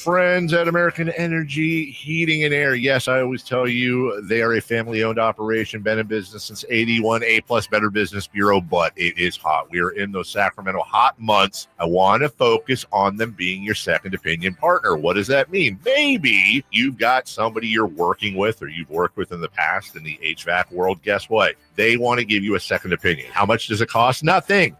friends at American Energy Heating and Air. Yes, I always tell you they are a family-owned operation, been in business since 81, A-plus Better Business Bureau, but it is hot. We are in those Sacramento hot months. I want to focus on them being your second opinion partner. What does that mean? Maybe you've got somebody you're working with or you've worked with in the past in the HVAC world. Guess what? They want to give you a second opinion. How much does it cost? Nothing.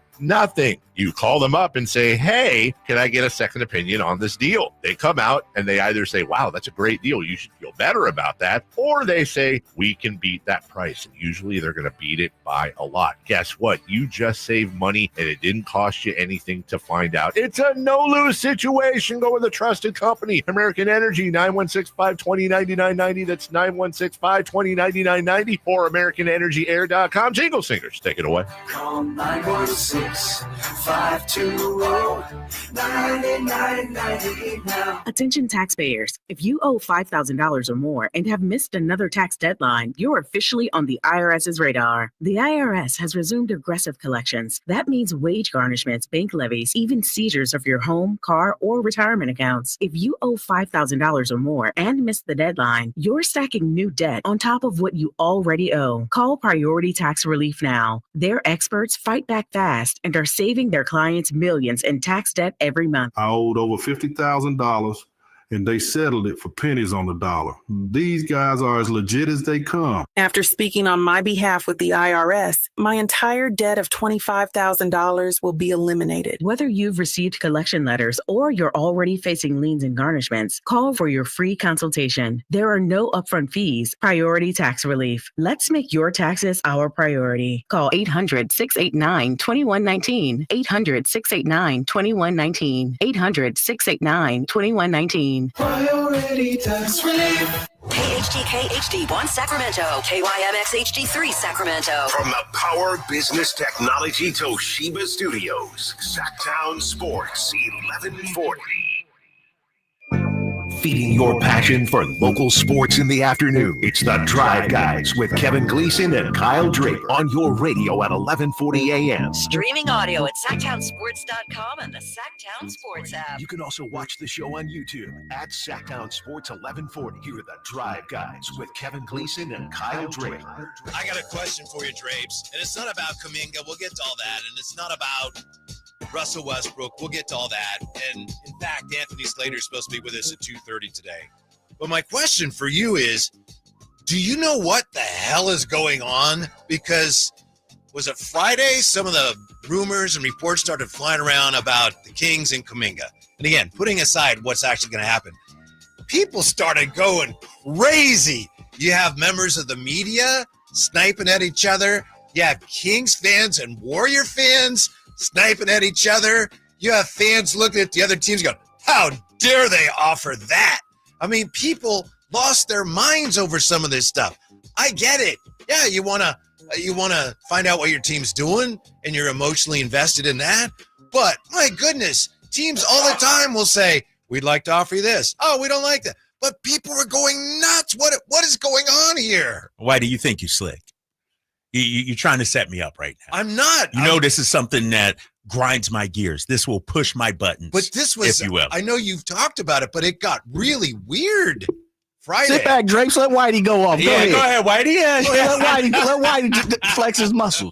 You call them up and say, hey, can I get a second opinion on this deal? They come out and they either say, wow, that's a great deal. You should feel better about that. Or they say, we can beat that price. And usually they're going to beat it by a lot. Guess what? You just saved money and it didn't cost you anything to find out. It's a no-lose situation. Go with a trusted company. American Energy, 916-520-9990. That's 916-520-9990 or AmericanEnergyAir.com. Jingle Singers, take it away. Call 916-520-9990 now. Attention taxpayers. If you owe $5,000 or more and have missed another tax deadline, you're officially on the IRS's radar. The IRS has resumed aggressive collections. That means wage garnishments, bank levies, even seizures of your home, car, or retirement accounts. If you owe $5,000 or more and missed the deadline, you're stacking new debt on top of what you already owe. Call Priority Tax Relief now. Their experts fight back fast and are saving their clients millions in tax debt every month. I owed over $50,000 and they settled it for pennies on the dollar. These guys are as legit as they come. After speaking on my behalf with the IRS, my entire debt of $25,000 will be eliminated. Whether you've received collection letters or you're already facing liens and garnishments, call for your free consultation. There are no upfront fees. Priority Tax Relief. Let's make your taxes our priority. Call 800-689-2119. 800-689-2119. 800-689-2119. Priority Tax Relief. KHTK HD1 Sacramento, KYMX HD3 Sacramento. From the Power Business Technology Toshiba Studios, Sacktown Sports 1140. Feeding your passion for local sports in the afternoon. It's the Drive Guys with Kevin Gleason and Kyle Drake on your radio at 1140 a.m. Streaming audio at SacktownSports.com and the Sacktown Sports app. You can also watch the show on YouTube at Sacktown Sports 1140. Here are the Drive Guys with Kevin Gleason and Kyle Drake. I got a question for you, Drapes, and it's not about Kuminga. We'll get to all that, and it's not about Russell Westbrook. We'll get to all that. And in fact, Anthony Slater is supposed to be with us at 2:30 today. But my question for you is, do you know what the hell is going on? Because was it Friday? Some of the rumors and reports started flying around about the Kings and Kuminga. And again, putting aside what's actually going to happen, people started going crazy. You have members of the media sniping at each other. You have Kings fans and Warrior fans sniping at each other. You have fans looking at the other teams going, how dare they offer that? I mean, people lost their minds over some of this stuff. I get it. Yeah, you want to find out what your team's doing and you're emotionally invested in that. But my goodness, teams all the time will say, we'd like to offer you this. Oh, we don't like that. But people are going nuts. What is going on here? Why do you think you slick? You're trying to set me up right now. I'm not. You know, this is something that grinds my gears. This will push my buttons. But this was, if you will. I know you've talked about it, but it got really weird Friday. Sit back, Drapes. Let Whitey go off. Go ahead, Whitey. Yeah. Let Whitey flex his muscle.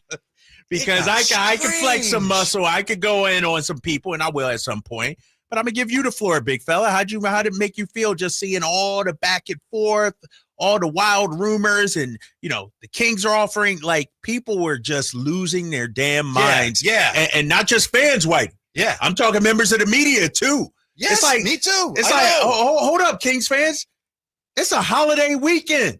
Because I can flex some muscle. I could go in on some people, and I will at some point. But I'm going to give you the floor, big fella. How did it make you feel just seeing all the back and forth, all the wild rumors, and, you know, the Kings are offering, like, people were just losing their damn minds. Yeah. And not just fans, White. Yeah. I'm talking members of the media, too. Yes, it's like, me too. It's hold up, Kings fans. It's a holiday weekend.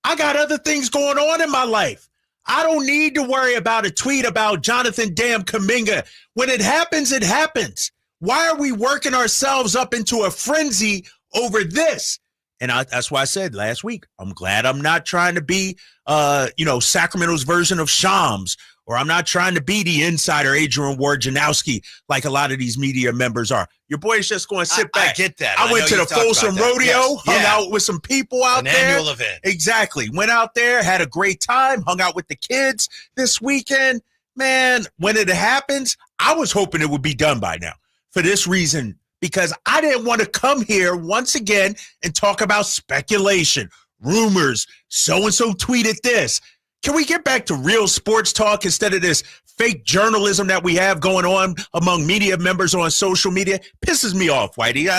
I got other things going on in my life. I don't need to worry about a tweet about Jonathan damn Kuminga. When it happens, it happens. Why are we working ourselves up into a frenzy over this? And that's why I said last week, I'm glad I'm not trying to be, Sacramento's version of Shams, or I'm not trying to be the insider Adrian Wojnarowski like a lot of these media members are. Your boy's just going to sit back. I get that. I went to the Folsom Rodeo, hung out with some people out there. An annual event. Exactly. Went out there, had a great time, hung out with the kids this weekend. Man, when it happens, I was hoping it would be done by now. For this reason, because I didn't want to come here once again and talk about speculation, rumors, so-and-so tweeted this. Can we get back to real sports talk instead of this fake journalism that we have going on among media members on social media? Pisses me off, Whitey.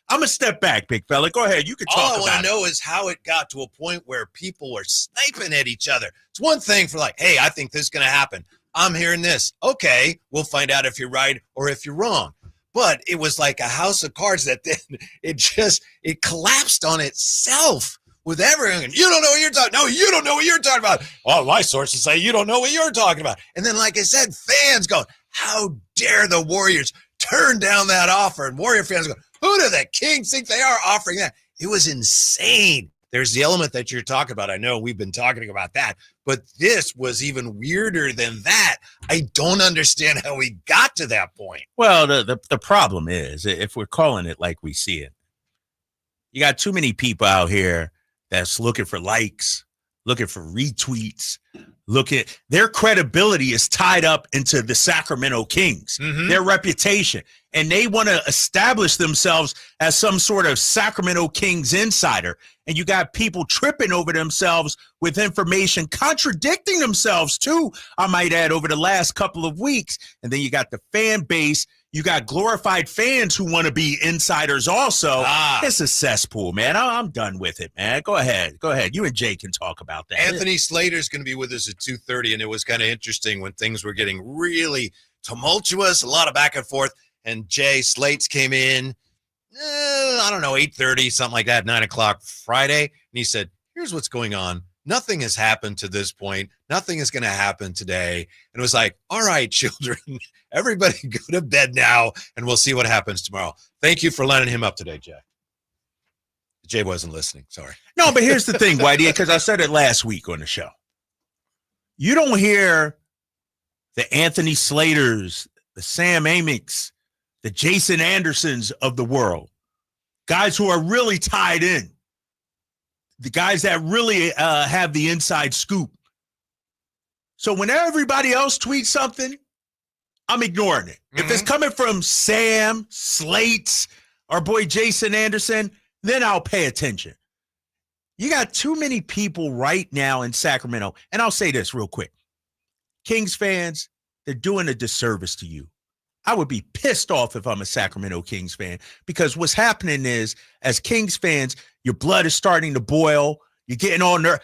I'm a step back, big fella. Go ahead. You can talk All I about want to know is how it got to a point where people were sniping at each other. It's one thing for like, hey, I think this is going to happen. I'm hearing this. Okay, we'll find out if you're right or if you're wrong. But it was like a house of cards that then it collapsed on itself. With everyone, you don't know what you're talking. No, you don't know what you're talking about. Well, my sources say you don't know what you're talking about. And then, like I said, fans go, "How dare the Warriors turn down that offer?" And Warrior fans go, "Who do the Kings think they are offering that?" It was insane. There's the element that you're talking about. I know we've been talking about that, but this was even weirder than that. I don't understand how we got to that point. Well, the problem is, if we're calling it like we see it, you got too many people out here that's looking for likes, looking for retweets, their credibility is tied up into the Sacramento Kings, their reputation, and they want to establish themselves as some sort of Sacramento Kings insider. And you got people tripping over themselves with information, contradicting themselves too, I might add, over the last couple of weeks. And then you got the fan base. You got glorified fans who want to be insiders also. It's a cesspool, man. I'm done with it, man. Go ahead. You and Jay can talk about that. Anthony Slater's going to be with us at 2:30, and it was kind of interesting when things were getting really tumultuous, a lot of back and forth, and Jay Slates came in, I don't know, 8:30, something like that, 9 o'clock Friday, and he said, here's what's going on. Nothing has happened to this point. Nothing is going to happen today. And it was like, all right, children, everybody go to bed now, and we'll see what happens tomorrow. Thank you for lining him up today, Jay. Jay wasn't listening. Sorry. No, but here's the thing, Whitey, because I said it last week on the show. You don't hear the Anthony Slaters, the Sam Amics, the Jason Andersons of the world, guys who are really tied in, the guys that really have the inside scoop. So when everybody else tweets something, I'm ignoring it. If it's coming from Sam, Slates, our boy Jason Anderson, then I'll pay attention. You got too many people right now in Sacramento. And I'll say this real quick. Kings fans, they're doing a disservice to you. I would be pissed off if I'm a Sacramento Kings fan, because what's happening is, as Kings fans, your blood is starting to boil. You're getting on there.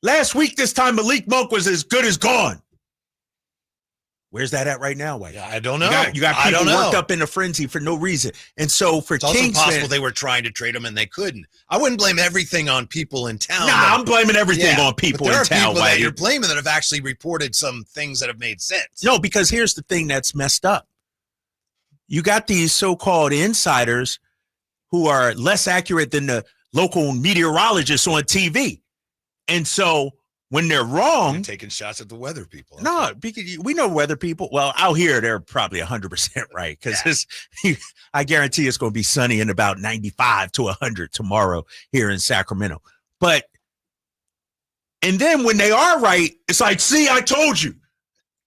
Last week, this time, Malik Monk was as good as gone. Where's that at right now, White? Yeah, I don't know. You got people worked up in a frenzy for no reason. And so for it's also Kings possible fans, they were trying to trade him and they couldn't. I wouldn't blame everything on people in town. Nah, I'm blaming everything on people in town. There are people that Whitey. you're blaming that have actually reported some things that have made sense. No, because here's the thing that's messed up. You got these so-called insiders who are less accurate than the local meteorologists on TV. And so when they're wrong, you're taking shots at the weather people. No, because we know weather people. Well, out here, they're probably 100% right, because I guarantee it's going to be sunny and about 95 to 100 tomorrow here in Sacramento. And then when they are right, it's like, see, I told you.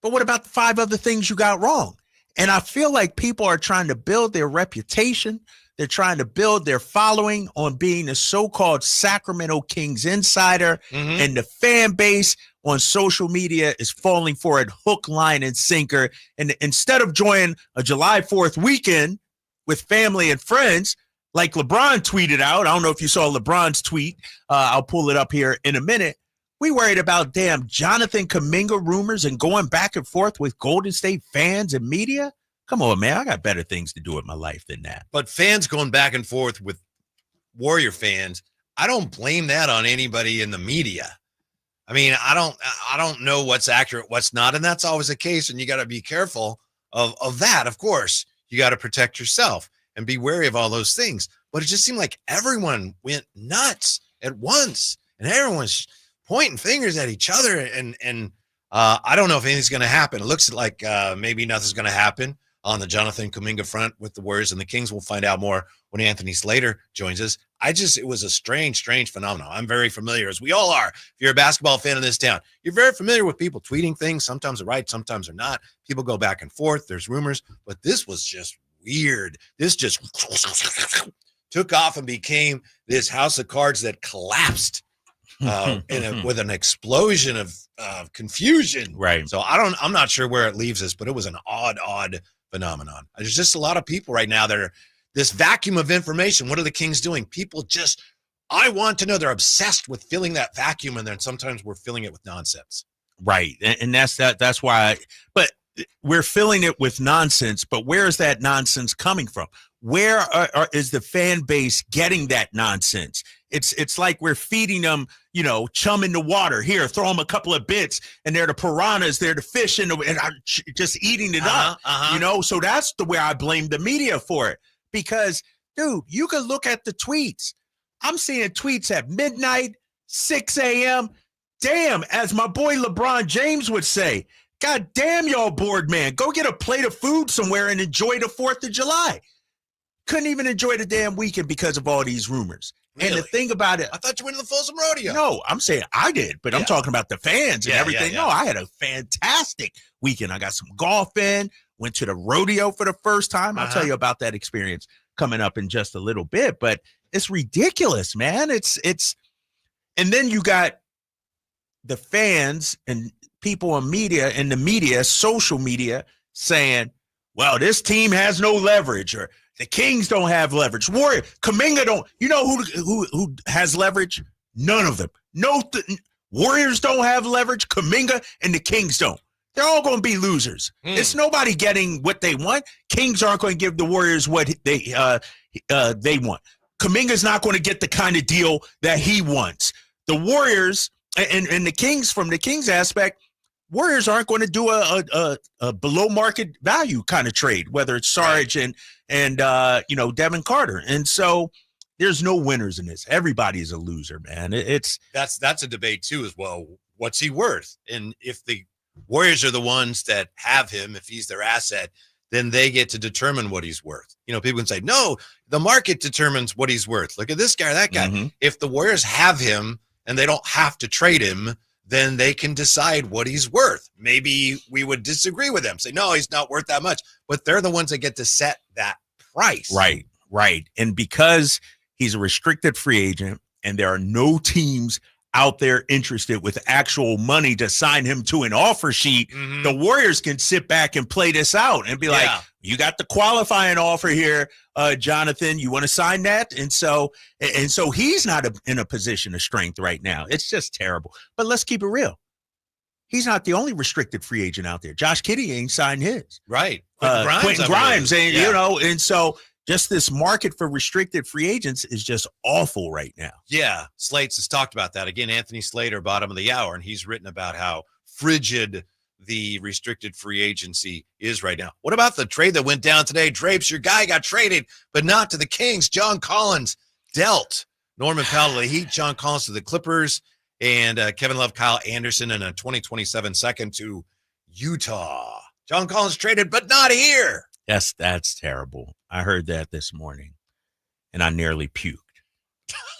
But what about the 5 other things you got wrong? And I feel like people are trying to build their reputation. They're trying to build their following on being a so-called Sacramento Kings insider, and the fan base on social media is falling for it hook, line, and sinker. And instead of enjoying a July 4th weekend with family and friends, like LeBron tweeted out, I don't know if you saw LeBron's tweet. I'll pull it up here in a minute. We worried about damn Jonathan Kuminga rumors and going back and forth with Golden State fans and media. Come on, man. I got better things to do with my life than that. But fans going back and forth with Warrior fans, I don't blame that on anybody in the media. I mean, I don't know what's accurate, what's not, and that's always the case, and you got to be careful of that. Of course, you got to protect yourself and be wary of all those things. But it just seemed like everyone went nuts at once, and everyone's pointing fingers at each other, and I don't know if anything's going to happen. It looks like maybe nothing's going to happen on the Jonathan Kuminga front with the Warriors and the Kings. We'll find out more when Anthony Slater joins us. It was a strange phenomenon. I'm very familiar, as we all are. If you're a basketball fan in this town, you're very familiar with people tweeting things. Sometimes they're right, sometimes they're not. People go back and forth. There's rumors, but this was just weird. This just took off and became this house of cards that collapsed with an explosion of confusion. Right. So I'm not sure where it leaves us, but it was an odd phenomenon. There's just a lot of people right now that are this vacuum of information. What are the Kings doing? People just, I want to know. They're obsessed with filling that vacuum, and then sometimes we're filling it with nonsense. Right. And that's why, but we're filling it with nonsense, but where is that nonsense coming from? Where is the fan base getting that nonsense? It's like we're feeding them, chum in the water. Here, throw them a couple of bits, and they're the piranhas, they're the fish, and just eating it up. So that's the way I blame the media for it. Because, dude, you can look at the tweets. I'm seeing tweets at midnight, 6 a.m. Damn, as my boy LeBron James would say, God damn, y'all bored, man. Go get a plate of food somewhere and enjoy the 4th of July. Couldn't even enjoy the damn weekend because of all these rumors. Really? And the thing about it, I thought you went to the Folsom Rodeo. No, I'm saying I did, but I'm talking about the fans and everything. Yeah. No, I had a fantastic weekend. I got some golf in, went to the rodeo for the first time. I'll tell you about that experience coming up in just a little bit, but it's ridiculous, man. It's and then you got the fans and people in media and the media, social media, saying, well, this team has no leverage, or the Kings don't have leverage. Warrior, Kuminga don't. You know who has leverage? None of them. Warriors don't have leverage. Kuminga and the Kings don't. They're all going to be losers. It's nobody getting what they want. Kings aren't going to give the Warriors what they want. Kuminga's not going to get the kind of deal that he wants. The Warriors and the Kings, from the Kings aspect, Warriors aren't going to do a below market value kind of trade, whether it's Sarge and Devin Carter. And so there's no winners in this. Everybody's a loser, man. That's a debate too as well. What's he worth? And if the Warriors are the ones that have him, if he's their asset, then they get to determine what he's worth. People can say, no, the market determines what he's worth. Look at this guy or that guy. Mm-hmm. If the Warriors have him and they don't have to trade him, then they can decide what he's worth. Maybe we would disagree with them, say, no, he's not worth that much. But they're the ones that get to set that price. Right. And because he's a restricted free agent and there are no teams out there interested with actual money to sign him to an offer sheet, the Warriors can sit back and play this out and be like, you got the qualifying offer here, Jonathan, you want to sign that? And so he's not in a position of strength right now. It's just terrible. But let's keep it real. He's not the only restricted free agent out there. Josh Giddey ain't signed his. Right. Quentin Grimes. And so just this market for restricted free agents is just awful right now. Yeah. Slates has talked about that. Again, Anthony Slater, bottom of the hour, and he's written about how frigid the restricted free agency is right now. What about the trade that went down today? Drapes, your guy got traded, but not to the Kings. John Collins dealt Norman Powell to the Heat, John Collins to the Clippers, and Kevin Love, Kyle Anderson, and a 2027 second to Utah. John Collins traded, but not here. Yes, that's terrible. I heard that this morning, and I nearly puked.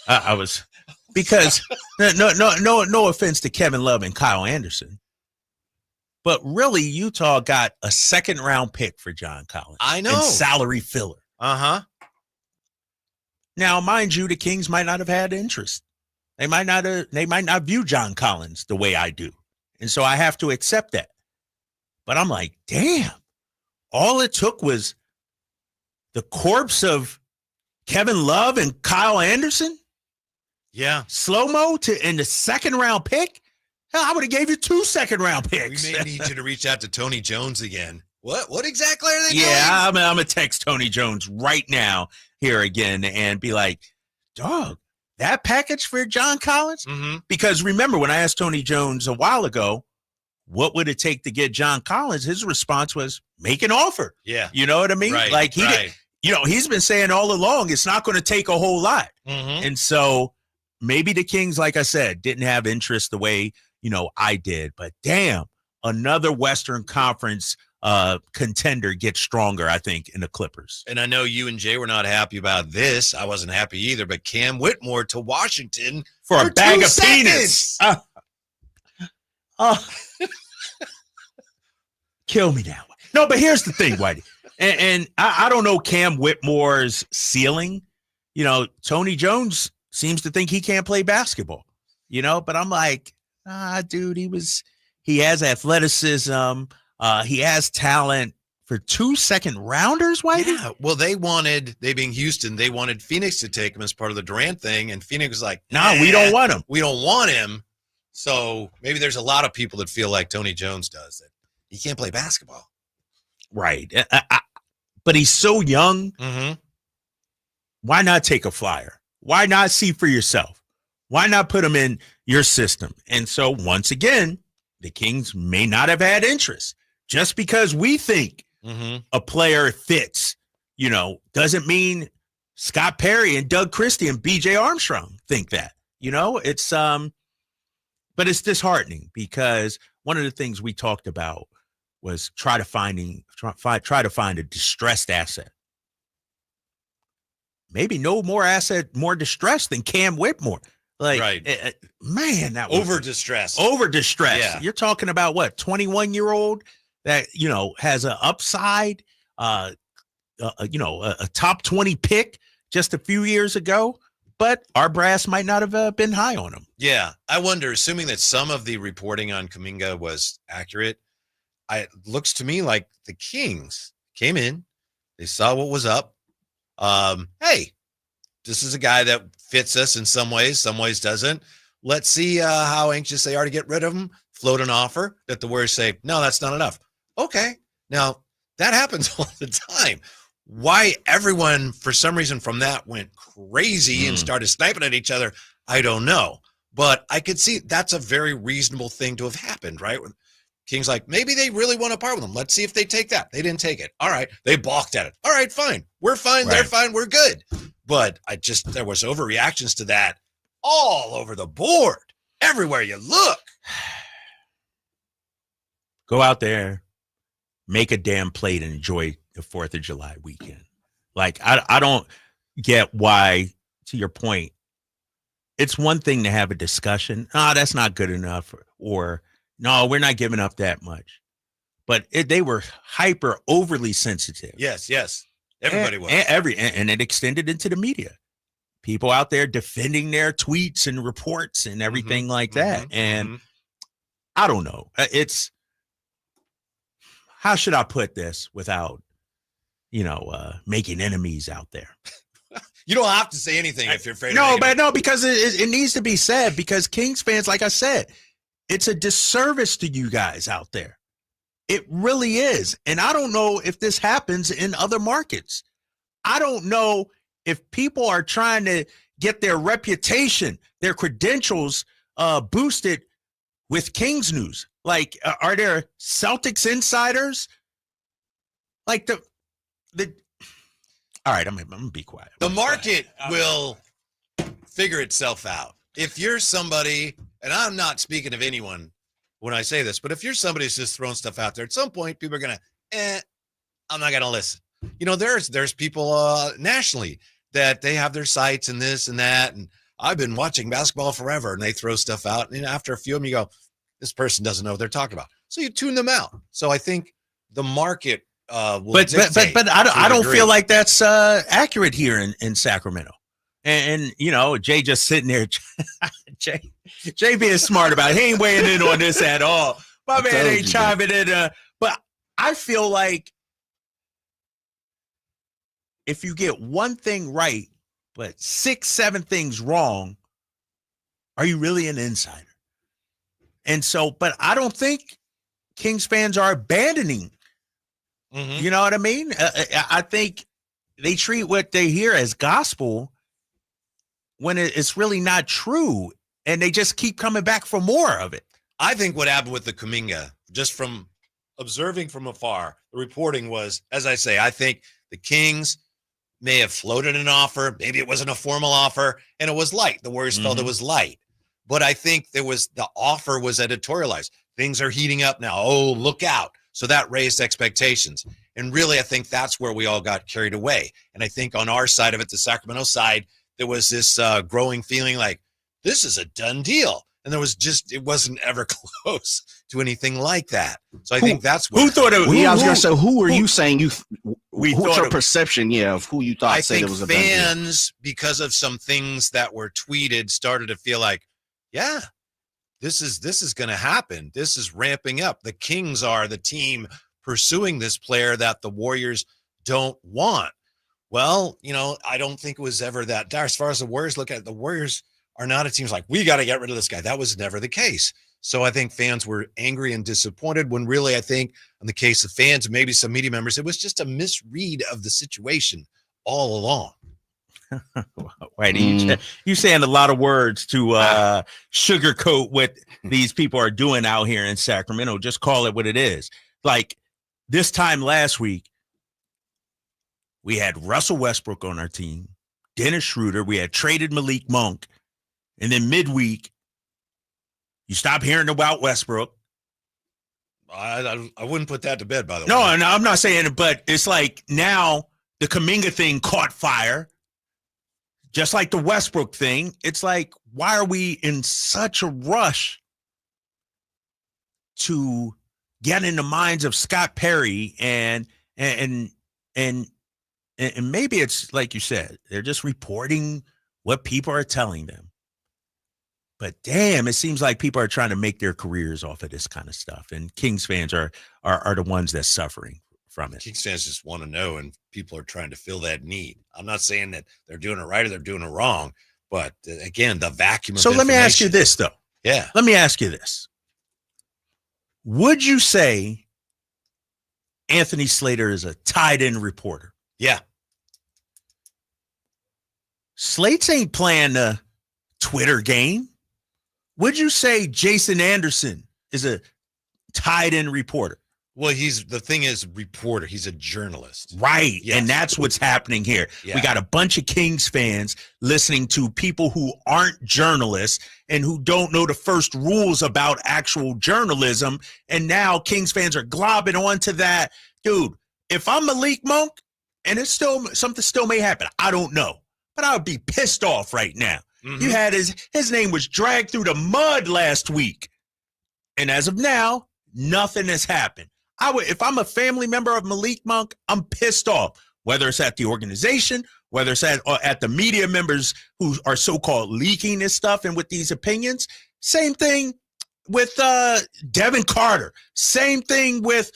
I was because no offense to Kevin Love and Kyle Anderson, but really Utah got a second round pick for John Collins. I know, and salary filler. Now, mind you, the Kings might not have had interest. They might not view John Collins the way I do, and so I have to accept that. But I'm like, damn. All it took was the corpse of Kevin Love and Kyle Anderson. Yeah. Slow-mo in the second round pick. Hell, I would have gave you 2 second-round picks. We may need you to reach out to Tony Jones again. What exactly are they doing? Yeah, I'm going to text Tony Jones right now here again and be like, dog, that package for John Collins? Mm-hmm. Because remember, when I asked Tony Jones a while ago, what would it take to get John Collins? His response was, make an offer. Yeah. You know what I mean? Right, like he's been saying all along, it's not going to take a whole lot. Mm-hmm. And so maybe the Kings, like I said, didn't have interest the way, I did. But damn, another Western Conference contender gets stronger, I think, in the Clippers. And I know you and Jay were not happy about this. I wasn't happy either. But Cam Whitmore to Washington for a bag of peanuts. Kill me now. No, but here's the thing, Whitey. And I don't know Cam Whitmore's ceiling. You know, Tony Jones seems to think he can't play basketball, you know, but I'm like, dude, he has athleticism. He has talent. For 2 second rounders, Whitey? Yeah. Well, they being Houston, they wanted Phoenix to take him as part of the Durant thing. And Phoenix was like, no, we don't want him. We don't want him. So maybe there's a lot of people that feel like Tony Jones does, that he can't play basketball. Right. But he's so young. Mm-hmm. Why not take a flyer? Why not see for yourself? Why not put him in your system? And so once again, the Kings may not have had interest. Just because we think a player fits, you know, doesn't mean Scott Perry and Doug Christie and BJ Armstrong think that. You know, it's but it's disheartening because one of the things we talked about was try to find a distressed asset. Maybe no more asset more distressed than Cam Whitmore. Like, right. Man, that was over distressed. Yeah. You're talking about what, 21-year-old that, you know, has an upside, you know, a top 20 pick just a few years ago, but our brass might not have been high on him. Yeah. I wonder, assuming that some of the reporting on Kuminga was accurate, it looks to me like the Kings came in, they saw what was up. Hey, this is a guy that fits us in some ways doesn't. Let's see how anxious they are to get rid of him. Float an offer that the Warriors say, no, that's not enough. Okay. Now, that happens all the time. Why everyone, for some reason, from that went crazy and started sniping at each other, I don't know. But I could see that's a very reasonable thing to have happened, right? King's like, maybe they really want to part with him. Let's see if they take that. They didn't take it. All right. They balked at it. All right, fine. We're fine. Right. They're fine. We're good. But there was overreactions to that all over the board, everywhere you look. Go out there, make a damn plate and enjoy the 4th of July weekend. Like, I don't get why, to your point, it's one thing to have a discussion. That's not good enough. Or no, we're not giving up that much. But they were hyper overly sensitive. Yes. Everybody was. And it extended into the media. People out there defending their tweets and reports and everything like that. And I don't know. How should I put this without, you know, making enemies out there? You don't have to say anything if you're afraid. No, because it needs to be said, because Kings fans, like I said, it's a disservice to you guys out there. It really is. And I don't know if this happens in other markets. I don't know if people are trying to get their reputation, their credentials boosted with Kings news. Like, are there Celtics insiders? Like the all right, I'm gonna be quiet. The market will figure itself out. If you're somebody, and I'm not speaking of anyone when I say this, but if you're somebody who's just throwing stuff out there, at some point people are gonna, I'm not gonna listen. You know, there's people nationally that they have their sites and this and that, and I've been watching basketball forever, and they throw stuff out, and after a few of them, you go, this person doesn't know what they're talking about, so you tune them out. So I think the market will but I don't feel like that's accurate here in Sacramento. And you know, Jay just sitting there, Jay being smart about it. He ain't weighing in on this at all. My man ain't chiming in. But I feel like if you get one thing right, but 6-7 things wrong, are you really an insider? And so, but I don't think Kings fans are abandoning. You know what I mean? I think they treat what they hear as gospel when it's really not true, and they just keep coming back for more of it. I think what happened with the Kuminga, just from observing from afar, the reporting was, as I say, I think the Kings may have floated an offer. Maybe it wasn't a formal offer, and it was light. The Warriors felt it was light. But I think the offer was editorialized. Things are heating up now. Oh, look out. So that raised expectations. And really, I think that's where we all got carried away. And I think on our side of it, the Sacramento side, there was this growing feeling like this is a done deal. And it wasn't ever close to anything like that. So I think that's what. Who thought it was? I was going to say, who were you saying what's your perception, of who you thought said it was a bad deal? Fans, because of some things that were tweeted, started to feel like, yeah, this is going to happen. This is ramping up. The Kings are the team pursuing this player that the Warriors don't want. Well, I don't think it was ever that dire. As far as the Warriors look at it, the Warriors are not a team like, we got to get rid of this guy. That was never the case. So I think fans were angry and disappointed when really I think in the case of fans, maybe some media members, it was just a misread of the situation all along. Whitey, you saying a lot of words to sugarcoat what these people are doing out here in Sacramento. Just call it what it is. Like this time last week, we had Russell Westbrook on our team, Dennis Schroder. We had traded Malik Monk. And then midweek, you stop hearing about Westbrook. I wouldn't put that to bed, by the way. No, I'm not saying it, but it's like now the Kuminga thing caught fire. Just like the Westbrook thing, it's like, why are we in such a rush to get in the minds of Scott Perry and maybe it's like you said, they're just reporting what people are telling them. But damn, it seems like people are trying to make their careers off of this kind of stuff, and Kings fans are the ones that's suffering from it. Kings fans just want to know, and people are trying to fill that need. I'm not saying that they're doing it right or they're doing it wrong, but again, the vacuum. So let me ask you this, though. Yeah. Let me ask you this. Would you say Anthony Slater is a tied-in reporter? Yeah. Slates ain't playing the Twitter game. Would you say Jason Anderson is a tied-in reporter? Well, the thing is reporter. He's a journalist. Right. Yes. And that's what's happening here. Yeah. We got a bunch of Kings fans listening to people who aren't journalists and who don't know the first rules about actual journalism. And now Kings fans are globbing onto that. Dude, if I'm Malik Monk, and it's still something still may happen, I don't know. But I would be pissed off right now. Mm-hmm. You had his name was dragged through the mud last week. And as of now, nothing has happened. If I'm a family member of Malik Monk, I'm pissed off, whether it's at the organization, whether it's at the media members who are so-called leaking this stuff and with these opinions. Same thing with Devin Carter. Same thing with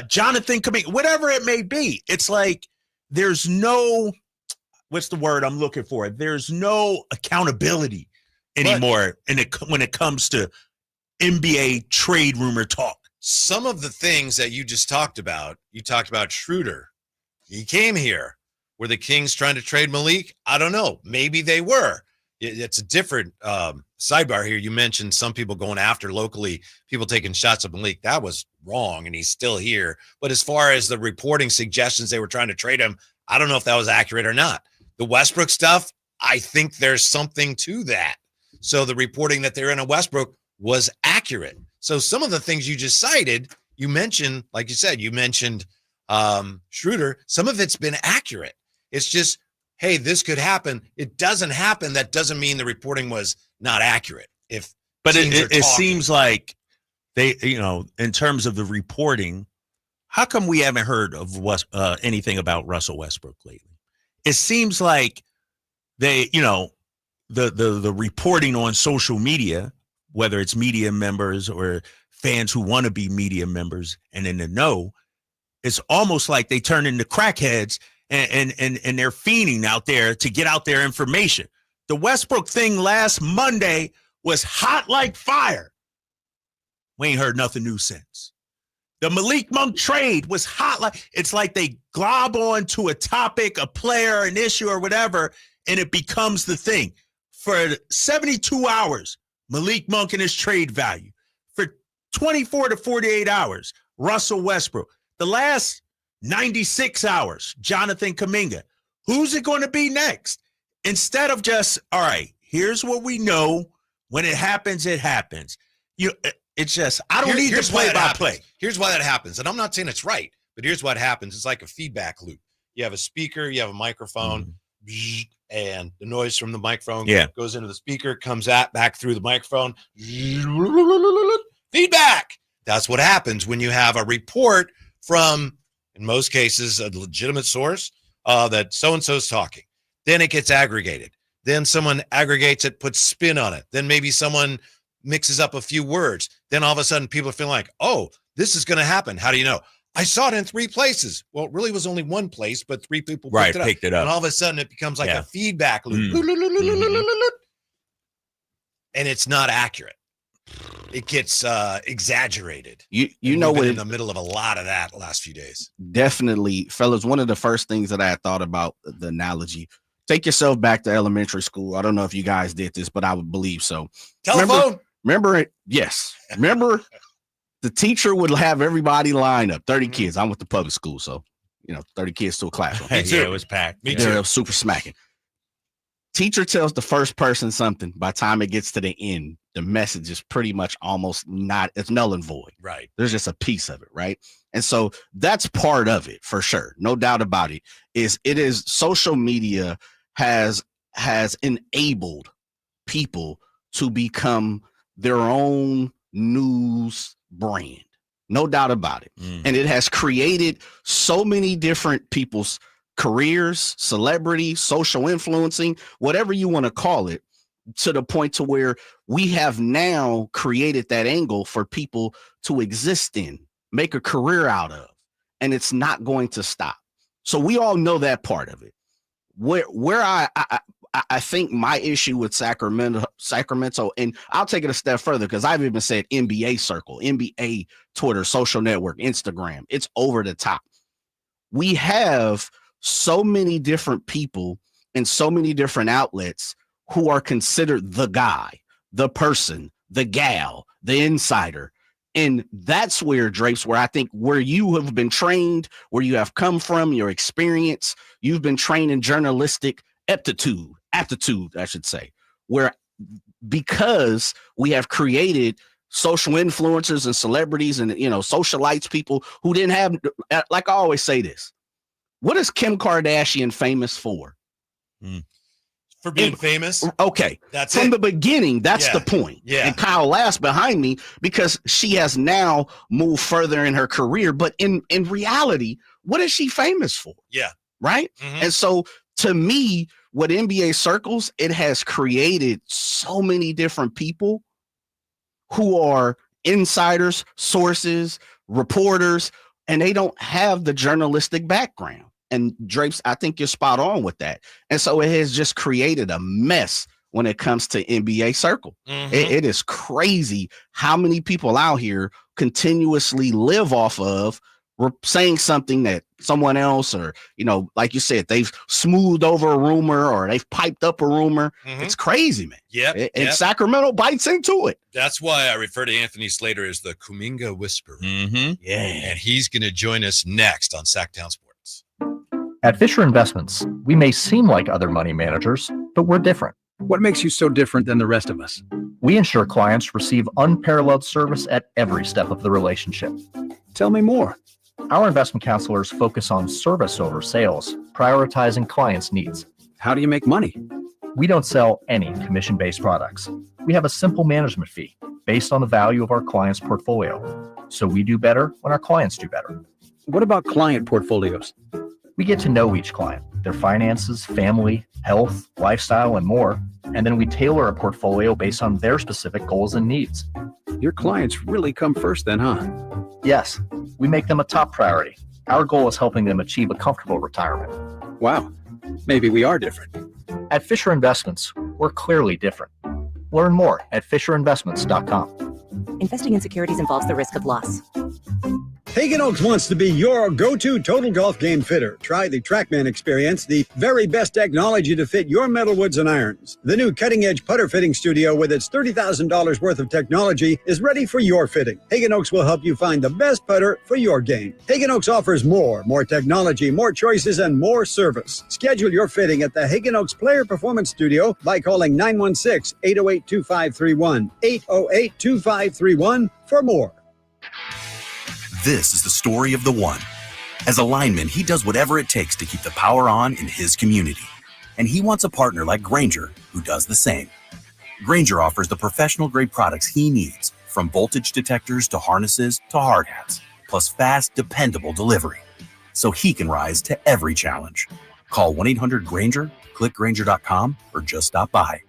Jonathan Kuminga, whatever it may be. It's like there's no, what's the word I'm looking for? There's no accountability anymore when it comes to NBA trade rumor talk. Some of the things that you just talked about, you talked about Schroder. He came here. Were the Kings trying to trade Malik? I don't know. Maybe they were. It's a different sidebar here. You mentioned some people going after locally, people taking shots at Malik. That was wrong, and he's still here. But as far as the reporting suggestions they were trying to trade him, I don't know if that was accurate or not. The Westbrook stuff, I think there's something to that. So the reporting that they're in a Westbrook was accurate. So some of the things you just cited, you mentioned, like you said, you mentioned Schroder. Some of it's been accurate. It's just, hey, this could happen. It doesn't happen. That doesn't mean the reporting was not accurate. But it seems like they, in terms of the reporting, how come we haven't heard of anything about Russell Westbrook lately? It seems like they, the reporting on social media, whether it's media members or fans who want to be media members and in the know, it's almost like they turn into crackheads and they're fiending out there to get out their information. The Westbrook thing last Monday was hot like fire. We ain't heard nothing new since. The Malik Monk trade was hot like, it's like they glob on to a topic, a player, an issue or whatever, and it becomes the thing. For 72 hours, Malik Monk and his trade value. For 24 to 48 hours, Russell Westbrook. The last 96 hours, Jonathan Kuminga. Who's it going to be next? Instead of just, all right, here's what we know. When it happens, it happens. It's just, I don't need to play by play. Here's why that happens. And I'm not saying it's right, but here's what happens. It's like a feedback loop. You have a speaker, you have a microphone, and the noise from the microphone goes into the speaker, comes back through the microphone. Feedback. That's what happens when you have a report from, in most cases, a legitimate source that so-and-so's talking. Then it gets aggregated. Then someone aggregates it, puts spin on it. Then maybe someone mixes up a few words. Then all of a sudden people are feeling like, oh, this is going to happen. How do you know? I saw it in 3 places. Well, it really was only one place, but 3 people picked it up. And all of a sudden it becomes like a feedback loop. And it's not accurate. It gets exaggerated. You know what? In the middle of a lot of that the last few days. Definitely, fellas. One of the first things that I had thought about the analogy. Take yourself back to elementary school. I don't know if you guys did this, but I would believe so. Telephone. Remember it? Yes. Remember the teacher would have everybody line up. 30 kids. I went to public school, so 30 kids to a classroom. Me too. It was packed. Me too. It was super smacking. Teacher tells the first person something. By the time it gets to the end, the message is pretty much almost not, it's null and void. Right. There's just a piece of it, right? And so that's part of it for sure. No doubt about it. It is social media has enabled people to become their own news brand. No doubt about it. And it has created so many different people's careers, celebrity, social influencing, whatever you want to call it, to the point to where we have now created that angle for people to exist in, make a career out of, and it's not going to stop. So we all know that part of it. Where I think my issue with Sacramento, and I'll take it a step further because I've even said NBA circle, NBA, Twitter, social network, Instagram. It's over the top. We have so many different people and so many different outlets who are considered the guy, the person, the gal, the insider. And that's where, Drapes, where I think where you have been trained, where you have come from, your experience, you've been trained in journalistic aptitude, I should say, where because we have created social influencers and celebrities and, socialites, people who didn't have, like I always say this, what is Kim Kardashian famous for? For being famous. Okay. That's from it. the beginning. That's the point. Yeah. And Kyle laughs behind me because she has now moved further in her career. But in reality, what is she famous for? Yeah. Right. And so to me, what NBA circles, it has created so many different people who are insiders, sources, reporters, and they don't have the journalistic background. And Drapes, I think you're spot on with that. And so it has just created a mess when it comes to NBA circle. It is crazy how many people out here continuously live off of saying something that someone else, or, like you said, they've smoothed over a rumor or they've piped up a rumor. It's crazy, man. Yep. And Sacramento bites into it. That's why I refer to Anthony Slater as the Kuminga Whisperer. Yeah. And he's going to join us next on Sacktown Sports. At Fisher Investments, we may seem like other money managers, but we're different. What makes you so different than the rest of us? We ensure clients receive unparalleled service at every step of the relationship. Tell me more. Our investment counselors focus on service over sales, prioritizing clients' needs. How do you make money? We don't sell any commission-based products. We have a simple management fee based on the value of our clients' portfolio. So we do better when our clients do better. What about client portfolios? We get to know each client, their finances, family, health, lifestyle, and more, and then we tailor a portfolio based on their specific goals and needs. Your clients really come first then, huh? Yes, we make them a top priority. Our goal is helping them achieve a comfortable retirement. Wow, maybe we are different. At Fisher Investments, we're clearly different. Learn more at FisherInvestments.com. Investing in securities involves the risk of loss. Hagen Oaks wants to be your go-to total golf game fitter. Try the TrackMan experience, the very best technology to fit your metalwoods and irons. The new cutting-edge putter fitting studio with its $30,000 worth of technology is ready for your fitting. Hagen Oaks will help you find the best putter for your game. Hagen Oaks offers more technology, more choices, and more service. Schedule your fitting at the Hagen Oaks Player Performance Studio by calling 916-808-2531, 808-2531 for more. This is the story of the one. As a lineman, he does whatever it takes to keep the power on in his community. and he wants a partner like Grainger who does the same. Grainger offers the professional-grade products he needs, from voltage detectors to harnesses to hard hats, plus fast, dependable delivery, so he can rise to every challenge. Call 1-800-GRAINGER, click Grainger.com, or just stop by.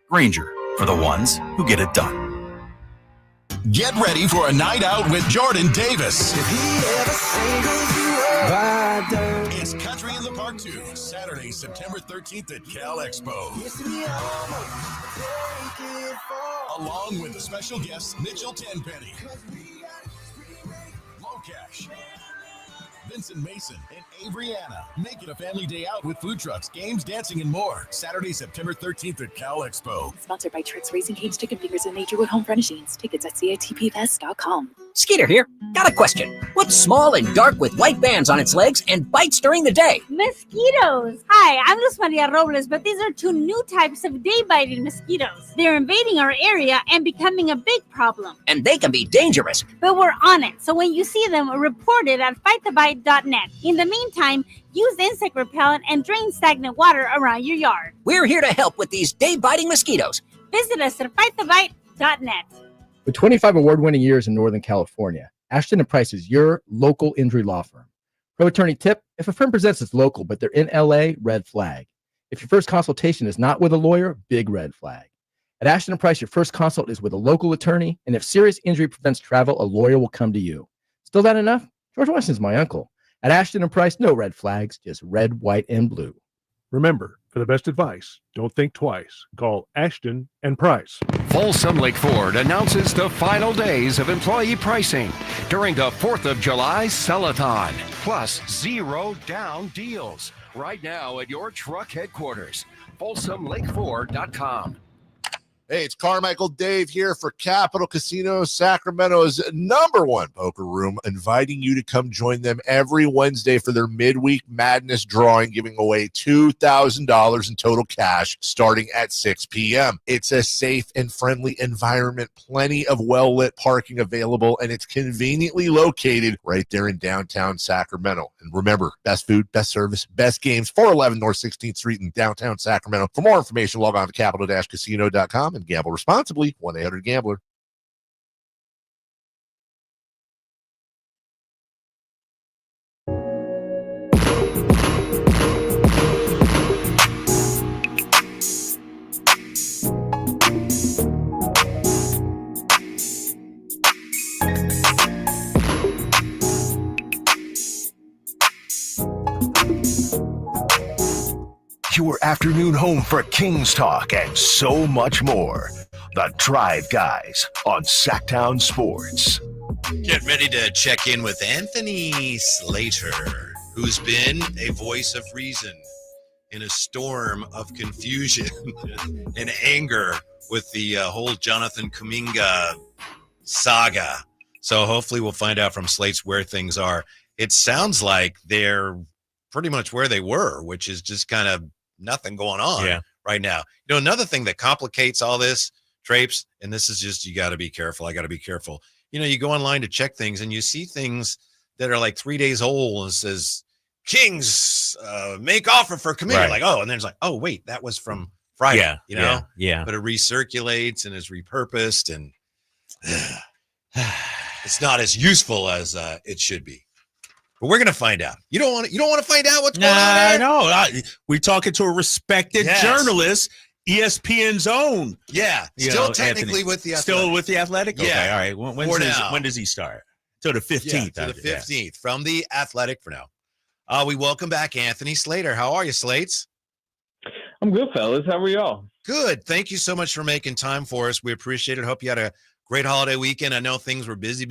Grainger, for the ones who get it done. Get ready for a night out with Jordan Davis. It's Country in the Park 2, Saturday, September 13th at Cal Expo. Along with the special guests Mitchell Tenpenny, Locash, Vincent Mason, and Avriana. Make it a family day out with food trucks, games, dancing, and more. Saturday, September 13th at Cal Expo. Sponsored by Tricks Racing Cage, Chicken Fingers, and Naturewood Home Furnishings. Tickets at catpfest.com. Skeeter here. Got a question. What's small and dark with white bands on its legs and bites during the day? Mosquitoes. Hi, I'm Luz Maria Robles, but these are two new types of day-biting mosquitoes. They're invading our area and becoming a big problem. And they can be dangerous. But we're on it, so when you see them, report it at fightthebite.net. In the meantime, use insect repellent and drain stagnant water around your yard. We're here to help with these day-biting mosquitoes. Visit us at fightthebite.net. With 25 award-winning years in Northern California, Ashton & Price is your local injury law firm. Pro attorney tip: if a firm presents as local but they're in LA, red flag. If your first consultation is not with a lawyer, big red flag. At Ashton & Price, your first consult is with a local attorney, and if serious injury prevents travel, a lawyer will come to you. Still not enough? George Washington's my uncle. At Ashton & Price, no red flags, just red, white, and blue. Remember, for the best advice, don't think twice. Call Ashton & Price. Folsom Lake Ford announces the final days of employee pricing during the 4th of July Sell-a-thon, plus 0 down deals right now at your truck headquarters, FolsomLakeFord.com. Hey, it's Carmichael Dave here for Capital Casino, Sacramento's #1 poker room, inviting you to come join them every Wednesday for their midweek madness drawing, giving away $2,000 in total cash starting at 6 p.m. It's a safe and friendly environment, plenty of well-lit parking available, and it's conveniently located right there in downtown Sacramento. And remember, best food, best service, best games, 411 North 16th Street in downtown Sacramento. For more information, log on to capital-casino.com and gamble responsibly. 1-800-GAMBLER. Your afternoon home for Kings talk and so much more. The Drive Guys on Sacktown Sports. Get ready to check in with Anthony Slater, who's been a voice of reason in a storm of confusion and anger with the whole Jonathan Kuminga saga. So hopefully we'll find out from Slates where things are. It sounds like they're pretty much where they were, which is just kind of nothing going on right now. You know, another thing that complicates all this, Drapes, and this is just, you got to be careful. I got to be careful. You know, you go online to check things and you see things that are like 3 days old and says, Kings make offer for Kuminga. Right. Like, oh, and then it's like, oh, wait, that was from Friday, you know? Yeah. But it recirculates and is repurposed, and it's not as useful as it should be. But we're gonna find out. You don't want to find out what's going on there? No. We're talking to a respected journalist, ESPN's own. Yeah, still technically with the Athletic. Still with the Athletic. Yeah. Okay, all right. When does he start? So the 15th. To the 15th from the Athletic for now. We welcome back Anthony Slater. How are you, Slates? I'm good, fellas. How are y'all? Good. Thank you so much for making time for us. We appreciate it. Hope you had a great holiday weekend. I know things were busy.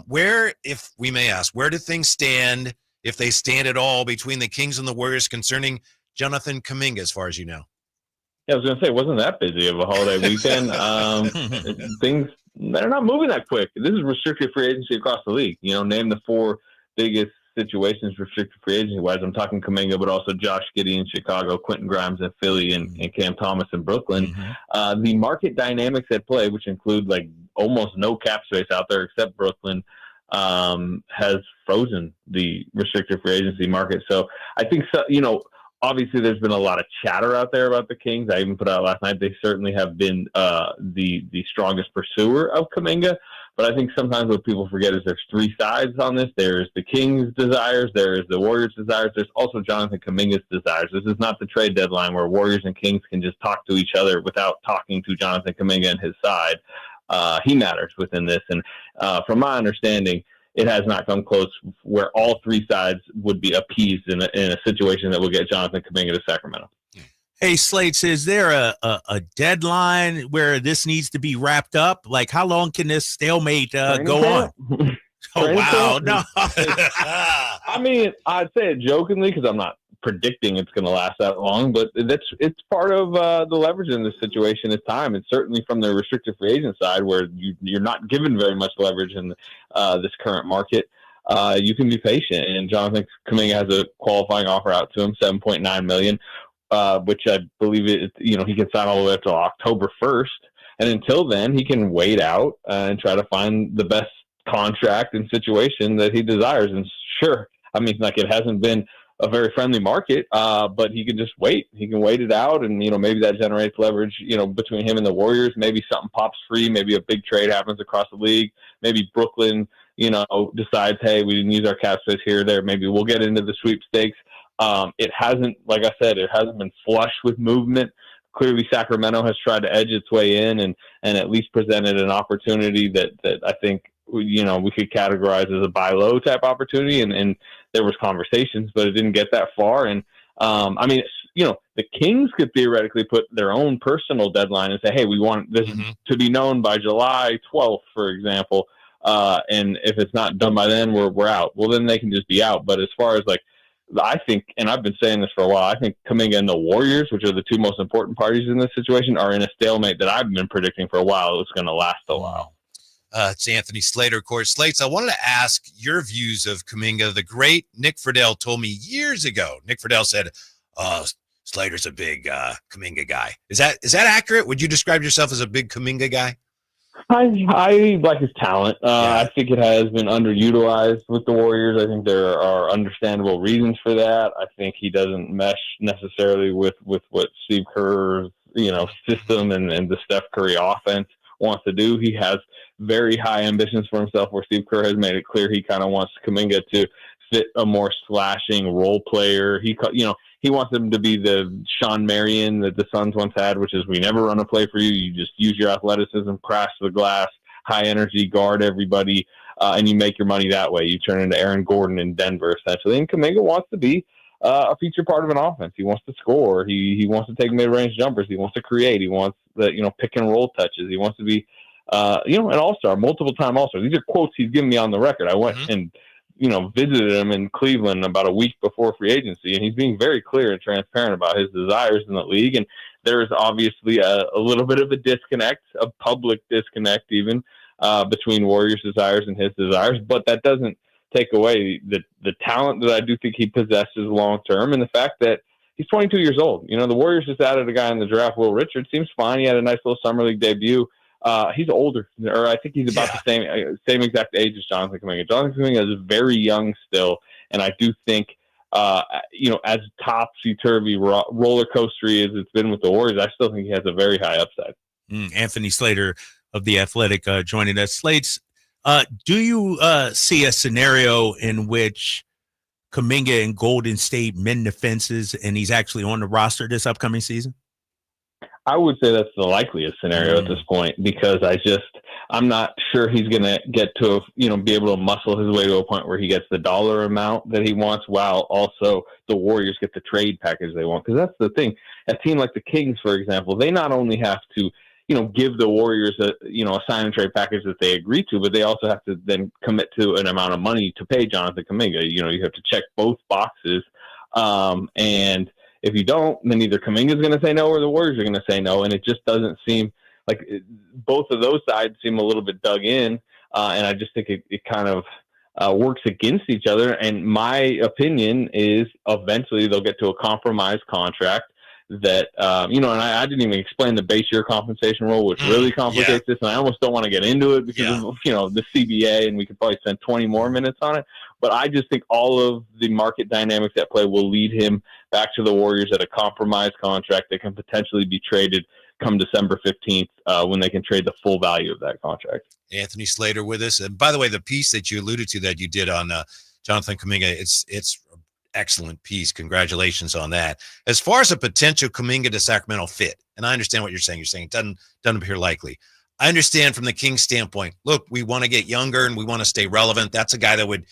Where, if we may ask, where do things stand, if they stand at all, between the Kings and the Warriors concerning Jonathan Kuminga, as far as you know? Yeah, I was going to say, it wasn't that busy of a holiday weekend. Things, they're not moving that quick. This is restricted free agency across the league. You know, name the 4 biggest situations restricted free agency-wise. I'm talking Kuminga, but also Josh Giddey in Chicago, Quentin Grimes in Philly, and Cam Thomas in Brooklyn. The market dynamics at play, which include like almost no cap space out there except Brooklyn, has frozen the restricted free agency market. So I think, obviously there's been a lot of chatter out there about the Kings. I even put out last night, they certainly have been the strongest pursuer of Kuminga. But I think sometimes what people forget is there's three sides on this. There's the Kings' desires, there's the Warriors' desires, there's also Jonathan Kuminga's desires. This is not the trade deadline where Warriors and Kings can just talk to each other without talking to Jonathan Kuminga and his side. He matters within this. And from my understanding, it has not come close where all three sides would be appeased in a situation that will get Jonathan Kuminga to Sacramento. Hey, Slates, is there a deadline where this needs to be wrapped up? Like, how long can this stalemate go on? Oh, wow. No. I mean, I'd say it jokingly because I'm not predicting it's going to last that long, but it's part of the leverage in this situation is time. And certainly from the restricted free agent side where you're not given very much leverage in this current market, you can be patient. And Jonathan Kuminga has a qualifying offer out to him, $7.9 million. Which I believe he can sign all the way up till October 1st. And until then, he can wait out and try to find the best contract and situation that he desires. And sure, I mean, like it hasn't been a very friendly market, but he can just wait. He can wait it out. And, maybe that generates leverage, between him and the Warriors. Maybe something pops free. Maybe a big trade happens across the league. Maybe Brooklyn, decides, hey, we didn't use our cap space here or there. Maybe we'll get into the sweepstakes. It hasn't, like I said, it hasn't been flush with movement. Clearly, Sacramento has tried to edge its way in and at least presented an opportunity that I think, we could categorize as a buy low type opportunity. And there was conversations, but it didn't get that far. And, the Kings could theoretically put their own personal deadline and say, hey, we want this to be known by July 12th, for example. And if it's not done by then, we're out. Well, then they can just be out. But as far as I think, and I've been saying this for a while, I think Kuminga and the Warriors, which are the two most important parties in this situation, are in a stalemate that I've been predicting for a while. It's going to last a while. It's Anthony Slater, of course. Slates, I wanted to ask your views of Kuminga. The great Nick Friedel told me years ago. Nick Friedel said, Slater's a big Kuminga guy. Is that accurate? Would you describe yourself as a big Kuminga guy? I like his talent. I think it has been underutilized with the Warriors. I think there are understandable reasons for that. I think he doesn't mesh necessarily with what Steve Kerr's system and the Steph Curry offense wants to do. He has very high ambitions for himself where Steve Kerr has made it clear he kind of wants Kuminga to fit a more slashing role player. He wants him to be the Sean Marion that the Suns once had, which is we never run a play for you. You just use your athleticism, crash the glass, high energy, guard everybody, and you make your money that way. You turn into Aaron Gordon in Denver, essentially. And Kuminga wants to be a feature part of an offense. He wants to score. He wants to take mid-range jumpers. He wants to create. He wants the pick and roll touches. He wants to be an all-star, multiple-time all-star. These are quotes he's given me on the record. I went and visited him in Cleveland about a week before free agency, and he's being very clear and transparent about his desires in the league. And there is obviously a little bit of a disconnect, a public disconnect even, between Warriors' desires and his desires, but that doesn't take away the talent that I do think he possesses long-term and the fact that he's 22 years old. The Warriors just added a guy in the draft, Will Richard. Seems fine. He had a nice little summer league debut. He's older, or I think he's about the same exact age as Jonathan Kuminga. Jonathan Kuminga is very young still, and I do think, as topsy-turvy roller coastery as it's been with the Warriors, I still think he has a very high upside. Anthony Slater of The Athletic joining us. Slates, do you see a scenario in which Kuminga and Golden State mend the fences and he's actually on the roster this upcoming season? I would say that's the likeliest scenario at this point because I'm not sure he's going to get to, be able to muscle his way to a point where he gets the dollar amount that he wants while also the Warriors get the trade package they want. Because that's the thing. A team like the Kings, for example, they not only have to, give the Warriors a sign and trade package that they agree to, but they also have to then commit to an amount of money to pay Jonathan Kuminga. You have to check both boxes. And if you don't, then either Kuminga's going to say no or the Warriors are going to say no. And it just doesn't seem like both of those sides seem a little bit dug in. And I just think it kind of works against each other. And my opinion is eventually they'll get to a compromise contract that, and I didn't even explain the base year compensation rule, which really complicates this. And I almost don't want to get into it because of, the CBA, and we could probably spend 20 more minutes on it. But I just think all of the market dynamics at play will lead him back to the Warriors at a compromised contract that can potentially be traded come December 15th when they can trade the full value of that contract. Anthony Slater with us. And by the way, the piece that you alluded to that you did on Jonathan Kuminga, it's excellent piece. Congratulations on that. As far as a potential Kuminga to Sacramento fit, and I understand what you're saying. You're saying it doesn't appear likely. I understand from the Kings standpoint, look, we want to get younger and we want to stay relevant. That's a guy that would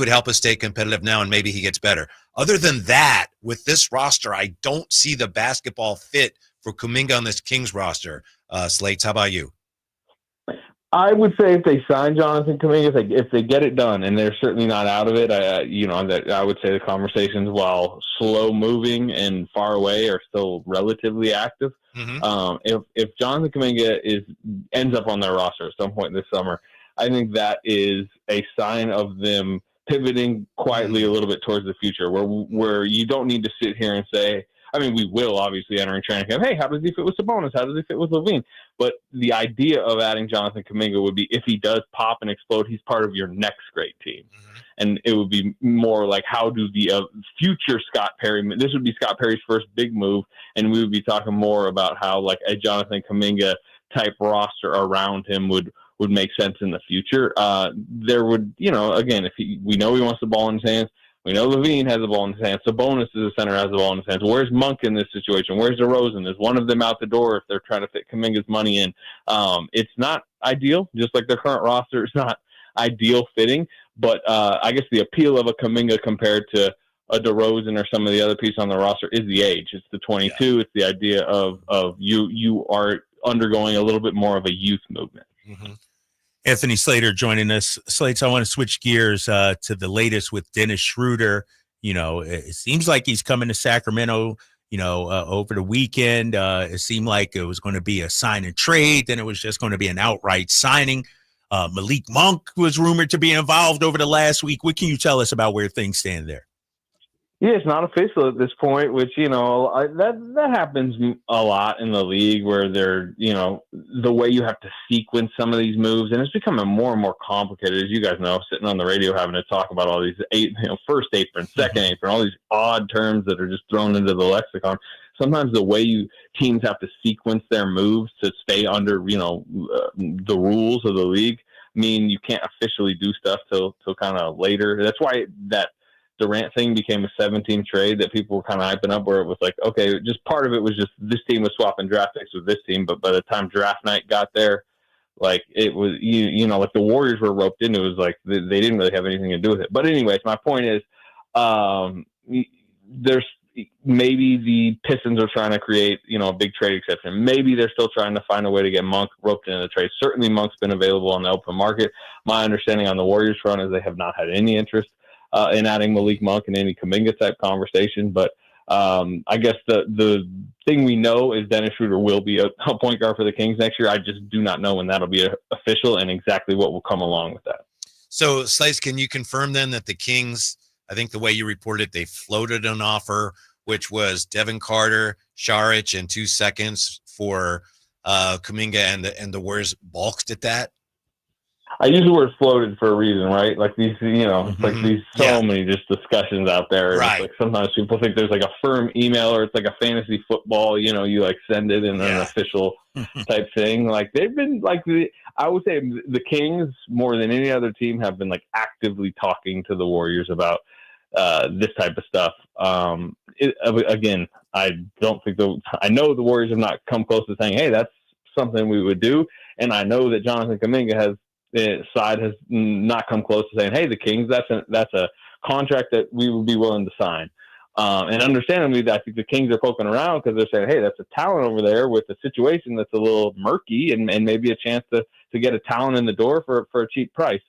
help us stay competitive now, and maybe he gets better. Other than that, with this roster, I don't see the basketball fit for Kuminga on this Kings roster. Slates, how about you? I would say if they sign Jonathan Kuminga, if they get it done, and they're certainly not out of it, I would say the conversations, while slow moving and far away, are still relatively active. If Jonathan Kuminga ends up on their roster at some point this summer, I think that is a sign of them pivoting quietly a little bit towards the future, where you don't need to sit here and say, I mean, we will obviously entering training camp, hey, how does he fit with Sabonis? How does he fit with Levine? But the idea of adding Jonathan Kuminga would be, if he does pop and explode, he's part of your next great team. And it would be more like, how do the future Scott Perry, this would be Scott Perry's first big move, and we would be talking more about how like a Jonathan Kuminga type roster around him would make sense in the future. There would, again, we know he wants the ball in his hands. We know Levine has the ball in his hands. Sabonis is the center, has the ball in his hands. Where's Monk in this situation? Where's DeRozan? Is one of them out the door if they're trying to fit Kuminga's money in? It's not ideal, just like their current roster is not ideal fitting. But I guess the appeal of a Kuminga compared to a DeRozan or some of the other pieces on the roster is the age. It's the 22. It's the idea of you are undergoing a little bit more of a youth movement. Anthony Slater joining us. Slates, I want to switch gears to the latest with Dennis Schroder. It seems like he's coming to Sacramento, over the weekend. It seemed like it was going to be a sign and trade. Then it was just going to be an outright signing. Malik Monk was rumored to be involved over the last week. What can you tell us about where things stand there? Yeah, it's not official at this point, which, that happens a lot in the league, where they're, the way you have to sequence some of these moves, and it's becoming more and more complicated. As you guys know, sitting on the radio having to talk about all these first apron, second apron, all these odd terms that are just thrown into the lexicon. Sometimes the way teams have to sequence their moves to stay under, the rules of the league mean you can't officially do stuff till kind of later. That's why that Durant thing became a 7-team trade that people were kind of hyping up, where it was like, okay, just part of it was just this team was swapping draft picks with this team, but by the time draft night got there, like it was, like the Warriors were roped in. It was like they didn't really have anything to do with it. But anyways, my point is, there's maybe the Pistons are trying to create, a big trade exception. Maybe they're still trying to find a way to get Monk roped into the trade. Certainly Monk's been available on the open market. My understanding on the Warriors front is they have not had any interest in adding Malik Monk in any Kuminga type conversation. But I guess the thing we know is Dennis Schroder will be a point guard for the Kings next year. I just do not know when that'll be official and exactly what will come along with that. So, Slice, can you confirm then that the Kings, I think the way you reported it, they floated an offer, which was Devin Carter, Saric, and 2 seconds for Kuminga, and the Warriors balked at that? I use the word floated for a reason, right? Like these, it's like these many just discussions out there. Right. It's like sometimes people think there's like a firm email, or it's like a fantasy football, you like send it in an official type thing. Like they've been like, I would say the Kings more than any other team have been like actively talking to the Warriors about this type of stuff. Again, I don't think I know the Warriors have not come close to saying, hey, that's something we would do. And I know that Jonathan Kuminga side has not come close to saying, hey, the Kings, that's a contract that we would be willing to sign. And understandably, I think the Kings are poking around because they're saying, hey, that's a talent over there with a situation that's a little murky and maybe a chance to get a talent in the door for a cheap price.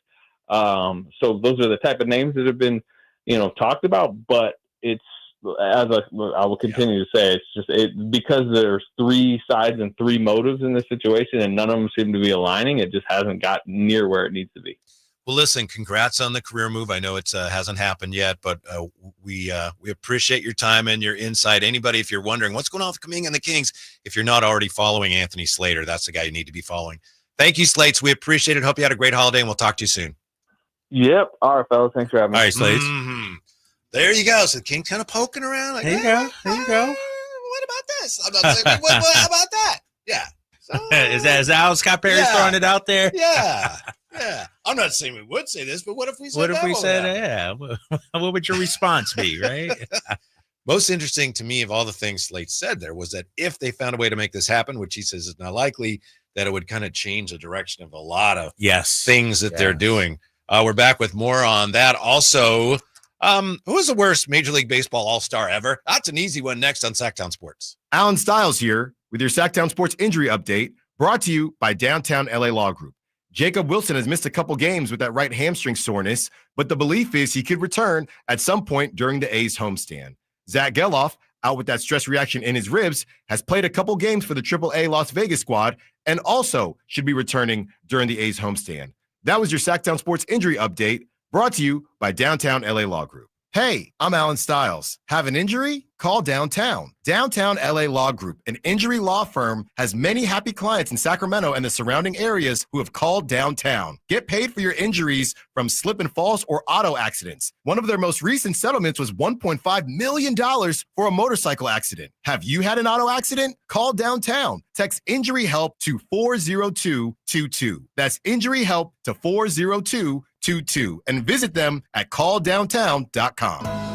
So those are the type of names that have been, talked about, but it's, I will continue to say, it's just because there's 3 sides and 3 motives in this situation, and none of them seem to be aligning. It just hasn't got near where it needs to be. Well, listen, congrats on the career move. I know it hasn't happened yet, but we appreciate your time and your insight. Anybody, if you're wondering what's going on with Kuminga and the Kings, if you're not already following Anthony Slater, that's the guy you need to be following. Thank you, Slates. We appreciate it. Hope you had a great holiday, and we'll talk to you soon. Yep. All right, fellas. Thanks for having me. All right, Slates. There you go. So the King's kind of poking around. Like, There you go. What about this? I'm not saying, what how about that? Yeah. So, Is Al Scott Perry throwing it out there? Yeah. Yeah. I'm not saying we would say this, but what if we said What if that? we said, yeah? What would your response be, right? Most interesting to me of all the things Slate said there was that if they found a way to make this happen, which he says is not likely, that it would kind of change the direction of a lot of things that they're doing. We're back with more on that. Also, who is the worst Major League Baseball All-Star ever? That's an easy one next on Sacktown Sports. Alan Stiles here with your Sacktown Sports injury update, brought to you by Downtown LA Law Group. Jacob Wilson has missed a couple games with that right hamstring soreness, but the belief is he could return at some point during the A's homestand. Zach Geloff, out with that stress reaction in his ribs, has played a couple games for the AAA Las Vegas squad and also should be returning during the A's homestand. That was your Sacktown Sports injury update, brought to you by Downtown LA Law Group. Hey, I'm Alan Stiles. Have an injury? Call Downtown. Downtown LA Law Group, an injury law firm, has many happy clients in Sacramento and the surrounding areas who have called Downtown. Get paid for your injuries from slip and falls or auto accidents. One of their most recent settlements was $1.5 million for a motorcycle accident. Have you had an auto accident? Call Downtown. Text injury help to 40222. That's injury help to 40222 and visit them at calldowntown.com.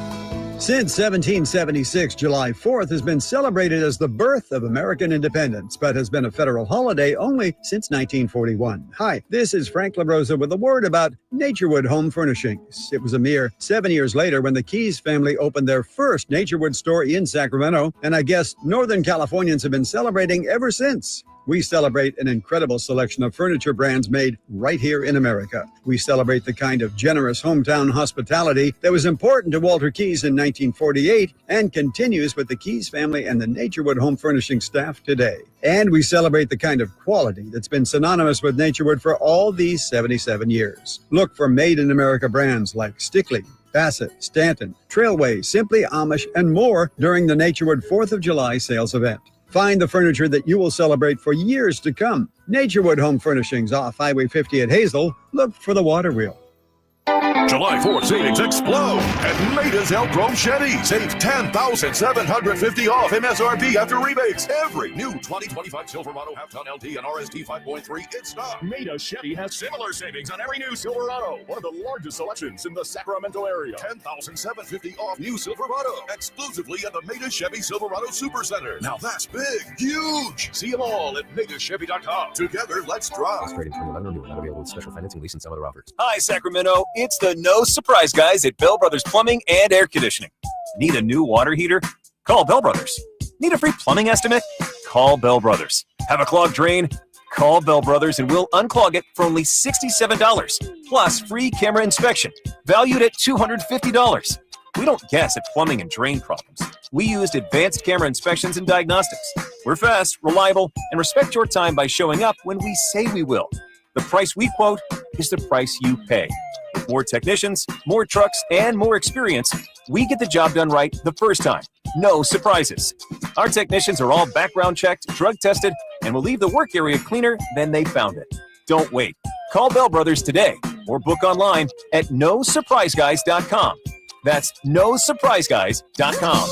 Since 1776, July 4th has been celebrated as the birth of American independence, but has been a federal holiday only since 1941. Hi, this is Frank LaRosa with a word about Naturewood Home Furnishings. It was a mere 7 years later when the Keys family opened their first Naturewood store in Sacramento, and I guess Northern Californians have been celebrating ever since. We celebrate an incredible selection of furniture brands made right here in America. We celebrate the kind of generous hometown hospitality that was important to Walter Keys in 1948 and continues with the Keys family and the Naturewood Home Furnishing staff today. And we celebrate the kind of quality that's been synonymous with Naturewood for all these 77 years. Look for made-in-America brands like Stickley, Bassett, Stanton, Trailway, Simply Amish, and more during the Naturewood 4th of July sales event. Find the furniture that you will celebrate for years to come. Naturewood Home Furnishings off Highway 50 at Hazel. Look for the water wheel. July 4th savings explode at Maida's El Chrome Chevy. Save $10,750 off MSRP after rebates. Every new 2025 Silverado half-ton LT and RST 5.3 in stock. Maida Chevy has similar savings on every new Silverado. One of the largest selections in the Sacramento area. $10,750 off new Silverado. Exclusively at the Maida Chevy Silverado Supercenter. Now that's big, huge. See them all at MaidaChevy.com. Together, let's drive. Trading from 11 new, not available with special financing, lease, and some other offers. Hi, Sacramento. It's the No Surprise Guys at Bell Brothers Plumbing and Air Conditioning. Need a new water heater? Call Bell Brothers. Need a free plumbing estimate? Call Bell Brothers. Have a clogged drain? Call Bell Brothers and we'll unclog it for only $67, plus free camera inspection, valued at $250. We don't guess at plumbing and drain problems. We used advanced camera inspections and diagnostics. We're fast, reliable, and respect your time by showing up when we say we will. The price we quote is the price you pay. With more technicians, more trucks, and more experience, we get the job done right the first time. No surprises. Our technicians are all background checked, drug tested, and will leave the work area cleaner than they found it. Don't wait. Call Bell Brothers today or book online at nosurpriseguys.com. That's nosurpriseguys.com.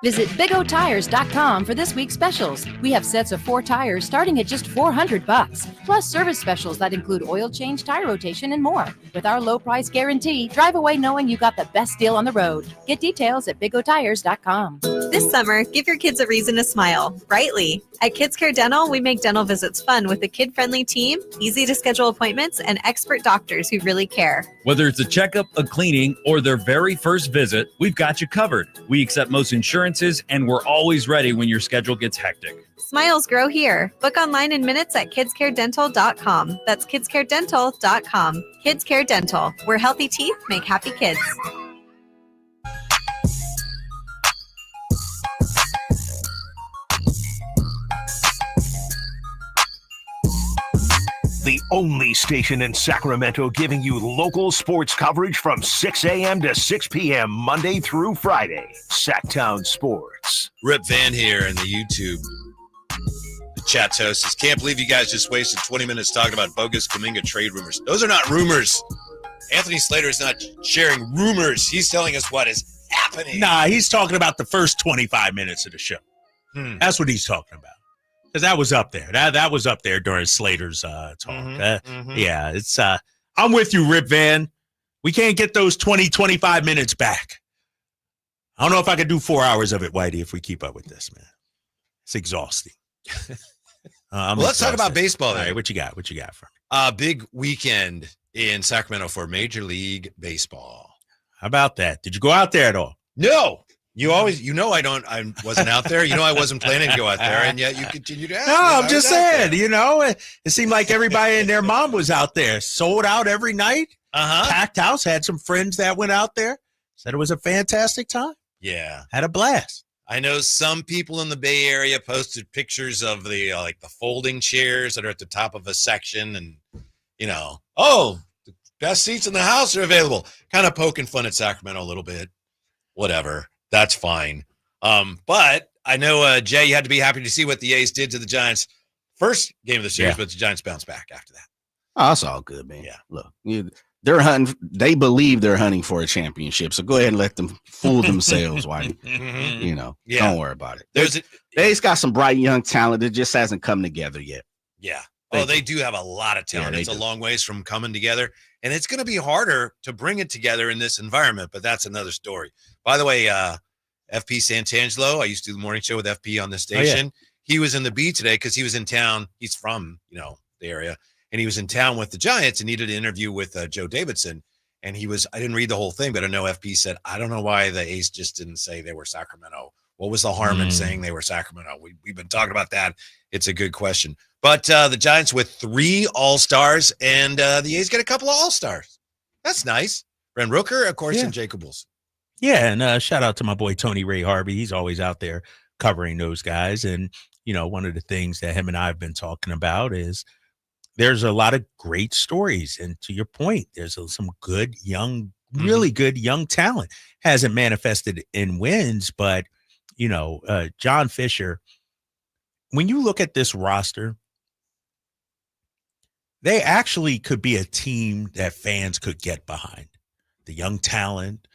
Visit BigOTires.com for this week's specials. We have sets of 4 tires starting at just $400, plus service specials that include oil change, tire rotation, and more. With our low price guarantee, drive away knowing you got the best deal on the road. Get details at BigOTires.com. This summer, give your kids a reason to smile, brightly. At Kids Care Dental, we make dental visits fun with a kid-friendly team, easy to schedule appointments, and expert doctors who really care. Whether it's a checkup, a cleaning, or their very first visit, we've got you covered. We accept most insurances, and we're always ready when your schedule gets hectic. Smiles grow here. Book online in minutes at kidscaredental.com. That's kidscaredental.com. Kids Care Dental, where healthy teeth make happy kids. only station in Sacramento giving you local sports coverage from 6 a.m. to 6 p.m. Monday through Friday. Sacktown Sports. Rip Van here in the YouTube. The chat host says, can't believe you guys just wasted 20 minutes talking about bogus Kuminga trade rumors. Those are not rumors. Anthony Slater is not sharing rumors. He's telling us what is happening. Nah, he's talking about the first 25 minutes of the show. That's what he's talking about. Because that was up there. That was up there during Slater's talk. Yeah, it's I'm with you, Rip Van. We can't get those 20, 25 minutes back. I don't know if I could do 4 hours of it, Whitey, if we keep up with this, man. It's exhausting. Well, let's talk about baseball then. All right, what you got? What you got for me? Big weekend in Sacramento for Major League Baseball. How about that? Did you go out there at all? No. I wasn't out there. I wasn't planning to go out there, and yet you continue to ask. No, I'm just saying, it seemed like everybody and their mom was out there. Sold out every night. Packed house. Had some friends that went out there. Said it was a fantastic time. Yeah. Had a blast. I know some people in the Bay Area posted pictures of the the folding chairs that are at the top of a section, and the best seats in the house are available. Kind of poking fun at Sacramento a little bit. Whatever. That's fine. But I know, Jay, you had to be happy to see what the A's did to the Giants first game of the series, but the Giants bounced back after that. Oh, that's all good, man. Yeah. Look, they're hunting. They believe they're hunting for a championship. So go ahead and let them fool themselves, Whitey. Don't worry about it. They've got some bright young talent that just hasn't come together yet. Yeah. They do have a lot of talent. It's a long ways from coming together, and it's going to be harder to bring it together in this environment, but that's another story. By the way, FP Santangelo, I used to do the morning show with FP on this station. Oh, yeah. He was in the B today because he was in town. He's from, the area, and he was in town with the Giants and needed an interview with Joe Davidson. And I didn't read the whole thing, but I know FP said, I don't know why the A's just didn't say they were Sacramento. What was the harm in saying they were Sacramento? We've been talking about that. It's a good question. But the Giants with 3 All-Stars, and the A's get a couple of All-Stars. That's nice. Brent Rooker, of course, and Jacob Wilson. Yeah, and shout out to my boy Tony Ray Harvey. He's always out there covering those guys. And, one of the things that him and I have been talking about is there's a lot of great stories. And to your point, there's some good, young, really good young talent. Hasn't manifested in wins, but, John Fisher, when you look at this roster, they actually could be a team that fans could get behind. The young talent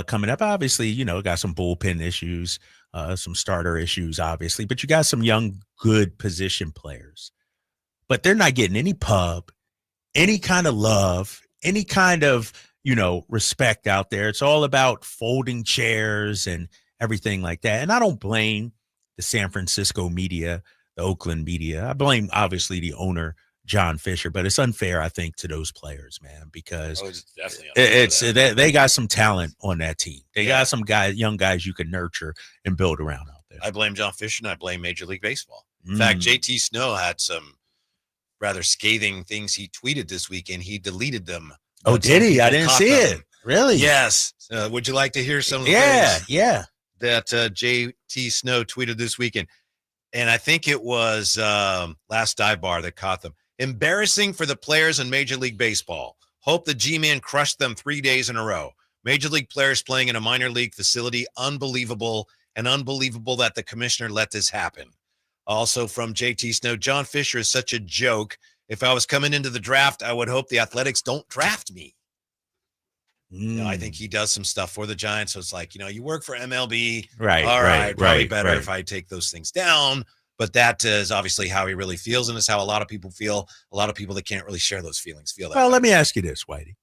coming up, obviously, got some bullpen issues, some starter issues, obviously, but you got some young, good position players. But they're not getting any pub, any kind of love, any kind of, respect out there. It's all about folding chairs and everything like that. And I don't blame the San Francisco media, the Oakland media. I blame, obviously, the owner, John Fisher, but it's unfair, I think, to those players, man, because they got some talent on that team. They got some young guys you can nurture and build around out there. I blame John Fisher, and I blame Major League Baseball. In fact, JT Snow had some rather scathing things he tweeted this weekend. He deleted them. Oh, did he? I didn't see it. Really? Yes. Would you like to hear some of the things that JT Snow tweeted this weekend? And I think it was Last Dive Bar that caught them. Embarrassing for the players in Major League Baseball. Hope the G-Man crushed them 3 days in a row. Major League players playing in a minor league facility. Unbelievable, and unbelievable that the commissioner let this happen. Also from JT Snow, John Fisher is such a joke. If I was coming into the draft, I would hope the Athletics don't draft me. I think he does some stuff for the Giants. So it's like, you work for MLB. Right. All right. Probably better if I take those things down. But that is obviously how he really feels, and it's how a lot of people feel. A lot of people that can't really share those feelings feel that way. Let me ask you this, Whitey.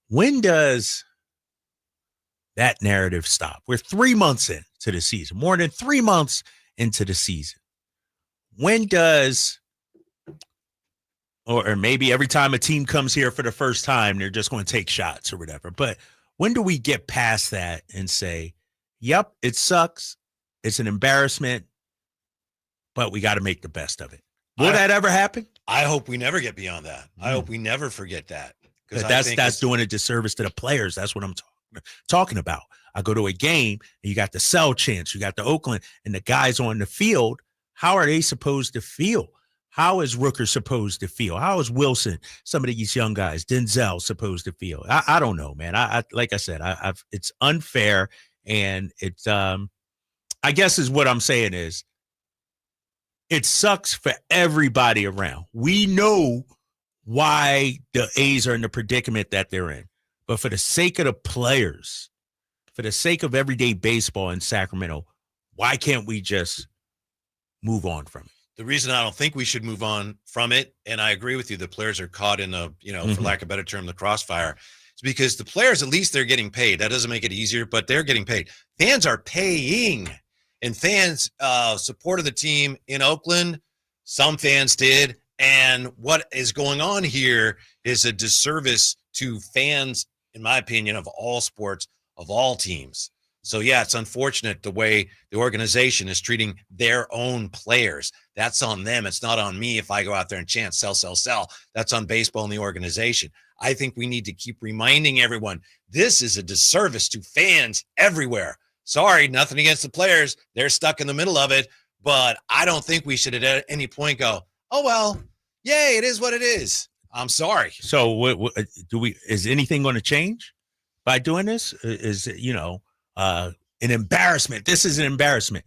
When does that narrative stop? We're 3 months into the season, more than 3 months into the season. When does, or maybe every time a team comes here for the first time, they're just going to take shots or whatever. But when do we get past that and say, yep, it sucks. It's an embarrassment, but we got to make the best of it. Will that ever happen? I hope we never get beyond that. I hope we never forget that. That's doing a disservice to the players. That's what I'm talking about. I go to a game and you got the Cell chants, you got the Oakland, and the guys on the field. How are they supposed to feel? How is Rooker supposed to feel? How is Wilson, some of these young guys, Denzel, supposed to feel? I don't know, man. I like I said, it's unfair, and it's I guess is what I'm saying is it sucks for everybody around. We know why the A's are in the predicament that they're in, but for the sake of the players, for the sake of everyday baseball in Sacramento, why can't we just move on from it? The reason I don't think we should move on from it, and I agree with you, the players are caught in the, for lack of a better term, the crossfire. It's because the players, at least they're getting paid. That doesn't make it easier, but they're getting paid. Fans are paying, and fans supported the team in Oakland. Some fans did, and what is going on here is a disservice to fans, in my opinion, of all sports, of all teams. So, yeah, it's unfortunate the way the organization is treating their own players. That's on them. It's not on me if I go out there and chant, sell, sell, sell. That's on baseball and the organization. I think we need to keep reminding everyone this is a disservice to fans everywhere. Sorry, nothing against the players. They're stuck in the middle of it. But I don't think we should at any point go, oh, well, yay, it is what it is. I'm sorry. So what is anything going to change by doing this? Is an embarrassment. This is an embarrassment.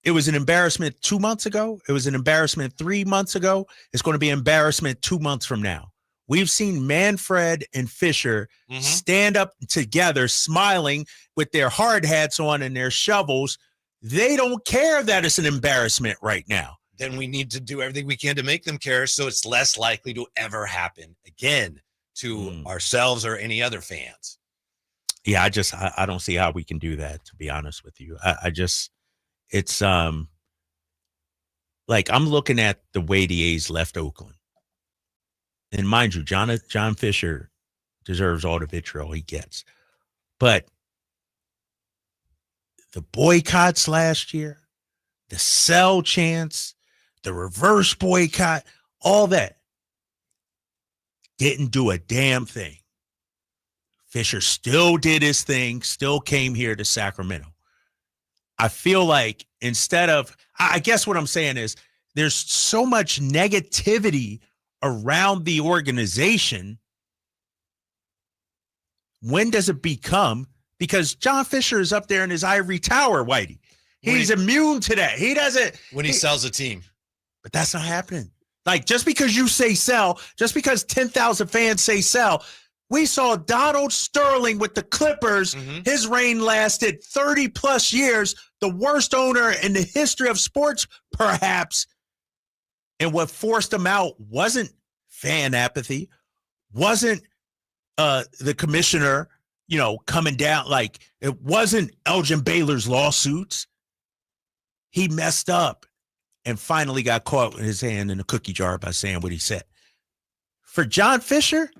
It was an embarrassment 2 months ago. It was an embarrassment 3 months ago. It's going to be embarrassment 2 months from now. We've seen Manfred and Fisher stand up together, smiling with their hard hats on and their shovels. They don't care that it's an embarrassment right now. Then we need to do everything we can to make them care so it's less likely to ever happen again to ourselves or any other fans. Yeah, I don't see how we can do that, to be honest with you. It's like I'm looking at the way the A's left Oakland. And mind you, John Fisher deserves all the vitriol he gets. But the boycotts last year, the sell chants, the reverse boycott, all that didn't do a damn thing. Fisher still did his thing, still came here to Sacramento. I feel like instead of, I guess what I'm saying is there's so much negativity around the organization. When does it become? Because John Fisher is up there in his ivory tower, Whitey. He's immune to that. He doesn't. When he sells a team. But that's not happening. Like, just because you say sell, just because 10,000 fans say sell, we saw Donald Sterling with the Clippers. His reign lasted 30 plus years, the worst owner in the history of sports, perhaps. And what forced him out wasn't fan apathy, wasn't the commissioner, coming down. Like, it wasn't Elgin Baylor's lawsuits. He messed up and finally got caught with his hand in a cookie jar by saying what he said. For John Fisher,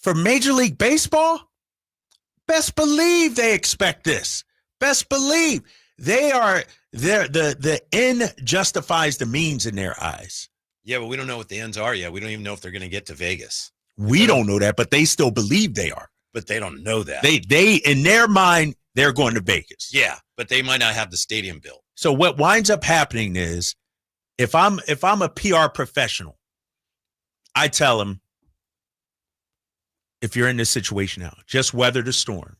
for Major League Baseball, best believe they expect this. Best believe they are there. The end justifies the means in their eyes. Yeah, but we don't know what the ends are yet. We don't even know if they're going to get to Vegas. We don't know that, but they still believe they are. But they don't know that. They in their mind, they're going to Vegas. Yeah, but they might not have the stadium built. So what winds up happening is if I'm a PR professional, I tell them, if you're in this situation now, just weather the storm.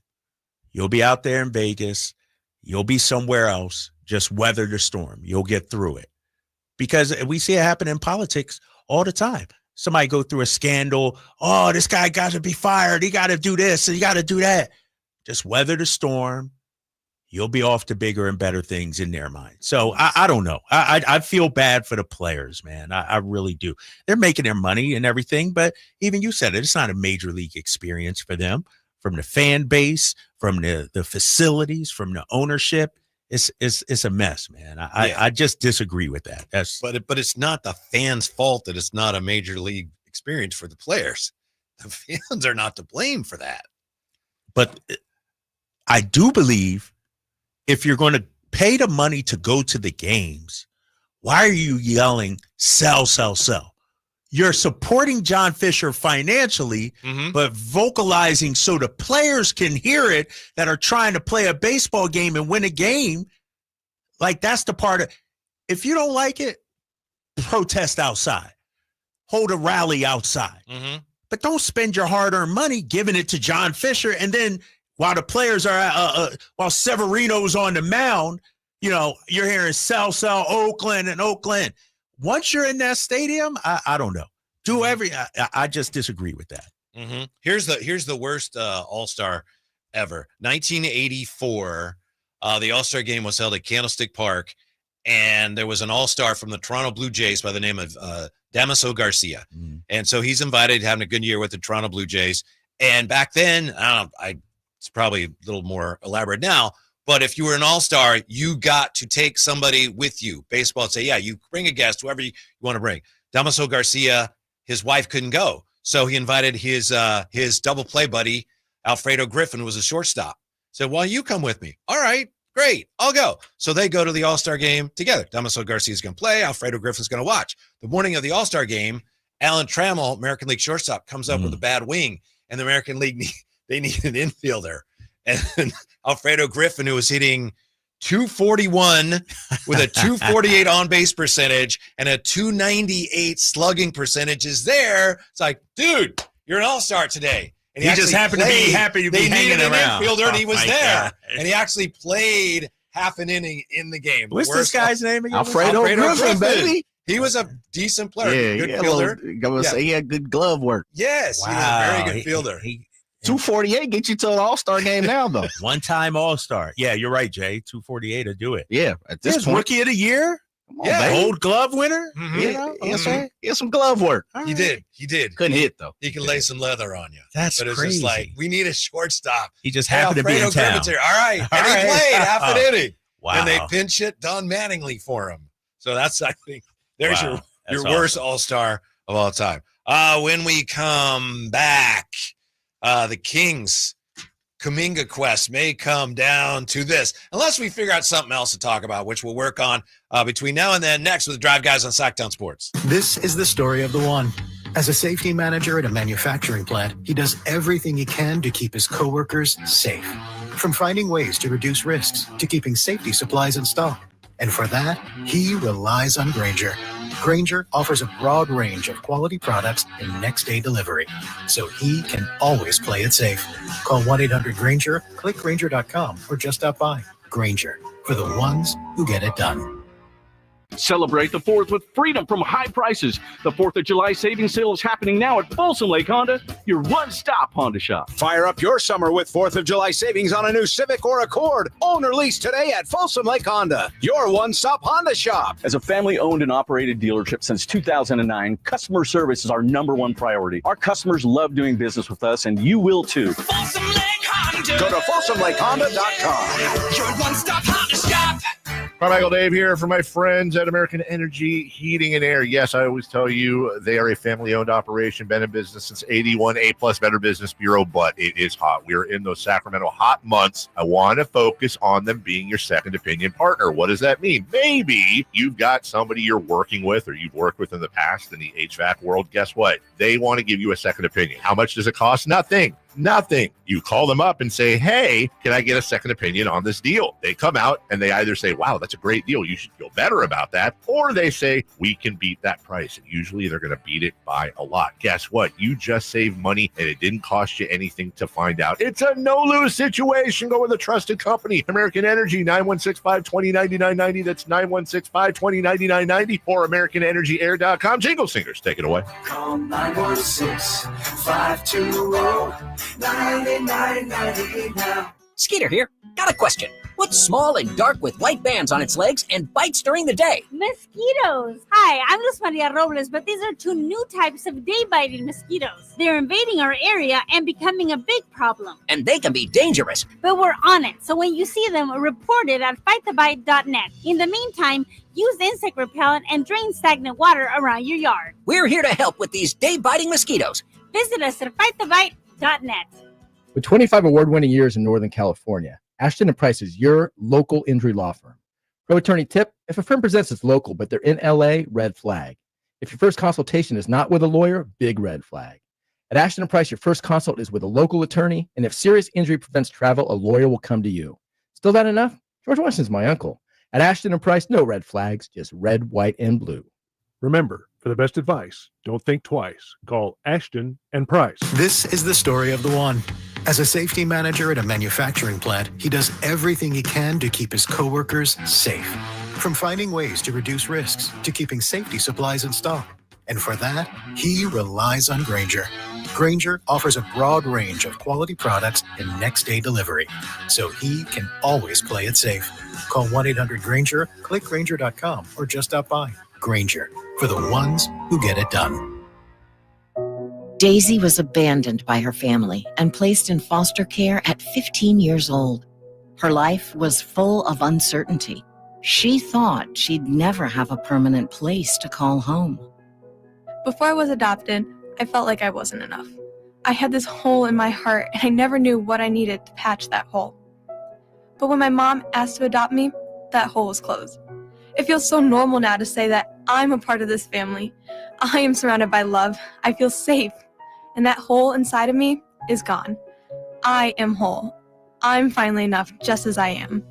You'll be out there in Vegas. You'll be somewhere else. Just weather the storm. You'll get through it. Because we see it happen in politics all the time. Somebody go through a scandal. Oh, this guy got to be fired. He got to do this and he got to do that. Just weather the storm. You'll be off to bigger and better things in their mind. So I don't know. I feel bad for the players, man. I really do. They're making their money and everything, but even you said it, it's not a major league experience for them. From the fan base, from the facilities, from the ownership, it's a mess, man. I just disagree with that. But it's not the fans' fault that it's not a major league experience for the players. The fans are not to blame for that. But I do believe if you're going to pay the money to go to the games, why are you yelling, sell, sell, sell? You're supporting John Fisher financially, but vocalizing so the players can hear it that are trying to play a baseball game and win a game. Like, that's the part of, if you don't like it, protest outside, hold a rally outside. But don't spend your hard-earned money giving it to John Fisher, and then while the players are while Severino's on the mound, you're hearing sell Oakland and Oakland. Once you're in that stadium, I don't know. I just disagree with that. Here's the worst All-Star ever. 1984, the All-Star game was held at Candlestick Park, and there was an All-Star from the Toronto Blue Jays by the name of Damaso Garcia. And so he's invited, having a good year with the Toronto Blue Jays. And back then, it's probably a little more elaborate now, but if you were an All-Star, you got to take somebody with you. Baseball would say, yeah, you bring a guest, whoever you want to bring. Damaso Garcia, his wife couldn't go. So he invited his double play buddy, Alfredo Griffin, who was a shortstop. Said, why don't you come with me? All right, great, I'll go. So they go to the All-Star game together. Damaso Garcia is going to play. Alfredo Griffin's going to watch. The morning of the All-Star game, Alan Trammell, American League shortstop, comes up with a bad wing, and the American League they need an infielder. And Alfredo Griffin, who was hitting 241 with a 248 on-base percentage and a 298 slugging percentage, is there. It's like, dude, you're an All-Star today. And he just happened to be happy to be hanging around. Infielder, and he was there. God. And he actually played half an inning in the game. What's this guy's name again? Alfredo Griffin, baby. He was a decent player. Yeah, good fielder. He had good glove work. Yes, he was a very good fielder. 248 get you to an All-Star game now, though. One-time All-Star. Yeah, you're right, Jay. 248 to do it. Yeah, at this point, Rookie of the Year. Come on, Gold Glove winner. He had some glove work. He did. Couldn't hit though. He can lay some leather on you. That's but it's crazy. just like, we need a shortstop. He just happened to be in town. Griffin's here. All right, and he played half an inning. Wow. And they pinch hit Don Mattingly for him. So that's, I think, there's your worst All-Star of all time. When we come back, the Kings Kuminga quest may come down to this, unless we figure out something else to talk about, which we'll work on between now and then. Next with the Drive Guys on Sacktown Sports. This is the story of the one. As a safety manager at a manufacturing plant, he does everything he can to keep his coworkers safe. From finding ways to reduce risks to keeping safety supplies in stock. And for that, he relies on Grainger. Grainger offers a broad range of quality products and next-day delivery, so he can always play it safe. Call 1-800-GRAINGER, click Grainger.com, or just stop by. Grainger, for the ones who get it done. Celebrate the 4th with freedom from high prices. The 4th of July savings sale is happening now at Folsom Lake Honda, your one-stop Honda shop. Fire up your summer with 4th of July savings on a new Civic or Accord. Own or lease today at Folsom Lake Honda, your one-stop Honda shop. As a family-owned and operated dealership since 2009, customer service is our number1 priority. Our customers love doing business with us, and you will too. Folsom Lake Honda. Go to FolsomLakeHonda.com. Your one-stop Honda shop. Carmichael Dave here for my friends at American Energy Heating and Air. Yes, I always tell you they are a family-owned operation, been in business since 81, A-plus Better Business Bureau, but it is hot. We are in those Sacramento hot months. I want to focus on them being your second opinion partner. What does that mean? Maybe you've got somebody you're working with or you've worked with in the past in the HVAC world. Guess what? They want to give you a second opinion. How much does it cost? Nothing. You call them up and say, hey, can I get a second opinion on this deal? They come out and they either say, wow, that's a great deal, you should feel better about that, or they say, we can beat that price. And usually they're going to beat it by a lot. Guess what? You just saved money and it didn't cost you anything to find out. It's a no-lose situation. Go with a trusted company. American Energy, 916-520-9990. That's 916-520-9990 or AmericanEnergyAir.com. Jingle Singers, take it away. Call 916-520-9990 now. Skeeter here. Got a question. What's small and dark with white bands on its legs and bites during the day? Mosquitoes. Hi, I'm Luz Maria Robles, but these are two new types of day-biting mosquitoes. They're invading our area and becoming a big problem. And they can be dangerous. But we're on it, so when you see them, report it at fightthebite.net. In the meantime, use insect repellent and drain stagnant water around your yard. We're here to help with these day-biting mosquitoes. Visit us at fightthebite.net. With 25 award-winning years in Northern California, Ashton & Price is your local injury law firm. Pro attorney tip: if a firm presents as local but they're in LA, red flag. If your first consultation is not with a lawyer, big red flag. At Ashton & Price, your first consult is with a local attorney, and if serious injury prevents travel, a lawyer will come to you. Still not enough? George Washington's my uncle. At Ashton & Price, no red flags, just red, white, and blue. Remember, for the best advice, don't think twice. Call Ashton and Price. This is the story of the one. As a safety manager at a manufacturing plant, he does everything he can to keep his coworkers safe. From finding ways to reduce risks to keeping safety supplies in stock. And for that, he relies on Grainger. Grainger offers a broad range of quality products and next-day delivery, so he can always play it safe. Call 1-800-GRAINGER, click Grainger.com, or just stop by. Grainger, for the ones who get it done. Daisy was abandoned by her family and placed in foster care at 15 years old. Her life was full of uncertainty. She thought she'd never have a permanent place to call home. Before I was adopted, I felt like I wasn't enough. I had this hole in my heart, and I never knew what I needed to patch that hole. But when my mom asked to adopt me, that hole was closed. It feels so normal now to say that I'm a part of this family. I am surrounded by love. I feel safe. And that hole inside of me is gone. I am whole. I'm finally enough just as I am.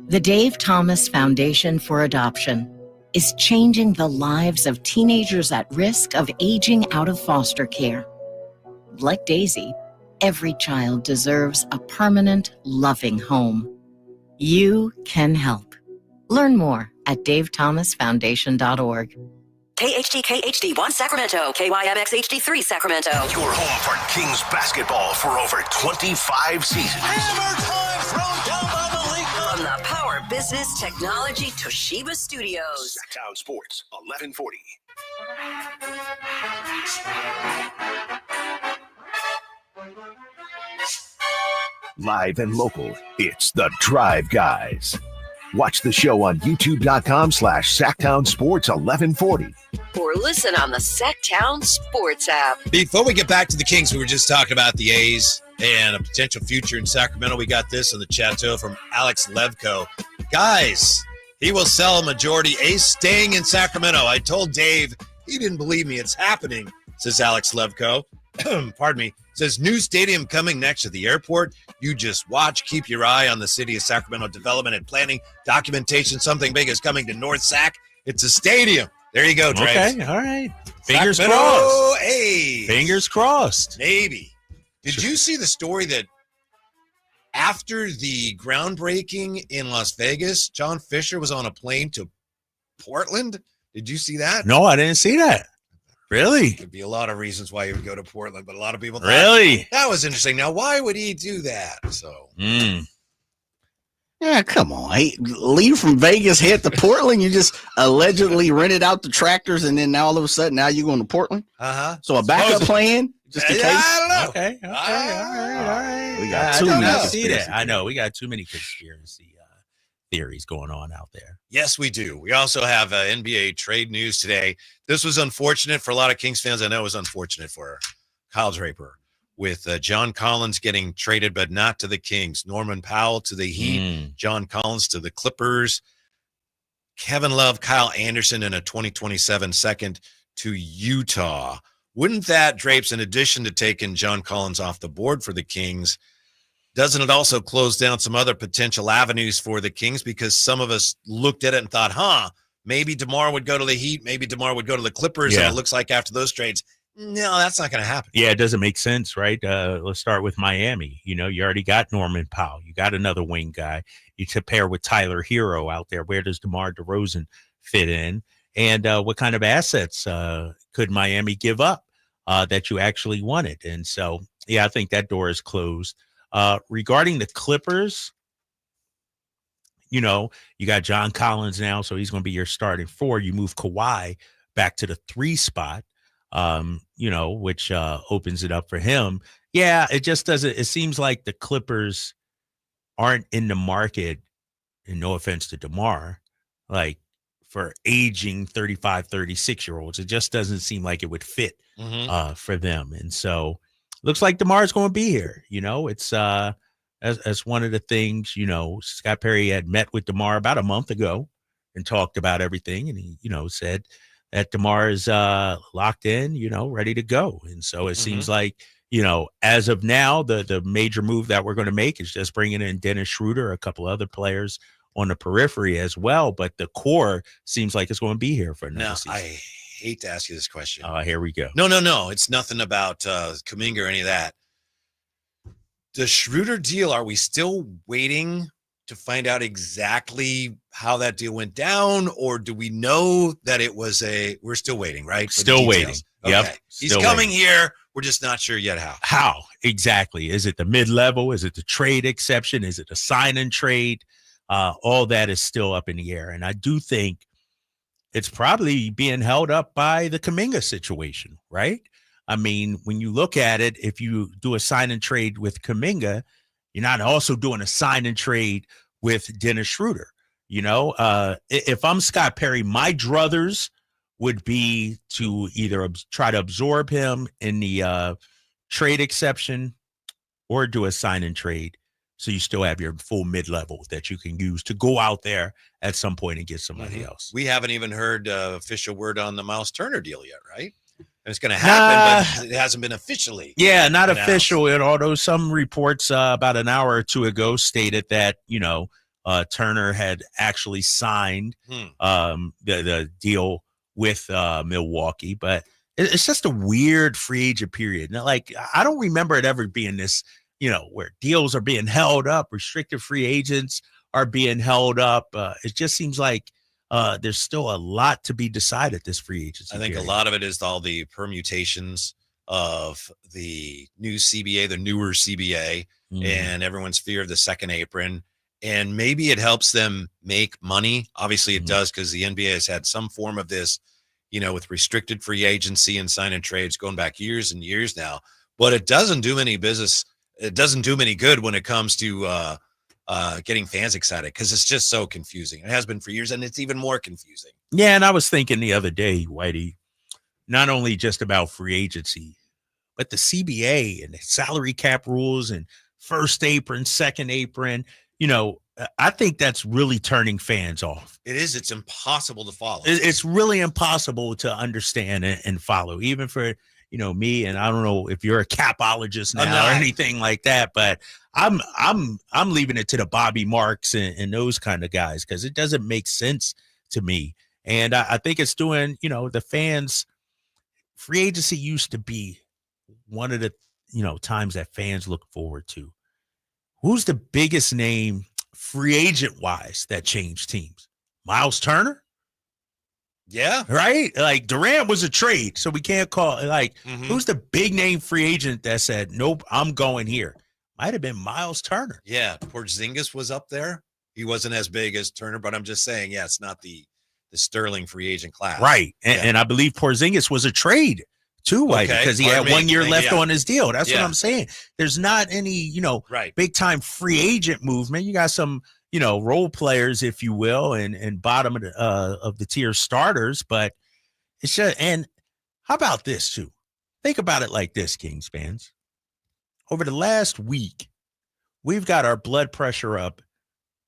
The Dave Thomas Foundation for Adoption is changing the lives of teenagers at risk of aging out of foster care. Like Daisy, every child deserves a permanent, loving home. You can help. Learn more at davethomasfoundation.org. KHD1 Sacramento, KYMX HD3 Sacramento. Your home for Kings basketball for over 25 seasons. Hammer time thrown down by the league. From the Power Business Technology Toshiba Studios. Sacktown Sports, 1140. Live and local, it's the Drive Guys. Watch the show on youtube.com/Sacktown Sports 1140. Or listen on the Sacktown Sports app. Before we get back to the Kings, we were just talking about the A's and a potential future in Sacramento. We got this in the chateau from Alex Levko. Guys, he will sell a majority. A's staying in Sacramento. I told Dave, he didn't believe me. It's happening, says Alex Levko. Pardon me. Says new stadium coming next to the airport. You just watch. Keep your eye on the city of Sacramento development and planning documentation. Something big is coming to North Sac. It's a stadium. There you go, Travis. Okay, all right. Fingers Sacramento, crossed. Hey. Fingers crossed. Maybe. Did you see the story that after the groundbreaking in Las Vegas, John Fisher was on a plane to Portland? Did you see that? No, I didn't see that. Really? Could be a lot of reasons why he would go to Portland, but a lot of people thought Really? that was interesting. Now, why would he do that? So, Yeah, come on. Hey, leave from Vegas, head to Portland. You just allegedly rented out the tractors, and then now all of a sudden, now you're going to Portland? So a backup plan? Just in case? I don't know. Okay. All right. We got I too don't many see conspiracy that. I know. We got too many conspiracy theories going on out there. yes, we do. We also have NBA trade news today. This was unfortunate for a lot of Kings fans. I know it was unfortunate for Kyle Draper with John Collins getting traded, but not to the Kings. Norman Powell to the Heat, John Collins to the Clippers, Kevin Love, Kyle Anderson, and a 2027 second to Utah. Wouldn't that, Drapes, in addition to taking John Collins off the board for the Kings, doesn't it also close down some other potential avenues for the Kings? Because some of us looked at it and thought, maybe DeMar would go to the Heat, maybe DeMar would go to the Clippers, and it looks like after those trades, no, that's not going to happen. Yeah, it doesn't make sense, right? Let's start with Miami. You know, you already got Norman Powell. You got another wing guy. You to pair with Tyler Hero out there. Where does DeMar DeRozan fit in? And what kind of assets could Miami give up that you actually wanted? And so, yeah, I think that door is closed. Regarding the Clippers, you know, you got John Collins now, so he's going to be your starting four. You move Kawhi back to the 3 spot, you know, which opens it up for him. Yeah, it just doesn't. It seems like the Clippers aren't in the market, and no offense to DeMar, like for aging 35, 36-year-olds. It just doesn't seem like it would fit for them. And so looks like DeMar's going to be here. You know, it's as one of the things, you know, Scott Perry had met with DeMar about a month ago and talked about everything. And he, you know, said that DeMar is locked in, you know, ready to go. And so it seems like, you know, as of now, the major move that we're going to make is just bringing in Dennis Schroder, a couple other players on the periphery as well. But the core seems like it's going to be here for another season. I hate to ask you this question. Here we go. No. It's nothing about Kuminga or any of that. The Schroder deal, are we still waiting to find out exactly how that deal went down, or do we know that it was we're still waiting, right? Still waiting. Okay. Yep. He's coming here. We're just not sure yet how. How exactly? Is it the mid-level? Is it the trade exception? Is it a sign and trade? All that is still up in the air. And I do think it's probably being held up by the Kuminga situation, right? I mean, when you look at it, if you do a sign and trade with Kuminga, you're not also doing a sign and trade with Dennis Schroder. You know, if I'm Scott Perry, my druthers would be to either try to absorb him in the trade exception or do a sign and trade. So you still have your full mid-level that you can use to go out there at some point and get somebody else. We haven't even heard official word on the Miles Turner deal yet, right? And it's going to happen, but it hasn't been officially. Yeah, not announced. official. And although some reports about an hour or two ago stated that, Turner had actually signed the deal with Milwaukee, but it's just a weird free agent period. Now, like, I don't remember it ever being this, where deals are being held up, restricted free agents are being held up. It just seems like there's still a lot to be decided this free agency. I think period. a lot of it is all the permutations of the new CBA, the newer CBA, and everyone's fear of the second apron. And maybe it helps them make money. Obviously it does, because the NBA has had some form of this, with restricted free agency and sign and trades going back years and years now. But it doesn't do any business. It doesn't do them any good when it comes to getting fans excited, because it's just so confusing. It has been for years, and it's even more confusing. Yeah, and I was thinking the other day, Whitey, not only just about free agency, but the CBA and the salary cap rules and first apron, second apron. I think that's really turning fans off. It is. It's impossible to follow. It's really impossible to understand and follow, even for me. And I don't know if you're a capologist now or anything like that, but I'm leaving it to the Bobby Marks and those kind of guys, because it doesn't make sense to me. And I think it's doing, the fans. Free agency used to be one of the times that fans look forward to. Who's the biggest name free agent wise that changed teams? Miles Turner? Yeah. Right? Like, Durant was a trade, so we can't call it who's the big name free agent that said, nope, I'm going here? Might have been Miles Turner. Yeah. Porzingis was up there. He wasn't as big as Turner, but I'm just saying, it's not the sterling free agent class. Right. And I believe Porzingis was a trade too, because he had 1 year left on his deal. That's what I'm saying. There's not any, big time free agent movement. You got some, role players, if you will, and bottom of the tier starters, but it's just, and how about this too? Think about it like this, Kings fans. Over the last week, we've got our blood pressure up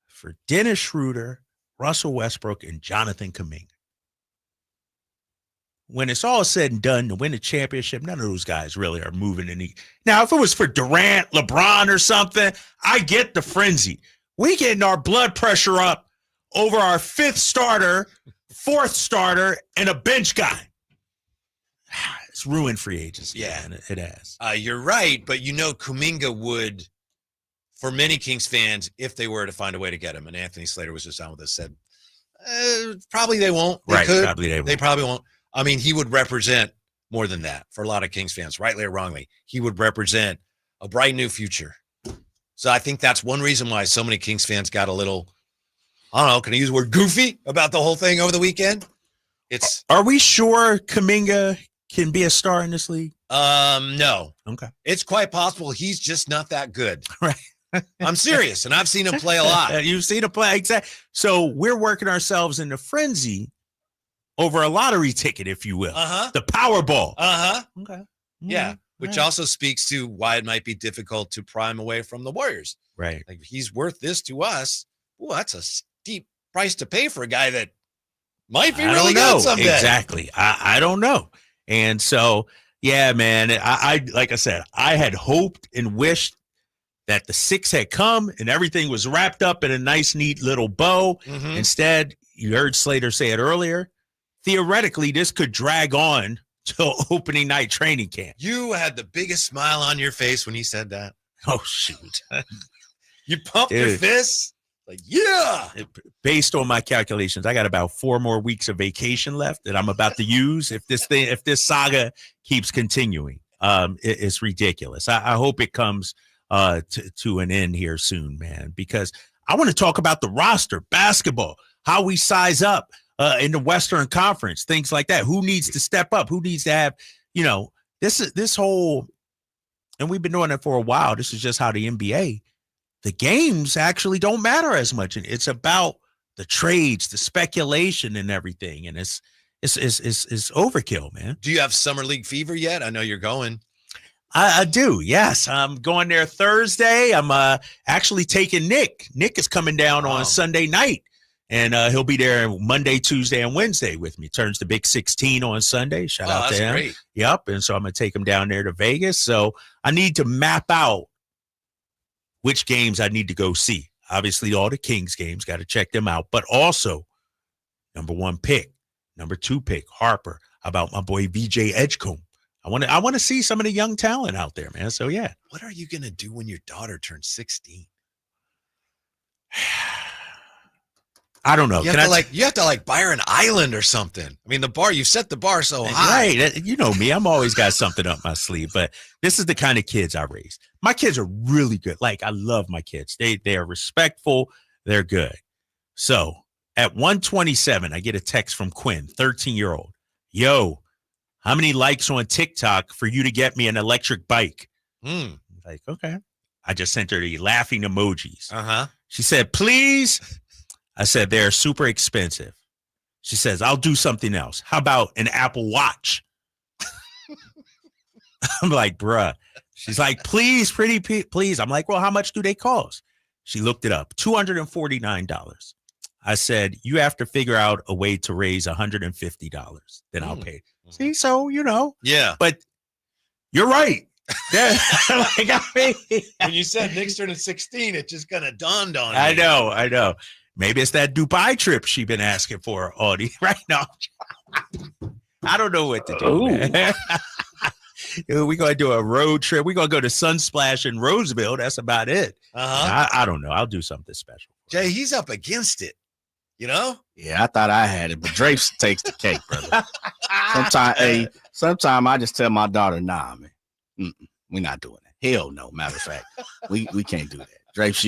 for Dennis Schroder, Russell Westbrook, and Jonathan Kuminga. When it's all said and done, to win a championship, none of those guys really are moving any. Now, if it was for Durant, LeBron, or something, I get the frenzy. We getting our blood pressure up over our fifth starter, fourth starter, and a bench guy. It's ruined free agency. Yeah, man. It has. You're right, but Kuminga would, for many Kings fans, if they were to find a way to get him, and Anthony Slater was just on with us, said, probably they won't. They could. Probably they won't. They probably won't. I mean, he would represent more than that for a lot of Kings fans, rightly or wrongly. He would represent a bright new future. So I think that's one reason why so many Kings fans got a little, I don't know, can I use the word goofy about the whole thing over the weekend? Are we sure Kuminga can be a star in this league? No. Okay. It's quite possible he's just not that good. Right. I'm serious, and I've seen him play a lot. You've seen him play, exactly. So we're working ourselves into frenzy over a lottery ticket, if you will. The Powerball. Okay. Yeah. Which also speaks to why it might be difficult to prime away from the Warriors. Right. Like, if he's worth this to us, that's a steep price to pay for a guy that might be really good someday. Exactly. I don't know. And so, yeah, man, I like I said, I had hoped and wished that the six had come and everything was wrapped up in a nice, neat little bow. Instead, you heard Slater say it earlier, theoretically, this could drag on till opening night training camp. You had the biggest smile on your face when he said that. Oh, shoot. You pumped your fists? Like, yeah. Based on my calculations, I got about 4 more weeks of vacation left that I'm about to use if this saga keeps continuing. It's ridiculous. I hope it comes to an end here soon, man, because I want to talk about the roster, basketball, how we size up in the Western Conference, things like that. Who needs to step up? Who needs to have, this whole, and we've been doing it for a while. This is just how the NBA, the games actually don't matter as much. And it's about the trades, the speculation and everything. And it's overkill, man. Do you have summer league fever yet? I know you're going. I do. Yes. I'm going there Thursday. I'm actually taking Nick. Nick is coming down on Sunday night, and he'll be there Monday, Tuesday, and Wednesday with me. Turns the big 16 on Sunday. Shout out to him. Great. Yep. And so I'm going to take him down there to Vegas. So I need to map out which games I need to go see. Obviously, all the Kings games, got to check them out. But also, number 1 pick, number 2 pick, Harper. How about my boy VJ Edgecombe? I want to see some of the young talent out there, man. So yeah. What are you gonna do when your daughter turns 16? I don't know. You have to buy her an island or something. I mean, you've set the bar so high. Right. You know me. I'm always got something up my sleeve. But this is the kind of kids I raised. My kids are really good. Like, I love my kids. They are respectful. They're good. So at 1:27, I get a text from Quinn, 13-year-old. Yo, how many likes on TikTok for you to get me an electric bike? Like, okay. I just sent her the laughing emojis. Uh-huh. She said, please. I said, they're super expensive. She says, I'll do something else. How about an Apple Watch? I'm like, bruh. She's like, please, please. I'm like, well, how much do they cost? She looked it up, $249. I said, you have to figure out a way to raise $150. Then I'll pay. See, so, Yeah. But you're right. Yeah. When you said Nick's turning 16, it just kind of dawned on me. I know. Maybe it's that Dubai trip she's been asking for, Audie, right now. I don't know what to do, man. We're going to do a road trip. We're going to go to Sunsplash in Roseville. That's about it. I don't know. I'll do something special. Jay, he's up against it. Yeah, I thought I had it, but Drapes takes the cake, brother. Sometimes I just tell my daughter, nah, man, we're not doing that. Hell no. Matter of fact, we can't do that. Drapes,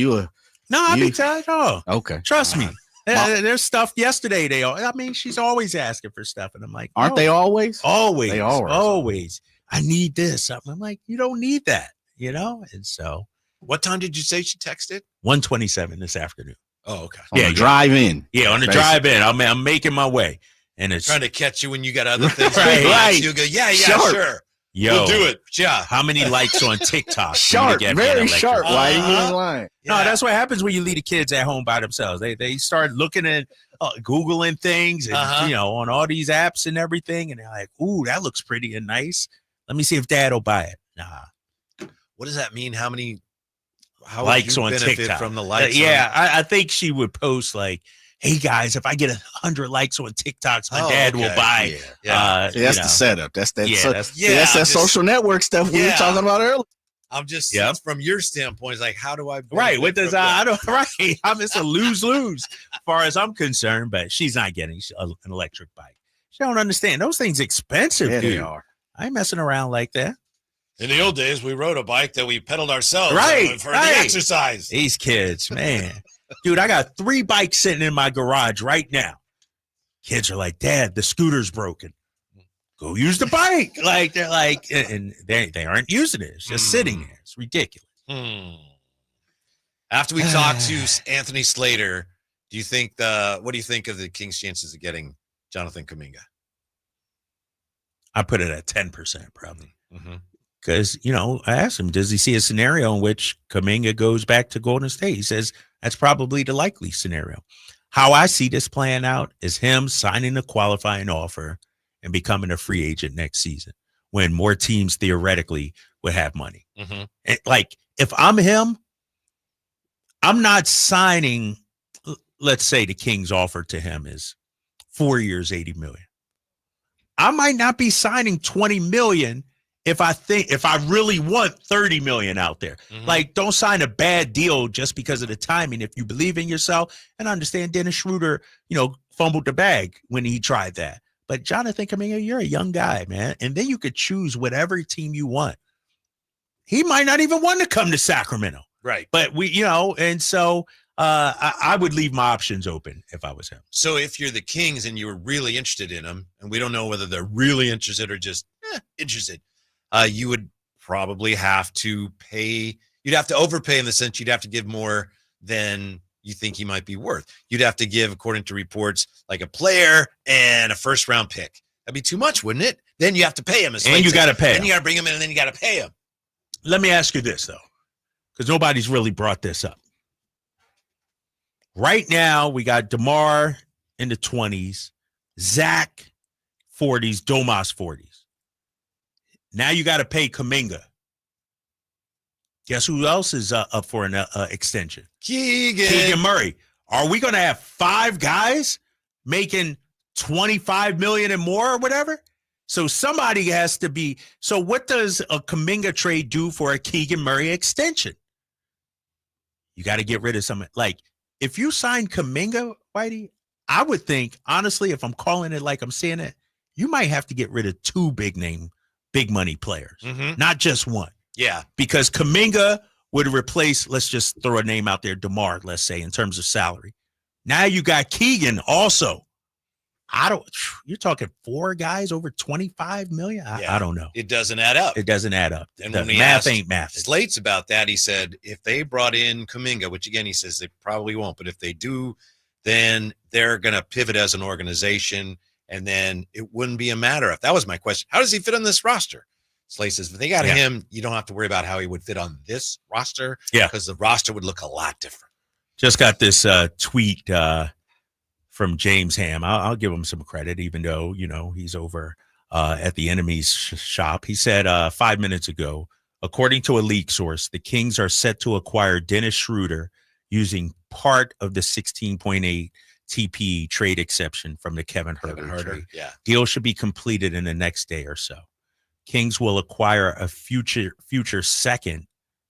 I'll be telling her. Okay. Trust me. There's stuff yesterday. She's always asking for stuff. And I'm like, aren't they always? Always. They always. I need this. I'm like, you don't need that, And so. What time did you say she texted? 1:27 this afternoon. Oh, okay. On the drive in. Yeah, on the drive in. I'm making my way. And it's trying to catch you when you got other things. Right. You go, yeah, sure. Yo, we'll do it. Yeah. How many likes on TikTok? Sharp, very sharp. Why you ain't lying? No, that's what happens when you leave the kids at home by themselves. They start looking at Googling things and on all these apps and everything, and they're like, "Ooh, that looks pretty and nice. Let me see if Dad will buy it." Nah. What does that mean? How likes on TikTok from the likes? I think she would post like, "Hey guys, if I get 100 likes on TikToks, my dad will buy." Yeah. That's the setup. That's that social network stuff we were talking about earlier. I'm just from your standpoint, it's like, how do I? Right. What does I don't? Right. It's a lose-lose as far as I'm concerned. But she's not getting an electric bike. She don't understand. Those things expensive, dude. They are. I ain't messing around like that. In the old days, we rode a bike that we pedaled ourselves for the exercise. These kids, man. Dude, I got 3 bikes sitting in my garage right now. Kids are like, Dad, the scooter's broken. Go use the bike. Like, they're like, and they aren't using it. It's just sitting there. It's ridiculous. After we talk to Anthony Slater, what do you think of the Kings' chances of getting Jonathan Kuminga? I put it at 10% probably. Because, I asked him, does he see a scenario in which Kuminga goes back to Golden State? He says that's probably the likely scenario. How I see this playing out is him signing a qualifying offer and becoming a free agent next season when more teams theoretically would have money. And, like, if I'm him, I'm not signing, let's say the Kings offer to him is 4 years, $80 million. I might not be signing $20 million if I really want $30 million out there. Like, don't sign a bad deal just because of the timing. If you believe in yourself, and I understand Dennis Schroder, fumbled the bag when he tried that. But Jonathan Kuminga, you're a young guy, man. And then you could choose whatever team you want. He might not even want to come to Sacramento. Right. But and so I would leave my options open if I was him. So if you're the Kings and you were really interested in him, and we don't know whether they're really interested or just interested, you would probably have to pay. You'd have to overpay in the sense you'd have to give more than you think he might be worth. You'd have to give, according to reports, like a player and a first-round pick. That'd be too much, wouldn't it? Then you have to pay him. And you got to pay him. Then you got to bring him in, and then you got to pay him. Let me ask you this, though, because nobody's really brought this up. Right now, we got DeMar in the 20s, Zach 40s, Domas 40s. Now you got to pay Kuminga. Guess who else is up for an extension? Keegan Murray. Are we going to have 5 guys making $25 million and more or whatever? So somebody has to be. So what does a Kuminga trade do for a Keegan Murray extension? You got to get rid of some. Like, if you sign Kuminga, Whitey, I would think, honestly, if I'm calling it like I'm saying it, you might have to get rid of 2 big money players, not just one. Yeah. Because Kuminga would replace, let's just throw a name out there, DeMar, let's say, in terms of salary. Now you got Keegan also. You're talking 4 guys over 25 million? I don't know. It doesn't add up. It doesn't add up. And The when we math asked ain't math. Slates about that, he said if they brought in Kuminga, which again he says they probably won't, but if they do, then they're going to pivot as an organization, and then it wouldn't be a matter of. That was my question. How does he fit on this roster? Slate says if they got him, you don't have to worry about how he would fit on this roster. Yeah, because the roster would look a lot different. Just got this tweet from James Ham. I'll give him some credit, even though, he's over at the enemy's shop. He said 5 minutes ago, according to a leak source, the Kings are set to acquire Dennis Schroder using part of the 16.8 TPE trade exception from the Kevin Herter trade. Yeah. Deal should be completed in the next day or so. Kings will acquire a future second.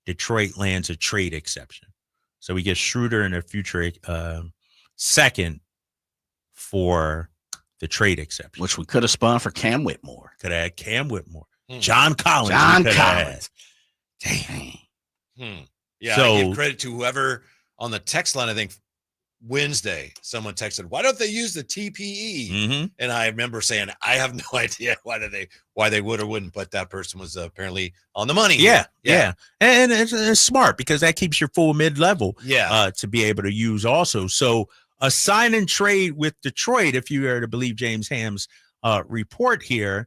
Detroit lands a trade exception. So we get Schroder and a future second for the trade exception. Which we could have spun for Cam Whitmore. Could have had Cam Whitmore. John Collins. Dang. Yeah, So, I give credit to whoever on the text line, I think Wednesday, someone texted, why don't they use the TPE? And I remember saying, I have no idea why they would or wouldn't, but that person was apparently on the money. Yeah. And it's smart because that keeps your full mid-level Yeah. To be able to use also. So a sign and trade with Detroit, if you are to believe James Ham's report here,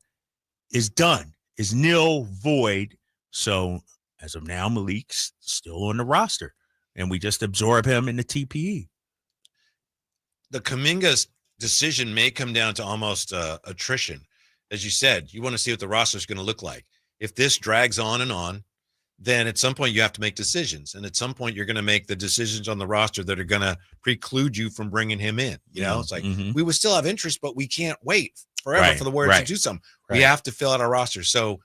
is done, is nil void. So as of now, Malik's still on the roster, and we just absorb him in the TPE. The Kuminga's decision may come down to almost attrition. As you said, you want to see what the roster is going to look like. If this drags on and on, then at some point you have to make decisions. And at some point you're going to make the decisions on the roster that are going to preclude you from bringing him in. It's like we would still have interest, but we can't wait forever for the Warriors to do something. We have to fill out our roster. So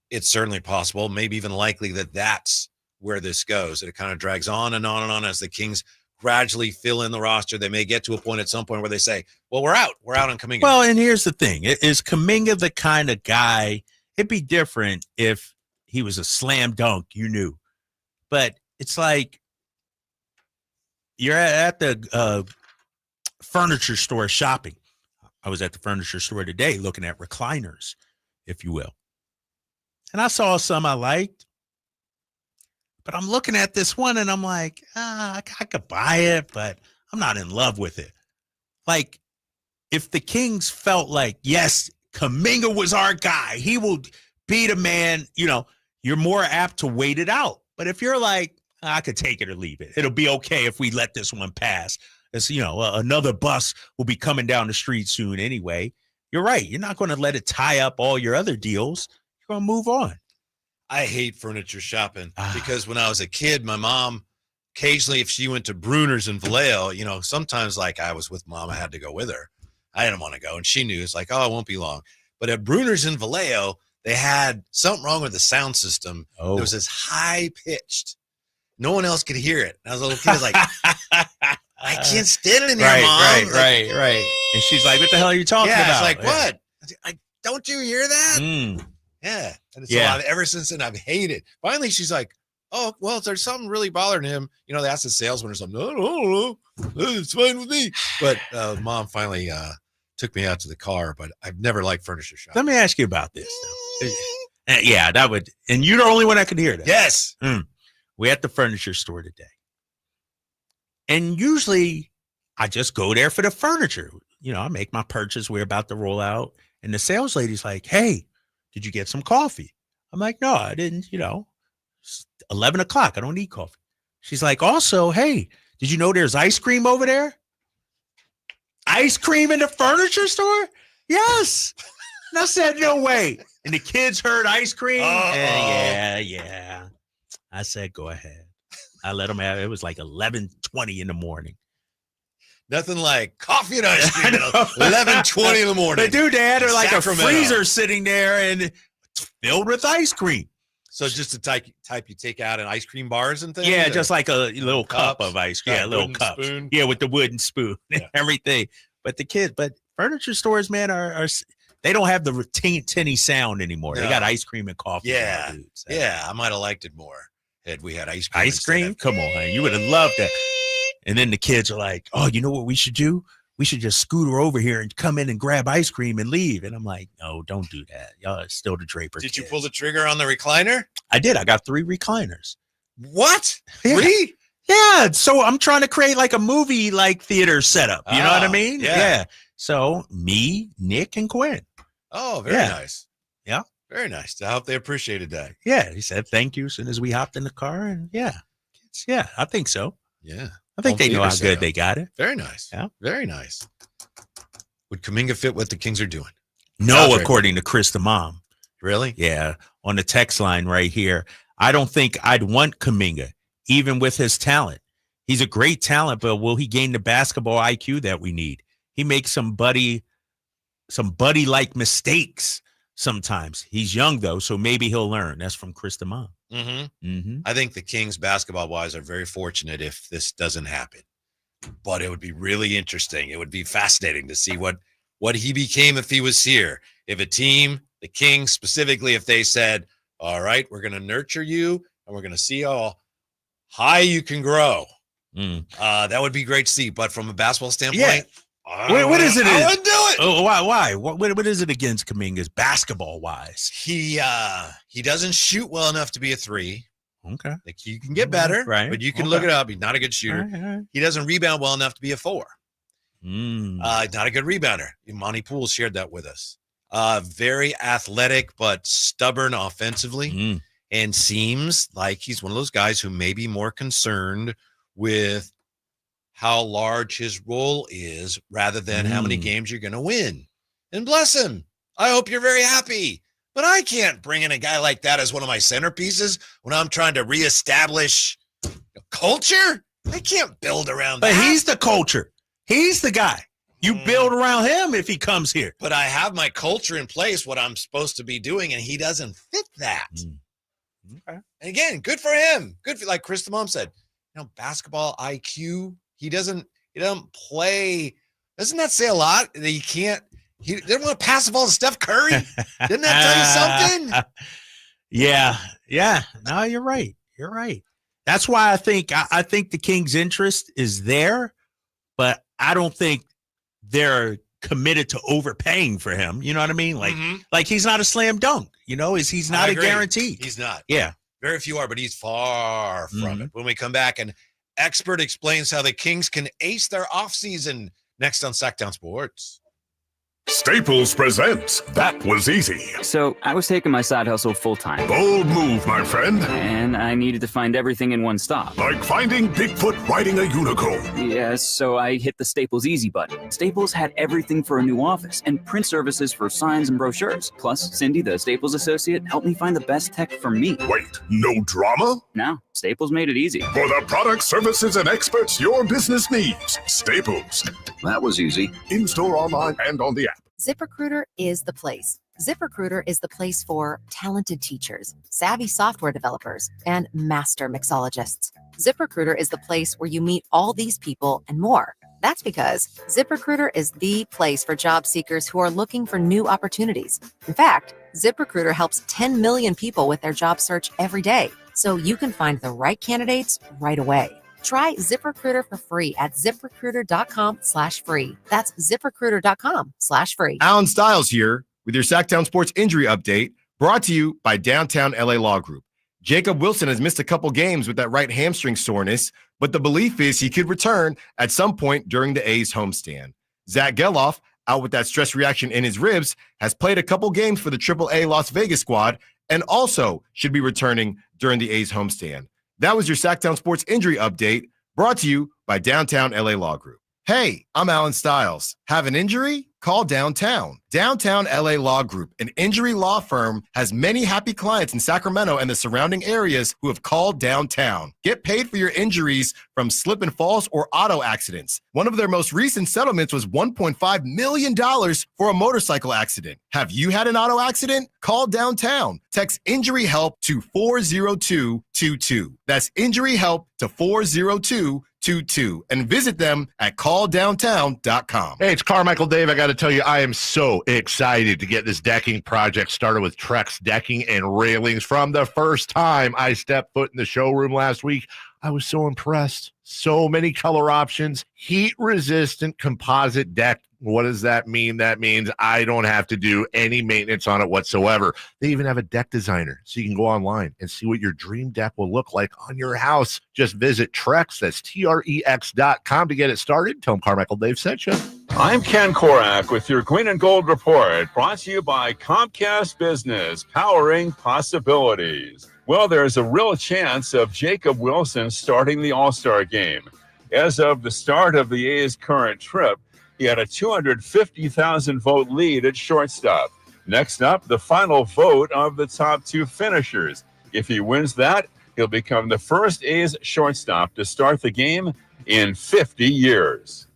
it's certainly possible, maybe even likely that that's where this goes. That it kind of drags on and on and on as the Kings gradually fill in the roster. They may get to a point at some point where they say, well, we're out on Kuminga. Well, and here's the thing. Is Kuminga the kind of guy, it'd be different if he was a slam dunk, you knew. But it's like you're at the furniture store shopping. I was at the furniture store today looking at recliners, if you will. And I saw some I liked. But I'm looking at this one and I'm like, I could buy it, but I'm not in love with it. Like, if the Kings felt like, yes, Kuminga was our guy, he will be the man, you're more apt to wait it out. But if you're like, I could take it or leave it, it'll be okay if we let this one pass. It's, another bus will be coming down the street soon anyway. You're right. You're not going to let it tie up all your other deals. You're going to move on. I hate furniture shopping because when I was a kid, my mom, occasionally if she went to Bruner's in Vallejo, sometimes like I was with mom, I had to go with her. I didn't want to go. And she knew it's like, oh, it won't be long. But at Bruner's in Vallejo, they had something wrong with the sound system. Oh. It was this high-pitched. No one else could hear it. And I was a little kid, like, I can't stand it in here, Mom. Right. And she's like, what the hell are you talking about? Yeah, it's like, what? Like, don't you hear that? Yeah. And so ever since then, I've hated. Finally, she's like, oh, well, if there's something really bothering him, you know, they asked the salesman or something. No, it's fine with me. But Mom finally took me out to the car, but I've never liked furniture shopping. Let me ask you about this. Yeah, that would, and you're the only one that could hear that. Yes. We're at the furniture store today. And usually I just go there for the furniture. You know, I make my purchase. We're about to roll out. And the sales lady's like, hey, did you get some coffee? I'm like, no, I didn't, you know. It's 11 o'clock. I don't need coffee. She's like, also, hey, did you know there's ice cream over there? Ice cream in the furniture store? Yes. And I said, no way. And the kids heard ice cream. And yeah. I said, go ahead. I let them have it. It was like 11:20 in the morning. Nothing like coffee and ice cream at 11:20 in the morning. But dude, they had like Sacramento. a freezer sitting there and it's filled with ice cream. So just the type you take out in ice cream bars and things? Yeah, just like a little cup of ice cream. Yeah, a little cup. Spoon. Yeah, with the wooden spoon and everything. But the kids, furniture stores, man, are they don't have the tinny sound anymore. No. They got ice cream and coffee. Yeah. Now, dude, so. Yeah, I might have liked it more had we had ice cream. Ice cream? Come on, man. You would have loved that. And then the kids are like, oh, you know what we should do? We should just scooter over here and come in and grab ice cream and leave. And I'm like, no, don't do that. Y'all are still the Draper Did kids. you pull the trigger on the recliner? I did. I got 3 recliners. What? Yeah. 3? Yeah. So I'm trying to create like a movie like theater setup. You know what I mean? Yeah. So me, Nick, and Quinn. Oh, very nice. Yeah. Very nice. I hope they appreciated that. Yeah. He said thank you as soon as we hopped in the car. And yeah, I think so. Yeah. I think they know how good they got it. Very nice. Yeah. Very nice. Would Kuminga fit what the Kings are doing? No, according to Chris the mom. Really? Yeah. On the text line right here. I don't think I'd want Kuminga, even with his talent. He's a great talent, but will he gain the basketball IQ that we need? He makes some buddy-like mistakes sometimes. He's young, though, so maybe he'll learn. That's from Chris the mom. I think the Kings basketball-wise are very fortunate if this doesn't happen. But it would be really interesting. It would be fascinating to see what he became if he was here. If a team, the Kings specifically, if they said, all right, we're going to nurture you and we're going to see how high you can grow. That would be great to see. But from a basketball standpoint, what is it? I wouldn't do it. Oh, why? What is it against Kuminga's basketball-wise? He doesn't shoot well enough to be a 3. Okay. Like you can get better, right? But you can look it up. He's not a good shooter. Right. He doesn't rebound well enough to be a 4. Not a good rebounder. Monty Poole shared that with us. Very athletic, but stubborn offensively, and seems like he's one of those guys who may be more concerned with how large his role is rather than how many games you're going to win. And bless him. I hope you're very happy. But I can't bring in a guy like that as one of my centerpieces when I'm trying to reestablish culture. I can't build around that. But he's the culture. He's the guy. You build around him if he comes here. But I have my culture in place, what I'm supposed to be doing, and he doesn't fit that. Okay. And again, good for him. Good for, like Chris the mom said, basketball IQ. He doesn't play. Doesn't that say a lot? That he didn't want to pass the ball to Steph Curry. Didn't that tell you something? Yeah. No, you're right. That's why I think the Kings' interest is there, but I don't think they're committed to overpaying for him. You know what I mean? Like he's not a slam dunk. He's not a guarantee. He's not. Yeah. Very few are, but he's far from it. When we come back, an expert explains how the Kings can ace their offseason next on Sacktown Sports. Staples presents That Was Easy. So I was taking my side hustle full-time. Bold move, my friend. And I needed to find everything in one stop. Like finding Bigfoot riding a unicorn. Yes, so I hit the Staples Easy button. Staples had everything for a new office and print services for signs and brochures. Plus, Cindy, the Staples associate, helped me find the best tech for me. Wait, no drama? No, Staples made it easy. For the products, services, and experts your business needs. Staples. That was easy. In-store, online, and on the app. ZipRecruiter is the place. ZipRecruiter is the place for talented teachers, savvy software developers, and master mixologists. ZipRecruiter is the place where you meet all these people and more. That's because ZipRecruiter is the place for job seekers who are looking for new opportunities. In fact, ZipRecruiter helps 10 million people with their job search every day, so you can find the right candidates right away. Try ZipRecruiter for free at ZipRecruiter.com/free. That's ZipRecruiter.com/free. Alan Stiles here with your Sacktown Sports Injury Update, brought to you by Downtown LA Law Group. Jacob Wilson has missed a couple games with that right hamstring soreness, but the belief is he could return at some point during the A's homestand. Zach Geloff, out with that stress reaction in his ribs, has played a couple games for the AAA Las Vegas squad and also should be returning during the A's homestand. That was your Sacktown Sports Injury Update, brought to you by Downtown LA Law Group. Hey, I'm Alan Stiles. Have an injury? Call Downtown. Downtown LA Law Group, an injury law firm, has many happy clients in Sacramento and the surrounding areas who have called Downtown. Get paid for your injuries from slip and falls or auto accidents. One of their most recent settlements was $1.5 million for a motorcycle accident. Have you had an auto accident? Call Downtown. Text injury help to 40222. That's injury help to 40222 and visit them at calldowntown.com. Hey, it's Carmichael Dave. I got to tell you, I am so excited to get this decking project started with Trex Decking and Railings. From the first time I stepped foot in the showroom last week, I was so impressed. So many color options, heat-resistant composite deck. What does that mean? That means I don't have to do any maintenance on it whatsoever. They even have a deck designer, so you can go online and see what your dream deck will look like on your house. Just visit Trex, that's TREX.com to get it started. Tell them Carmichael Dave sent you. I'm Ken Korak with your Green and Gold Report, brought to you by Comcast Business, powering possibilities. Well, there's a real chance of Jacob Wilson starting the All-Star game. As of the start of the A's current trip, he had a 250,000 vote lead at shortstop. Next up, the final vote of the top two finishers. If he wins that, he'll become the first A's shortstop to start the game in 50 years.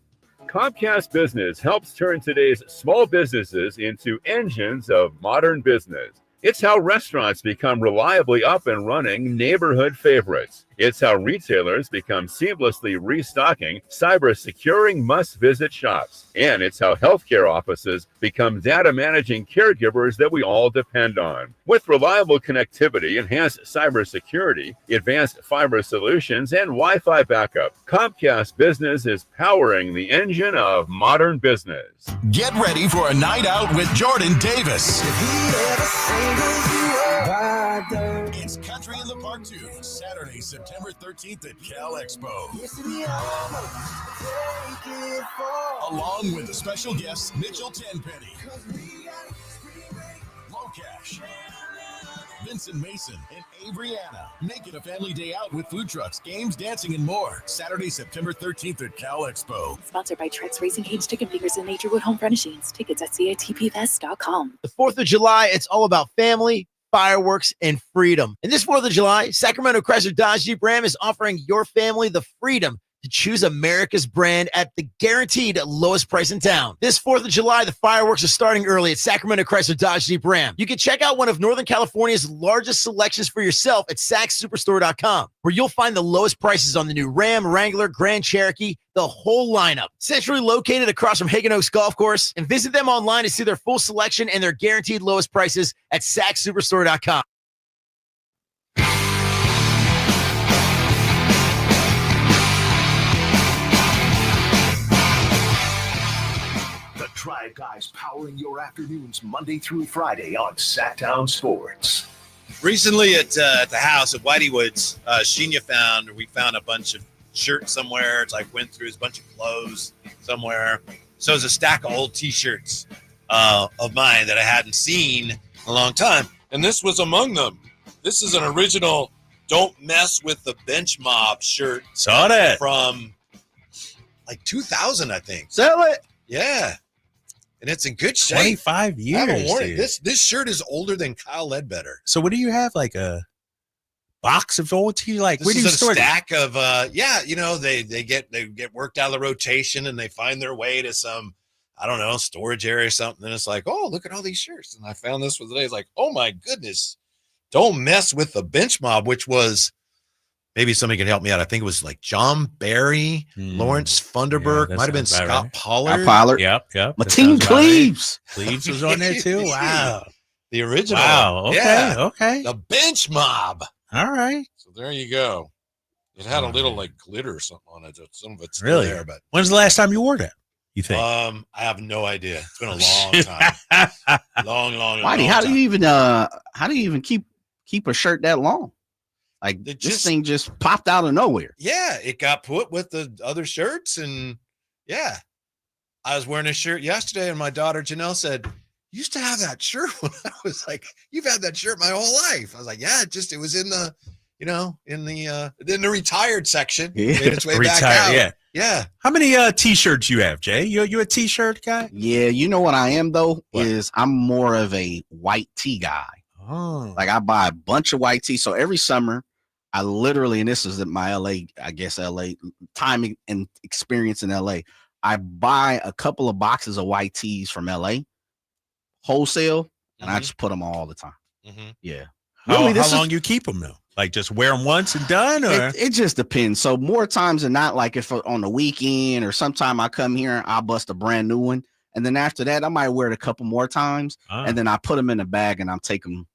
Comcast Business helps turn today's small businesses into engines of modern business. It's how restaurants become reliably up and running neighborhood favorites. It's how retailers become seamlessly restocking, cyber-securing must-visit shops. And it's how healthcare offices become data-managing caregivers that we all depend on. With reliable connectivity, enhanced cybersecurity, advanced fiber solutions, and Wi-Fi backup, Comcast Business is powering the engine of modern business. Get ready for a night out with Jordan Davis. It's Country in the Park 2, Saturday, September 13th at Cal Expo. Along with the special guests Mitchell Tenpenny, Locash, Vincent Mason, and Averyana. Make it a family day out with food trucks, games, dancing, and more. Saturday, September 13th at Cal Expo. Sponsored by Trex Racing Canes, Chicken Fingers, and Naturewood Home Furnishings. Tickets at catpfest.com. The 4th of July, it's all about family, fireworks, and freedom. And this 4th of July, Sacramento Chrysler Dodge Jeep Ram is offering your family the freedom to choose America's brand at the guaranteed lowest price in town. This 4th of July, the fireworks are starting early at Sacramento Chrysler Dodge Jeep Ram. You can check out one of Northern California's largest selections for yourself at sacssuperstore.com, where you'll find the lowest prices on the new Ram, Wrangler, Grand Cherokee, the whole lineup. Centrally located across from Hagen Oaks Golf Course, and visit them online to see their full selection and their guaranteed lowest prices at sacssuperstore.com. Drive Guys powering your afternoons Monday through Friday on Sacktown Sports. Recently at the house at Whitey Woods, we found a bunch of shirts somewhere. It's like went through his bunch of clothes somewhere. So it's a stack of old T-shirts of mine that I hadn't seen in a long time. And this was among them. This is an original Don't Mess with the Bench Mob shirt. Saw that. From like 2000, I think. Sell it. Yeah. And it's in good shape. 25 years. I haven't worn it. Dude. This shirt is older than Kyle Ledbetter. So what do you have? Like a box of old T? Like This where do you is a store stack of they get worked out of the rotation and they find their way to some I don't know, storage area or something. And it's like, oh, look at all these shirts. And I found this one today. It's like, oh my goodness. Don't mess with the bench mob, which was, maybe somebody can help me out. I think it was like John Barry, Lawrence Funderburk, might have been Scott Pollard. Yep. Mateen Cleaves. Cleaves was on there too. Wow. The original. Wow. Okay. Okay. The bench mob. All right. So there you go. It had a little like glitter or something on it. Some of it's still Really? there, but When's the last time you wore that? You think? I have no idea. It's been a long time. long Whitey, how do you even keep a shirt that long? Like this thing just popped out of nowhere. Yeah, it got put with the other shirts, and yeah, I was wearing a shirt yesterday, and my daughter Janelle said, "You used to have that shirt." I was like, "You've had that shirt my whole life." I was like, "Yeah, it was in the, in the retired section. Yeah. Made its way back out." Yeah. How many T-shirts you have, Jay? You a T-shirt guy? Yeah, you know what I am though is I'm more of a white tee guy. Oh, like I buy a bunch of white tees. So every summer, I literally, and this is my LA time and experience in LA. I buy a couple of boxes of white tees from LA wholesale, and I just put them all the time. Yeah. How long you keep them though? Like just wear them once and done, or it just depends. So more times than not, like if on the weekend or sometime I come here, I'll bust a brand new one, and then after that, I might wear it a couple more times, and then I put them in a bag and I'm taking them.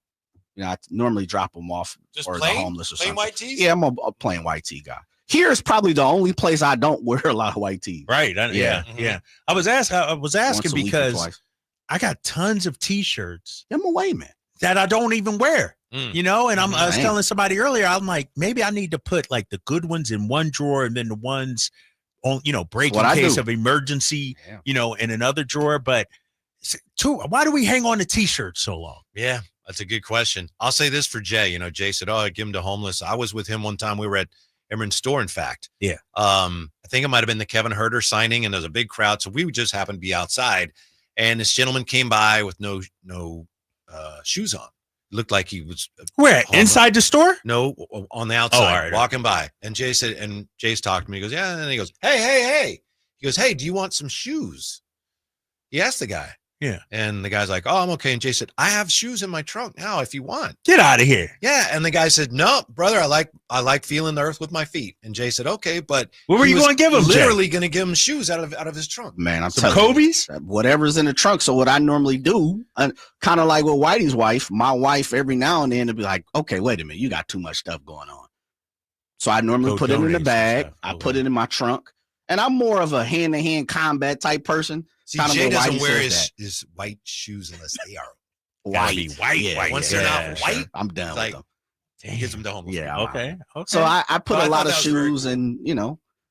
I normally drop them off Just or plain, the homeless or plain something. white tees? Yeah, I'm a plain white tee guy. Here's probably the only place I don't wear a lot of white tees. Right? Yeah. I was asking Once a week or because twice. I got tons of T-shirts. I'm away, man. That I don't even wear. And I was telling somebody earlier, I'm like, maybe I need to put like the good ones in one drawer and then the ones on, break in case of emergency, in another drawer. But why do we hang on to T-shirts so long? Yeah, that's a good question. I'll say this for Jay. Jay said, "Oh, I give him to homeless." I was with him one time. We were at Emeren's store, in fact. Yeah. I think it might have been the Kevin Herter signing, and there's a big crowd, so we just happened to be outside, and this gentleman came by with no shoes on. Looked like he was where inside the store? No, on the outside, walking by. And Jay said, and Jay's talking to me. He goes, "Yeah," and he goes, "Hey." He goes, "Hey, do you want some shoes?" He asked the guy. Yeah. And the guy's like, "Oh, I'm okay." And Jay said, "I have shoes in my trunk now if you want." Get out of here. Yeah. And the guy said, "No, brother, I like feeling the earth with my feet." And Jay said, "Okay, but what were you going to give him?" Literally going to give him shoes out of his trunk. Man, I'm some telling Kobe's? You, whatever's in the trunk. So what I normally do, kind of like with Whitey's wife, my wife every now and then to be like, "Okay, wait a minute, you got too much stuff going on." So I normally put it in the bag. I put it in my trunk. And I'm more of a hand-to-hand combat type person. See, Jay doesn't wear his white shoes unless they are white. White. Once they're not white, I'm done with them. He gives them to homeless. Yeah. Okay. So I put a lot of shoes and,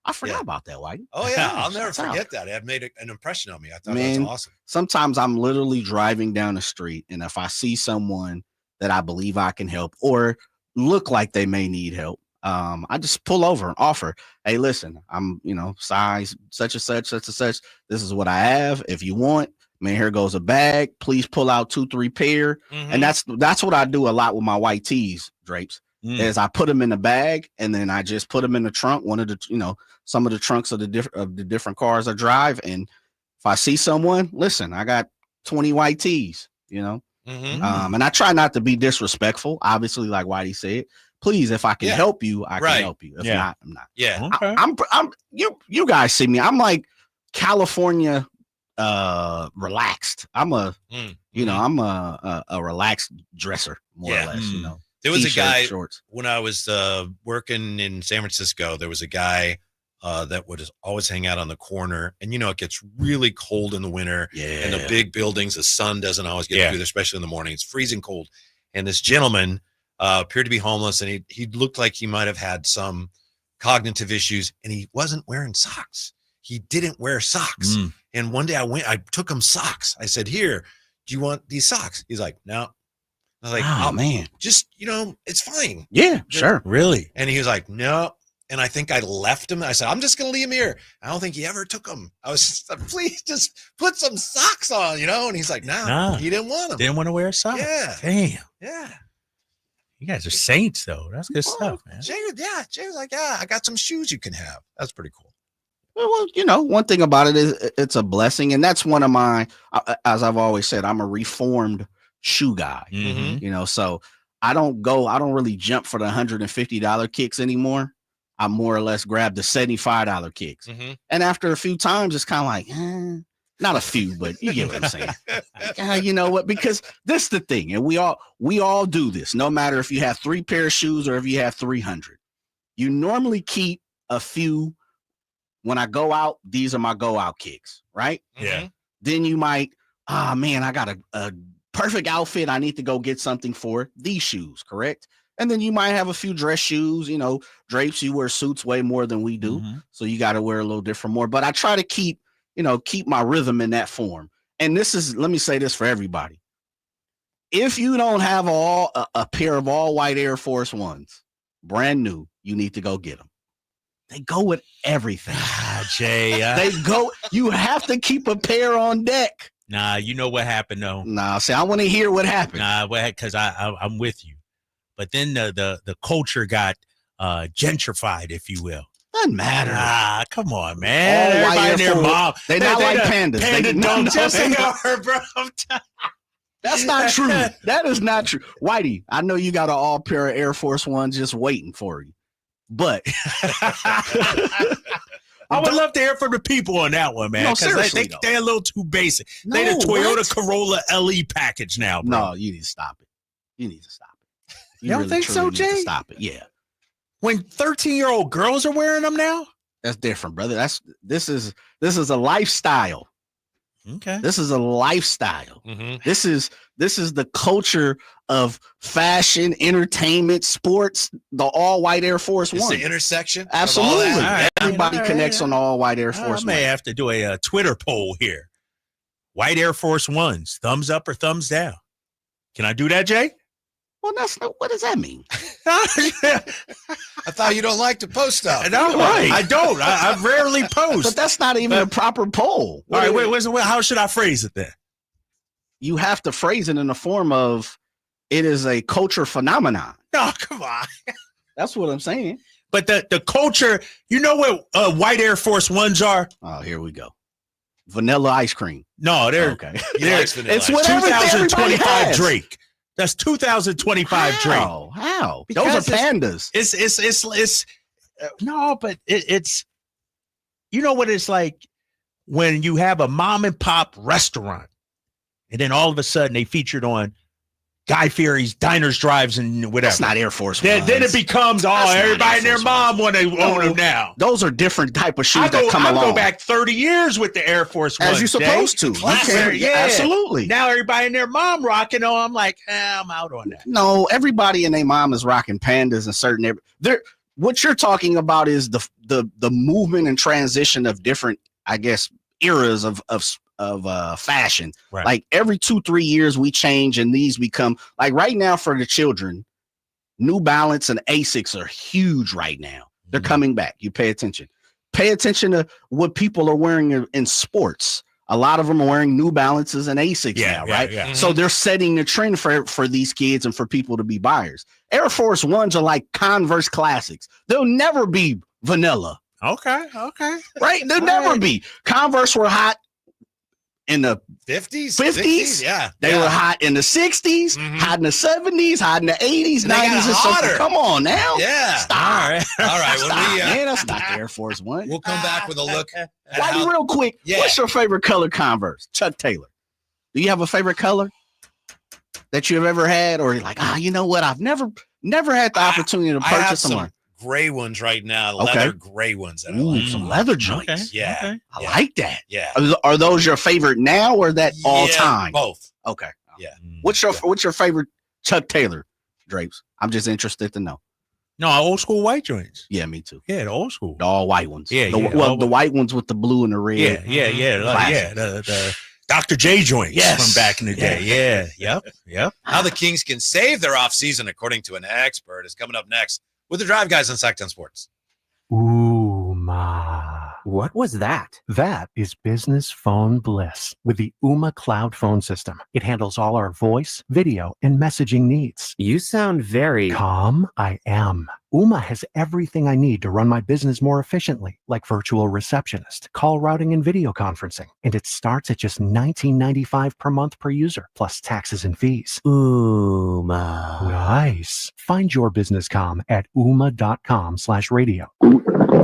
I forgot about that, White. Oh, yeah. I'll never forget that. It made an impression on me. I thought that was awesome. Sometimes I'm literally driving down the street, and if I see someone that I believe I can help or look like they may need help, I just pull over and offer, "Hey, listen, I'm, size such and such. This is what I have. If you want, man, here goes a bag. Please pull out 2-3 pair." And that's what I do a lot with my white tees, Drapes, is I put them in the bag and then I just put them in the trunk. One of the, some of the trunks of the different cars I drive. And if I see someone, listen, I got 20 white tees, and I try not to be disrespectful. Obviously, like Whitey said. Please, if I can help you, I can help you. If not, I'm not. Yeah. Okay. I'm you guys see me. I'm like California relaxed. I'm a I'm a relaxed dresser, more or less, There was a guy shorts. When I was working in San Francisco, there was a guy that would always hang out on the corner. And it gets really cold in the winter. Yeah. And the big buildings, the sun doesn't always get through there, especially in the morning. It's freezing cold. And this gentleman appeared to be homeless, and he looked like he might have had some cognitive issues, and he wasn't wearing socks. He didn't wear socks. And one day I took him socks. I said, "Here, do you want these socks?" He's like, "No." I was like, "Oh man, just, it's fine." Yeah, sure. Really? And he was like, "No." And I think I left him. I said, "I'm just going to leave him here." I don't think he ever took them. I was just like, "Please just put some socks on, And he's like, "No, he didn't want them." Didn't want to wear socks. Yeah. Damn. Yeah. You guys are saints, though. That's good stuff, man. Jay was like, "Yeah, I got some shoes you can have." That's pretty cool. Well, you know, one thing about it is it's a blessing, and that's one of my, as I've always said, I'm a reformed shoe guy. Mm-hmm. You know, so I don't really jump for the $150 kicks anymore. I more or less grab the $75 kicks, and after a few times, it's kind of like, not a few, but you get what I'm saying. Like, you know what? Because this is the thing, and we all do this. No matter if you have 3 pair of shoes or if you have 300, you normally keep a few. When I go out, these are my go out kicks, right? Yeah. Then you might, man, I got a perfect outfit. I need to go get something for these shoes, correct? And then you might have a few dress shoes, you know, drapes. You wear suits way more than we do. So you got to wear a little different more. But I try to keep my rhythm in that form. And let me say this for everybody. If you don't have a pair of all white Air Force Ones, brand new, you need to go get them. They go with everything. Jay. They go. You have to keep a pair on deck. Nah, you know what happened though. Nah, see, I want to hear what happened. Nah, because I'm with you. But then the culture got gentrified, if you will. Doesn't matter. Ah, come on, man. Everybody and their mom. They're not like pandas. Panda don't just are, bro. That's not true. That is not true. Whitey, I know you got an all pair of Air Force Ones just waiting for you. But I would love to hear from the people on that one, man. No, Because seriously, they're a little too basic. No, They're the Toyota what? Corolla LE package now, bro. No, you need to stop it. You need to stop it. You don't think so, truly need to Jay? Stop it. Yeah. When 13-year-old girls are wearing them now? That's different, brother. This is a lifestyle. Okay. This is a lifestyle. This is the culture of fashion, entertainment, sports, the all white Air Force It's One. the intersection. Absolutely. Of all that. Everybody connects on the all white Air Force I One. may have to do a Twitter poll here. White Air Force Ones, thumbs up or thumbs down? Can I do that, Jay? Well, that's not. What does that mean? I thought you don't like to post stuff. No, Right. I don't. I rarely post. But that's not even a proper poll. All right, wait, how should I phrase it then? You have to phrase it in the form of it is a culture phenomenon. No, come on. That's what I'm saying. But the culture, you know what white Air Force Ones are? Oh, here we go. Vanilla ice cream. No, they're Okay. It's what everybody 2025 has. Drake. That's 2025 Drake. How? Because Those are pandas. It's no, but it's you know what it's like when you have a mom and pop restaurant, and then all of a sudden they featured on Guy Fieri's Diners, Drives, and whatever. That's not Air Force Then it becomes everybody and their mom want to own them now. Those are different type of shoes I that come along. go back 30 years with the Air Force Ones. As you're supposed to. You Classic, can, yeah. Absolutely. Now everybody and their mom rocking on. I'm like, I'm out on that. No, everybody and their mom is rocking pandas and certain. What you're talking about is the movement and transition of different, I guess, eras of fashion. Right. Like every 2-3 years we change, and these become like right now for the children. New Balance and Asics are huge right now. They're coming back. You pay attention. Pay attention to what people are wearing in sports. A lot of them are wearing New Balances and Asics now, right? Yeah. So they're setting the trend for these kids and for people to be buyers. Air Force Ones are like Converse classics. They'll never be vanilla. Okay. Right? They'll never be. Converse were hot in the 50s. Yeah. They were hot in the 60s, hot in the 70s, hot in the 80s, And they 90s, got and hotter. so come on now. Yeah. Stop. All right. All right. Stop, man, that's not Air Force One. We'll come back with a look at Whitey, real quick, what's your favorite color Converse? Chuck Taylor. Do you have a favorite color that you've ever had? Or you're like, you know what? I've never had the opportunity to I have purchase some them. gray ones right now, Okay. leather gray ones. That I Ooh, like. some leather joints. Okay. Yeah. I like that. Yeah. Are those your favorite now or that all time? Both. Okay. Yeah. What's your favorite Chuck Taylor drapes? I'm just interested to know. No, old school white joints. Yeah, me too. Yeah, the old school. The all white ones. Yeah, the white ones with the blue and the red. Yeah. Classic. The Dr. J joints from back in the day. Yeah. Yep. How the Kings can save their offseason, according to an expert, is coming up next with the Drive Guys on Sacktown Sports. Ooh, ma. What was that? That is business phone bliss with the Ooma Cloud phone system. It handles all our voice, video, and messaging needs. You sound very calm. I am. Ooma has everything I need to run my business more efficiently, like virtual receptionist, call routing, and video conferencing. And it starts at just $19.95 per month per user, plus taxes and fees. Ooma. Nice. Find your business comm at ooma.com/radio.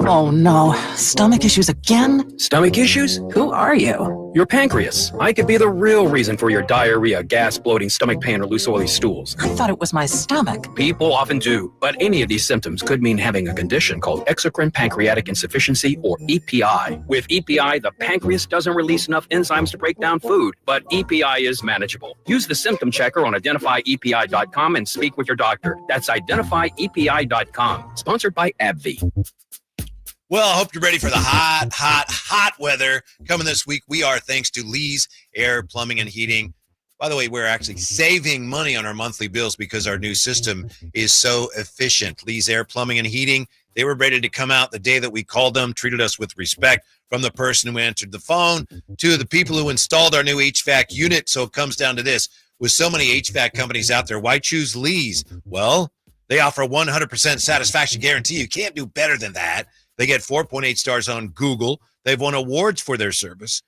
Oh no, stomach issues again? Stomach issues? Who are you? Your pancreas. I could be the real reason for your diarrhea, gas, bloating, stomach pain, or loose oily stools. I thought it was my stomach. People often do, but any of these symptoms could mean having a condition called exocrine pancreatic insufficiency, or EPI. With EPI, the pancreas doesn't release enough enzymes to break down food, but EPI is manageable. Use the symptom checker on identifyepi.com and speak with your doctor. That's identifyepi.com. Sponsored by AbbVie. Well, I hope you're ready for the hot weather coming this week. We are, thanks to Lee's Air Plumbing and Heating. By the way, we're actually saving money on our monthly bills because our new system is so efficient. Lee's Air Plumbing and Heating, they were ready to come out the day that we called them, treated us with respect, from the person who answered the phone to the people who installed our new HVAC unit. So it comes down to this. With so many HVAC companies out there, why choose Lee's? Well, they offer a 100% satisfaction guarantee. You can't do better than that. They get 4.8 stars on Google. They've won awards for their service.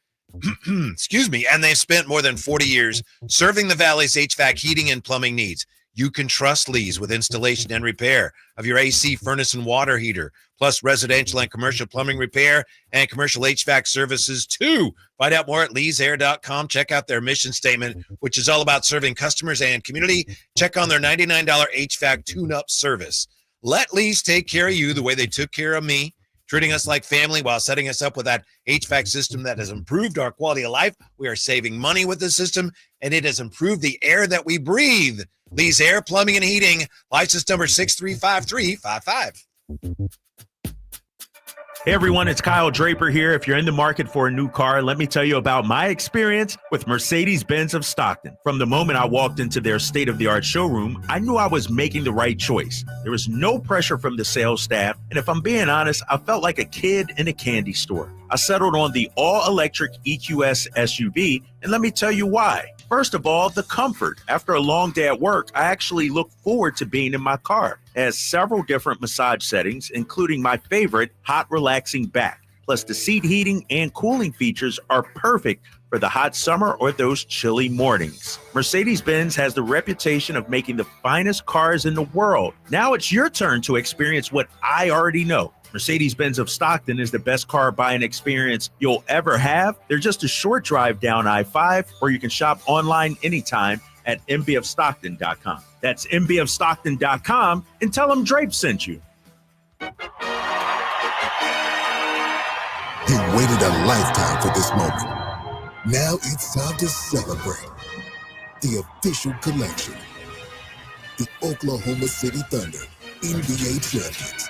Excuse me. And they've spent more than 40 years serving the Valley's HVAC heating and plumbing needs. You can trust Lee's with installation and repair of your AC, furnace, and water heater, plus residential and commercial plumbing repair and commercial HVAC services too. Find out more at leesair.com. Check out their mission statement, which is all about serving customers and community. Check on their $99 HVAC tune-up service. Let Lee's take care of you the way they took care of me, treating us like family while setting us up with that HVAC system that has improved our quality of life. We are saving money with the system, and it has improved the air that we breathe. Lee's Air Plumbing and Heating, license number 635355. Hey everyone, it's Kyle Draper here. If you're in the market for a new car, let me tell you about my experience with Mercedes-Benz of Stockton. From the moment I walked into their state-of-the-art showroom, I knew I was making the right choice. There was no pressure from the sales staff, and if I'm being honest, I felt like a kid in a candy store. I settled on the all-electric EQS SUV, and let me tell you why. First of all, the comfort. After a long day at work, I actually look forward to being in my car. It has several different massage settings, including my favorite, hot relaxing back. Plus, the seat heating and cooling features are perfect for the hot summer or those chilly mornings. Mercedes-Benz has the reputation of making the finest cars in the world. Now it's your turn to experience what I already know. Mercedes-Benz of Stockton is the best car buying experience you'll ever have. They're just a short drive down I-5, or you can shop online anytime at mbofstockton.com. That's mbofstockton.com, and tell them Drape sent you. He waited a lifetime for this moment. Now it's time to celebrate. The official collection. The Oklahoma City Thunder NBA champions.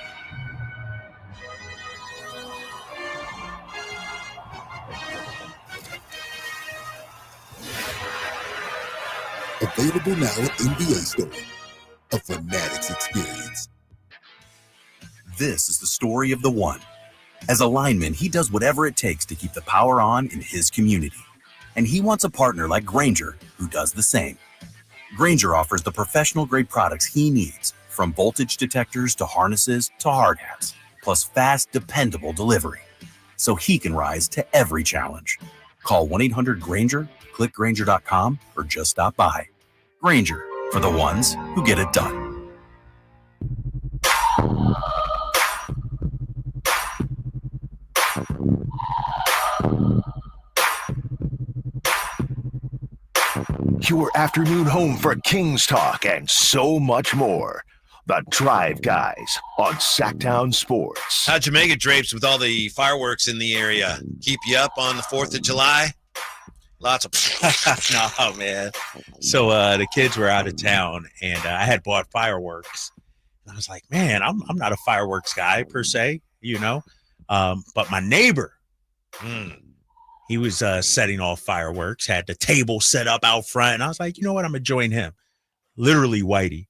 Available now at NBA Store. A Fanatics experience. This is the story of the one. As a lineman, he does whatever it takes to keep the power on in his community. And he wants a partner like Grainger who does the same. Grainger offers the professional-grade products he needs, from voltage detectors to harnesses to hard hats, plus fast, dependable delivery, so he can rise to every challenge. Call 1-800-GRAINGER, click Grainger.com, or just stop by. Grainger, for the ones who get it done. Your afternoon home for Kings talk and so much more. The Drive Guys on Sacktown Sports. How'd you make it, Drapes, with all the fireworks in the area? Keep you up on the 4th of July? Lots of no, man. So the kids were out of town, and I had bought fireworks. And I was like, man, I'm not a fireworks guy per se, you know. But my neighbor, he was setting off fireworks, had the table set up out front. And I was like, you know what? I'm going to join him. Literally, Whitey.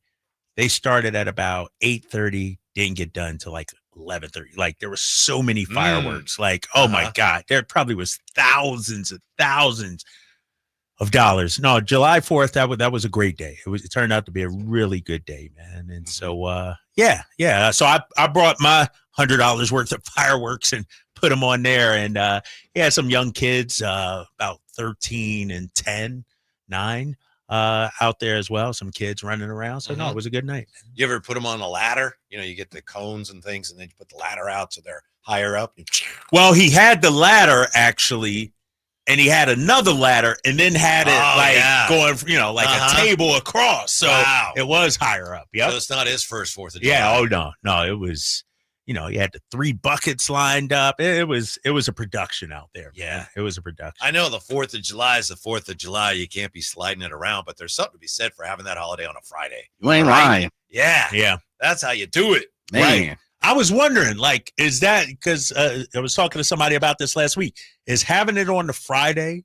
They started at about 8:30, didn't get done till like 11:30. Like, there were so many fireworks. Like, oh my God, there probably was thousands and thousands of dollars. No, July 4th, that was a great day. It turned out to be a really good day, man. And so yeah. So I brought my $100 worth of fireworks and put them on there, and he had some young kids, about 13 and 10, 9, out there as well. Some kids running around. So no, it was a good night. You ever put them on a ladder? You get the cones and things, and then you put the ladder out so they're higher up. Well, he had the ladder actually, and he had another ladder, and then had it going, like a table across. So it was higher up. Yeah. So it's not his first 4th of July. Yeah. Oh no, it was. He had the 3 buckets lined up. It was a production out there. Yeah, man. It was a production. I know the 4th of July is the 4th of July. You can't be sliding it around, but there's something to be said for having that holiday on a Friday. You ain't lying. Yeah. That's how you do it. Man. Right. I was wondering, is that because I was talking to somebody about this last week? Is having it on the Friday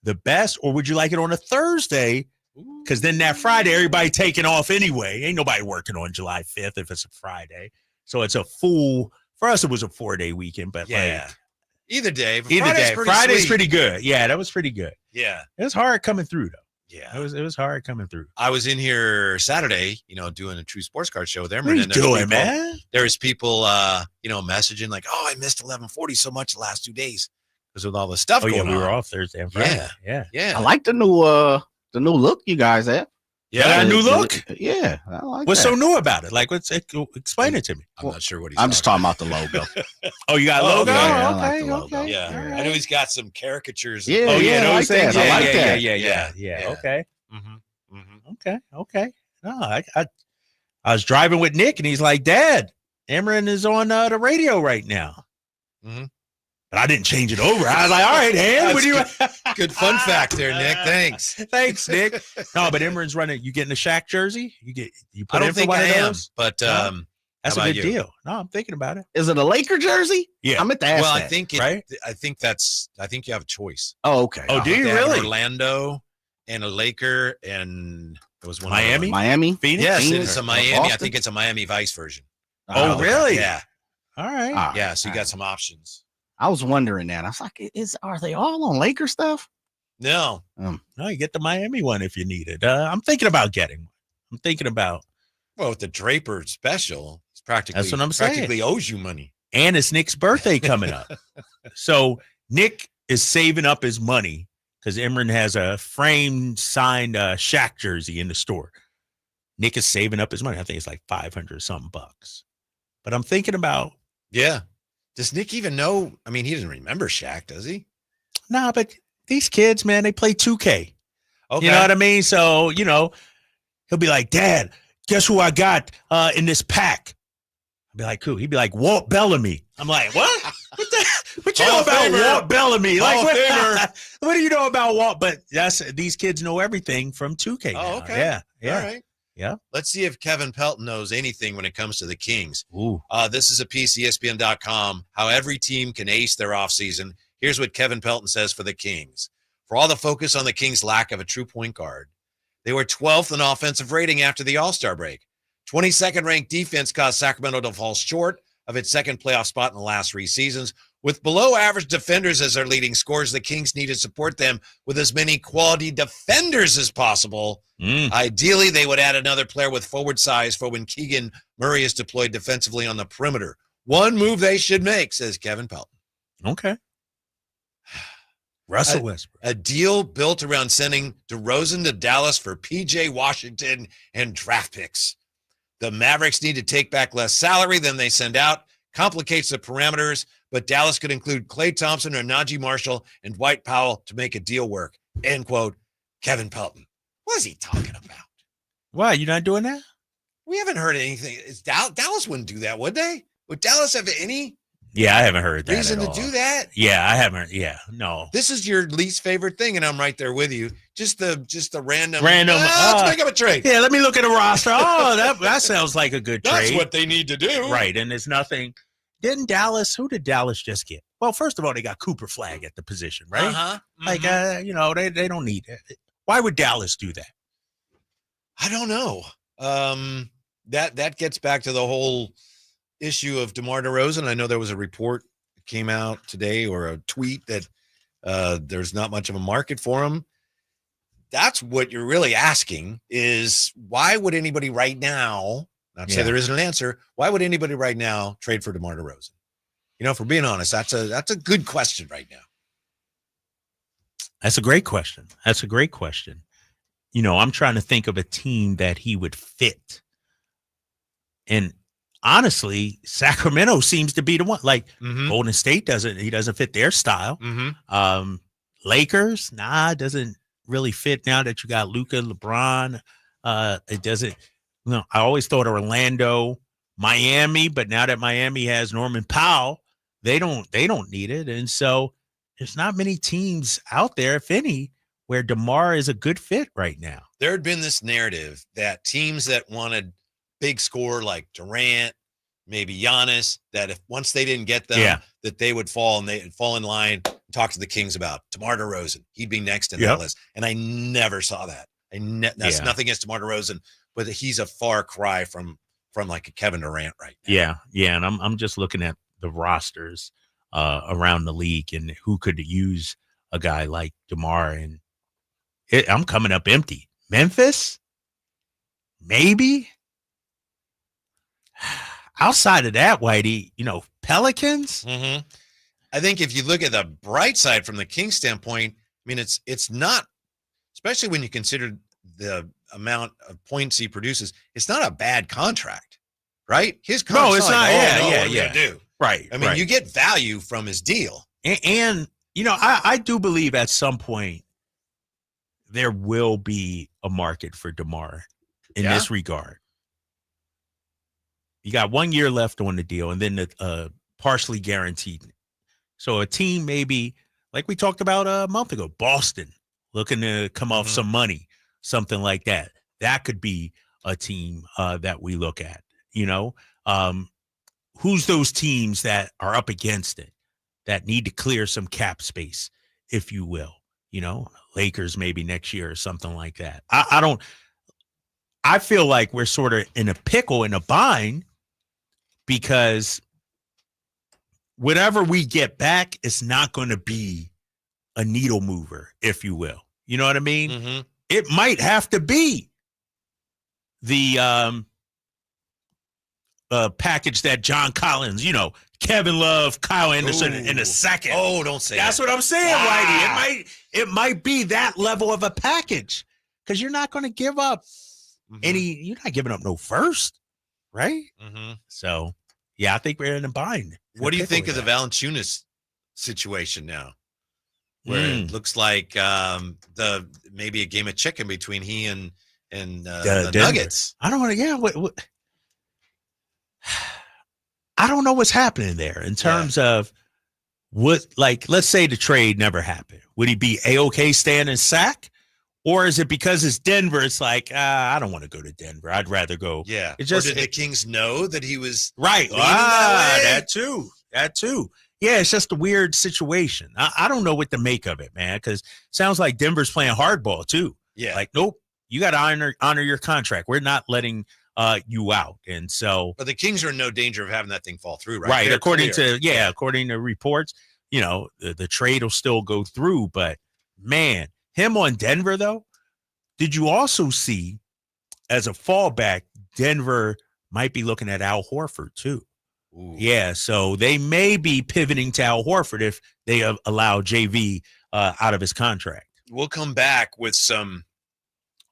the best, or would you like it on a Thursday? Because then that Friday, everybody taking off anyway. Ain't nobody working on July 5th if it's a Friday. So it's a for us, it was a 4-day weekend, but either day. Friday's pretty good. Yeah, that was pretty good. Yeah. It was hard coming through, though. Yeah. It was hard coming through. I was in here Saturday, doing a True Sports Card show with Emmer. What are you doing, man? There's people, messaging like, oh, I missed 1140 so much the last 2 days because with all the stuff going on. We were off Thursday and Friday. Yeah. I like the new look you guys have. Yeah, a new look. Yeah, I like what's that. so new about it? Like, explain it to me. I'm not sure what he's. I'm just talking about the logo. Oh, you got a logo? Okay. Yeah, I know he's got some caricatures. Yeah, those things. I like that. Yeah. Okay. Okay. No, I was driving with Nick, and he's like, "Dad, Emran is on the radio right now." Mm-hmm. But I didn't change it over. I was like, all right, Ham, what do you good fun fact there, Nick. Thanks. Thanks, Nick. No, but Emran's running. You getting a Shaq jersey? You put I don't in for think one I of am, those? but that's a good deal. No, I'm thinking about it. Is it a Laker jersey? Yeah. I meant to ask Well, that. I think right? I think you have a choice. Oh, okay. Oh, do you They have really? Orlando and a Laker, and there was one Miami? Miami? Phoenix? Yes, Phoenix? it's a Miami. Boston? I think it's a Miami Vice version. Oh, really? Yeah. All right. Yeah. So you got some options. I was wondering that. I was like, are they all on Laker stuff? No. No, you get the Miami one if you need it. I'm thinking about getting one. I'm thinking about. Well, with the Draper special, it's practically That's what I'm saying. practically owes you money. And it's Nick's birthday coming up. So Nick is saving up his money because Emran has a framed signed Shaq jersey in the store. Nick is saving up his money. I think it's like $500-something bucks. But I'm thinking about. Yeah. Does Nick even know? I mean, he doesn't remember Shaq, does he? Nah, but these kids, man, they play 2K. Okay. You know what I mean? So, he'll be like, Dad, guess who I got in this pack? I'll be like, who? He'd be like, Walt Bellamy. I'm like, what? What you know about Walt Bellamy? Like, what do you know about Walt? But these kids know everything from 2K. Oh, now. okay. Yeah. All right. Yeah. Let's see if Kevin Pelton knows anything when it comes to the Kings. Ooh. This is a piece, ESPN.com, how every team can ace their offseason. Here's what Kevin Pelton says for the Kings. For all the focus on the Kings' lack of a true point guard, they were 12th in offensive rating after the All-Star break. 22nd ranked defense caused Sacramento to fall short of its second playoff spot in the last 3 seasons. With below average defenders as their leading scorers, the Kings need to support them with as many quality defenders as possible. Ideally, they would add another player with forward size for when Keegan Murray is deployed defensively on the perimeter. One move they should make, says Kevin Pelton. Okay. Russell Westbrook. A deal built around sending DeRozan to Dallas for P.J. Washington and draft picks. The Mavericks need to take back less salary than they send out. Complicates the parameters, but Dallas could include Klay Thompson or Najee Marshall and Dwight Powell to make a deal work. End quote. Kevin Pelton. What is he talking about? Why? You not doing that? We haven't heard anything. Dallas wouldn't do that, would they? Would Dallas have any Yeah, I haven't heard that reason at to all. do that? Yeah, I haven't. Yeah, no. This is your least favorite thing, and I'm right there with you. Just the random. Random. Let's make up a trade. Yeah, let me look at a roster. Oh, that sounds like a good trade. That's what they need to do. Right, and there's nothing. Who did Dallas just get? Well, first of all, they got Cooper Flag at the position, right? Uh-huh. Like, they don't need it. Why would Dallas do that? I don't know. That gets back to the whole issue of DeMar DeRozan. I know there was a report that came out today or a tweet that there's not much of a market for him. that's what you're really asking is why would anybody right now, not to say there isn't an answer, why would anybody right now trade for DeMar DeRozan? You know, if we're being honest, that's a good question right now. That's a great question. You know, I'm trying to think of a team that he would fit. And honestly, Sacramento seems to be the one. Like Golden State doesn't fit their style. Lakers, it doesn't really fit now that you got Luka, LeBron. It doesn't. No, I always thought Orlando, Miami, but now that Miami has Norman Powell, they don't need it. And so there's not many teams out there, if any, where DeMar is a good fit right now. There had been this narrative that teams that wanted big score like Durant, maybe Giannis, that if once they didn't get them, that they would fall and they'd fall in line and talk to the Kings about DeMar DeRozan. He'd be next in that list. And I never saw that. That's nothing against DeMar DeRozan, but he's a far cry from like a Kevin Durant right now. Yeah. And I'm just looking at the rosters around the league and who could use a guy like DeMar, and I'm coming up empty. Memphis, maybe. Outside of that, Whitey, you know, Pelicans. I think if you look at the bright side from the Kings standpoint, I mean, it's not, especially when you consider the amount of points he produces, it's not a bad contract, right? His contract, it's not. Do. Right. I mean, you get value from his deal. And you know, I do believe at some point there will be a market for DeMar in this regard. You got 1 year left on the deal, and then partially guaranteed. So a team maybe, like we talked about a month ago, Boston, looking to come off some money, something like that. That could be a team that we look at. You know, who's those teams that are up against it, that need to clear some cap space, if you will? You know, Lakers maybe next year or something like that. I feel like we're sort of in a pickle, in a bind, because whatever we get back is not going to be a needle mover, if you will. You know what I mean? It might have to be the package that John Collins, you know, Kevin Love, Kyle Anderson in a second. Oh, don't say that's that. what I'm saying, Whitey. It might be that level of a package, because you're not going to give up you're not giving up no first, right? So, yeah, I think we're in a bind. What do you think of the Valanciunas situation now, where it looks like maybe a game of chicken between he and the Nuggets? I don't want to. What I don't know what's happening there in terms of what, like, let's say the trade never happened. Would he be A-OK staying in Sac? Or is it because it's Denver? It's like, I don't want to go to Denver. I'd rather go. Yeah. It's just, or did the Kings know that he was right? That too. Yeah, it's just a weird situation. I don't know what to make of it, man, because it sounds like Denver's playing hardball too. Yeah. Like, nope, you got to honor your contract. We're not letting you out. And so, but the Kings are in no danger of having that thing fall through, right? Right. They're according clear. according to reports, you know, the trade will still go through. But man, him on Denver, though, did you also see as a fallback, Denver might be looking at Al Horford too? Ooh. Yeah, so they may be pivoting to Al Horford if they allow JV out of his contract. We'll come back with some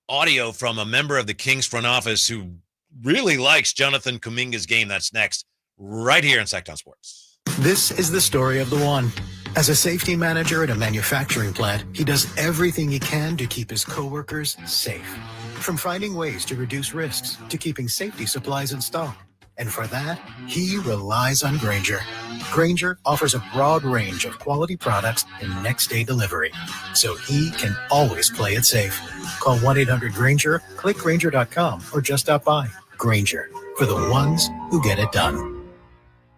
audio from a member of the Kings front office who really likes Jonathan Kuminga's game. That's next, right here in Sacktown Sports. This is the story of the one. As a safety manager at a manufacturing plant, he does everything he can to keep his coworkers safe. From finding ways to reduce risks to keeping safety supplies in stock. And for that, he relies on Grainger. Grainger offers a broad range of quality products and next-day delivery, so he can always play it safe. Call 1-800-GRAINGER, click Grainger.com, or just stop by. Grainger, for the ones who get it done.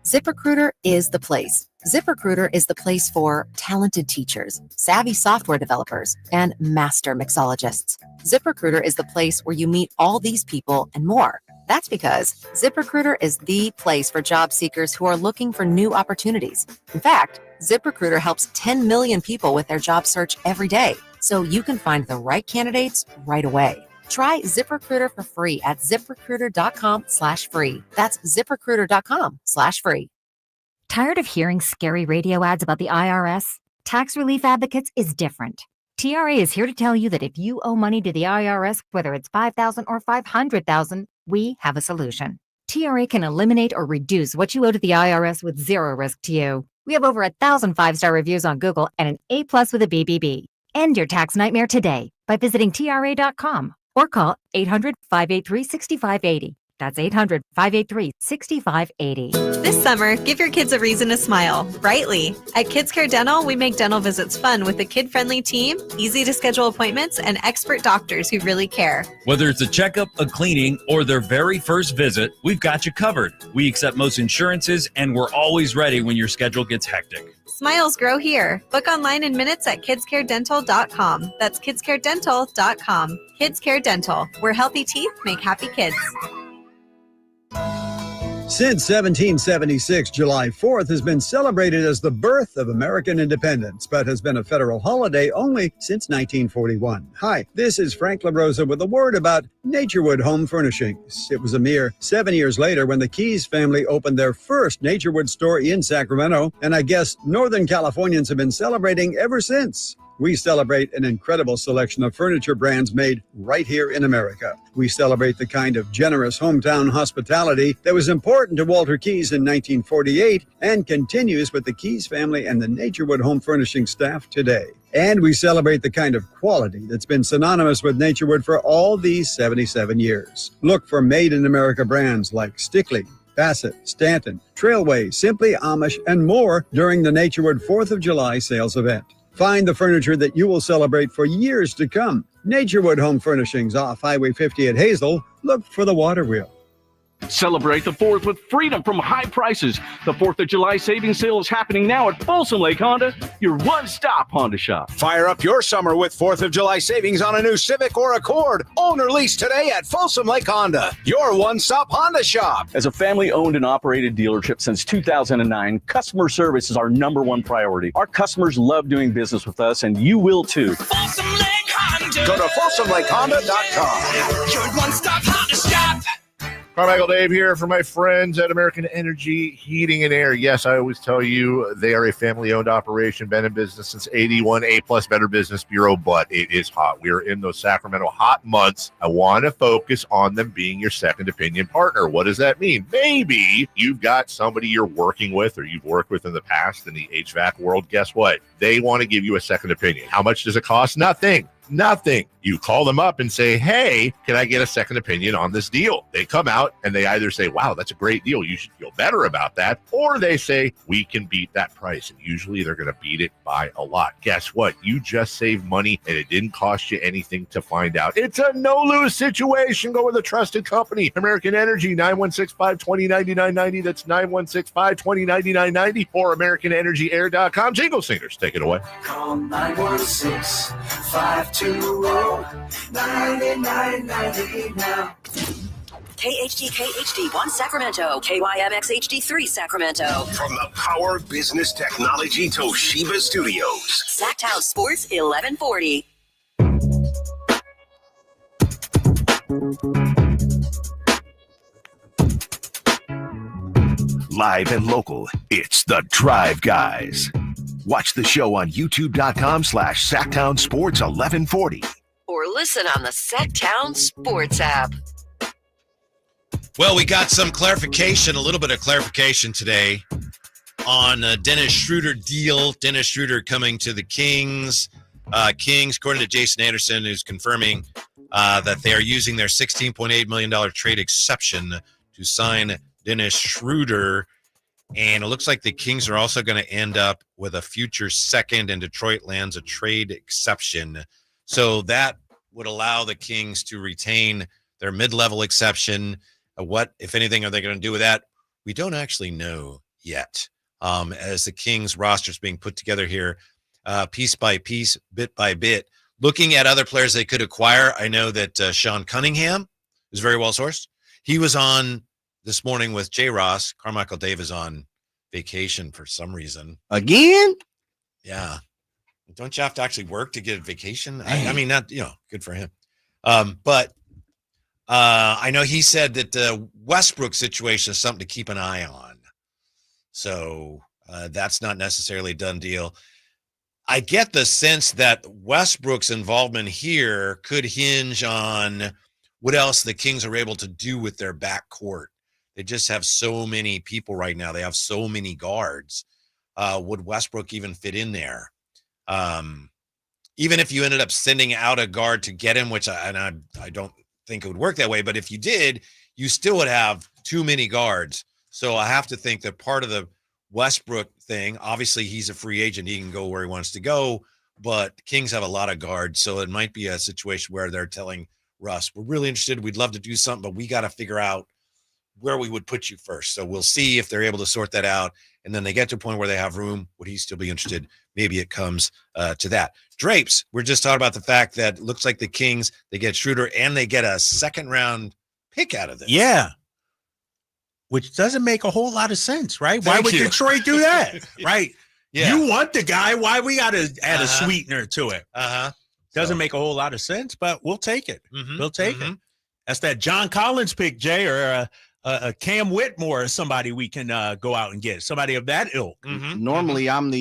ZipRecruiter is the place. ZipRecruiter is the place for talented teachers, savvy software developers, and master mixologists. ZipRecruiter is the place where you meet all these people and more. That's because ZipRecruiter is the place for job seekers who are looking for new opportunities. In fact, ZipRecruiter helps 10 million people with their job search every day. so you can find the right candidates right away. Try ZipRecruiter for free at ZipRecruiter.com/free. That's ZipRecruiter.com/free. Tired of hearing scary radio ads about the IRS? Tax Relief Advocates is different. TRA is here to tell you that if you owe money to the IRS, whether it's $5,000 or $500,000, we have a solution. TRA can eliminate or reduce what you owe to the IRS with zero risk to you. We have over 1,000 five-star reviews on Google and an A+ with a BBB. End your tax nightmare today by visiting TRA.com or call 800-583-6580. That's 800-583-6580. This summer, give your kids a reason to smile, brightly. At Kids Care Dental, we make dental visits fun with a kid-friendly team, easy to schedule appointments, and expert doctors who really care. Whether it's a checkup, a cleaning, or their very first visit, we've got you covered. We accept most insurances, and we're always ready when your schedule gets hectic. Smiles grow here. Book online in minutes at kidscaredental.com. That's kidscaredental.com. Kids Care Dental, where healthy teeth make happy kids. Since 1776, July 4th has been celebrated as the birth of American independence, but has been a federal holiday only since 1941. Hi, this is Frank LaRosa with a word about Naturewood Home Furnishings. It was a mere 7 years later when the Keys family opened their first Naturewood store in Sacramento, and I guess Northern Californians have been celebrating ever since. We celebrate an incredible selection of furniture brands made right here in America. We celebrate the kind of generous hometown hospitality that was important to Walter Keys in 1948 and continues with the Keys family and the Naturewood Home Furnishing staff today. And we celebrate the kind of quality that's been synonymous with Naturewood for all these 77 years. Look for made-in-America brands like Stickley, Bassett, Stanton, Trailway, Simply Amish, and more during the Naturewood 4th of July sales event. Find the furniture that you will celebrate for years to come. Naturewood Home Furnishings off Highway 50 at Hazel. Look for the water wheel. Celebrate the 4th with freedom from high prices. The 4th of July savings sale is happening now at Folsom Lake Honda, your one-stop Honda shop. Fire up your summer with 4th of July savings on a new Civic or Accord. Own or lease today at Folsom Lake Honda, your one-stop Honda shop. As a family-owned and operated dealership since 2009, customer service is our #1 priority. Our customers love doing business with us, and you will too. Folsom Lake Honda. Go to FolsomLakeHonda.com. Your one-stop Honda shop. Carmichael Dave here for my friends at American Energy Heating and Air. Yes, I always tell you they are a family-owned operation, been in business since 81, A+ Better Business Bureau, but it is hot. We are in those Sacramento hot months. I want to focus on them being your second opinion partner. What does that mean? Maybe you've got somebody you're working with or you've worked with in the past in the HVAC world. Guess what? They want to give you a second opinion. How much does it cost? Nothing. You call them up and say, hey, can I get a second opinion on this deal? They come out and they either say, wow, that's a great deal. You should feel better about that. Or they say, we can beat that price. And usually they're going to beat it by a lot. Guess what? You just saved money and it didn't cost you anything to find out. It's a no-lose situation. Go with a trusted company. American Energy, 916-520-9990. That's 916-520-9990 or AmericanEnergyAir.com. Jingle singers, take it away. Call 916-520-9990 now. KHD1 Sacramento, KYMX HD3 Sacramento. From the Power Business Technology Toshiba Studios. Sacktown Sports 1140. Live and local, it's the Drive Guys. Watch the show on youtube.com/Sacktown Sports 1140. Or listen on the Sacktown Sports app. Well, we got some clarification, a little bit of clarification today on Dennis Schroder deal. Dennis Schroder coming to the Kings. Kings, according to Jason Anderson, who's confirming that they are using their $16.8 million trade exception to sign Dennis Schroder. And it looks like the Kings are also going to end up with a future second, and Detroit lands a trade exception. So that would allow the Kings to retain their mid-level exception. What, if anything, are they going to do with that? We don't actually know yet. As the Kings roster is being put together here, piece by piece, bit by bit, looking at other players they could acquire. I know that Sean Cunningham is very well sourced. He was on this morning with J. Ross. Carmichael Dave is on vacation for some reason. Again? Yeah. Don't you have to actually work to get a vacation? I mean, not, good for him. But I know he said that the Westbrook situation is something to keep an eye on. So that's not necessarily a done deal. I get the sense that Westbrook's involvement here could hinge on what else the Kings are able to do with their backcourt. They just have so many people right now. They have so many guards. Would Westbrook even fit in there? Even if you ended up sending out a guard to get him, which I don't think it would work that way, but if you did, you still would have too many guards. So I have to think that part of the Westbrook thing, obviously he's a free agent. He can go where he wants to go, but Kings have a lot of guards. So it might be a situation where they're telling Russ, we're really interested. We'd love to do something, but we got to figure out where we would put you first. So we'll see if they're able to sort that out. And then they get to a point where they have room. Would he still be interested? Maybe it comes to that. Drapes, we're just talking about the fact that it looks like the Kings, they get Schroder and they get a second-round pick out of this. Yeah. Which doesn't make a whole lot of sense, right? Why would Detroit do that? Right? Yeah. You want the guy. Why we got to add a sweetener to it? Doesn't make a whole lot of sense, but we'll take it. We'll take it. That's that John Collins pick, Jay, or a Cam Whitmore or somebody we can go out and get. Somebody of that ilk. Normally, I'm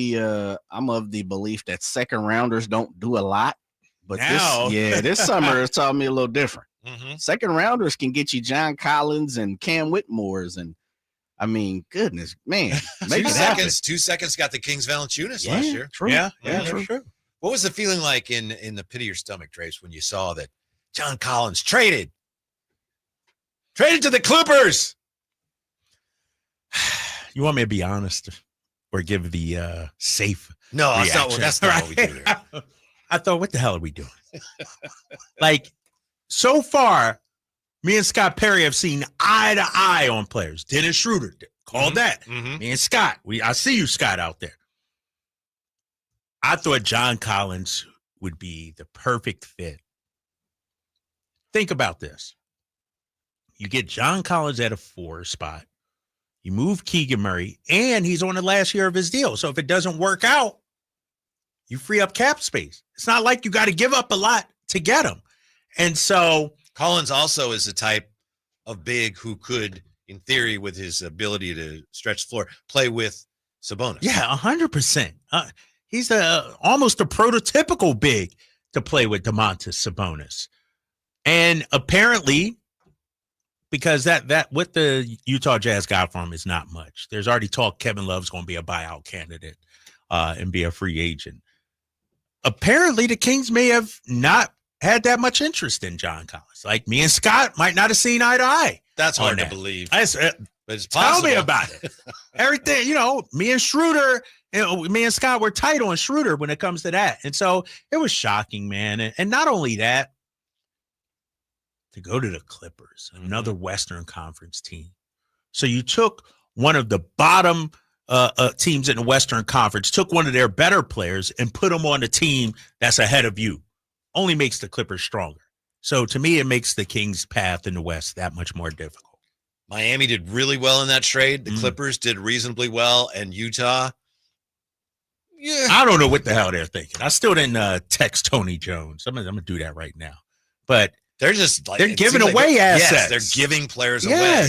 of the belief that second rounders don't do a lot, but this summer it's taught me a little different. Second rounders can get you John Collins and Cam Whitmores, and I mean, goodness, man, make 2 it happen. seconds. 2 seconds got the Kings Valanciunas last year. True. Yeah, true. What was the feeling like in the pit of your stomach, Trace, when you saw that John Collins traded to the Clippers? You want me to be honest or give the safe? No, reaction? that's not what we do here. I thought, what the hell are we doing? Like, so far, me and Scott Perry have seen eye to eye on players. Dennis Schroder called that. Me and Scott, I see you, Scott, out there. I thought John Collins would be the perfect fit. Think about this. You get John Collins at a 4 spot. You move Keegan Murray, and he's on the last year of his deal. So if it doesn't work out, you free up cap space. It's not like you got to give up a lot to get him. And so Collins also is the type of big who could, in theory, with his ability to stretch the floor, play with Sabonis. Yeah, 100%. He's almost a prototypical big to play with Domantas Sabonis. And apparently, because that what the Utah Jazz got from him is not much. There's already talk Kevin Love's going to be a buyout candidate and be a free agent. Apparently, the Kings may have not had that much interest in John Collins. Like me and Scott might not have seen eye to eye. That's hard to believe. But it's tell possible. me about it. Everything, me and Schroder, me and Scott were tight on Schroder when it comes to that. And so it was shocking, man. And not only that, to go to the Clippers, another Western Conference team. So you took one of the bottom teams in the Western Conference, took one of their better players and put them on a team that's ahead of you. Only makes the Clippers stronger. So to me, it makes the Kings' path in the West that much more difficult. Miami did really well in that trade. The Clippers did reasonably well, and Utah. Yeah, I don't know what the hell they're thinking. I still didn't text Tony Jones. I'm gonna do that right now. But they're just like they're giving away assets. Yes, they're giving players away.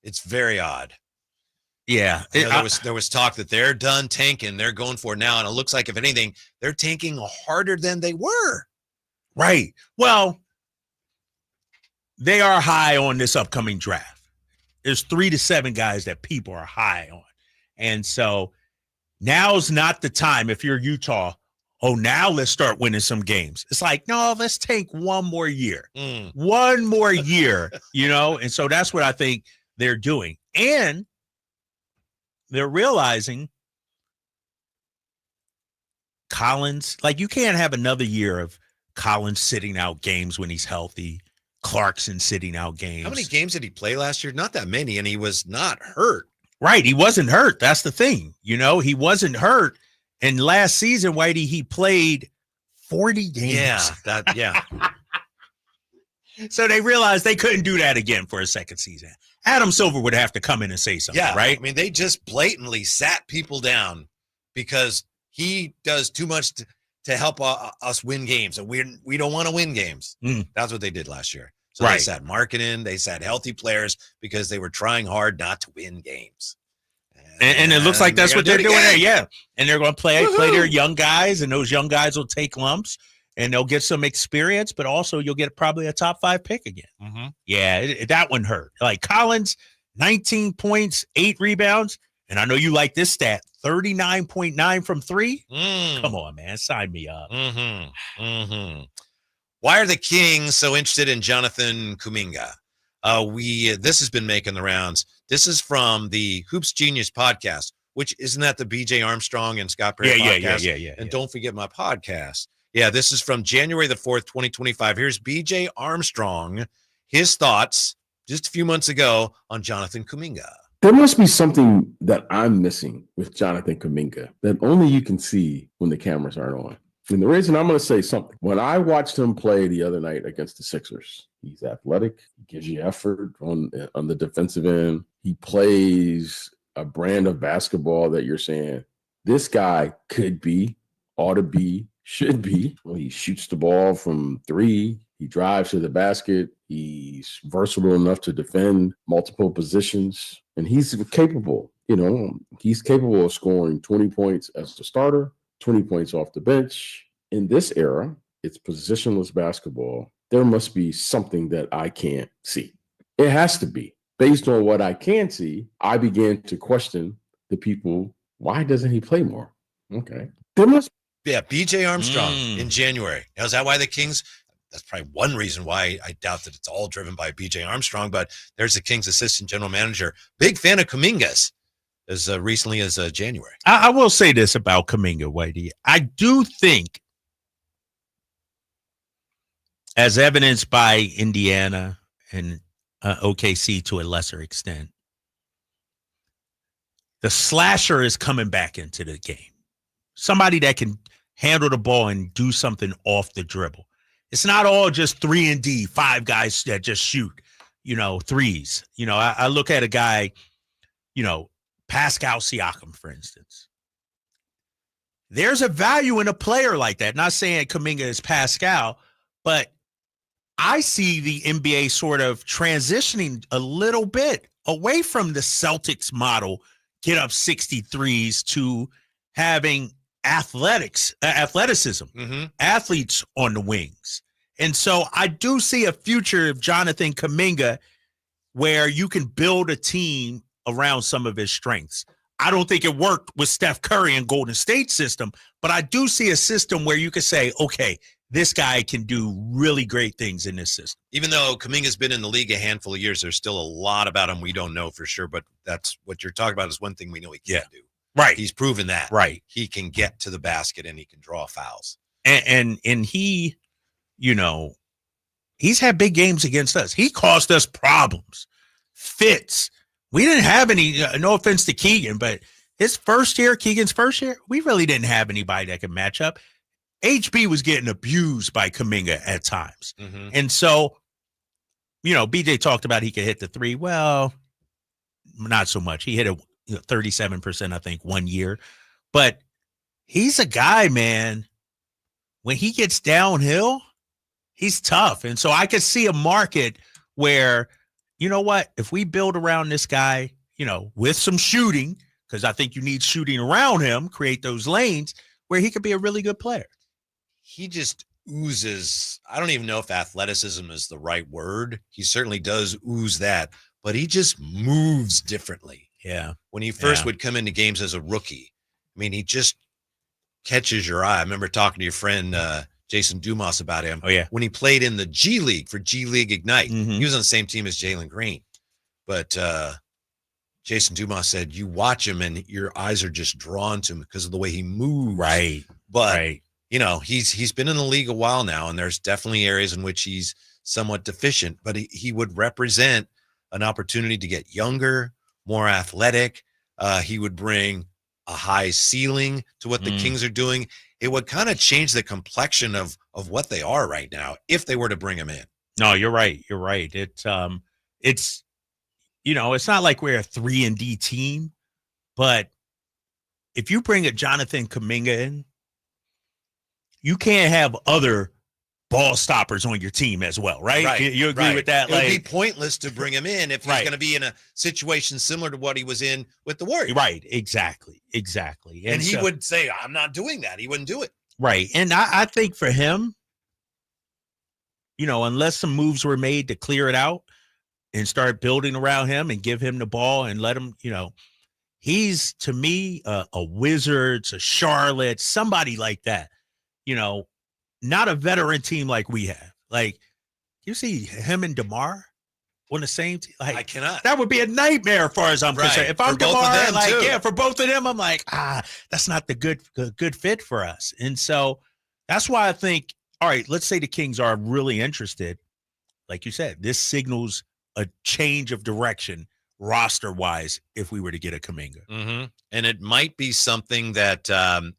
It's very odd. Yeah, there was talk that they're done tanking. They're going for it now, and it looks like if anything, they're tanking harder than they were. Right. Well, they are high on this upcoming draft. There's 3 to 7 guys that people are high on. And so now's not the time if you're Utah. Oh, now let's start winning some games. It's like, no, let's take one more year. One more year, And so that's what I think they're doing. And they're realizing Collins, like you can't have another year of Collins sitting out games when he's healthy, Clarkson sitting out games. How many games did he play last year? Not that many, and he was not hurt. Right, he wasn't hurt. That's the thing. He wasn't hurt. And last season, Whitey, he played 40 games. Yeah. So they realized they couldn't do that again for a second season. Adam Silver would have to come in and say something, right? I mean, they just blatantly sat people down because he does too much to help us win games, and we don't want to win games. That's what they did last year. So they sat marketing, they sat healthy players because they were trying hard not to win games. And it looks like that's what they're doing there. Yeah. And they're going to play their young guys, and those young guys will take lumps, and they'll get some experience, but also you'll get probably a top 5 pick again. Mm-hmm. Yeah, that one hurt. Like Collins, 19 points, 8 rebounds. And I know you like this stat, 39.9 from 3. Come on, man. Sign me up. Why are the Kings so interested in Jonathan Kuminga? This has been making the rounds. This is from the Hoops Genius podcast, which isn't that the BJ Armstrong and Scott Perry podcast? Yeah. And don't forget my podcast. Yeah, this is from January the 4th, 2025. Here's BJ Armstrong, his thoughts just a few months ago on Jonathan Kuminga. There must be something that I'm missing with Jonathan Kuminga that only you can see when the cameras aren't on. And the reason I'm going to say something, when I watched him play the other night against the Sixers, he's athletic, he gives you effort on the defensive end. He plays a brand of basketball that you're saying, this guy could be, ought to be, should be. Well, he shoots the ball from 3. He drives to the basket. He's versatile enough to defend multiple positions. And he's capable, he's capable of scoring 20 points as the starter, 20 points off the bench. In this era, it's positionless basketball. There must be something that I can't see. It has to be. Based on what I can see, I began to question the people. Why doesn't he play more? Okay. There must Yeah, BJ Armstrong in January. Now, is that why the Kings? That's probably one reason why I doubt that it's all driven by BJ Armstrong, but there's the Kings assistant general manager. Big fan of Kuminga's as recently as January. I will say this about Kuminga, Whitey. I do think, as evidenced by Indiana and OKC to a lesser extent, the slasher is coming back into the game. Somebody that can handle the ball and do something off the dribble. It's not all just 3 and D, 5 guys that just shoot, threes. I look at a guy, Pascal Siakam, for instance. There's a value in a player like that. Not saying Kuminga is Pascal, but I see the NBA sort of transitioning a little bit away from the Celtics model, get up 63s, to having athleticism, athletes on the wings. And so I do see a future of Jonathan Kuminga where you can build a team around some of his strengths. I don't think it worked with Steph Curry and Golden State system, but I do see a system where you could say, okay, this guy can do really great things in this system. Even though Kuminga's been in the league a handful of years, there's still a lot about him we don't know for sure, but that's what you're talking about is one thing we know he can do. Right. He's proven that. Right. He can get to the basket and he can draw fouls. And he, he's had big games against us. He caused us problems, fits. We didn't have any, no offense to Keegan's first year, we really didn't have anybody that could match up. HB was getting abused by Kuminga at times. And so, BJ talked about he could hit the 3. Well, not so much. He hit a 37%, I think, 1 year. But he's a guy, man, when he gets downhill, he's tough. And so I could see a market where, you know what, if we build around this guy, with some shooting, because I think you need shooting around him, create those lanes where he could be a really good player. He just oozes. I don't even know if athleticism is the right word. He certainly does ooze that, but he just moves differently. Yeah. When he first would come into games as a rookie, he just catches your eye. I remember talking to your friend, Jason Dumas, about him. Oh, yeah. When he played in the G League for G League Ignite, he was on the same team as Jalen Green. But Jason Dumas said, you watch him and your eyes are just drawn to him because of the way he moves. Right. But, he's been in the league a while now, and there's definitely areas in which he's somewhat deficient, but he would represent an opportunity to get younger, more athletic. He would bring a high ceiling to what the Kings are doing. It would kind of change the complexion of what they are right now if they were to bring him in. No, you're right. You're right. It's it's not like we're a 3 and D team, but if you bring a Jonathan Kuminga in, you can't have other ball stoppers on your team as well, right? You agree with that? It would be pointless to bring him in if he's going to be in a situation similar to what he was in with the Warriors. Right, exactly. And he would say, I'm not doing that. He wouldn't do it. Right. And I think for him, unless some moves were made to clear it out and start building around him and give him the ball and let him, he's, to me, a Wizards, a Charlotte, somebody like that, not a veteran team like we have. Like, you see him and DeMar on the same team? Like, I cannot. That would be a nightmare as far as I'm concerned. If I'm DeMar, for both of them, I'm like, that's not the good fit for us. And so that's why I think, all right, let's say the Kings are really interested. Like you said, this signals a change of direction roster-wise if we were to get a Kuminga. Mm-hmm. And it might be something that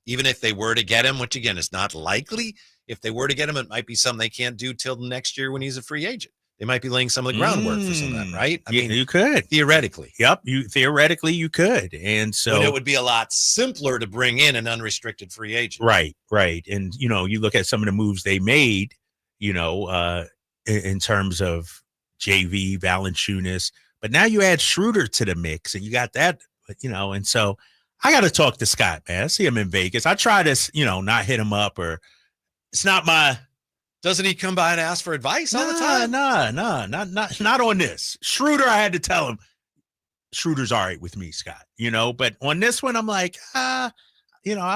even if they were to get him, which, again, is not likely, if they were to get him, it might be something they can't do till next year when he's a free agent. They might be laying some of the groundwork for some of that, right? I mean, you could. Theoretically. Yep, theoretically you could. And so but it would be a lot simpler to bring in an unrestricted free agent. Right. And, you look at some of the moves they made, in terms of JV, Valanciunas, but now you add Schroder to the mix and you got that, and so I got to talk to Scott, man. I see him in Vegas. I try to, not hit him up or it's not my. Doesn't he come by and ask for advice all the time? Not on this. Schroder, I had to tell him, Schroeder's all right with me, Scott, but on this one, I'm like, I'm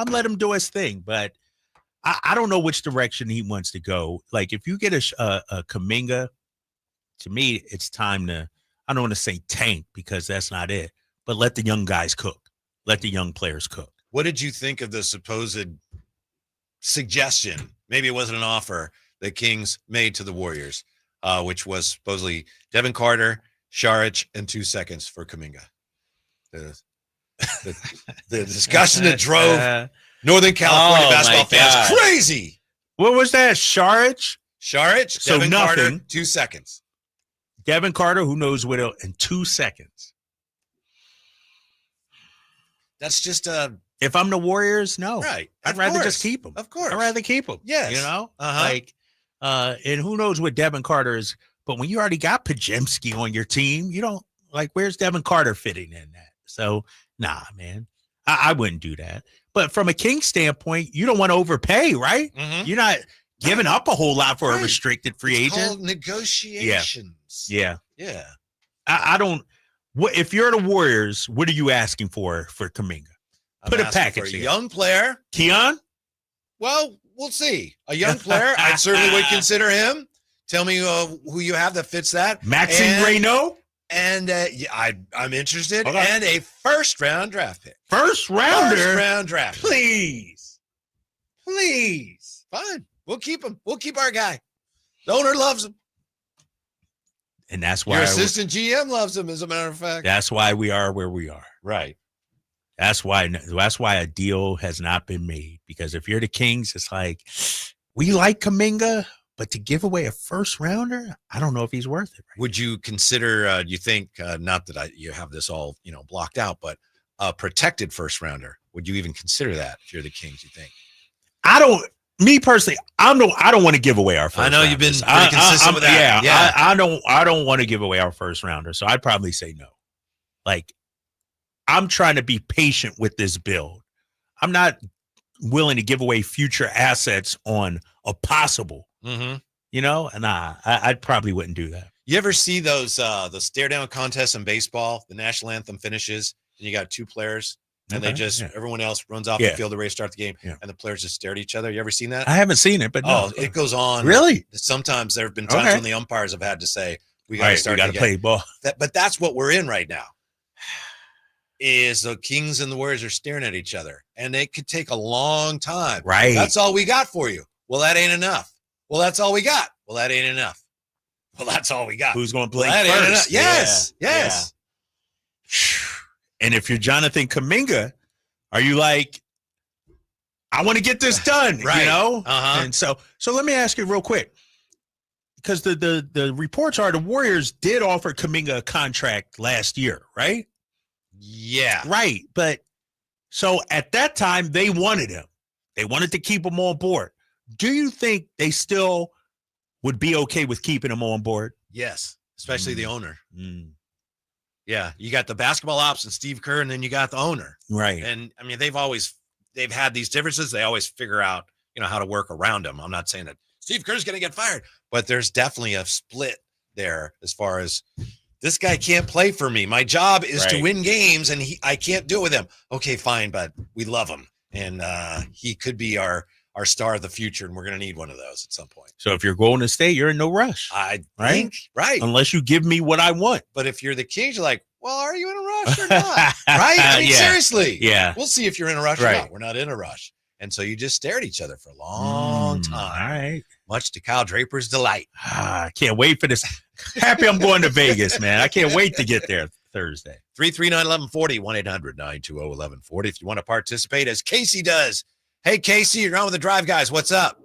let him do his thing, but I don't know which direction he wants to go. Like if you get a Kuminga, to me, it's time to, I don't want to say tank because that's not it, but let the young guys cook. Let the young players cook. What did you think of the supposed suggestion? Maybe it wasn't an offer the Kings made to the Warriors, which was supposedly Devin Carter, Šarić, and 2 seconds for Kuminga. The discussion that drove Northern California basketball fans crazy. What was that? Šarić, so Devin Carter, 2 seconds. Devin Carter, who knows what, in 2 seconds. That's just if I'm the Warriors, no. Right. I'd rather just keep him. Of course. I'd rather keep him. Yes. Like, and who knows what Devin Carter is, but when you already got Podziemski on your team, you don't, like, where's Devin Carter fitting in that? So, nah, man, I wouldn't do that. But from a King standpoint, you don't want to overpay, right? Mm-hmm. You're not giving up a whole lot for a restricted free agent. Called negotiations. Yeah. I don't. What if you're the Warriors? What are you asking for Kuminga? Put a package for a young player. Keon? Well, we'll see. A young player, I certainly would consider him. Tell me who you have that fits that. Maxime Reynaud? And I'm interested. Okay. And a first-round draft pick. First-rounder? First-round draft pick. Please. Fine. We'll keep him. We'll keep our guy. The owner loves him. And that's why your assistant GM loves him, as a matter of fact. That's why we are where we are. Right. That's why a deal has not been made. Because if you're the Kings, it's like, we like Kuminga, but to give away a first rounder, I don't know if he's worth it. Right? Would you consider, you think, not that you have this all, blocked out, but a protected first rounder? Would you even consider that if you're the Kings, you think? Me personally, I don't want to give away our first. I know rounders. You've been pretty consistent with that. Yeah. I don't want to give away our first rounder, so I'd probably say no. Like, I'm trying to be patient with this build. I'm not willing to give away future assets on a possible. Mm-hmm. And I probably wouldn't do that. You ever see those the stare down contests in baseball? The national anthem finishes, and you got two players. And they just, everyone else runs off the field, ready to start the game, and the players just stare at each other. You ever seen that? I haven't seen it, but no. It goes on. Really? Sometimes there have been times when the umpires have had to say, we got to start to play ball. But that's what we're in right now, is the Kings and the Warriors are staring at each other, and it could take a long time. Right. That's all we got for you. Well, that ain't enough. Well, that's all we got. Well, that ain't enough. Well, that's all we got. Who's going to play first? Yes. Yes. And if you're Jonathan Kuminga, are you like, I want to get this done, right? And so let me ask you real quick, because the reports are the Warriors did offer Kuminga a contract last year, right? Yeah. Right. But So at that time, they wanted him. They wanted to keep him on board. Do you think they still would be okay with keeping him on board? Yes, especially the owner. Yeah, you got the basketball ops and Steve Kerr, and then you got the owner. Right. And I mean, they've had these differences. They always figure out, how to work around them. I'm not saying that Steve Kerr's going to get fired, but there's definitely a split there as far as this guy can't play for me. My job is to win games, and I can't do it with him. Okay, fine, but we love him, and he could be our star of the future, and we're going to need one of those at some point. So if you're going to stay, you're in no rush. I think, right. Unless you give me what I want. But if you're the Kings, you're like, well, are you in a rush or not? Right? I mean, seriously. Yeah. We'll see if you're in a rush or not. We're not in a rush. And so you just stare at each other for a long time. All right. Much to Kyle Draper's delight. I can't wait for this. Happy I'm going to Vegas, man. I can't wait to get there Thursday. 339-1140, 1-800-920-1140 if you want to participate, as Casey does. Hey, Casey, you're on with the Drive Guys. What's up?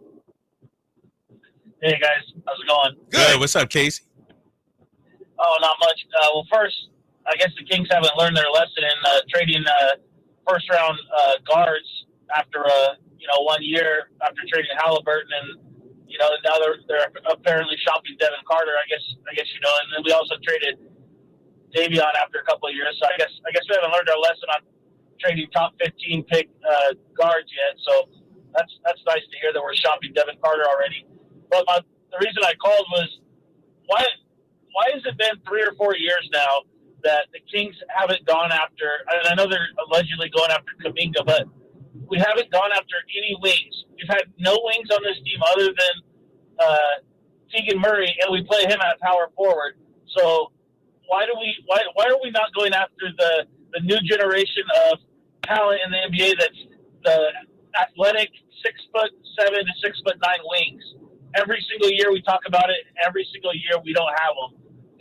Hey, guys. How's it going? Good. What's up, Casey? Oh, not much. Well, first, I guess the Kings haven't learned their lesson in trading first-round guards after 1 year after trading Halliburton, and now they're apparently shopping Devin Carter. I guess and then we also traded Davion after a couple of years. So I guess we haven't learned our lesson on trading top 15 pick guards yet. So that's nice to hear that we're shopping Devin Carter already. But the reason I called was why has it been 3 or 4 years now that the Kings haven't gone after, and I know they're allegedly going after Kuminga, but we haven't gone after any wings. We've had no wings on this team other than Tegan Murray, and we play him at power forward. So why are we not going after the new generation of talent in the NBA that's the athletic 6'7" to 6'9" wings? Every single year we talk about it. Every single year we don't have them,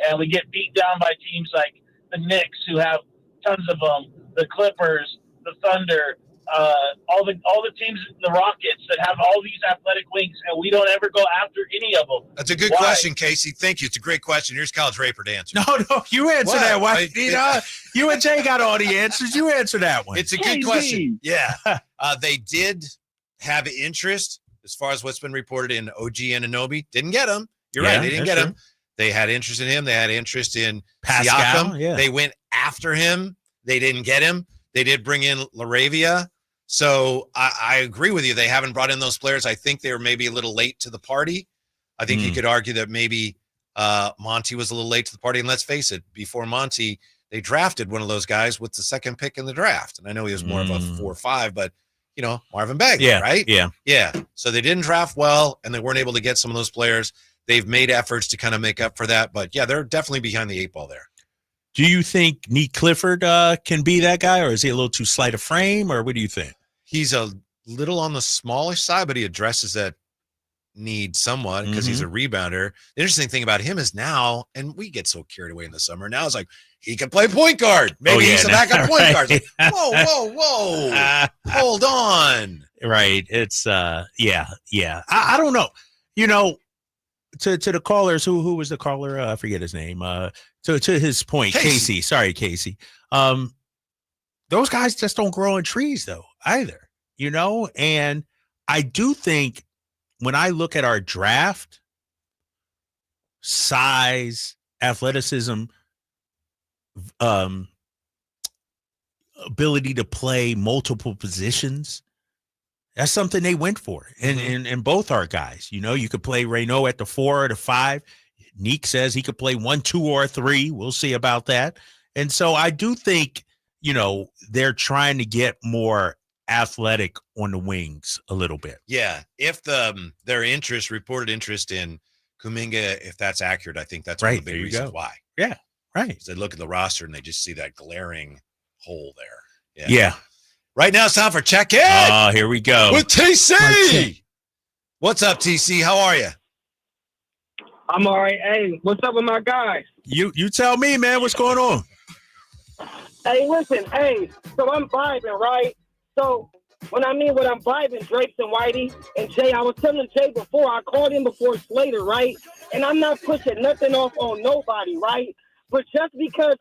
and we get beat down by teams like the Knicks, who have tons of them, the Clippers, the Thunder, all the teams, the Rockets, that have all these athletic wings, and we don't ever go after any of them. That's a good question, Casey. Thank you. It's a great question. Here's Kyle Draper to answer. No, you answer that one. You and Jay got all the answers. You answer that one. It's a good question. Yeah. They did have interest as far as what's been reported in OG Anunoby. Didn't get him. You're right. They didn't get him. They had interest in him. They had interest in Pascal. Siakam. Yeah. They went after him. They didn't get him. They did bring in LaRavia. So I agree with you. They haven't brought in those players. I think they were maybe a little late to the party. I think you could argue that maybe Monty was a little late to the party. And let's face it, before Monty, they drafted one of those guys with the second pick in the draft. And I know he was more of a 4 or 5, but Marvin Bagley, right? Yeah. So they didn't draft well, and they weren't able to get some of those players. They've made efforts to kind of make up for that. But yeah, they're definitely behind the 8 ball there. Do you think Neat Clifford can be that guy, or is he a little too slight a frame, or what do you think? He's a little on the smallish side, but he addresses that need somewhat because he's a rebounder. The interesting thing about him is now, and we get so carried away in the summer, now it's like he can play point guard. Maybe he's a backup point guard. Like, whoa. Hold on. Right. It's yeah. I don't know. To the callers, who was the caller? I forget his name. To his point, Casey. Sorry, Casey. Those guys just don't grow in trees, though, either. And I do think when I look at our draft, size, athleticism, ability to play multiple positions, that's something they went for. And both our guys, you could play Reynaud at the 4 or the 5. Neek says he could play 1, 2, or 3. We'll see about that. And so I do think, they're trying to get more athletic on the wings a little bit. Yeah. If their reported interest in Kuminga, if that's accurate, I think that's one of the big reasons why. Yeah. Right. They look at the roster and they just see that glaring hole there. Yeah. Right now it's time for Check In. Oh, here we go. With TC. What's up, TC? How are you? I'm all right. Hey, what's up with my guys? You tell me, man, what's going on? Hey, listen. Hey, so I'm vibing, right? So when I'm vibing, Drapes and Whitey and Jay, I was telling Jay before, I called him before Slater, right? And I'm not pushing nothing off on nobody, right? But just because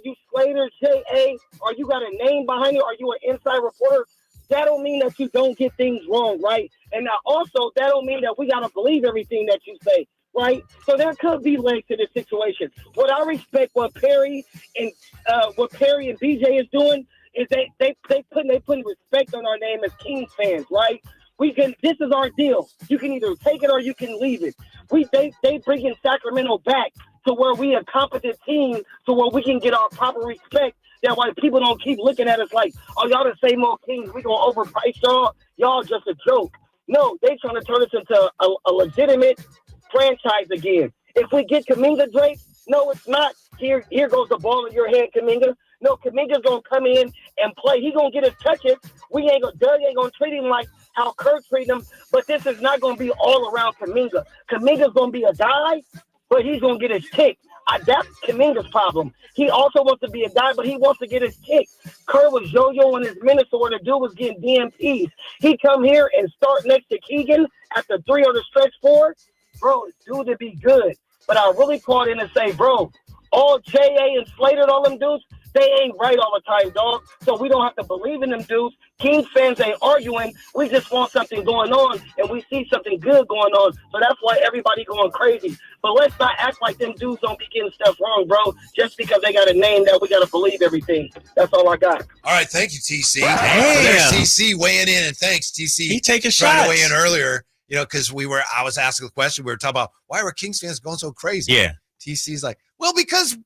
you Slater, J.A., or you got a name behind it, or you an inside reporter, that don't mean that you don't get things wrong, right? And now also, that don't mean that we got to believe everything that you say, right? So there could be legs to this situation. What I respect what Perry and BJ is doing is they putting respect on our name as Kings fans, right? This is our deal. You can either take it or you can leave it. They bringing Sacramento back to where we a competent team, to where we can get our proper respect. That why people don't keep looking at us like, oh, y'all the same old Kings. We gonna overprice y'all. Y'all just a joke. No, they trying to turn us into a legitimate franchise again. If we get Kuminga Drake, no, it's not. Here goes the ball in your hand, Kuminga. No, Kuminga's gonna come in and play. He gonna get his touches. Doug ain't gonna treat him like how Kirk treated him. But this is not gonna be all around Kuminga. Kuminga's gonna be a guy, but he's gonna get his kick. That's Kuminga's problem. He also wants to be a guy, but he wants to get his kick. Kerr was yo-yoing his minutes, so where the dude was getting DMPs. He come here and start next to Keegan at the 3 on the stretch 4. Bro, dude to be good. But I really called in and say, bro, all J.A. and Slater and all them dudes, they ain't right all the time, dog. So we don't have to believe in them dudes. Kings fans ain't arguing. We just want something going on, and we see something good going on. So that's why everybody going crazy. But let's not act like them dudes don't be getting stuff wrong, bro, just because they got a name that we got to believe everything. That's all I got. All right, thank you, TC. Damn. There's TC weighing in, and thanks, TC. He taking trying shots. to weigh in earlier, because I was asking the question. We were talking about why were Kings fans going so crazy? Yeah. TC's like, well, because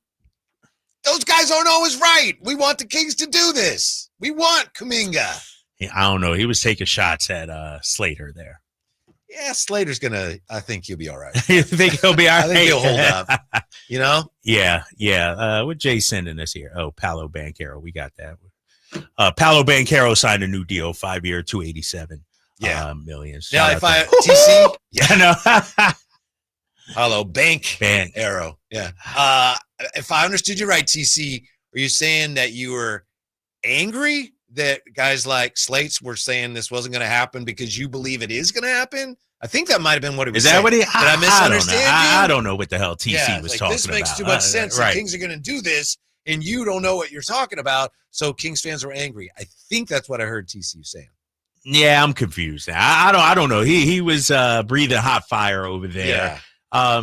those guys aren't always right. We want the Kings to do this. We want Kuminga. Yeah, I don't know. He was taking shots at Slater there. Yeah, Slater's I think he'll be all right. You think he'll be all right? I think he'll hold up. Yeah. What Jay sending us here? Oh, Paolo Banchero. We got that. Paolo Banchero signed a new deal, 5-year, $287 million. Now, if TC, no. Hello, Bank Arrow. Yeah. If I understood you right, TC, are you saying that you were angry that guys like Slates were saying this wasn't going to happen because you believe it is going to happen? I think that might have been what he was saying. Is that what he? Did I misunderstand you? I don't know what the hell TC was talking about. This makes too much sense. Right. The Kings are going to do this, and you don't know what you're talking about. So Kings fans are angry. I think that's what I heard TC saying. Yeah, I'm confused. I don't know. He was breathing hot fire over there. Yeah.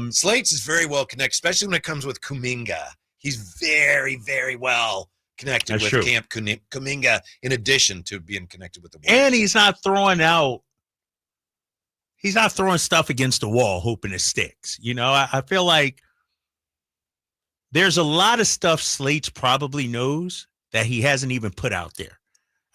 Slates is very well connected, especially when it comes with Kuminga. He's very, very well connected That's with true. Camp Kuminga, in addition to being connected with the Warriors. And he's not throwing stuff against the wall hoping it sticks. I feel like there's a lot of stuff Slates probably knows that he hasn't even put out there.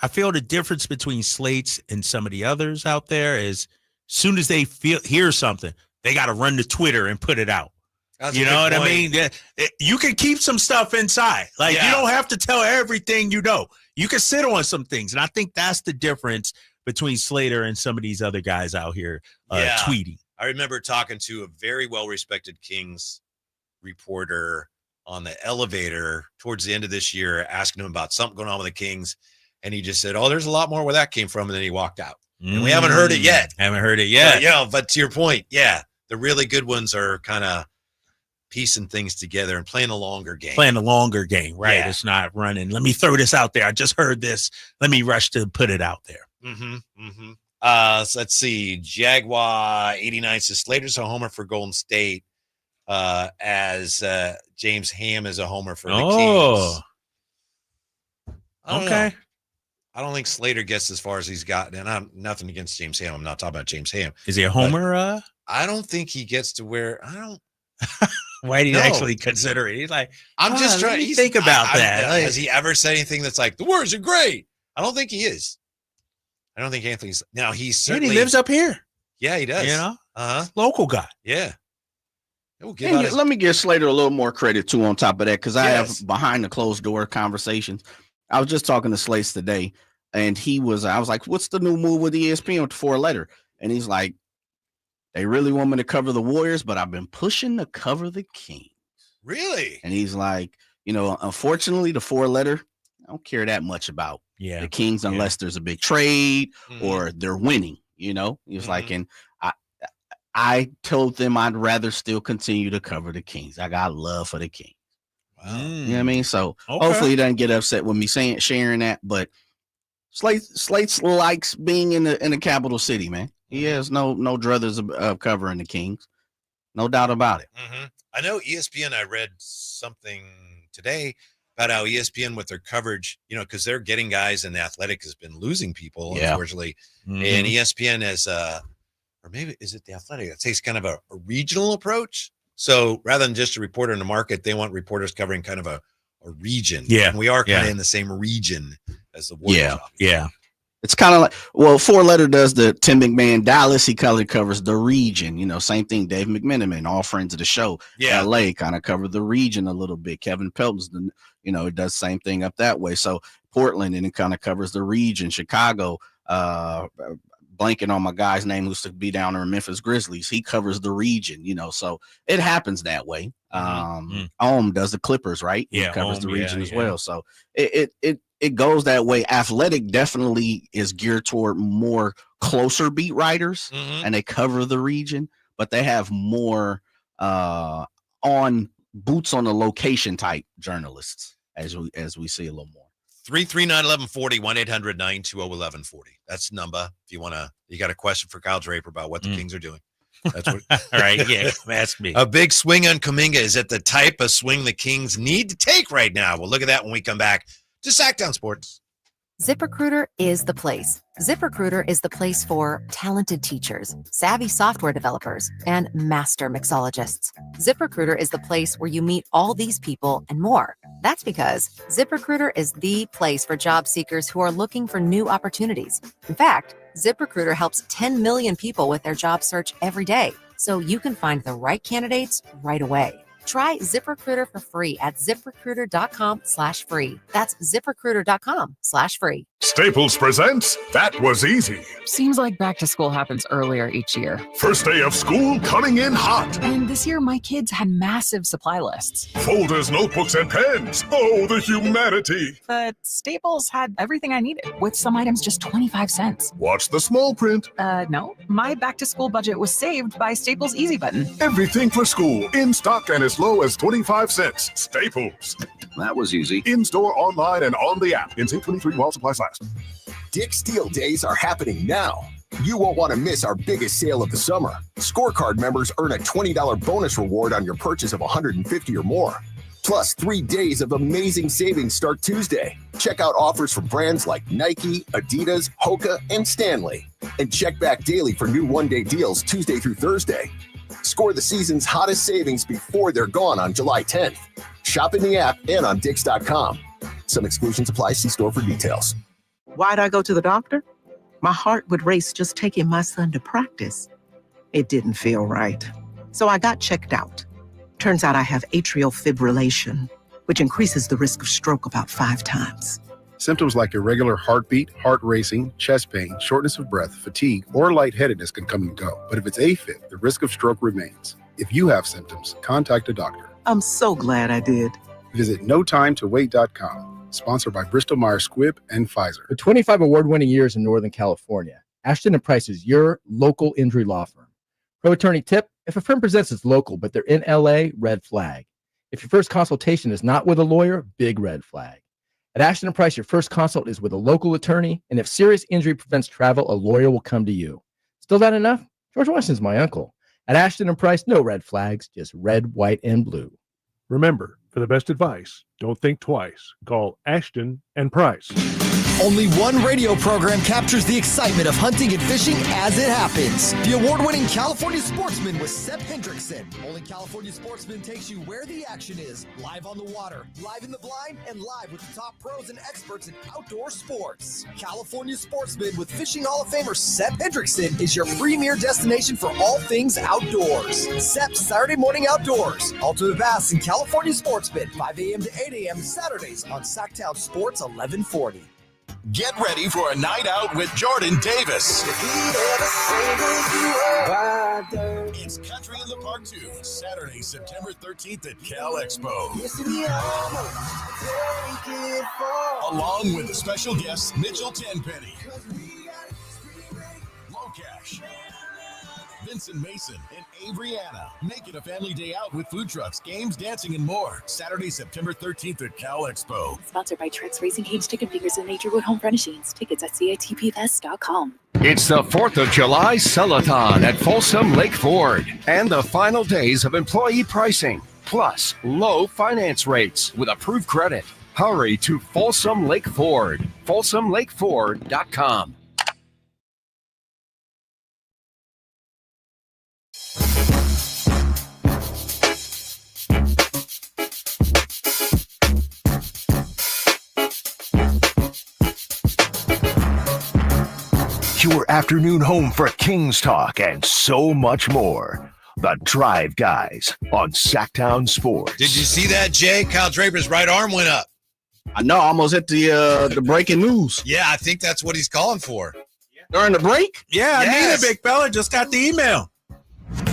I feel the difference between Slates and some of the others out there is soon as they hear something, they got to run to Twitter and put it out. That's You a know good what I point. mean? You can keep some stuff inside. You don't have to tell everything you know. You can sit on some things. And I think that's the difference between Slater and some of these other guys out here tweeting. I remember talking to a very well-respected Kings reporter on the elevator towards the end of this year, asking him about something going on with the Kings. And he just said, oh, there's a lot more where that came from. And then he walked out. And we haven't heard it yet. But to your point, the really good ones are kind of piecing things together and playing a longer game. Right? Yeah. It's not running. Let me throw this out there. I just heard this. Let me rush to put it out there. So let's see. Jaguar 89 says Slater's a homer for Golden State, as James Ham is a homer for the Kings. I don't know. I don't think Slater gets as far as he's gotten, and I'm nothing against James Ham. I'm not talking about James Ham. Is he a homer? I don't think he gets to where Why do you actually consider it? He's like, I'm just trying to think about that. Has he ever said anything that's like the Warriors are great? I don't think he is. I don't think Anthony's. Now he's certainly. And he lives up here. Yeah, he does. Local guy. Yeah. Let me give Slater a little more credit too on top of that, because I have behind the closed door conversations. I was just talking to Slates today, and I was like, what's the new move with ESPN with the 4-letter? And he's like, they really want me to cover the Warriors, but I've been pushing to cover the Kings. Really? And he's like, unfortunately, the 4-letter, I don't care that much about the Kings unless there's a big trade or they're winning. He was like, and I told them I'd rather still continue to cover the Kings. I got love for the Kings. You know what I mean? So hopefully he doesn't get upset with me sharing that. But Slate likes being in the capital city, man. He has no druthers of covering the Kings. No doubt about it. Mm-hmm. I know ESPN, I read something today about how ESPN with their coverage, because they're getting guys and the Athletic has been losing people, unfortunately. Mm-hmm. And ESPN has, or maybe is it the Athletic? It takes kind of a regional approach. So rather than just a reporter in the market, they want reporters covering kind of a region. Yeah. And we are kind of in the same region as the Warriors. Yeah. It's kind of like, Four Letter does the Tim McMahon Dallas. He covers the region. Same thing. Dave McMenamin, all friends of the show. Yeah. LA kind of covered the region a little bit. Kevin Pelton's, it does the same thing up that way. So Portland, and it kind of covers the region. Chicago, blanking on my guy's name who's to be down there in Memphis Grizzlies. He covers the region, so it happens that way. Ohm does the Clippers, right? Yeah, he covers the region as well. So it goes that way. Athletic definitely is geared toward more closer beat writers, and they cover the region, but they have more on boots on the location type journalists as we see a little more. 339-1140, 1-800-920-1140. That's the number. If you got a question for Kyle Draper about what the Kings are doing. That's what. All right. Yeah. Ask me. A big swing on Kuminga. Is it the type of swing the Kings need to take right now? We'll look at that when we come back to Sacktown Sports. ZipRecruiter is the place. ZipRecruiter is the place for talented teachers, savvy software developers, and master mixologists. ZipRecruiter is the place where you meet all these people and more. That's because ZipRecruiter is the place for job seekers who are looking for new opportunities. In fact, ZipRecruiter helps 10 million people with their job search every day, so you can find the right candidates right away. Try ZipRecruiter for free at ZipRecruiter.com/free. That's ZipRecruiter.com/free. Staples presents That Was Easy. Seems like back to school happens earlier each year. First day of school coming in hot. And this year, my kids had massive supply lists. Folders, notebooks, and pens. Oh, the humanity. But Staples had everything I needed, with some items just 25 cents. Watch the small print. No. My back to school budget was saved by Staples Easy Button. Everything for school, in stock and as low as 25 cents. Staples. That was easy. In-store, online, and on the app. Until 23 while supplies last. Dick's Deal Days are happening now. You won't want to miss our biggest sale of the summer. Scorecard members earn a $20 bonus reward on your purchase of $150 or more. Plus, 3 days of amazing savings start Tuesday. Check out offers from brands like Nike, Adidas, Hoka, and Stanley. And check back daily for new one-day deals Tuesday through Thursday. Score the season's hottest savings before they're gone on July 10th. Shop in the app and on Dicks.com. Some exclusions apply. See store for details. Why'd I go to the doctor? My heart would race just taking my son to practice. It didn't feel right. So I got checked out. Turns out I have atrial fibrillation, which increases the risk of stroke about 5 times. Symptoms like irregular heartbeat, heart racing, chest pain, shortness of breath, fatigue, or lightheadedness can come and go. But if it's AFib, the risk of stroke remains. If you have symptoms, contact a doctor. I'm so glad I did. Visit notimetowait.com. Sponsored by Bristol-Myers Squibb and Pfizer. For 25 award-winning years in Northern California, Ashton & Price is your local injury law firm. Pro attorney tip: if a firm presents as local, but they're in LA, red flag. If your first consultation is not with a lawyer, big red flag. At Ashton & Price, your first consult is with a local attorney, and if serious injury prevents travel, a lawyer will come to you. Still not enough? George Washington's my uncle. At Ashton & Price, no red flags, just red, white, and blue. Remember, for the best advice, don't think twice. Call Ashton and Price. Only one radio program captures the excitement of hunting and fishing as it happens. The award-winning California Sportsman with Seth Hendrickson. Only California Sportsman takes you where the action is. Live on the water, live in the blind, and live with the top pros and experts in outdoor sports. California Sportsman with Fishing Hall of Famer Seth Hendrickson is your premier destination for all things outdoors. Sepp's Saturday Morning Outdoors. Ultimate Bass and California Sportsman, 5 a.m. to 8 a.m. Saturdays on Sacktown Sports 1140. Get ready for a night out with Jordan Davis. It's Country in the Park 2, Saturday, September 13th at Cal Expo. Along with the special guests Mitchell Tenpenny, Low Cash, Vincent Mason, and Averyana. Make it a family day out with food trucks, games, dancing, and more. Saturday, September 13th at Cal Expo. Sponsored by Trex Racing Cage, Chicken Fingers, and Naturewood Home Furnishings. Tickets at CITPFest.com. It's the 4th of July Sell-a-thon at Folsom Lake Ford. And the final days of employee pricing. Plus, low finance rates with approved credit. Hurry to Folsom Lake Ford. FolsomLakeFord.com. Your afternoon home for Kings talk and so much more. The Drive Guys on Sacktown Sports. Did you see that, Jay? Kyle Draper's right arm went up. I know, almost at the breaking news. Yeah, I think that's what he's calling for. During the break? Yeah, Yes. I need it, big fella. Just got the email.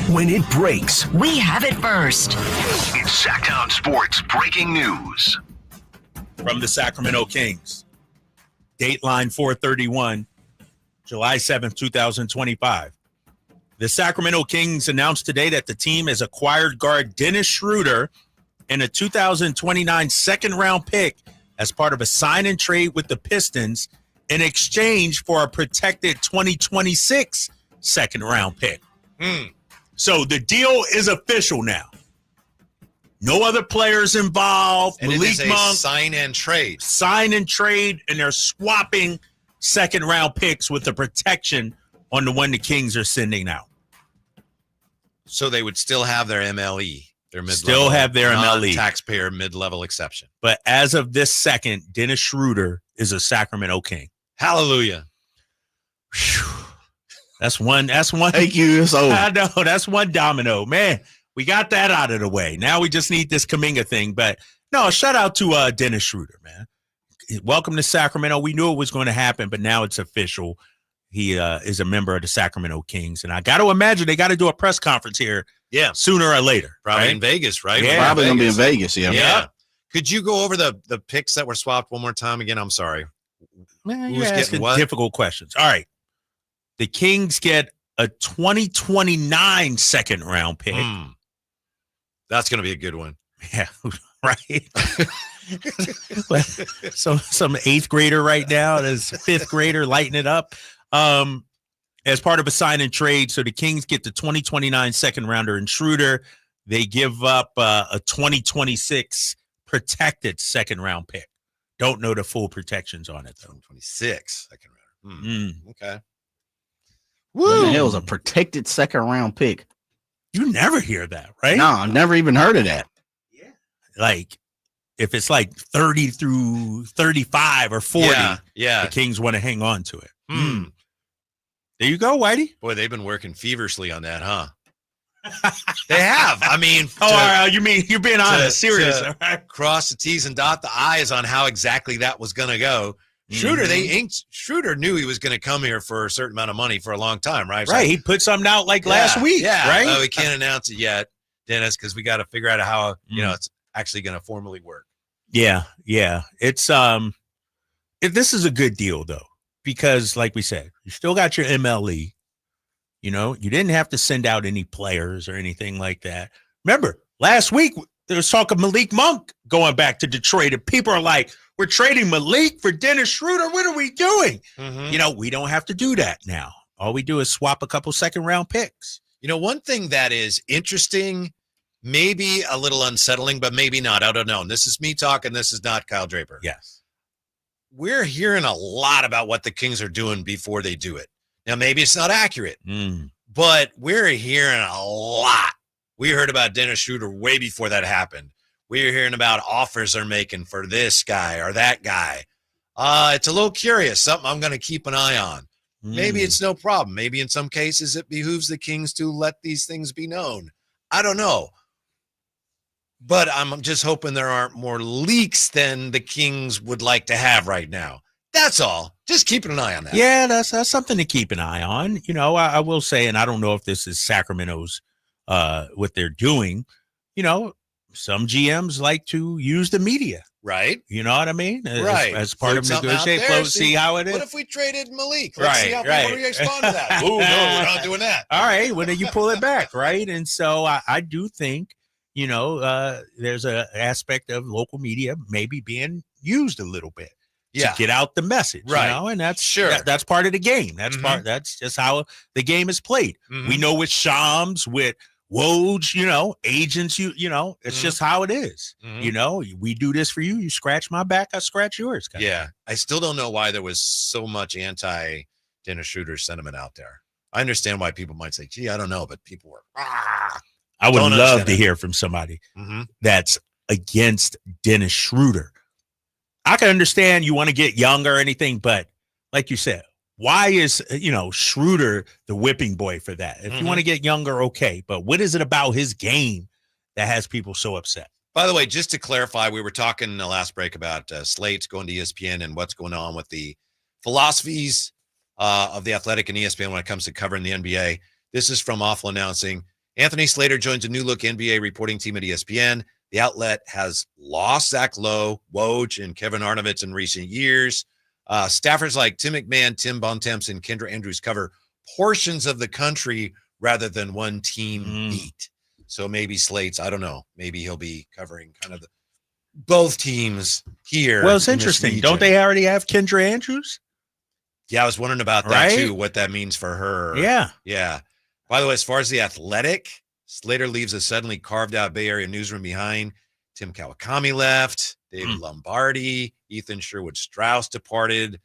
When it breaks, We have it first. it's Sacktown Sports breaking news. From the Sacramento Kings. Dateline 431, July 7th, 2025. The Sacramento Kings announced today that the team has acquired guard Dennis Schroder and a 2029 second-round pick as part of a sign-and trade with the Pistons in exchange for a protected 2026 second-round pick. So the deal is official now. No other players involved. And it Malik is a Monk, sign and trade. sign and trade, and they're swapping second-round picks with the protection on the one the Kings are sending out. So they would still have their MLE. Their mid-level, Still have their MLE. taxpayer mid-level exception. But as of this second, Dennis Schroder is a Sacramento King. Hallelujah. That's one. Thank you. It's over. I know. That's one domino. Man, we got that out of the way. Now we just need this Kuminga thing. But no, shout out to Dennis Schroder, man. Welcome to Sacramento. We knew it was going to happen, but now it's official. He is a member of the Sacramento Kings. And I got to imagine they got to do a press conference here sooner or later. Probably right? in Vegas, right? Yeah. Probably going to be in Vegas, yeah. Could you go over the picks that were swapped one more time again? I'm sorry. Man, Who's you're getting asking what? difficult questions. All right. The Kings get a 2029 second round pick. That's going to be a good one. Yeah, right. So some eighth grader right now, this fifth grader lighting it up. As part of a sign and trade, so the Kings get the 2029 second rounder in Schroder. They give up a 2026 protected second round pick. Don't know the full protections on it though. 2026 second rounder. Okay. What the hell is a protected second round pick? You never hear that, right? No, I've never even heard of that. Like if it's like 30 through 35 or 40, the Kings want to hang on to it. There you go, Whitey. Boy, they've been working feverishly on that, huh? They have. I mean, you mean you're being honest, serious? To cross the T's and dot the I's on how exactly that was going to go. Schroder, they inked. Schroder knew he was going to come here for a certain amount of money for a long time, right? Right. He put something out like last week, right? Oh, we can't announce it yet, Dennis, because we got to figure out how it's actually going to formally work. Yeah. It's this is a good deal though, because like we said, you still got your MLE. You know, you didn't have to send out any players or anything like that. Remember, last week there was talk of Malik Monk going back to Detroit, and people are like, we're trading Malik for Dennis Schroder. What are we doing? You know, we don't have to do that now. All we do is swap a couple second round picks. You know, one thing that is interesting, maybe a little unsettling, but maybe not. I don't know. And this is me talking. This is not Kyle Draper. Yes. We're hearing a lot about what the Kings are doing before they do it. Now, maybe it's not accurate, but we're hearing a lot. We heard about Dennis Schroder way before that happened. We're hearing about offers they're making for this guy or that guy. It's a little curious, something I'm going to keep an eye on. Maybe it's no problem. Maybe in some cases it behooves the Kings to let these things be known. I don't know. But I'm just hoping there aren't more leaks than the Kings would like to have right now. That's all. Just keeping an eye on that. Yeah, that's something to keep an eye on. You know, I will say, and I don't know if this is Sacramento's what they're doing. You know, some GMs like to use the media, Right. You know what I mean? Right. As part of negotiating, see how it is. What if we traded Malik? Let's see how people respond to that. Oh, no, we're not doing that. All right. Well, then you pull it back, right? And so I do think, there's an aspect of local media maybe being used a little bit to get out the message, right? And that's that's part of the game. That's that's just how the game is played. We know with Shams, with Woj, agents, it's just how it is. We do this for you. You scratch my back, I scratch yours. Yeah. I still don't know why there was so much anti-Dennis Schroder sentiment out there. I understand why people might say, gee, I don't know, but people were, I would love to hear from somebody that's against Dennis Schroder. I can understand you want to get younger or anything, but like you said, why is, Schroder the whipping boy for that? If you want to get younger, okay. But what is it about his game that has people so upset? By the way, just to clarify, we were talking in the last break about Slate's going to ESPN and what's going on with the philosophies of the Athletic and ESPN when it comes to covering the NBA. This is from Awful Announcing. Anthony Slater joins a new look NBA reporting team at ESPN. The outlet has lost Zach Lowe, Woj, and Kevin Arnovitz in recent years. Staffers like Tim McMahon, Tim Bontemps, and Kendra Andrews cover portions of the country rather than one team beat. So maybe Slate's, I don't know, maybe he'll be covering kind of both teams here. Well, it's interesting. Don't they already have Kendra Andrews? Yeah, I was wondering about that too, what that means for her. Yeah. Yeah. By the way, as far as the Athletic, Slater leaves a suddenly carved out Bay Area newsroom behind. Tim Kawakami left, David Lombardi, Ethan Sherwood-Strauss departed.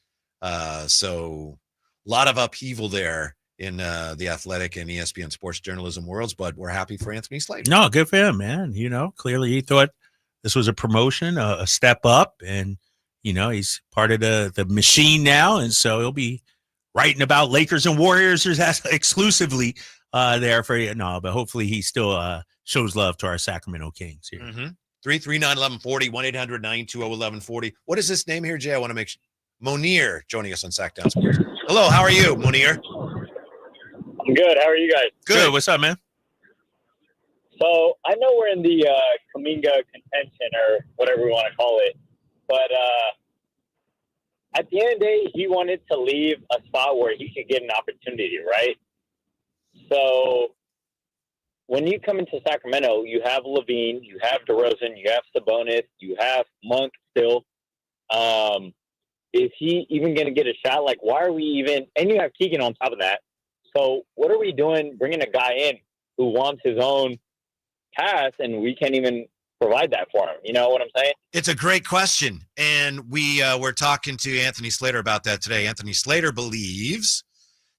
So a lot of upheaval there in the Athletic and ESPN sports journalism worlds, but we're happy for Anthony Slater. No, good for him, man. Clearly he thought this was a promotion, a step up, and, he's part of the machine now. And so he'll be writing about Lakers and Warriors exclusively there for you. No, but hopefully he still shows love to our Sacramento Kings here. 339-1140, 1-800-920-1140. What is this name here, Jay? I want to make sure. Monir joining us on Sacktown Sports. Hello, how are you, Monir? I'm good. How are you guys? Good. What's up, man? So I know we're in the Kuminga contention or whatever we want to call it, but at the end of the day, he wanted to leave a spot where he could get an opportunity, right? So when you come into Sacramento, you have Levine, you have DeRozan, you have Sabonis, you have Monk still. Is he even going to get a shot? Like, why are we even – and you have Keegan on top of that. So what are we doing bringing a guy in who wants his own pass and we can't even provide that for him? You know what I'm saying? It's a great question. And we were talking to Anthony Slater about that today. Anthony Slater believes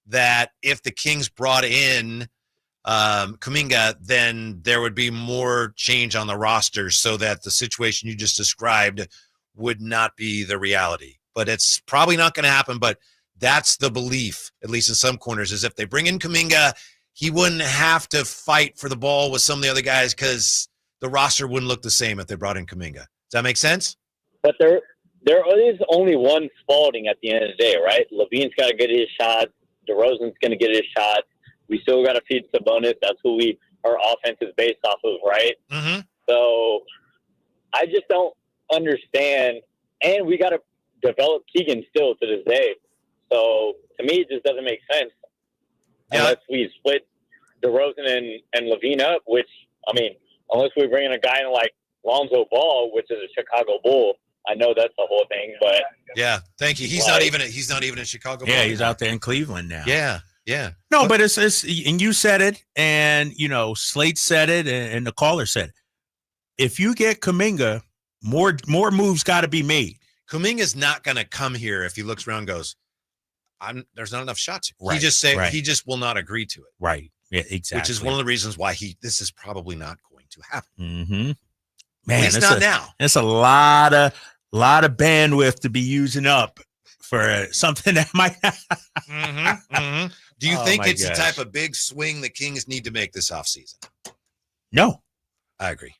that if the Kings brought in Kuminga, then there would be more change on the roster so that the situation you just described would not be the reality. But it's probably not going to happen. But that's the belief, at least in some corners, is if they bring in Kuminga, he wouldn't have to fight for the ball with some of the other guys because the roster wouldn't look the same if they brought in Kuminga. Does that make sense? But there is only one Spalding at the end of the day, right? Levine's got to get his shot. DeRozan's going to get his shot. We still got to feed Sabonis. That's who our offense is based off of, right? Mm-hmm. So I just don't understand. And we got to develop Keegan still to this day. So to me, it just doesn't make sense unless we split DeRozan and Levine up, which, I mean, unless we bring in a guy like Lonzo Ball, which is a Chicago Bull. I know that's the whole thing, but yeah, thank you. He's not even a Chicago Bull. Yeah, he's out there in Cleveland now. Yeah. No, but it's and you said it, and Slate said it, and the caller said it. If you get Kuminga, more moves got to be made. Kuminga's not going to come here if he looks around and goes, there's not enough shots. Right, he just will not agree to it. Right. Yeah, exactly. Which is one of the reasons why this is probably not going to happen. Mm-hmm. Man, it's not now. It's a lot of bandwidth to be using up for something that might happen. Do you think it's the type of big swing the Kings need to make this offseason? No. I agree.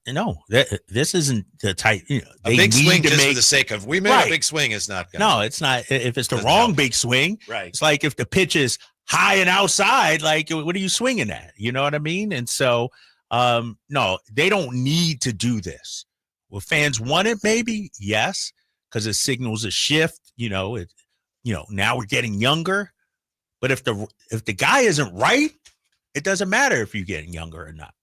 No, this isn't the type. A big swing just for the sake of we made a big swing is not going to. No, it's not. If it's the wrong big swing, right? It's like if the pitch is high and outside, like what are you swinging at? You know what I mean? And so, no, they don't need to do this. Will fans want it? Maybe yes, because it signals a shift. Now we're getting younger. But if the guy isn't right, it doesn't matter if you're getting younger or not.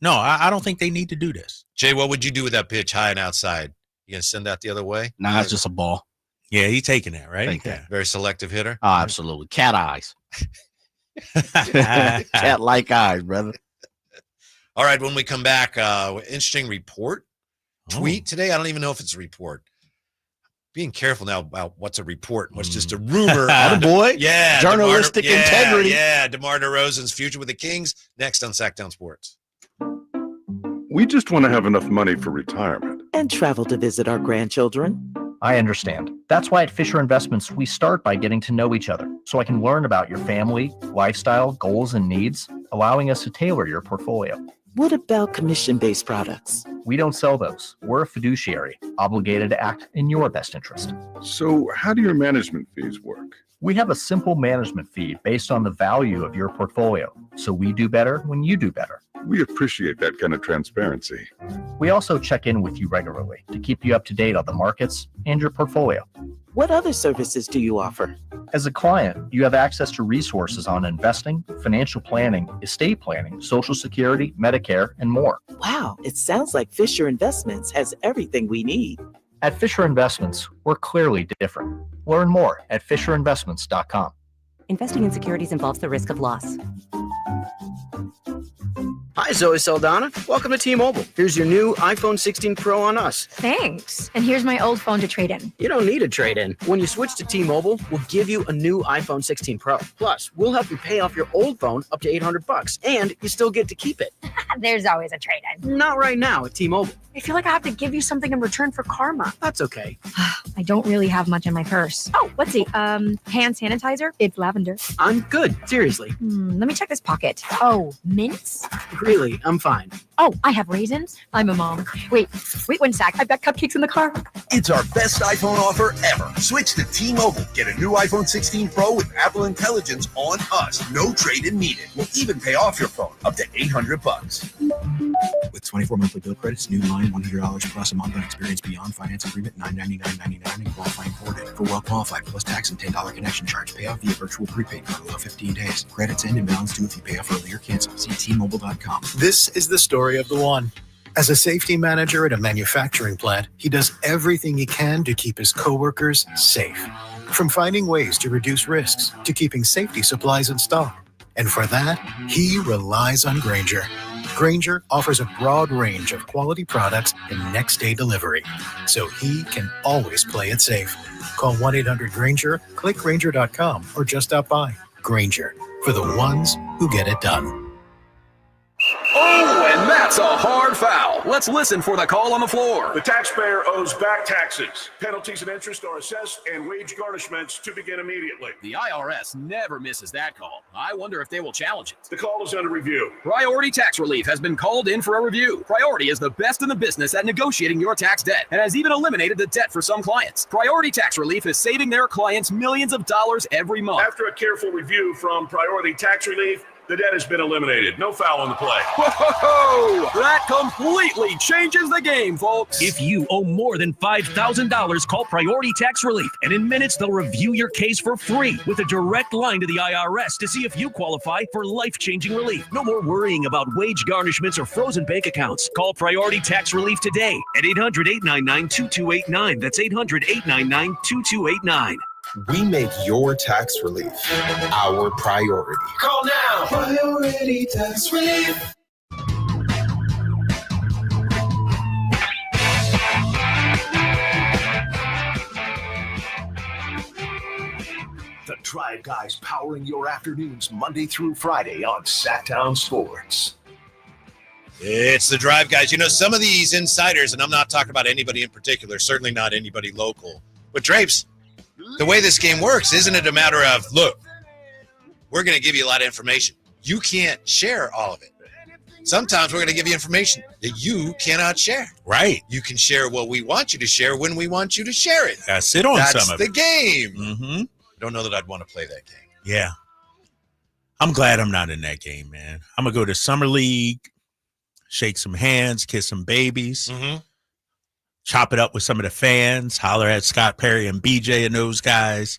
No, I don't think they need to do this. Jay, what would you do with that pitch high and outside? You gonna send that the other way? Nah, it's just a ball. Yeah, he's taking that, right? Take that. Very selective hitter. Oh, absolutely. Cat eyes. Cat-like eyes, brother. All right, when we come back, interesting report. Tweet today. I don't even know if it's a report. Being careful now about what's a report and what's just a rumor. Boy. Yeah. Journalistic integrity. Yeah. DeMar DeRozan's future with the Kings. Next on Sacktown Sports. We just want to have enough money for retirement. And travel to visit our grandchildren. I understand. That's why at Fisher Investments, we start by getting to know each other so I can learn about your family, lifestyle, goals, and needs, allowing us to tailor your portfolio. What about commission-based products? We don't sell those. We're a fiduciary, obligated to act in your best interest. So how do your management fees work? We have a simple management fee based on the value of your portfolio, so we do better when you do better. We appreciate that kind of transparency. We also check in with you regularly to keep you up to date on the markets and your portfolio. What other services do you offer? As a client, you have access to resources on investing, financial planning, estate planning, Social Security, Medicare, and more. Wow, it sounds like Fisher Investments has everything we need. At Fisher Investments, we're clearly different. Learn more at FisherInvestments.com. Investing in securities involves the risk of loss. Hi, Zoe Saldana. Welcome to T-Mobile. Here's your new iPhone 16 Pro on us. Thanks. And here's my old phone to trade in. You don't need a trade-in. When you switch to T-Mobile, we'll give you a new iPhone 16 Pro. Plus, we'll help you pay off your old phone up to $800, and you still get to keep it. There's always a trade-in. Not right now at T-Mobile. I feel like I have to give you something in return for karma. That's okay. I don't really have much in my purse. Oh, let's see. Hand sanitizer. It's lavender. I'm good. Seriously. Let me check this pocket. Oh, mints? Really, I'm fine. Oh, I have raisins. I'm a mom. Wait 1 sec. I've got cupcakes in the car. It's our best iPhone offer ever. Switch to T-Mobile. Get a new iPhone 16 Pro with Apple Intelligence on us. No trade-in needed. We'll even pay off your phone up to $800. With 24 monthly bill credits, new line $100 plus a month on experience beyond finance agreement $999.99 and qualifying credit. For well qualified plus tax and $10 connection charge. Pay off via virtual prepaid card. Allow 15 days. Credits end and balance due if you pay off early or cancel. See T-Mobile.com. This is the story of the one. As a safety manager at a manufacturing plant, he does everything he can to keep his coworkers safe. From finding ways to reduce risks to keeping safety supplies in stock. And for that, he relies on Grainger. Grainger offers a broad range of quality products and next-day delivery, so he can always play it safe. Call 1-800-GRAINGER, click Grainger.com, or just stop by. Grainger, for the ones who get it done. Oh, and that's a hard foul. Let's listen for the call on the floor. The taxpayer owes back taxes. Penalties and interest are assessed and wage garnishments to begin immediately. The IRS never misses that call. I wonder if they will challenge it. The call is under review. Priority Tax Relief has been called in for a review. Priority is the best in the business at negotiating your tax debt and has even eliminated the debt for some clients. Priority Tax Relief is saving their clients millions of dollars every month. After a careful review from Priority Tax Relief, the debt has been eliminated. No foul on the play. Whoa! That completely changes the game, folks. If you owe more than $5,000, call Priority Tax Relief, and in minutes they'll review your case for free with a direct line to the IRS to see if you qualify for life-changing relief. No more worrying about wage garnishments or frozen bank accounts. Call Priority Tax Relief today at 800-899-2289. That's 800-899-2289. We make your tax relief our priority. Call now. Priority Tax Relief. The Drive Guys powering your afternoons Monday through Friday on Sacktown Sports. It's the Drive Guys. You know, some of these insiders, and I'm not talking about anybody in particular, certainly not anybody local, but Drapes, the way this game works, isn't it a matter of, look, we're going to give you a lot of information. You can't share all of it. Sometimes we're going to give you information that you cannot share. Right. You can share what we want you to share when we want you to share it. Sit on That's some of the it. game. Mm-hmm. I don't know that I'd want to play that game. Yeah. I'm glad I'm not in that game, man. I'm going to go to Summer League, shake some hands, kiss some babies. Mm-hmm. chop it up with some of the fans, holler at Scott Perry and BJ and those guys.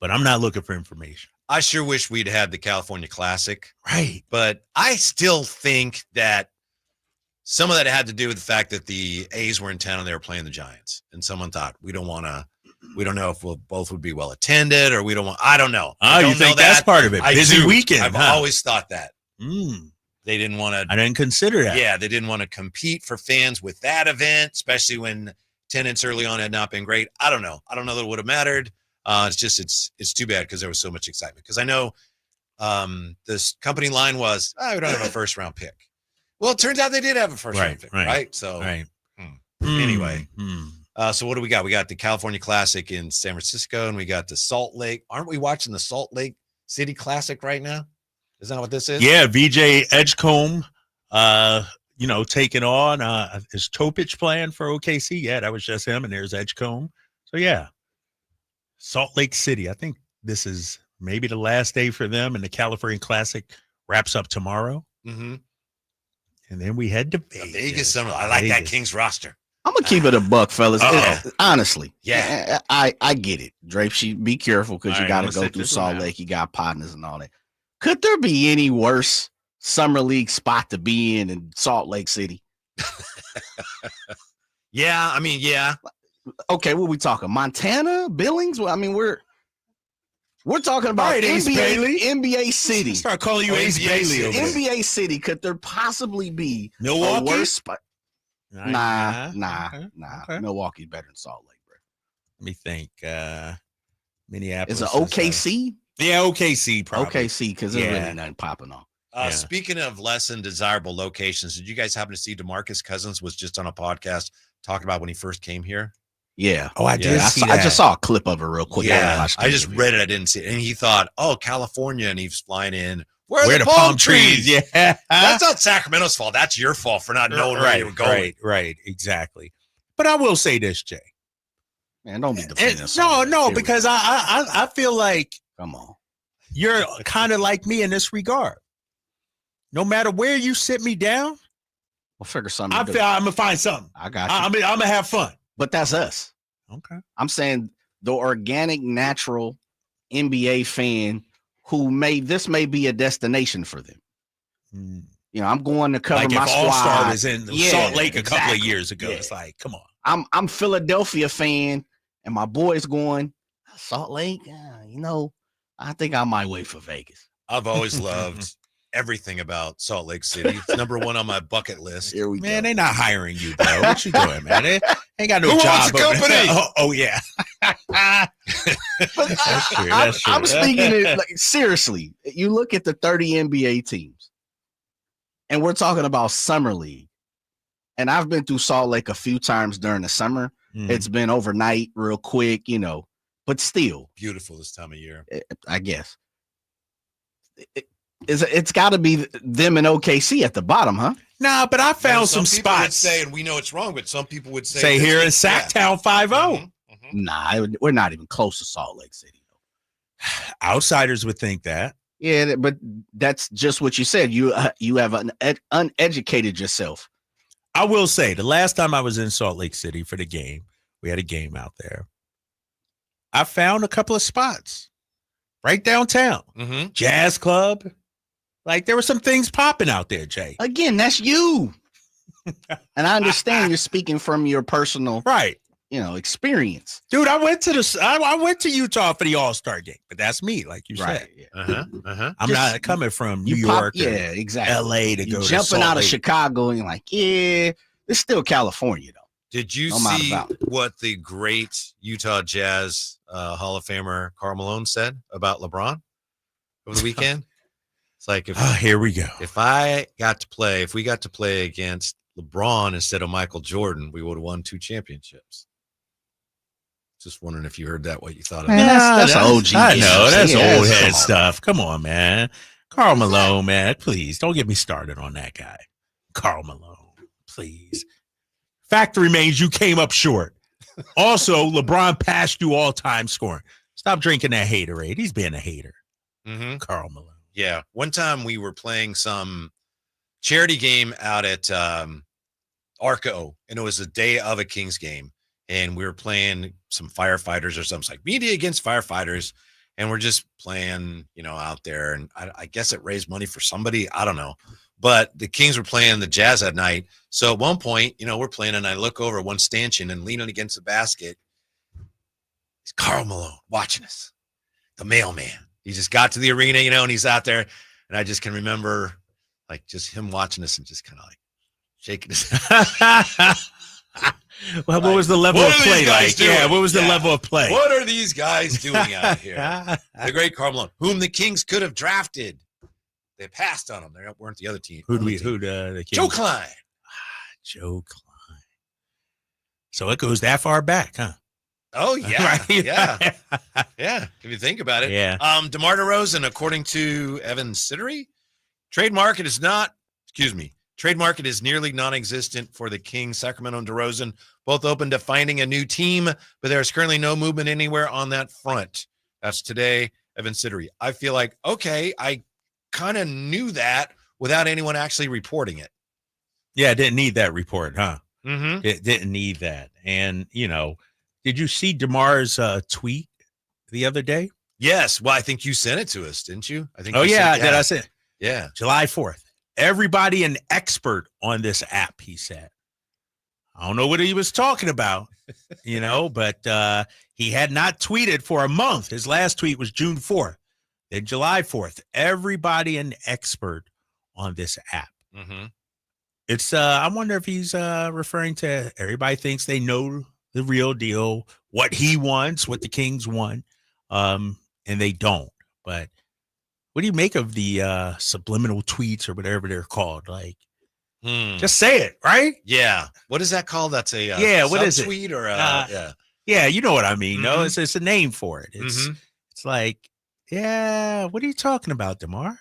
But I'm not looking for information. I sure wish we'd had the California Classic. Right. But I still think that some of that had to do with the fact that the A's were in town and they were playing the Giants. And someone thought, we don't know if both would be well attended, or I don't know. Oh, you think that's part of it? Busy weekend. I've always thought that. They didn't want to. I didn't consider that. Yeah, they didn't want to compete for fans with that event, especially when attendance early on had not been great. I don't know. I don't know that it would have mattered. It's too bad because there was so much excitement. Because I know this company line was, we don't have a first round pick. Well, it turns out they did have a first round pick, right? So anyway, so what do we got? We got the California Classic in San Francisco, and we got the Salt Lake. Aren't we watching the Salt Lake City Classic right now? Is that what this is? Yeah, VJ Edgecombe, taking on is Topich playing for OKC? Yeah, that was just him, and there's Edgecombe. So yeah, Salt Lake City. I think this is maybe the last day for them, and the California Classic wraps up tomorrow. Mm-hmm. And then we head to Vegas. I like that Kings roster. I'm gonna keep it a buck, fellas. Honestly, yeah, I get it. Drape, be careful because you got to go through Salt Lake. You got partners and all that. Could there be any worse summer league spot to be in Salt Lake City? Yeah, I mean, yeah. Okay, what we talking? Montana, Billings? Well, I mean, we're talking about NBA City. Start calling you Ace Bailey. NBA City. Could there possibly be Milwaukee? a worse spot? Nah. Okay. Milwaukee's better than Salt Lake, bro. Let me think. Minneapolis. Is it OKC? Yeah, OKC probably. OKC, because there's really nothing popping on. Speaking of less than desirable locations, did you guys happen to see DeMarcus Cousins was just on a podcast talking about when he first came here? Yeah. Oh, I did see that. I just saw a clip of it real quick. Yeah, I just read it. I didn't see it. And he thought, California, and he's flying in. Where are the palm trees? Yeah. That's not Sacramento's fault. That's your fault for not knowing where you were going. Right, exactly. But I will say this, Jay. Man, don't be defending us. No, because I feel like, come on, you're kind of like me in this regard. No matter where you sit me down, we'll figure something. I'm gonna find something. I got you. I'm gonna have fun. But that's us. Okay. I'm saying the organic, natural NBA fan who may be a destination for them. I'm going to cover my squad. All-Star was in Salt Lake a couple of years ago. Yeah. It's like, come on. I'm Philadelphia fan, and my boy's going Salt Lake. I think I might wait for Vegas. I've always loved everything about Salt Lake City. It's number one on my bucket list. Here we go. They not hiring you, bro. What you doing, man? They ain't got no Who job. Wants the company? Oh yeah. That's true. I'm speaking it seriously. You look at the 30 NBA teams, and we're talking about summer league. And I've been through Salt Lake a few times during the summer. It's been overnight, real quick, but still beautiful this time of year. I guess it's got to be them and OKC at the bottom, huh? Nah, but I found some spots. Would say, and we know it's wrong, but some people would say here in Sacktown 5-0. Nah, we're not even close to Salt Lake City. Outsiders would think that. Yeah, but that's just what you said. You have uneducated yourself. I will say, the last time I was in Salt Lake City for the game, we had a game out there. I found a couple of spots right downtown. Jazz club. Like, there were some things popping out there, Jay. Again, that's you. And I understand you're speaking from your personal experience. Dude, I went to Utah for the All-Star game, but that's me, like you said. Yeah. I'm not coming from New York exactly. LA to go to jumping Salt out of Lake. Chicago and like, it's still California though. Did you see what the great Utah Jazz Hall of Famer Karl Malone said about LeBron over the weekend? It's like, here we go. If we got to play against LeBron instead of Michael Jordan, we would have won 2 championships. Just wondering if you heard that, what you thought of man, that. That's OG. I know. That's old head come stuff. Come on, man. Karl Malone, man. Please don't get me started on that guy. Karl Malone, please. Fact remains, you came up short. Also, LeBron passed you all-time scoring. Stop drinking that haterade. He's being a hater. Karl Malone. Yeah. One time we were playing some charity game out at Arco, and it was the day of a Kings game, and we were playing some firefighters or something. It's like media against firefighters, and we're just playing, out there. And I guess it raised money for somebody. I don't know. But the Kings were playing the Jazz that night. So at one point, we're playing, and I look over one stanchion and leaning against the basket. It's Karl Malone watching us, the mailman. He just got to the arena, and he's out there. And I just can remember, like, just him watching us and just kind of like shaking his head. Well, what was the level of play like? Yeah, what was the level of play? What are these guys doing out here? The great Karl Malone, whom the Kings could have drafted. They passed on him. They weren't the other team. Who the Kings? Joe Klein. Joe Klein. So it goes that far back, huh? Oh, yeah. Right? Yeah. Yeah. If you think about it. Yeah. DeMar DeRozan, according to Evan Siddery, trade market is nearly non-existent for the Kings. Sacramento and DeRozan both open to finding a new team, but there's currently no movement anywhere on that front. That's today, Evan Siddery. I feel like, okay, I kind of knew that without anyone actually reporting it. Yeah, it didn't need that report, huh? Mm-hmm. It didn't need that. And, did you see DeMar's tweet the other day? Yes. Well, I think you sent it to us, didn't you? I think. Oh, yeah. Did I say? Yeah. July 4th. Everybody an expert on this app, he said. I don't know what he was talking about, but he had not tweeted for a month. His last tweet was June 4th. Then July 4th. Everybody an expert on this app. Mm-hmm. It's I wonder if he's referring to everybody thinks they know the real deal, what he wants, what the Kings want, and they don't. But what do you make of the subliminal tweets or whatever they're called? Like, just say it, right? Yeah. What is that called? That's a what is it? Tweet or yeah, you know what I mean. Mm-hmm. No, it's a name for it. It's like, yeah, what are you talking about, DeMar?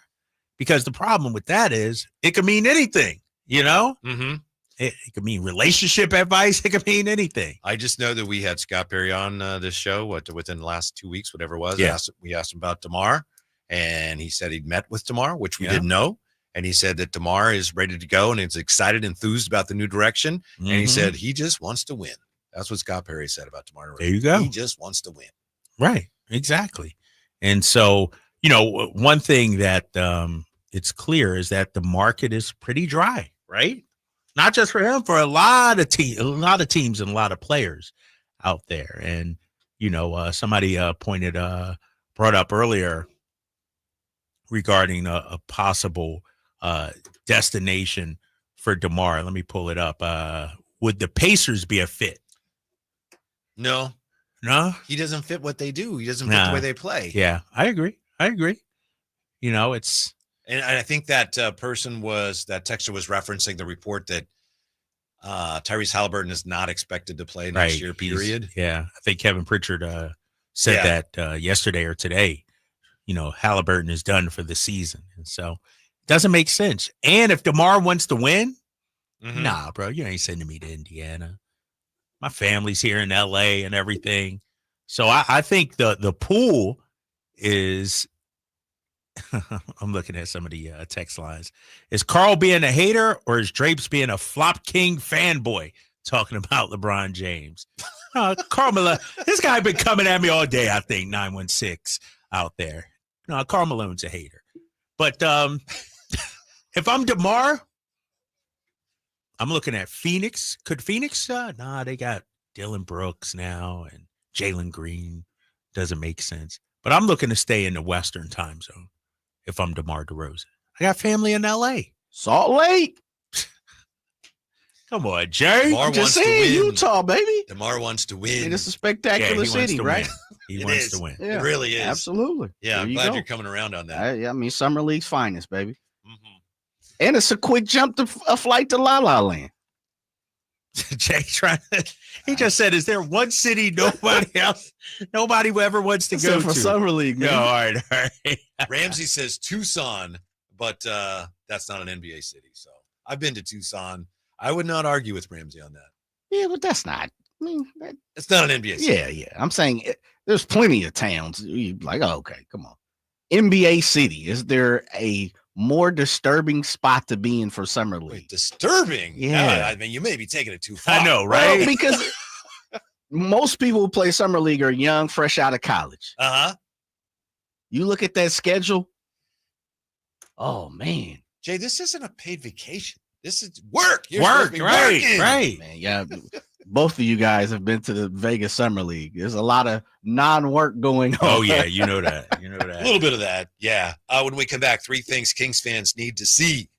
Because the problem with that is it could mean anything, Mm-hmm. It could mean relationship advice. It could mean anything. I just know that we had Scott Perry on this show within the last 2 weeks, whatever it was. Yeah. We asked him about DeMar, and he said he'd met with DeMar, which we didn't know. And he said that DeMar is ready to go and is excited, enthused about the new direction. Mm-hmm. And he said he just wants to win. That's what Scott Perry said about DeMar. There you go. He just wants to win. Right. Exactly. And so, one thing that it's clear is that the market is pretty dry, right? Not just for him, for a lot of teams and a lot of players out there. And, somebody brought up earlier regarding a possible destination for DeMar. Let me pull it up. Would the Pacers be a fit? No. He doesn't fit what they do. He doesn't fit the way they play. Yeah, I agree. It's. And I think that texter was referencing the report that Tyrese Halliburton is not expected to play next year, period. I think Kevin Pritchard said that yesterday or today. Halliburton is done for the season. And so it doesn't make sense. And if DeMar wants to win, nah, bro, you ain't sending me to Indiana. My family's here in LA and everything. So I think the pool is I'm looking at some of the text lines. Is Carl being a hater or is Drapes being a Flop King fanboy talking about LeBron James? Carl Malone, this guy been coming at me all day, I think, 916 out there. No, Karl Malone's a hater. But if I'm DeMar, I'm looking at Phoenix. Could Phoenix? They got Dylan Brooks now and Jalen Green. Doesn't make sense. But I'm looking to stay in the Western time zone if I'm DeMar DeRozan. I got family in L.A. Salt Lake. Come on, Jay. DeMar just saying, Utah, baby. DeMar wants to win. It's a spectacular city, right? He wants to win. Yeah, it really is. Absolutely. Yeah, I'm glad you're coming around on that. I mean, Summer League's finest, baby. Mm-hmm. And it's a quick jump to a flight to La La Land. Jay he just said, is there one city nobody ever wants to go to? For Summer League, man. No, all right. Ramsey says Tucson, but that's not an NBA city. So I've been to Tucson. I would not argue with Ramsey on that. Yeah, but that's not. I mean, it's not an NBA city. Yeah. I'm saying there's plenty of towns. You're like, oh, okay, come on. NBA city. Is there a more disturbing spot to be in for summer league. Wait, disturbing? Yeah. I mean, you may be taking it too far. I know, right? Well, because most people who play summer league are young, fresh out of college. Uh-huh. You look at that schedule. Oh, man. Jay, this isn't a paid vacation. This is work. You're Work, right, right. Man, yeah. Both of you guys have been to the Vegas Summer League. There's a lot of non-work going on. Oh, yeah, you know that. You know that. A little bit of that, yeah. When we come back, 3 things Kings fans need to see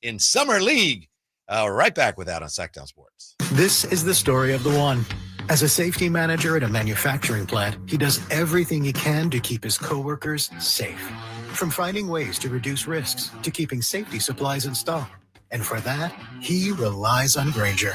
in Summer League. Right back with that on Sacktown Sports. This is the story of the one. As a safety manager at a manufacturing plant, he does everything he can to keep his coworkers safe. From finding ways to reduce risks to keeping safety supplies in stock. And for that, he relies on Grainger.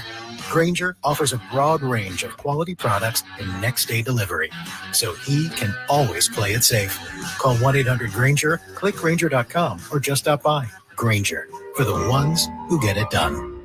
Grainger offers a broad range of quality products and next-day delivery, so he can always play it safe. Call 1-800-GRAINGER, click Grainger.com, or just stop by. Grainger, for the ones who get it done.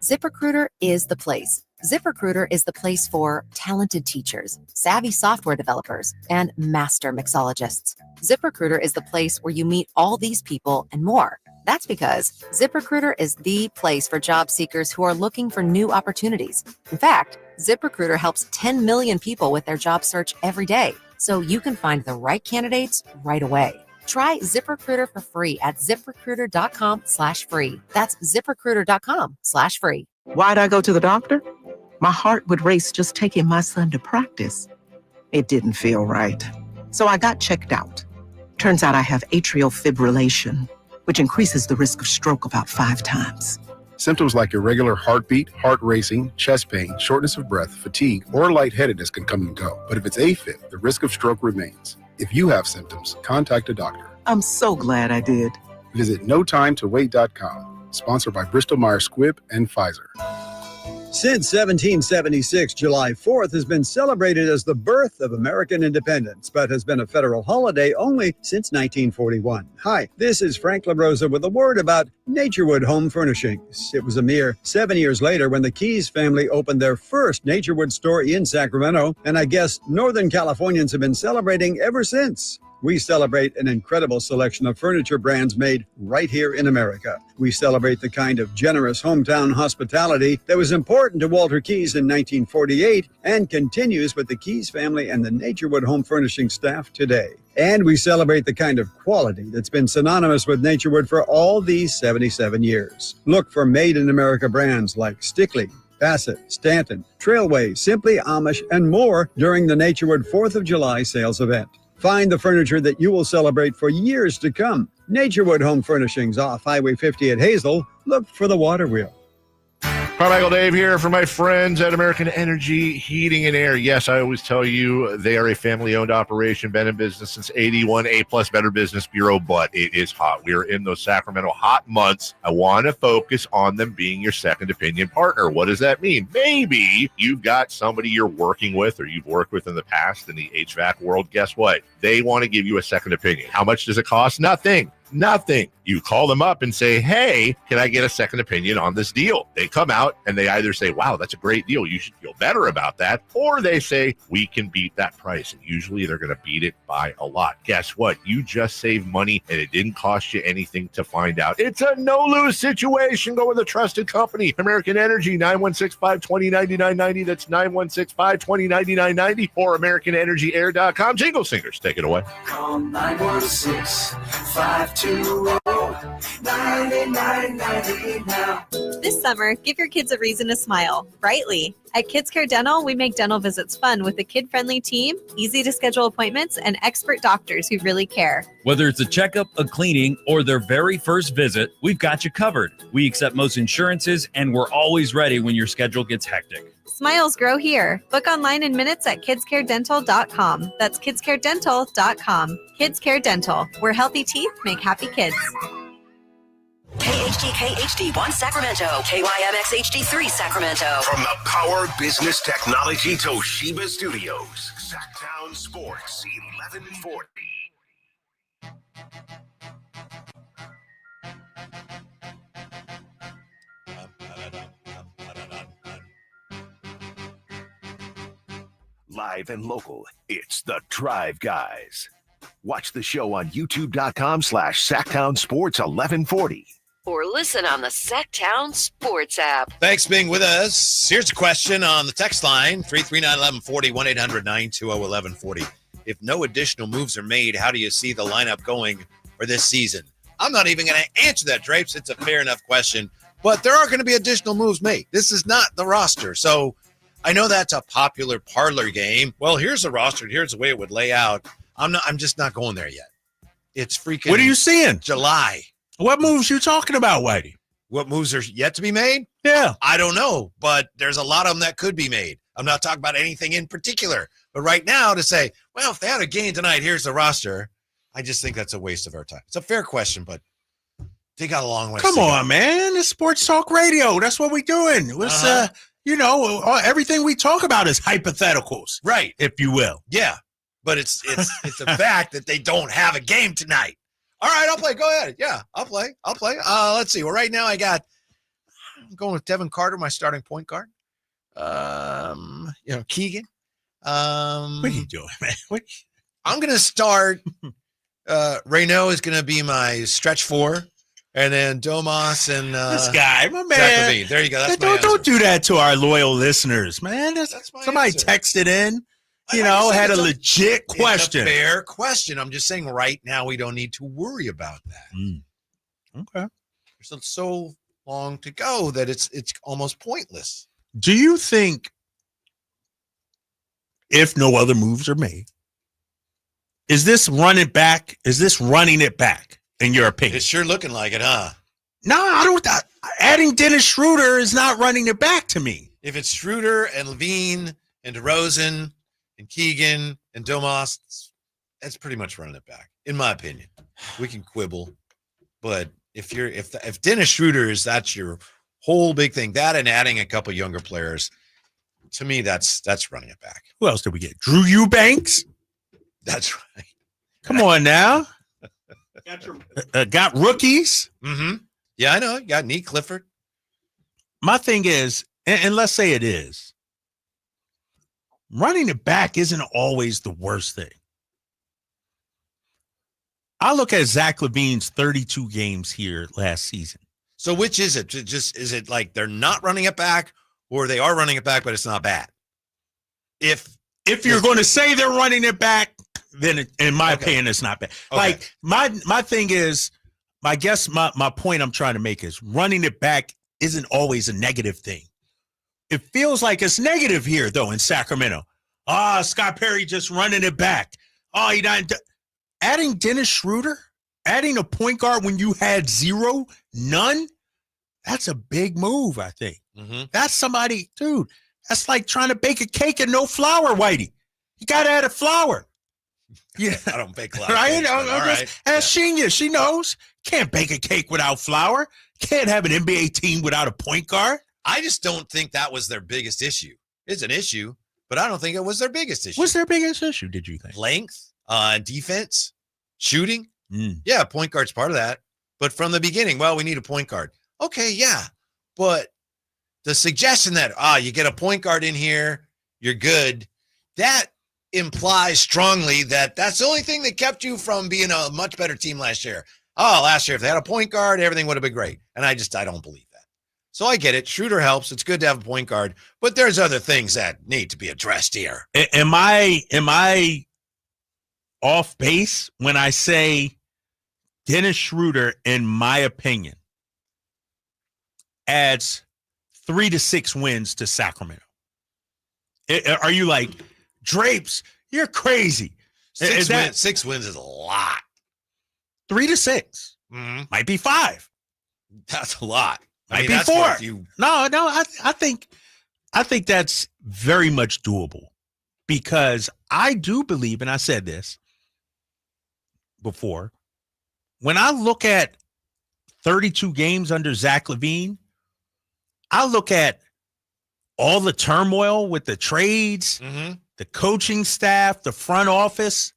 ZipRecruiter is the place. ZipRecruiter is the place for talented teachers, savvy software developers, and master mixologists. ZipRecruiter is the place where you meet all these people and more. That's because ZipRecruiter is the place for job seekers who are looking for new opportunities. In fact, ZipRecruiter helps 10 million people with their job search every day, so you can find the right candidates right away. Try ZipRecruiter for free at ZipRecruiter.com/free. That's ZipRecruiter.com/free. Why'd I go to the doctor? My heart would race just taking my son to practice. It didn't feel right. So I got checked out. Turns out I have atrial fibrillation, which increases the risk of stroke about 5 times. Symptoms like irregular heartbeat, heart racing, chest pain, shortness of breath, fatigue, or lightheadedness can come and go. But if it's AFib, the risk of stroke remains. If you have symptoms, contact a doctor. I'm so glad I did. Visit notimetowait.com. Sponsored by Bristol-Myers Squibb and Pfizer. Since 1776, July 4th has been celebrated as the birth of American independence, but has been a federal holiday only since 1941. Hi, this is Frank LaRosa with a word about Naturewood Home Furnishings. It was a mere 7 years later when the Keys family opened their first Naturewood store in Sacramento, and I guess Northern Californians have been celebrating ever since. We celebrate an incredible selection of furniture brands made right here in America. We celebrate the kind of generous hometown hospitality that was important to Walter Keys in 1948 and continues with the Keys family and the Naturewood Home Furnishing staff today. And we celebrate the kind of quality that's been synonymous with Naturewood for all these 77 years. Look for made-in-America brands like Stickley, Bassett, Stanton, Trailway, Simply Amish, and more during the Naturewood 4th of July sales event. Find the furniture that you will celebrate for years to come. Naturewood Home Furnishings off Highway 50 at Hazel. Look for the water wheel. Carmichael Dave here for my friends at American Energy Heating and Air. Yes, I always tell you they are a family-owned operation, been in business since 81, A-plus Better Business Bureau, but it is hot. We are in those Sacramento hot months. I want to focus on them being your second opinion partner. What does that mean? Maybe you've got somebody you're working with or you've worked with in the past in the HVAC world. Guess what? They want to give you a second opinion. How much does it cost? Nothing. You call them up and say, hey, can I get a second opinion on this deal? They come out and they either say, wow, that's a great deal. You should feel better about that. Or they say, we can beat that price. And usually they're going to beat it by a lot. Guess what? You just saved money and it didn't cost you anything to find out. It's a no-lose situation. Go with a trusted company. American Energy, 916-520-9990. That's 916-520-9990 or AmericanEnergyAir.com. Jingle Singers, take it away. Call 916-520-9990 now. This summer, give your kids a reason to smile, brightly. At Kids Care Dental, we make dental visits fun with a kid-friendly team, easy to schedule appointments, and expert doctors who really care. Whether it's a checkup, a cleaning, or their very first visit, we've got you covered. We accept most insurances, and we're always ready when your schedule gets hectic. Smiles grow here. Book online in minutes at kidscaredental.com. That's kidscaredental.com. Kids Care Dental, where healthy teeth make happy kids. KHTK HD1 Sacramento, KYMX HD3 Sacramento. From the Power Business Technology Toshiba Studios, Sacktown Sports 1140. Live and local, it's the Drive Guys. Watch the show on youtube.com/SacktownSports1140. Or listen on the Sacktown Sports app. Thanks for being with us. Here's a question on the text line, 339-1140, 1-800-920-1140. If no additional moves are made, how do you see the lineup going for this season? I'm not even going to answer that, Drapes. It's a fair enough question, but there are going to be additional moves made. This is not the roster. So I know that's a popular parlor game. Well, here's the roster. Here's the way it would lay out. I'm just not going there yet. It's freaking. What are you seeing? July. What moves you talking about, Whitey? What moves are yet to be made? Yeah. I don't know, but there's a lot of them that could be made. I'm not talking about anything in particular. But right now to say, well, if they had a game tonight, here's the roster, I just think that's a waste of our time. It's a fair question, but they got a long way. Come on, man. It's Sports Talk Radio. That's what we're doing. Let's, everything we talk about is hypotheticals. Right. If you will. Yeah. But it's a fact that they don't have a game tonight. All right, I'll play. Go ahead. Yeah, I'll play. Let's see. Well, right now I'm going with Devin Carter, my starting point guard. Keegan. What are you doing, man? I'm going to start. Reyno is going to be my stretch 4, and then Domas and this guy, my man. Zach LaVine. There you go. That's don't do that to our loyal listeners, man. That's somebody answer. texted in. Had a legit question. It's a fair question. I'm just saying right now we don't need to worry about that. Okay. There's so long to go that it's almost pointless. Do you think if no other moves are made, is this running it back in your opinion? It's sure looking like it, huh? No, I don't. Adding Dennis Schroder is not running it back to me. If it's Schroder and LaVine and DeRozan and Keegan and Domas, that's pretty much running it back, in my opinion. We can quibble, but if Dennis Schroder that's your whole big thing, that and adding a couple younger players, to me, that's running it back. Who else did we get? Drew Eubanks. That's right. Come on now. Got rookies. Mm-hmm. Yeah, I know. You got Neat Clifford. My thing is, and let's say it is, running it back isn't always the worst thing. I look at Zach LaVine's 32 games here last season. So which is it? Is it like they're not running it back, or they are running it back, but it's not bad? If you're going to say they're running it back, then in my opinion, it's not bad. Okay. Like my thing is, I guess my point I'm trying to make is running it back isn't always a negative thing. It feels like it's negative here, though, in Sacramento. Scott Perry just running it back. He not adding Dennis Schroder, adding a point guard when you had none. That's a big move, I think. Mm-hmm. That's somebody, dude. That's like trying to bake a cake and no flour, Whitey. You got to add a flour. Yeah, I don't bake a lot. Right? Cakes, all right. Ask Shenia. She knows. Can't bake a cake without flour. Can't have an NBA team without a point guard. I just don't think that was their biggest issue. It's an issue, but I don't think it was their biggest issue. What's their biggest issue, did you think? Length, defense, shooting. Yeah, point guard's part of that. But from the beginning, we need a point guard. Okay, yeah. But the suggestion that, you get a point guard in here, you're good, that implies strongly that that's the only thing that kept you from being a much better team last year. Last year, if they had a point guard, everything would have been great. And I don't believe that. So I get it. Schroeder helps. It's good to have a point guard, but there's other things that need to be addressed here. Am I off base when I say Dennis Schroeder, in my opinion, adds 3 to 6 wins to Sacramento? Are you like, Drapes, you're crazy? 6 wins is a lot. 3 to 6. Mm-hmm. Might be 5. That's a lot. Might be 4. I think that's very much doable, because I do believe, and I said this before, when I look at 32 games under Zach LaVine, I look at all the turmoil with the trades, the coaching staff, the front office.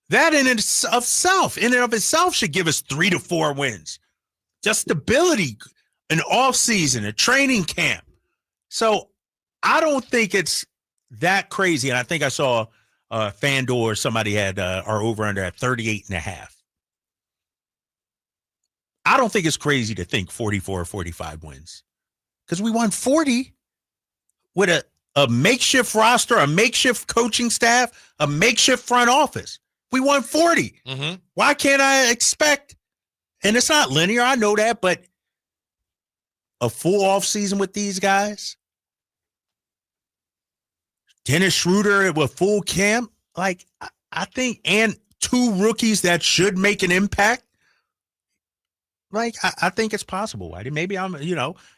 That in and of itself should give us 3 to 4 wins. Just stability, an off season, a training camp. So I don't think it's that crazy. And I think I saw FanDuel or somebody had our over-under at 38.5. I don't think it's crazy to think 44 or 45 wins because we won 40 with a makeshift roster, a makeshift coaching staff, a makeshift front office. We won 40. Mm-hmm. Why can't I expect, and it's not linear, I know that, but a full offseason with these guys? Dennis Schroder with full camp? Like, I think, and 2 rookies that should make an impact. Like, I think it's possible, Whitey. Maybe I'm,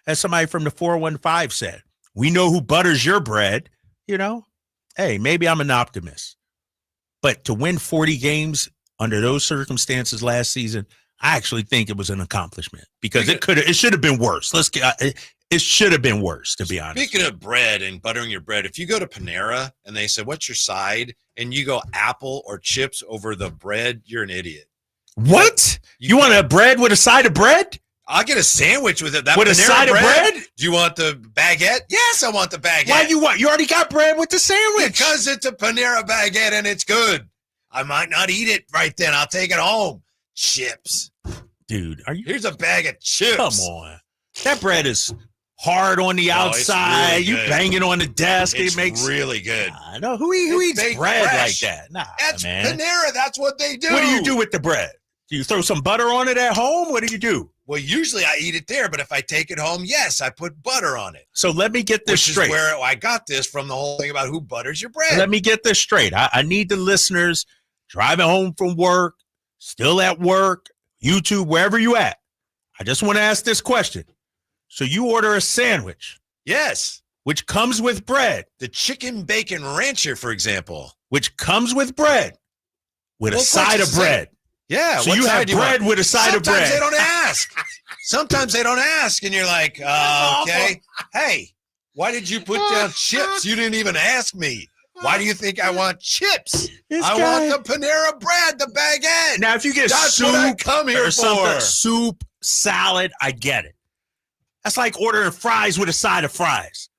as somebody from the 415 said, we know who butters your bread, Hey, maybe I'm an optimist. But to win 40 games under those circumstances last season, I actually think it was an accomplishment because it should have been worse. It should have been worse, to be honest. Speaking of bread and buttering your bread, if you go to Panera and they say, what's your side? And you go apple or chips over the bread, you're an idiot. What? You want a bread with a side of bread? I'll get a sandwich with it. That with Panera a side of bread? Do you want the baguette? Yes, I want the baguette. Why do you want? You already got bread with the sandwich. Because it's a Panera baguette and it's good. I might not eat it right then. I'll take it home. Chips. Dude, Here's a bag of chips. Come on. That bread is hard on the outside. Really you bang it on the desk. It's it makes really good. I know. Who eats bread fresh. like that? Nah, That's man. Panera. That's what they do. What do you do with the bread? Do you throw some butter on it at home? What do you do? Well, usually I eat it there, but if I take it home, yes, I put butter on it. So let me get this straight. Which is where I got this from, the whole thing about who butters your bread. Let me get this straight. I need the listeners driving home from work, still at work, YouTube, wherever you at. I just want to ask this question. So you order a sandwich. Yes. Which comes with bread. The chicken bacon rancher, for example. Which comes with bread. With a side of bread. Yeah. So you have bread with a side of bread. Sometimes they don't ask. Sometimes they don't ask, and you're like, okay. Hey, why did you put down chips? You didn't even ask me. Why do you think I want chips? I want the Panera bread, the baguette. Now, if you get That's soup what I come here or something, for. soup, salad, I get it. That's like ordering fries with a side of fries.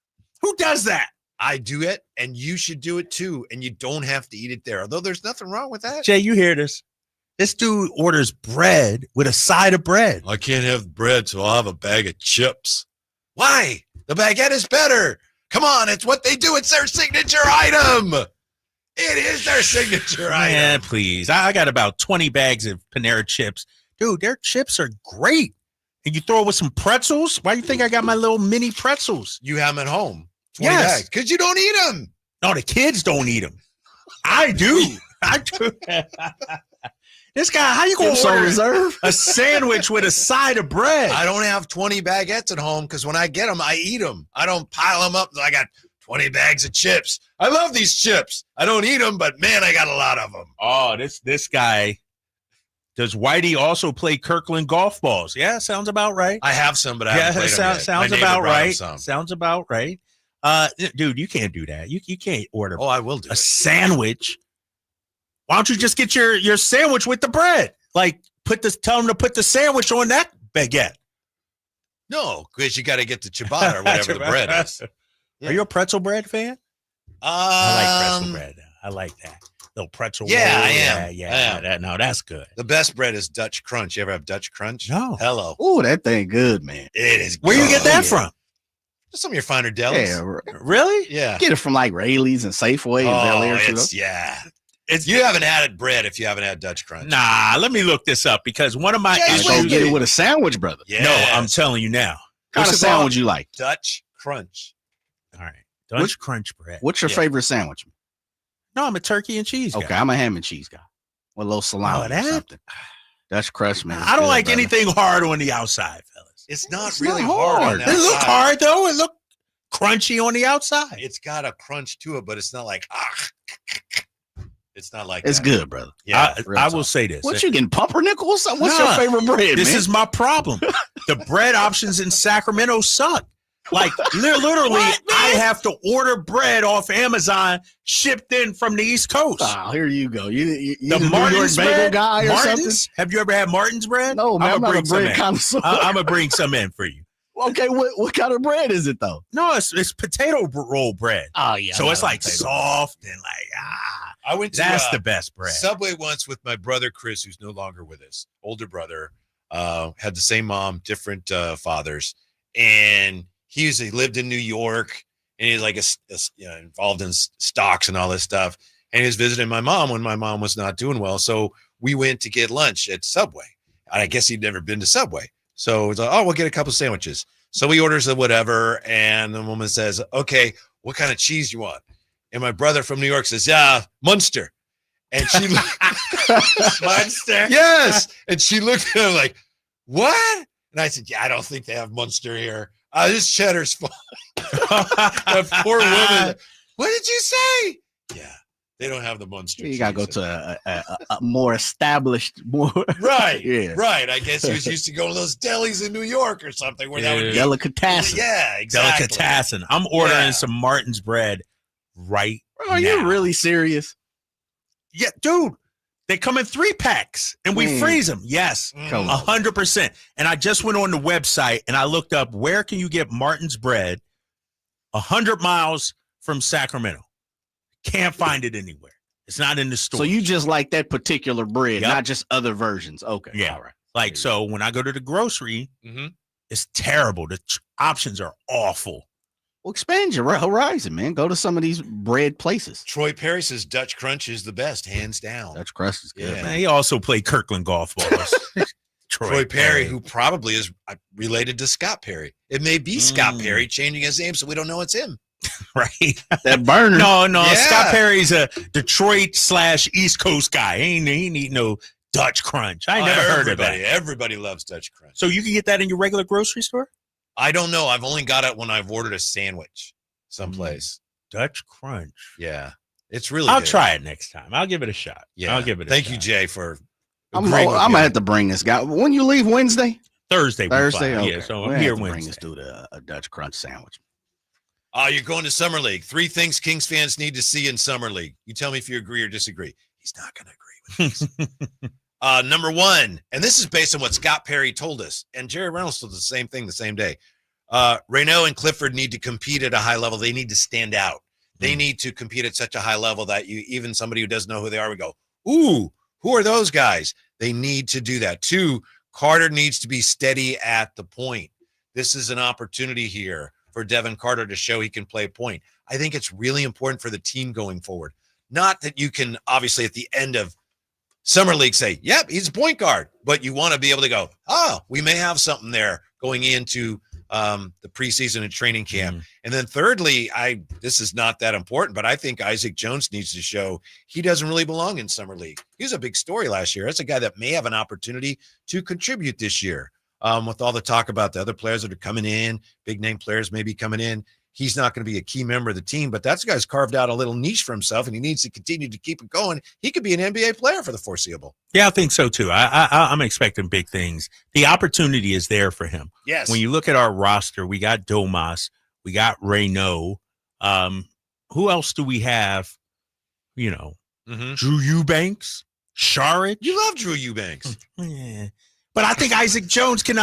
Who does that? I do it, and you should do it too, and you don't have to eat it there. Although there's nothing wrong with that. Jay, you hear this? This dude orders bread with a side of bread. I can't have bread, so I'll have a bag of chips. Why? The baguette is better. Come on, it's what they do. It's their signature item. It is their signature item. Yeah, please. I got about 20 bags of Panera chips. Dude, their chips are great. And you throw it with some pretzels? Why do you think I got my little mini pretzels? You have them at home. 20 Yes. bags. Because you don't eat them. No, the kids don't eat them. I do. I do. This guy, how you going to order a sandwich with a side of bread? I don't have 20 baguettes at home because when I get them, I eat them. I don't pile them up. I got 20 bags of chips. I love these chips. I don't eat them, but man, I got a lot of them. Oh, this guy. Does Whitey also play Kirkland golf balls? Yeah, sounds about right. I have some, but I haven't played them yet. Sounds My neighbor about brought him right. some. Sounds about right. Dude, you can't do that. You can't order. Oh, I will do a it. sandwich. Why don't you just get your sandwich with the bread? Like tell them to put the sandwich on that baguette. No, because you got to get the ciabatta or whatever the bread is. Are you a pretzel bread fan? I like pretzel bread. I like that. Little pretzel roll. Yeah, I am. Yeah. That's good. The best bread is Dutch Crunch. You ever have Dutch Crunch? No. Hello. Oh, that thing good, man. It is Where good. you get that from? Some of your finer delis. Yeah, really? Yeah. Get it from like Rayleigh's and Safeway and Bel Air. You haven't had it bread if you haven't had Dutch Crunch. Nah, let me look this up because one of my issues. Go get it with a sandwich, brother. Yes. No, I'm telling you now. What kind of sandwich you like? Dutch Crunch. All right. Dutch Crunch bread. What's your favorite sandwich? No, I'm a turkey and cheese guy. Okay, I'm a ham and cheese guy. With a little salami or something. Dutch crust, man. I don't like anything hard on the outside, fellas. It's not really hard on the It outside. look hard, though. It look crunchy on the outside. It's got a crunch to it, but it's not like, it's not like It's that. good, brother. Yeah. I will say this. What you getting, pumpernickels? What's your favorite bread, This man? is my problem. The bread options in Sacramento suck. Like, literally, I have to order bread off Amazon shipped in from the East Coast. Oh, here you go. You the New Martin's York bagel bread? guy or Martin's? something? Have you ever had Martin's bread? No, man, I'm not a bread connoisseur. I'm going to bring some in for you. Okay, what kind of bread is it, though? No, it's potato roll bread. Oh, yeah. So it's like potato. soft and like, I went to That's the best bread. Subway once with my brother Chris, who's no longer with us. Older brother, had the same mom, different fathers, and he lived in New York, and he's like involved in stocks and all this stuff. And he was visiting my mom when my mom was not doing well, so we went to get lunch at Subway. I guess he'd never been to Subway, so it's like, oh, we'll get a couple sandwiches. So he orders a whatever, and the woman says, okay, what kind of cheese you want? And my brother from New York says, yeah, Munster. And she Munster? Yes. And she looked at him like, what? And I said, yeah, I don't think they have Munster here. This cheddar's fine. That poor woman. What did you say? Yeah, they don't have the Munster. You got to go to a more established, Right. Yeah. Right. I guess he was used to going to those delis in New York or something where that would be delicatessen. Yeah, exactly. Delicatessen. I'm ordering some Martin's bread right now. Are you really serious? Yeah, dude. They come in 3-packs and we freeze them. Yes, 100%. And I just went on the website and I looked up where can you get Martin's bread 100 miles from Sacramento. Can't find it anywhere. It's not in the store. So you just like that particular bread, not just other versions. Okay. Yeah. All right. Like, so when I go to the grocery, it's terrible. The options are awful. Well, expand your horizon, man. Go to some of these bread places. Troy Perry says Dutch Crunch is the best, hands down. Dutch Crunch is good. Yeah. Man, he also played Kirkland golf balls. Troy Perry, who probably is related to Scott Perry. It may be Scott Perry changing his name, so we don't know it's him. Right. That burner. No. Yeah. Scott Perry's a Detroit/East Coast guy. He ain't need no Dutch Crunch. I never heard of that. Everybody loves Dutch Crunch. So you can get that in your regular grocery store? I don't know. I've only got it when I've ordered a sandwich someplace. Dutch Crunch. Yeah. It's really I'll good. try it next time. I'll give it a shot. Yeah. I'll give it a Thank shot. you, Jay, for I'm going to have to bring this guy. When you leave Wednesday? Thursday. Okay. Yeah, so We'll I'm here have to Wednesday. bring this dude a Dutch Crunch sandwich. You're going to Summer League. 3 things Kings fans need to see in Summer League. You tell me if you agree or disagree. He's not going to agree with this. Number 1, and this is based on what Scott Perry told us, and Jerry Reynolds told us the same thing the same day. Reynaud and Clifford need to compete at a high level. They need to stand out. They need to compete at such a high level that even somebody who doesn't know who they are would go, ooh, who are those guys? They need to do that. 2, Carter needs to be steady at the point. This is an opportunity here for Devin Carter to show he can play point. I think it's really important for the team going forward. Not that you can obviously at the end of Summer League say, yep, he's a point guard, but you want to be able to go, we may have something there going into the preseason and training camp. And then thirdly, this is not that important, but I think Isaac Jones needs to show he doesn't really belong in Summer League. He was a big story last year. That's a guy that may have an opportunity to contribute this year. With all the talk about the other players that are coming in, big name players maybe coming in, he's not going to be a key member of the team, but that guy's carved out a little niche for himself, and he needs to continue to keep it going. He could be an NBA player for the foreseeable. Yeah, I think so too. I'm expecting big things. The opportunity is there for him. Yes. When you look at our roster, we got Domas, we got Reynaud. Who else do we have? Drew Eubanks, Sharridge. You love Drew Eubanks. Yeah. But I think Isaac Jones can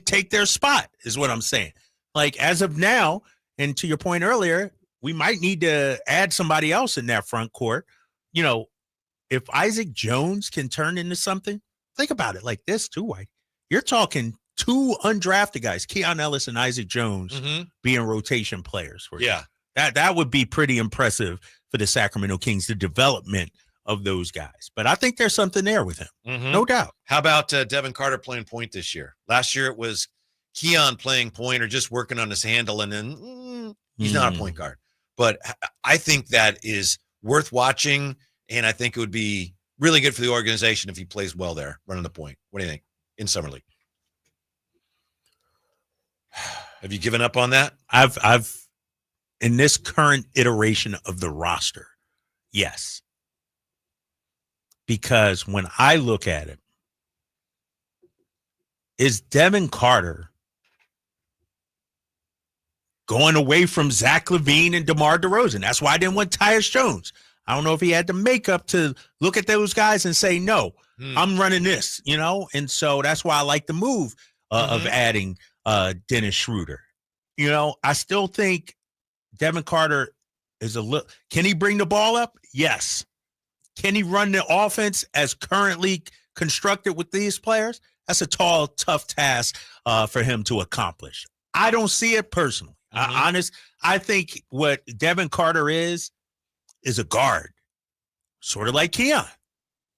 take their spot, is what I'm saying. Like, as of now, and to your point earlier, we might need to add somebody else in that front court. If Isaac Jones can turn into something, think about it like this too, White. You're talking 2 undrafted guys, Keon Ellis and Isaac Jones, being rotation players for you. Yeah. That would be pretty impressive for the Sacramento Kings, the development of those guys. But I think there's something there with him. No doubt. How about Devin Carter playing point this year? Last year it was Keon playing point or just working on his handle, and then he's not a point guard. But I think that is worth watching, and I think it would be really good for the organization if he plays well there, running the point. What do you think in Summer League? Have you given up on that? I've in this current iteration of the roster, yes. Because when I look at it, is Devin Carter going away from Zach LaVine and DeMar DeRozan? That's why I didn't want Tyus Jones. I don't know if he had the makeup to look at those guys and say, no, I'm running this, And so that's why I like the move of adding Dennis Schroder. I still think Devin Carter is a little. Can he bring the ball up? Yes. Can he run the offense as currently constructed with these players? That's a tall, tough task for him to accomplish. I don't see it personally. I think what Devin Carter is a guard, sort of like Keon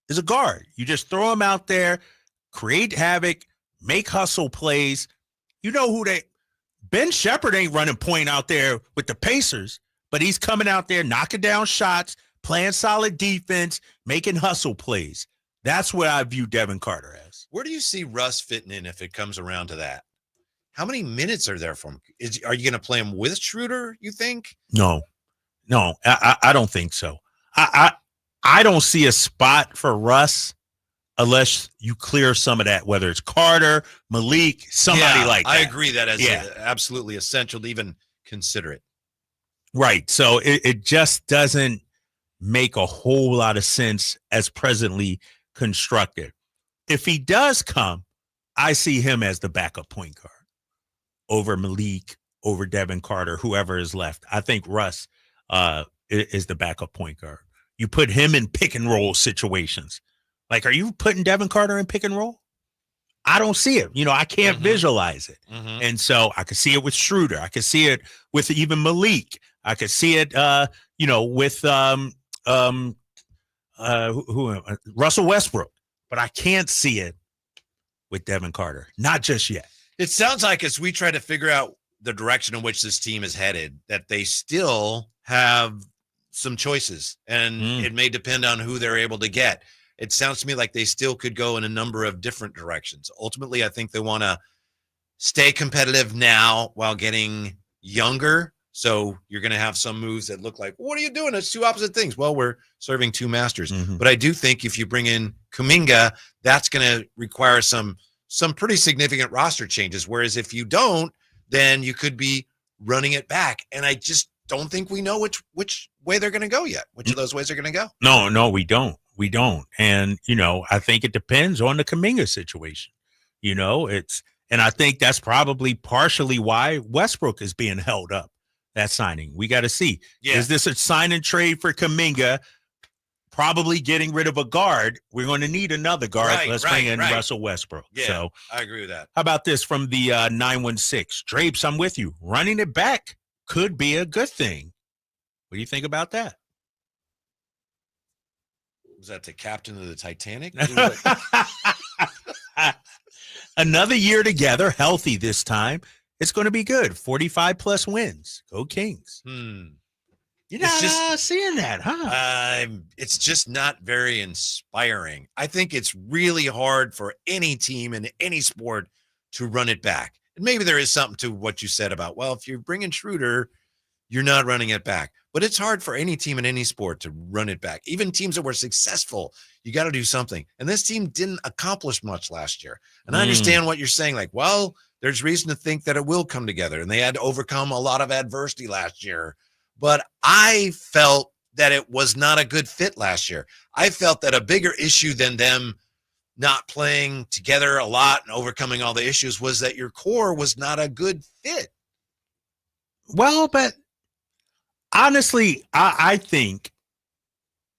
is a guard. You just throw him out there, create havoc, make hustle plays. You know who Ben Shepherd ain't running point out there with the Pacers, but he's coming out there, knocking down shots, playing solid defense, making hustle plays. That's what I view Devin Carter as. Where do you see Russ fitting in if it comes around to that? How many minutes are there for him? Are you going to play him with Schroder, you think? No, I don't think so. I don't see a spot for Russ unless you clear some of that, whether it's Carter, Malik, somebody like that. I agree that is absolutely essential to even consider it. Right. So it just doesn't make a whole lot of sense as presently constructed. If he does come, I see him as the backup point guard over Malik, over Devin Carter, whoever is left. I think Russ is the backup point guard. You put him in pick and roll situations. Like, are you putting Devin Carter in pick and roll? I don't see it. I can't visualize it. And so I could see it with Schroder. I could see it with even Malik. I could see it, with Russell Westbrook. But I can't see it with Devin Carter. Not just yet. It sounds like as we try to figure out the direction in which this team is headed, that they still have some choices, and it may depend on who they're able to get. It sounds to me like they still could go in a number of different directions. Ultimately, I think they want to stay competitive now while getting younger. So you're going to have some moves that look like, what are you doing? It's two opposite things. Well, we're serving two masters. But I do think if you bring in Kuminga, that's going to require some pretty significant roster changes. Whereas if you don't, then you could be running it back. And I just don't think we know which way they're going to go yet. Which of those ways are going to go? No, we don't. We don't. And, I think it depends on the Kuminga situation. And I think that's probably partially why Westbrook is being held up, that signing. We got to see. Yeah. Is this a sign and trade for Kuminga? Probably getting rid of a guard. We're going to need another guard. Let's bring in Russell Westbrook. Yeah, so I agree with that. How about this from the 916? Drapes, I'm with you. Running it back could be a good thing. What do you think about that? Was that the captain of the Titanic? Another year together, healthy this time. It's going to be good. 45 plus wins. Go Kings. You're not seeing that, huh? It's just not very inspiring. I think it's really hard for any team in any sport to run it back. And maybe there is something to what you said about, well, if you're bringing Schroder, you're not running it back. But it's hard for any team in any sport to run it back. Even teams that were successful, you got to do something. And this team didn't accomplish much last year. And I understand what you're saying. Like, well, there's reason to think that it will come together. And they had to overcome a lot of adversity last year. But I felt that it was not a good fit last year. I felt that a bigger issue than them not playing together a lot and overcoming all the issues was that your core was not a good fit. Well, but honestly, I think,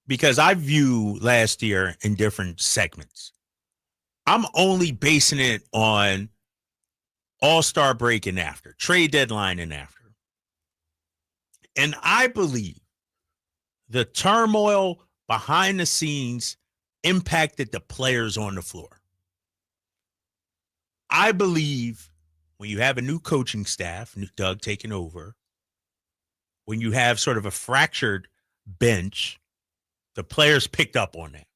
because I view last year in different segments, I'm only basing it on All-Star break and after, trade deadline and after. And I believe the turmoil behind the scenes impacted the players on the floor. I believe when you have a new coaching staff, Doug taking over, when you have sort of a fractured bench, the players picked up on that.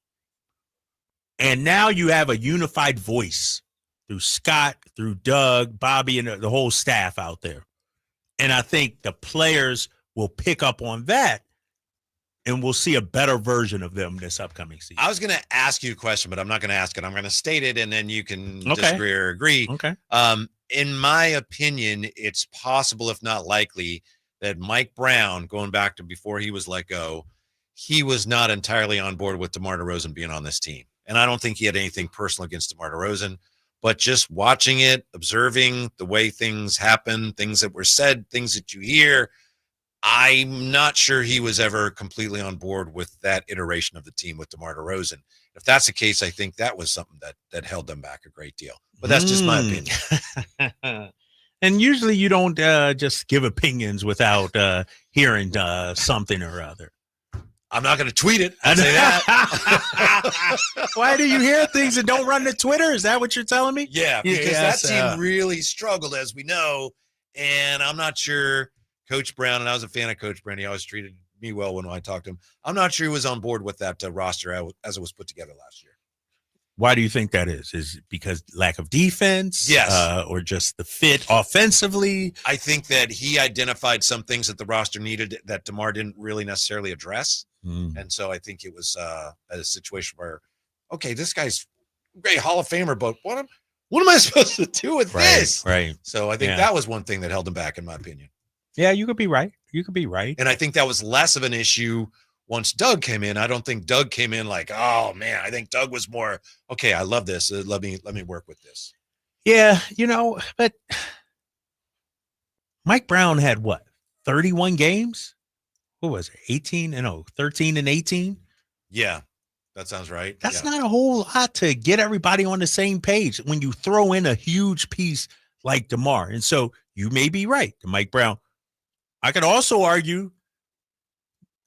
And now you have a unified voice through Scott, through Doug, Bobby, and the whole staff out there. And I think the players will pick up on that, and we'll see a better version of them this upcoming season. I was going to ask you a question, but I'm not going to ask it. I'm going to state it, and then you can disagree or agree. Okay. In my opinion, it's possible, if not likely, that Mike Brown, going back to before he was let go, he was not entirely on board with DeMar DeRozan being on this team. And I don't think he had anything personal against DeMar DeRozan, but just watching it, observing the way things happen, things that were said, things that you hear, I'm not sure he was ever completely on board with that iteration of the team with DeMar DeRozan. If that's the case, I think that was something that held them back a great deal. But that's just my opinion. And usually you don't just give opinions without hearing something or other. I'm not going to tweet it. I'll say that. Why do you hear things and don't run to Twitter? Is that what you're telling me? Yeah, because that team really struggled, as we know. And I'm not sure Coach Brown, and I was a fan of Coach Brown. He always treated me well when I talked to him. I'm not sure he was on board with that roster as it was put together last year. Why do you think that is? Is it because lack of defense? Yes. Or just the fit offensively? I think that he identified some things that the roster needed that DeMar didn't really necessarily address. And so I think it was a situation where, okay, this guy's a great Hall of Famer, but what am I supposed to do with this? Right. So I think that was one thing that held him back, in my opinion. Yeah, you could be right. You could be right. And I think that was less of an issue once Doug came in. I don't think Doug came in like, oh man, I think Doug was more, okay, I love this. Let me work with this. Yeah, but Mike Brown had what? 31 games? What was it? 13 and 18? Yeah, that sounds right. That's not a whole lot to get everybody on the same page when you throw in a huge piece like DeMar. And so you may be right, Mike Brown. I could also argue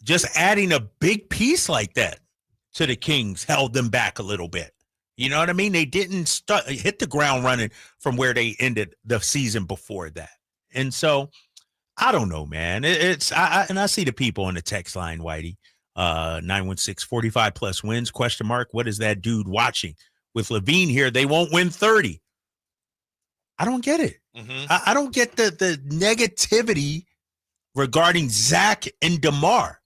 just adding a big piece like that to the Kings held them back a little bit. You know what I mean? They didn't hit the ground running from where they ended the season before that. And so I don't know, man. And I see the people on the text line, Whitey, 916 45 plus wins ? What is that dude watching? With Levine here, they won't win 30. I don't get it. I don't get the negativity regarding Zach and DeMar.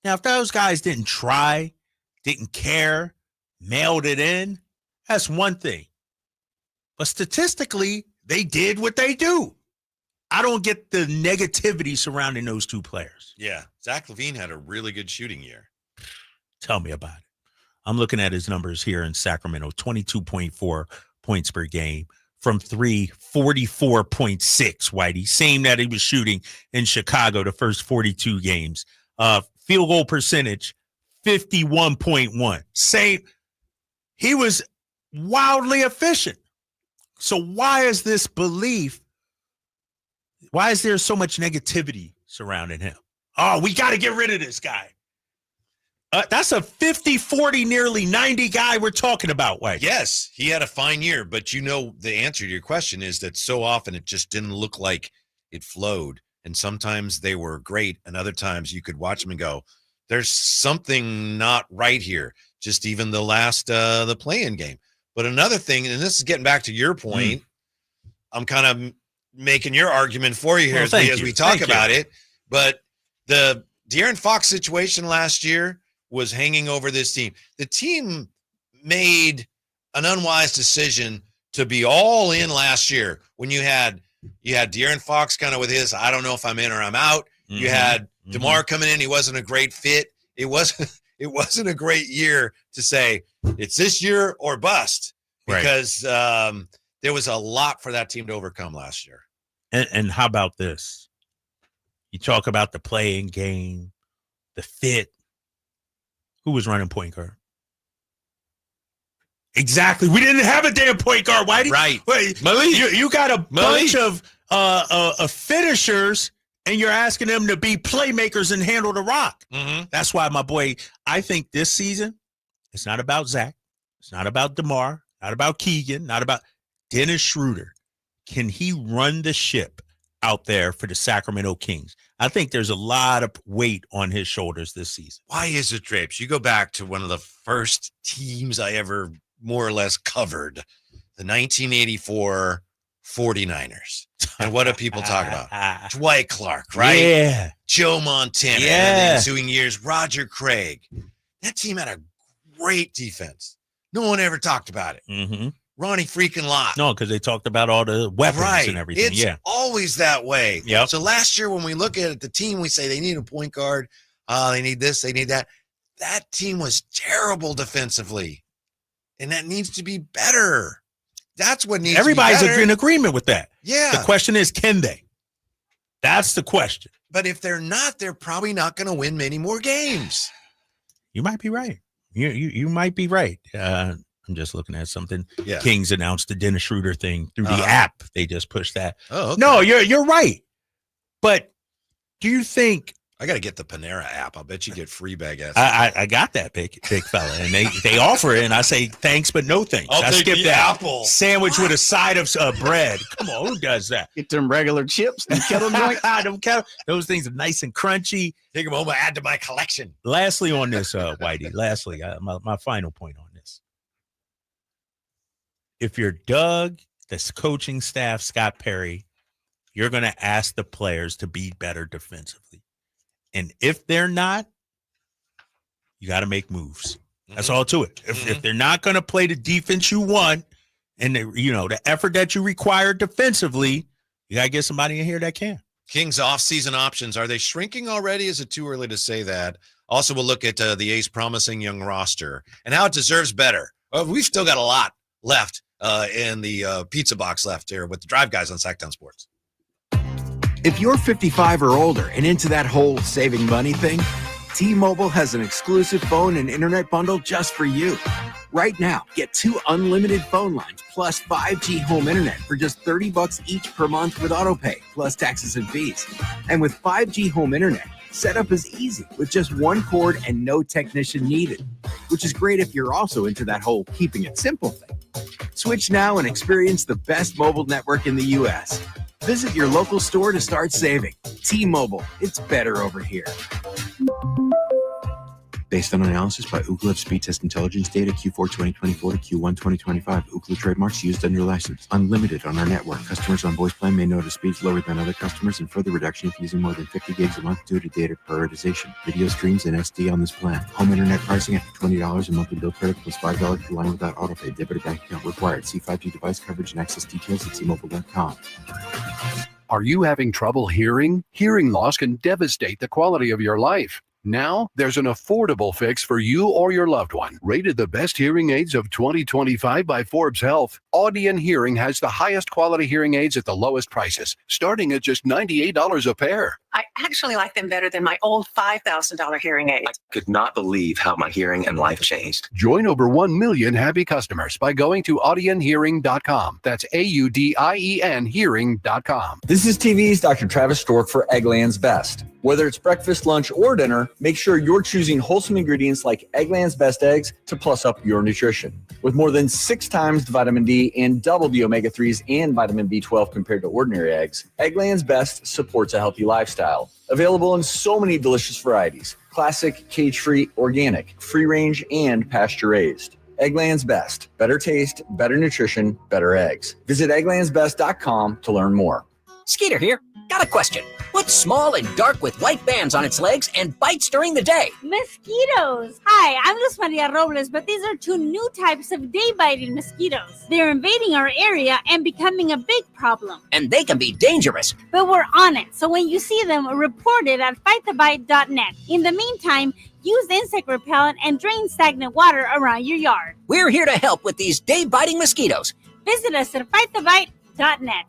Now, if those guys didn't try, didn't care, mailed it in, that's one thing. But statistically, they did what they do. I don't get the negativity surrounding those two players. Yeah. Zach LaVine had a really good shooting year. Tell me about it. I'm looking at his numbers here in Sacramento, 22.4 points per game. From 3, 44.6, Whitey. Same that he was shooting in Chicago the first 42 games. Field goal percentage, 51.1. Same. He was wildly efficient. So why is this belief? Why is there so much negativity surrounding him? Oh, we got to get rid of this guy. That's a 50, 40, nearly 90 guy we're talking about, White. Yes, he had a fine year, but the answer to your question is that so often it just didn't look like it flowed. And sometimes they were great, and other times you could watch them and go, there's something not right here. Just even the last the play-in game. But another thing, and this is getting back to your point, I'm kind of making your argument for you here as we talk about it. But the De'Aaron Fox situation last year was hanging over this team. The team made an unwise decision to be all in last year when you had De'Aaron Fox kind of with his, I don't know if I'm in or I'm out. You had DeMar coming in. He wasn't a great fit. It wasn't a great year to say it's this year or bust because there was a lot for that team to overcome last year. And how about this? You talk about the playing game, the fit. Who was running point guard? Exactly. We didn't have a damn point guard, Whitey. Right. Wait, Malik, you got a bunch of finishers, and you're asking them to be playmakers and handle the rock. That's why, my boy, I think this season, it's not about Zach. It's not about DeMar. Not about Keegan. Not about Dennis Schroder. Can he run the ship out there for the Sacramento Kings? I think there's a lot of weight on his shoulders this season. Why is it, Drapes? You go back to one of the first teams I ever more or less covered, the 1984 49ers. And what do people talk about? Dwight Clark, right? Yeah. Joe Montana. Yeah. In the ensuing years, Roger Craig. That team had a great defense. No one ever talked about it. Ronnie freaking Lott. No, because they talked about all the weapons and everything. It's always that way. Yep. So last year when we look at the team, we say they need a point guard. They need this, they need that. That team was terrible defensively. And that needs to be better. That's what needs Everybody's to be better. in agreement with that. Yeah. The question is, can they? That's the question. But if they're not, they're probably not going to win many more games. You might be right. You might be right. I'm just looking at something. Yeah. Kings announced the Dennis Schroder thing through the app. They just pushed that. Oh, okay. No, you're right. But do you think I got to get the Panera app? I'll bet you get free baguettes. I got that big fella, and they offer it, and I say thanks, but no thanks. I'll I take skip the that apple. sandwich with a side of bread. Come on, who does that? Get them regular chips and kettle joints. Those things are nice and crunchy. Take them home and add to my collection. Lastly on this, Whitey, my final point on this. If you're Doug, this coaching staff, Scott Perry, you're going to ask the players to be better defensively. And if they're not, you got to make moves. That's all to it. If they're not going to play the defense you want and the effort that you require defensively, you got to get somebody in here that can. Kings off-season options, are they shrinking already? Is it too early to say that? Also, we'll look at the A's promising young roster and how it deserves better. We've still got a lot left in the pizza box left here with the Drive Guys on Sacktown Sports. If you're 55 or older and into that whole saving money thing, T-Mobile has an exclusive phone and internet bundle just for you. Right now, get 2 unlimited phone lines plus 5G home internet for just $30 each per month with autopay, plus taxes and fees. And with 5G home internet, setup is easy with just one cord and no technician needed, which is great if you're also into that whole keeping it simple thing. Switch now and experience the best mobile network in the U.S. Visit your local store to start saving. T-Mobile, it's better over here. Based on analysis by Ookla of speed test intelligence data Q4 2024 to Q1 2025. Ookla trademarks used under license. Unlimited on our network. Customers on voice plan may notice speeds lower than other customers and further reduction if using more than 50 gigs a month due to data prioritization. Video streams and SD on this plan. Home internet pricing after $20 a monthly bill credit plus $5 per line without autopay. Debit or bank account required. See 5G device coverage and access details at T-Mobile.com. Are you having trouble hearing? Hearing loss can devastate the quality of your life. Now, there's an affordable fix for you or your loved one. Rated the best hearing aids of 2025 by Forbes Health, Audion Hearing has the highest quality hearing aids at the lowest prices, starting at just $98 a pair. I actually like them better than my old $5,000 hearing aids. I could not believe how my hearing and life changed. Join over 1 million happy customers by going to audionhearing.com. That's AUDIEN hearing.com. This is TV's Dr. Travis Stork for Eggland's Best. Whether it's breakfast, lunch, or dinner, make sure you're choosing wholesome ingredients like Eggland's Best eggs to plus up your nutrition. With more than 6 times the vitamin D and double the omega-3s and vitamin B12 compared to ordinary eggs, Eggland's Best supports a healthy lifestyle. Available in so many delicious varieties: classic, cage-free, organic, free-range, and pasture-raised. Eggland's Best. Better taste, better nutrition, better eggs. Visit egglandsbest.com to learn more. Skeeter here. Got a question. What's small and dark with white bands on its legs and bites during the day? Mosquitoes. Hi, I'm Luz Maria Robles, but these are 2 new types of day-biting mosquitoes. They're invading our area and becoming a big problem. And they can be dangerous. But we're on it, so when you see them, report it at fightthebite.net. In the meantime, use insect repellent and drain stagnant water around your yard. We're here to help with these day-biting mosquitoes. Visit us at fightthebite.net.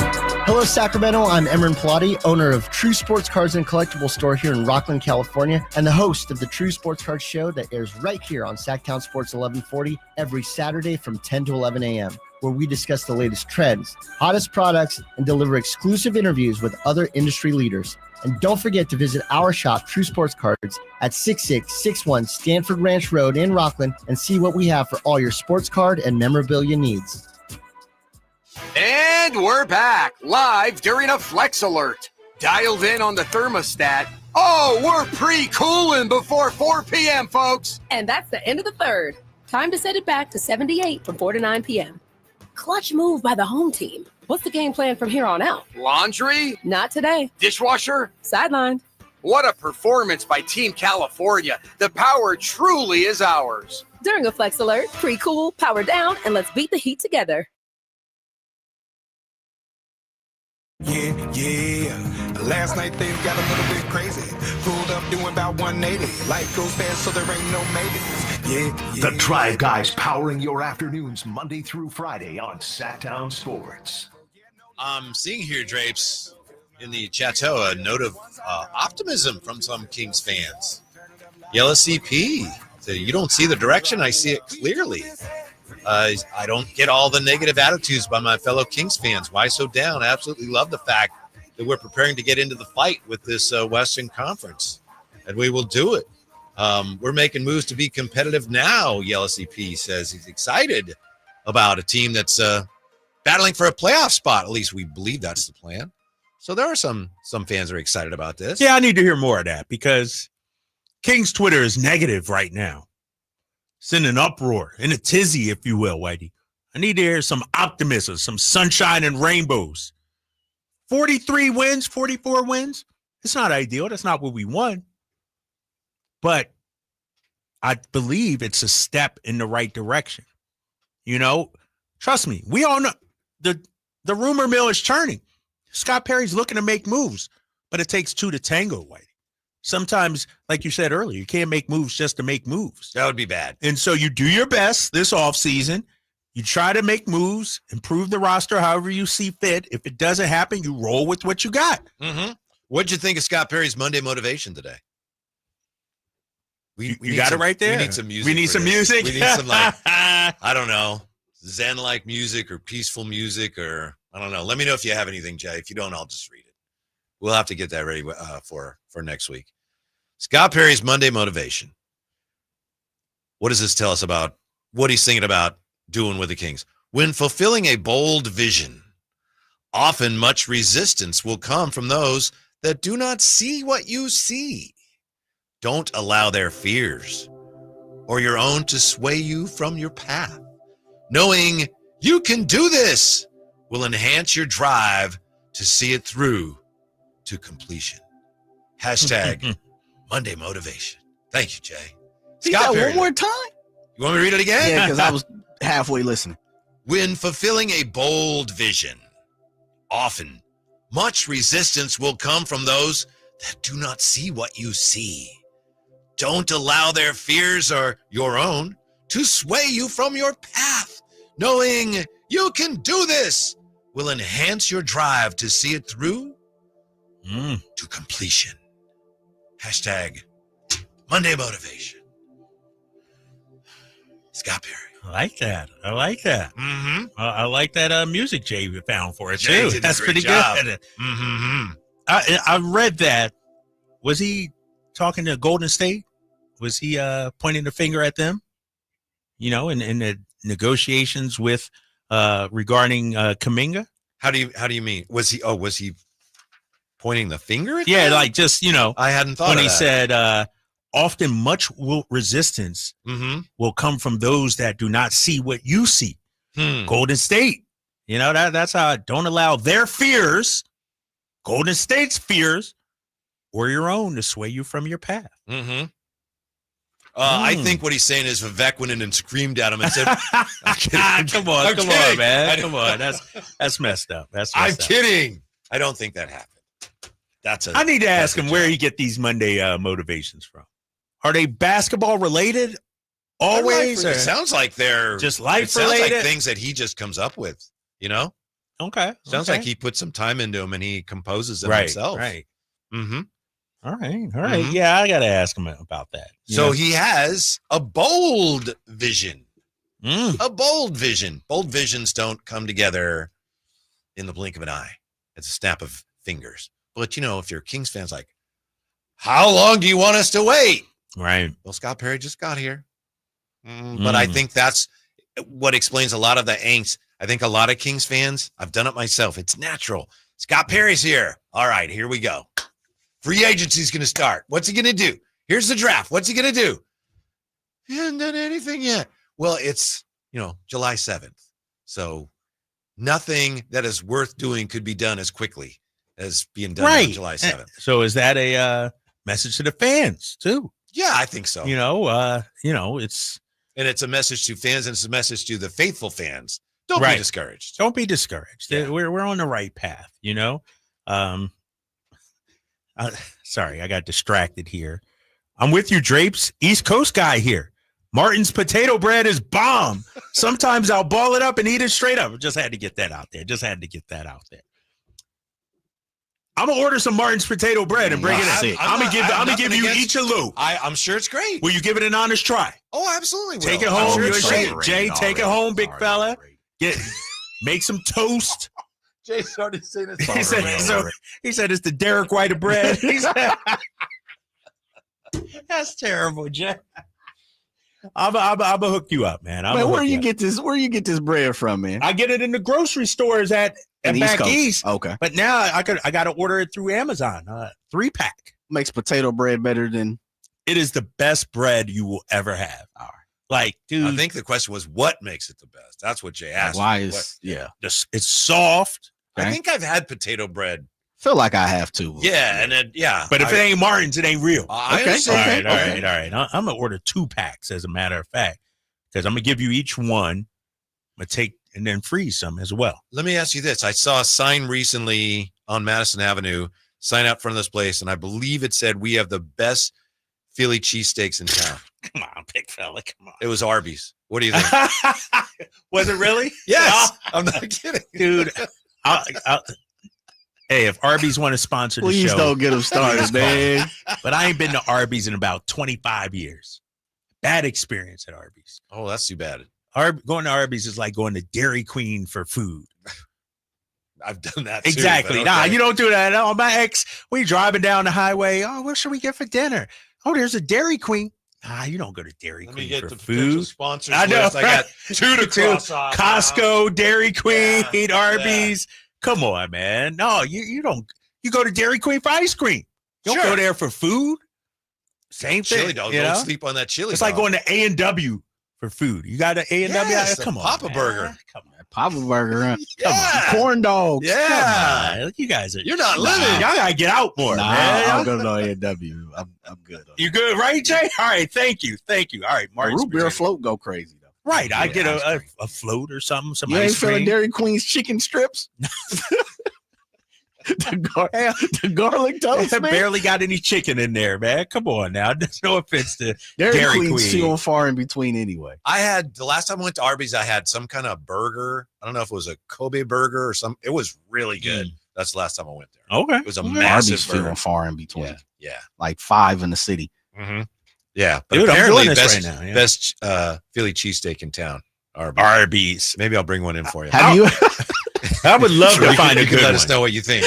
Hello, Sacramento. I'm Emran Pilati, owner of True Sports Cards and Collectible Store here in Rockland, California, and the host of the True Sports Cards Show that airs right here on Sacktown Sports 1140 every Saturday from 10 to 11 a.m., where we discuss the latest trends, hottest products, and deliver exclusive interviews with other industry leaders. And don't forget to visit our shop, True Sports Cards, at 6661 Stanford Ranch Road in Rockland and see what we have for all your sports card and memorabilia needs. And we're back, live during a Flex Alert. Dialed in on the thermostat. Oh, we're pre-cooling before 4 p.m., folks. And that's the end of the third. Time to set it back to 78 from 4 to 9 p.m. Clutch move by the home team. What's the game plan from here on out? Laundry? Not today. Dishwasher? Sidelined. What a performance by Team California. The power truly is ours. During a Flex Alert, pre-cool, power down, and let's beat the heat together. Yeah. Last night things got a little bit crazy. Pulled up doing about 180. Life goes fast, so there ain't no maybes. The Drive Guys powering your afternoons Monday through Friday on Sacktown Sports. I'm seeing here, Drapes, in the chateau, a note of optimism from some Kings fans. Yellow CP, so you don't see the direction, I see it clearly. I don't get all the negative attitudes by my fellow Kings fans. Why so down? I absolutely love the fact that we're preparing to get into the fight with this Western Conference, and we will do it. We're making moves to be competitive now, Yellow CP says. He's excited about a team that's battling for a playoff spot. At least we believe that's the plan. So there are some fans that are excited about this. Yeah, I need to hear more of that because Kings Twitter is negative right now. It's in an uproar, in a tizzy, if you will, Whitey. I need to hear some optimism, some sunshine and rainbows. 43 wins, 44 wins. It's not ideal. That's not what we want. But I believe it's a step in the right direction. You know, trust me, we all know the rumor mill is churning. Scott Perry's looking to make moves, but it takes two to tango, Whitey. Sometimes, like you said earlier, you can't make moves just to make moves. That would be bad. And so you do your best this offseason. You try to make moves, improve the roster however you see fit. If it doesn't happen, you roll with what you got. Mm-hmm. What'd you think of Scott Perry's Monday motivation today? You got it right there. We need some music. We need some music. We need some, like, I don't know, Zen-like music or peaceful music or, I don't know. Let me know if you have anything, Jay. If you don't, I'll just read it. We'll have to get that ready for next week. Scott Perry's Monday motivation. What does this tell us about what he's thinking about doing with the Kings? When fulfilling a bold vision, often much resistance will come from those that do not see what you see. Don't allow their fears or your own to sway you from your path. Knowing you can do this will enhance your drive to see it through to completion. Hashtag Monday motivation. Thank you, Jay. Scott Perry, one more time. You want me to read it again? Yeah, because I was halfway listening. When fulfilling a bold vision, often much resistance will come from those that do not see what you see. Don't allow their fears or your own to sway you from your path. Knowing you can do this will enhance your drive to see it through to completion. Hashtag Monday motivation. Scott Perry. I like that. I like that. Mm-hmm. I like that music Jay found for it, Jay too. That's pretty job. good. Mm-hmm. I read that. Was he talking to Golden State? Was he pointing the finger at them? You know, in the negotiations with regarding Kuminga? How do you mean? Was he pointing the finger at Yeah, them? like just, you know, I hadn't thought when of he that. said often much resistance will come from those that do not see what you see. Golden State. You know, that's how don't allow their fears, Golden State's fears, or your own to sway you from your path. Mm-hmm. I think what he's saying is Vivek went in and screamed at him and said, I'm kidding. Come on, man. Come on. That's messed up. I'm kidding. I don't think that happened. I need to ask him where he get these Monday motivations from. Are they basketball related always? It sounds like they're just life related. related. Like things that he just comes up with, you know? Okay. Sounds like he put some time into them and he composes them himself. Right. Mm-hmm. All right. Yeah, I got to ask him about that. So he has a bold vision. A bold vision. Bold visions don't come together in the blink of an eye. It's a snap of fingers. But, you know, if you're Kings fans, like, how long do you want us to wait? Right. Well, Scott Perry just got here. But I think that's what explains a lot of the angst. I think a lot of Kings fans, I've done it myself. It's natural. Scott Perry's here. All right, here we go. Free agency's going to start. What's he going to do? Here's the draft. What's he going to do? He hasn't done anything yet. Well, it's, July 7th. So nothing that is worth doing could be done as quickly as being done on July 7th. So is that a message to the fans too? Yeah, I think so. It's a message to fans and it's a message to the faithful fans. Don't be discouraged. Don't be discouraged. Yeah. We're on the right path, sorry, I got distracted here. I'm with you, Drapes. East Coast guy here. Martin's potato bread is bomb. Sometimes I'll ball it up and eat it straight up. Just had to get that out there. I'm gonna order some Martin's potato bread and bring it in. I'm gonna give you each a loop. I'm sure it's great. Will you give it an honest try? Oh, absolutely. Take it home. Jay, take it home, big fella. Make some toast. Jay started saying this. He said it's the Derek White of bread. That's terrible, Jay. I'm gonna hook you up, man. Where you get this bread from, man? I get it in the grocery stores at back east. Okay, but now I got to order it through Amazon. 3-pack makes potato bread better than. It is the best bread you will ever have. All right. Like, dude, I think the question was what makes it the best. That's what Jay asked. Why is it's soft. I think I've had potato bread. Feel like I have to. Yeah, and then but if it ain't Martin's, it ain't real. I Okay. understand. All right. I'm gonna order 2 packs, as a matter of fact, because I'm gonna give you each one. I'm gonna take and then freeze some as well. Let me ask you this: I saw a sign recently on Madison Avenue, sign out front of this place, and I believe it said we have the best Philly cheesesteaks in town. Come on, big fella, come on. It was Arby's. What do you think? Was it really? Yes. I'm not kidding, dude. Hey, if Arby's want to sponsor the show, please don't get them started, man. But I ain't been to Arby's in about 25 years. Bad experience at Arby's. Oh, that's too bad. Going to Arby's is like going to Dairy Queen for food. I've done that too, exactly. Nah, you don't do that. Oh, my ex, we driving down the highway. Oh, what should we get for dinner? Oh, there's a Dairy Queen. Nah, you don't go to Dairy Queen for food. Sponsors I know. List. I got 2 to cross off. Costco, Dairy Queen, Arby's. Yeah. Come on, man. No, you don't. You go to Dairy Queen for ice cream. You don't go there for food. Same thing. Chili dog. Don't sleep on that chili. It's like going to A&W for food. You got an A&W? Yes, come on, Papa man. Burger. Come on, Papa Burger. Huh? Yeah. Come on, corn dogs. Yeah, come on. You guys are. You're not living. Y'all gotta get out more. Man. I'll go to A&W. I'm good. You good, right, Jay? All right, thank you. All right, Martin. Root beer float go crazy though. Right, I get a float or something. Some you ice ain't cream. feeling Dairy Queen's chicken strips. the garlic toast, man. Barely got any chicken in there, man. Come on now. There's no offense to Dairy Queen's Queen. few far in between anyway. I had the last time I went to Arby's, I had some kind of burger. I don't know if it was a Kobe burger or something. It was really good. That's the last time I went there. Okay. It was a massive Arby's burger. few far in between. Yeah. Like 5 in the city. Mm-hmm. Yeah. But dude, apparently I'm doing this right now. Yeah. Best Philly cheesesteak in town. Arby's. Maybe I'll bring one in for you. Have you? I would love to find a good one. Let us know what you think.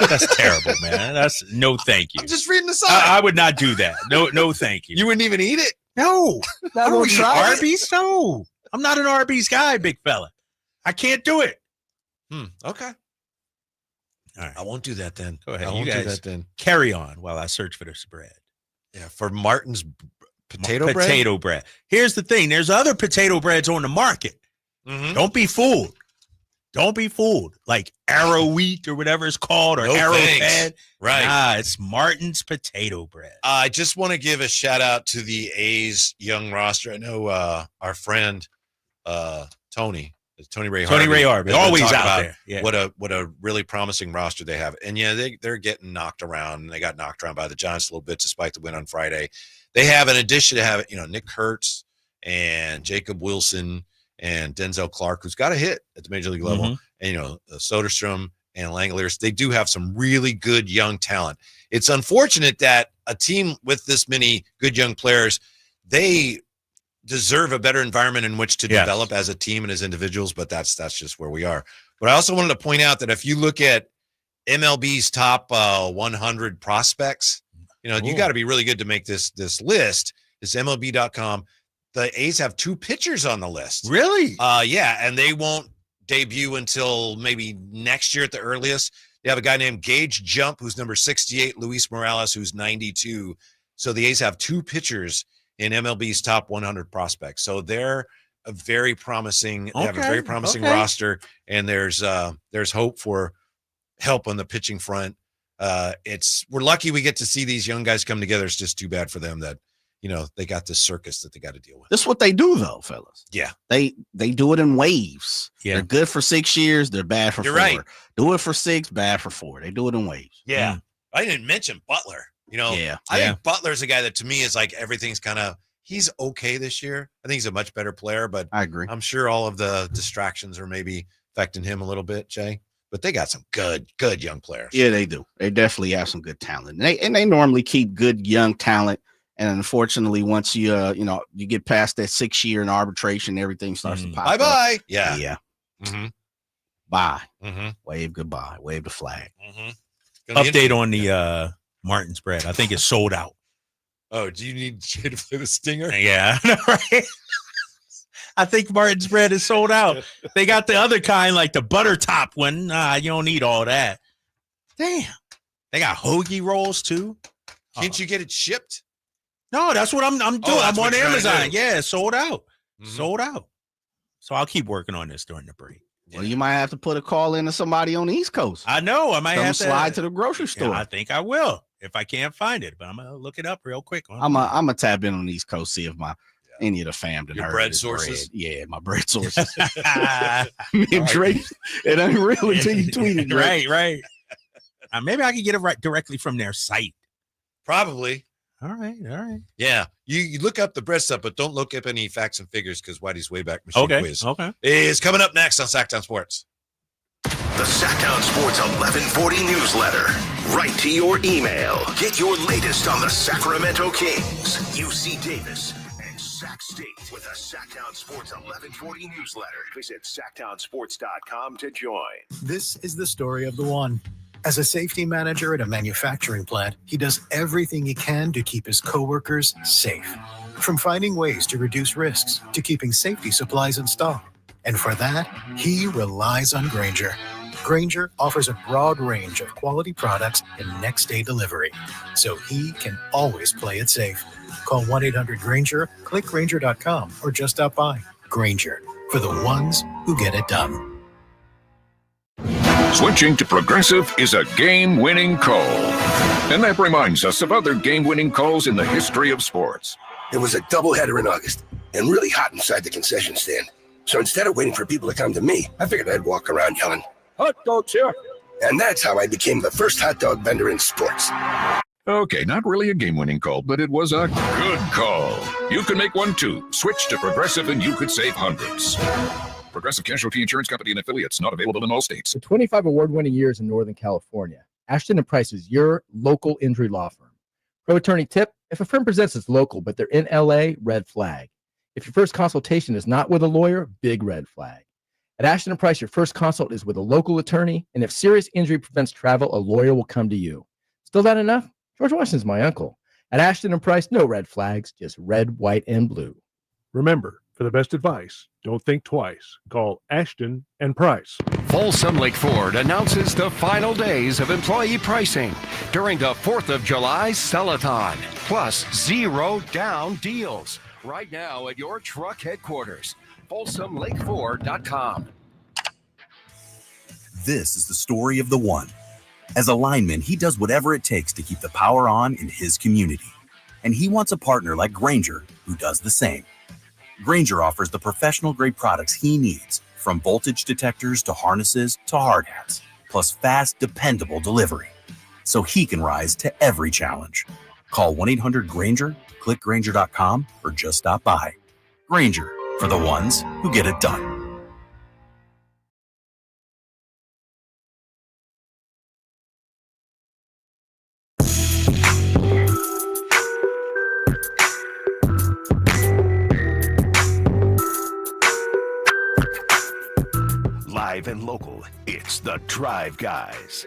That's terrible, man. That's no thank you. I'm just reading the sign. I would not do that. No thank you. You wouldn't even eat it? No. Not I don't eat try Arby's. No. I'm not an Arby's guy, big fella. I can't do it. Okay. All right. I won't do that then. Go ahead. I won't You do guys that then. carry on while I search for this bread. Yeah, for Martin's potato bread. Potato bread. Here's the thing. There's other potato breads on the market. Mm-hmm. Don't be fooled. Don't be fooled. Like Arrow Wheat or whatever it's called, or Arrow Fed. Right. Nah, it's Martin's potato bread. I just want to give a shout out to the A's young roster. I know our friend Tony Ray Harvey, always out there. Yeah. What a really promising roster they have. And yeah, they're getting knocked around, and they got knocked around by the Giants a little bit despite the win on Friday. They have, in addition to have, Nick Kurtz and Jacob Wilson and Denzel Clark, who's got a hit at the major league level, and Soderstrom and Langoliers. They do have some really good young talent. It's unfortunate that a team with this many good young players, they deserve a better environment in which to develop as a team and as individuals, but that's just where we are. But I also wanted to point out that if you look at MLB's top 100 prospects, you got to be really good to make this list. It's MLB.com. The A's have 2 pitchers on the list. Really? Yeah, and they won't debut until maybe next year at the earliest. They have a guy named Gage Jump, who's number 68, Luis Morales, who's 92. So the A's have 2 pitchers in MLB's top 100 prospects. So they're a very promising, they have a very promising roster, and there's hope for help on the pitching front. We're lucky we get to see these young guys come together. It's just too bad for them that they got this circus that they got to deal with. This is what they do, though, fellas. Yeah. They do it in waves. Yeah. They're good for 6 years. They're bad for 4. Right. Do it for 6, bad for 4. They do it in waves. Yeah. I didn't mention Butler. I think Butler's a guy that to me is like everything's kind of, he's okay this year. I think he's a much better player, but I agree. I'm sure all of the distractions are maybe affecting him a little bit, Jay. but they got some good young players. Yeah, they do. They definitely have some good talent. And they normally keep good young talent. And unfortunately, once you you get past that 6 year in arbitration, everything starts to pop up. Bye. Yeah. Yeah. Mm-hmm. Bye. Mm-hmm. Wave goodbye. Wave the flag. Mm-hmm. Update on the Martin spread. I think it's sold out. Oh, do you need Jay to play the stinger? Yeah. Right. I think Martin's bread is sold out. They got the other kind, like the butter top one. Nah, you don't need all that. Damn. They got hoagie rolls too. Can't you get it shipped? No, that's what I'm doing. I'm on Amazon. Yeah, it's sold out. Mm-hmm. Sold out. So I'll keep working on this during the break. Well, you might have to put a call in to somebody on the East Coast. I know. I might have to slide to the grocery store. Yeah, I think I will if I can't find it, but I'm gonna look it up real quick. I'm gonna tap in on the East Coast, see if any of the fam done Your heard bread this sources? Yeah, my bread sources. Me and Drake, it ain't real until you tweet it, Drake. Right. Maybe I can get it directly from their site. Probably. All right. Yeah. You look up the bread stuff, but don't look up any facts and figures because Whitey's Wayback Machine quiz is coming up next on Sacktown Sports. The Sacktown Sports 1140 newsletter. Right to your email. Get your latest on the Sacramento Kings, UC Davis, and Sac State with the Sacktown Sports 1140 newsletter. Visit sacktownsports.com to join. This is the story of the one. As a safety manager at a manufacturing plant, he does everything he can to keep his coworkers safe. From finding ways to reduce risks to keeping safety supplies in stock. And for that, he relies on Grainger. Grainger offers a broad range of quality products and next-day delivery, so he can always play it safe. Call 1-800-GRAINGER, click Grainger.com, or just stop by. Grainger, for the ones who get it done. Switching to Progressive is a game-winning call. And that reminds us of other game-winning calls in the history of sports. It was a doubleheader in August and really hot inside the concession stand. So instead of waiting for people to come to me, I figured I'd walk around yelling, "Hot dogs here!" And that's how I became the first hot dog vendor in sports. Okay, not really a game-winning call, but it was a good call. You can make one too. Switch to Progressive and you could save hundreds. Progressive Casualty Insurance Company and affiliates, not available in all states. For 25 award-winning years in Northern California, Ashton & Price is your local injury law firm. Pro attorney tip: if a firm presents as local, but they're in LA, red flag. If your first consultation is not with a lawyer, big red flag. At Ashton & Price, your first consult is with a local attorney, and if serious injury prevents travel, a lawyer will come to you. Still not enough? George Washington's my uncle. At Ashton & Price, no red flags, just red, white, and blue. Remember, for the best advice, don't think twice. Call Ashton & Price. Folsom Lake Ford announces the final days of employee pricing during the 4th of July Sell-a-thon, plus 0 down deals. Right now at your truck headquarters, FolsomLake4.com. This is the story of the one. As a lineman, he does whatever it takes to keep the power on in his community. And he wants a partner like Grainger who does the same. Grainger offers the professional-grade products he needs, from voltage detectors to harnesses to hard hats, plus fast, dependable delivery, so he can rise to every challenge. Call 1-800-GRAINGER, click Grainger.com, or just stop by. Grainger, for the ones who get it done. Live and local, it's The Drive Guys.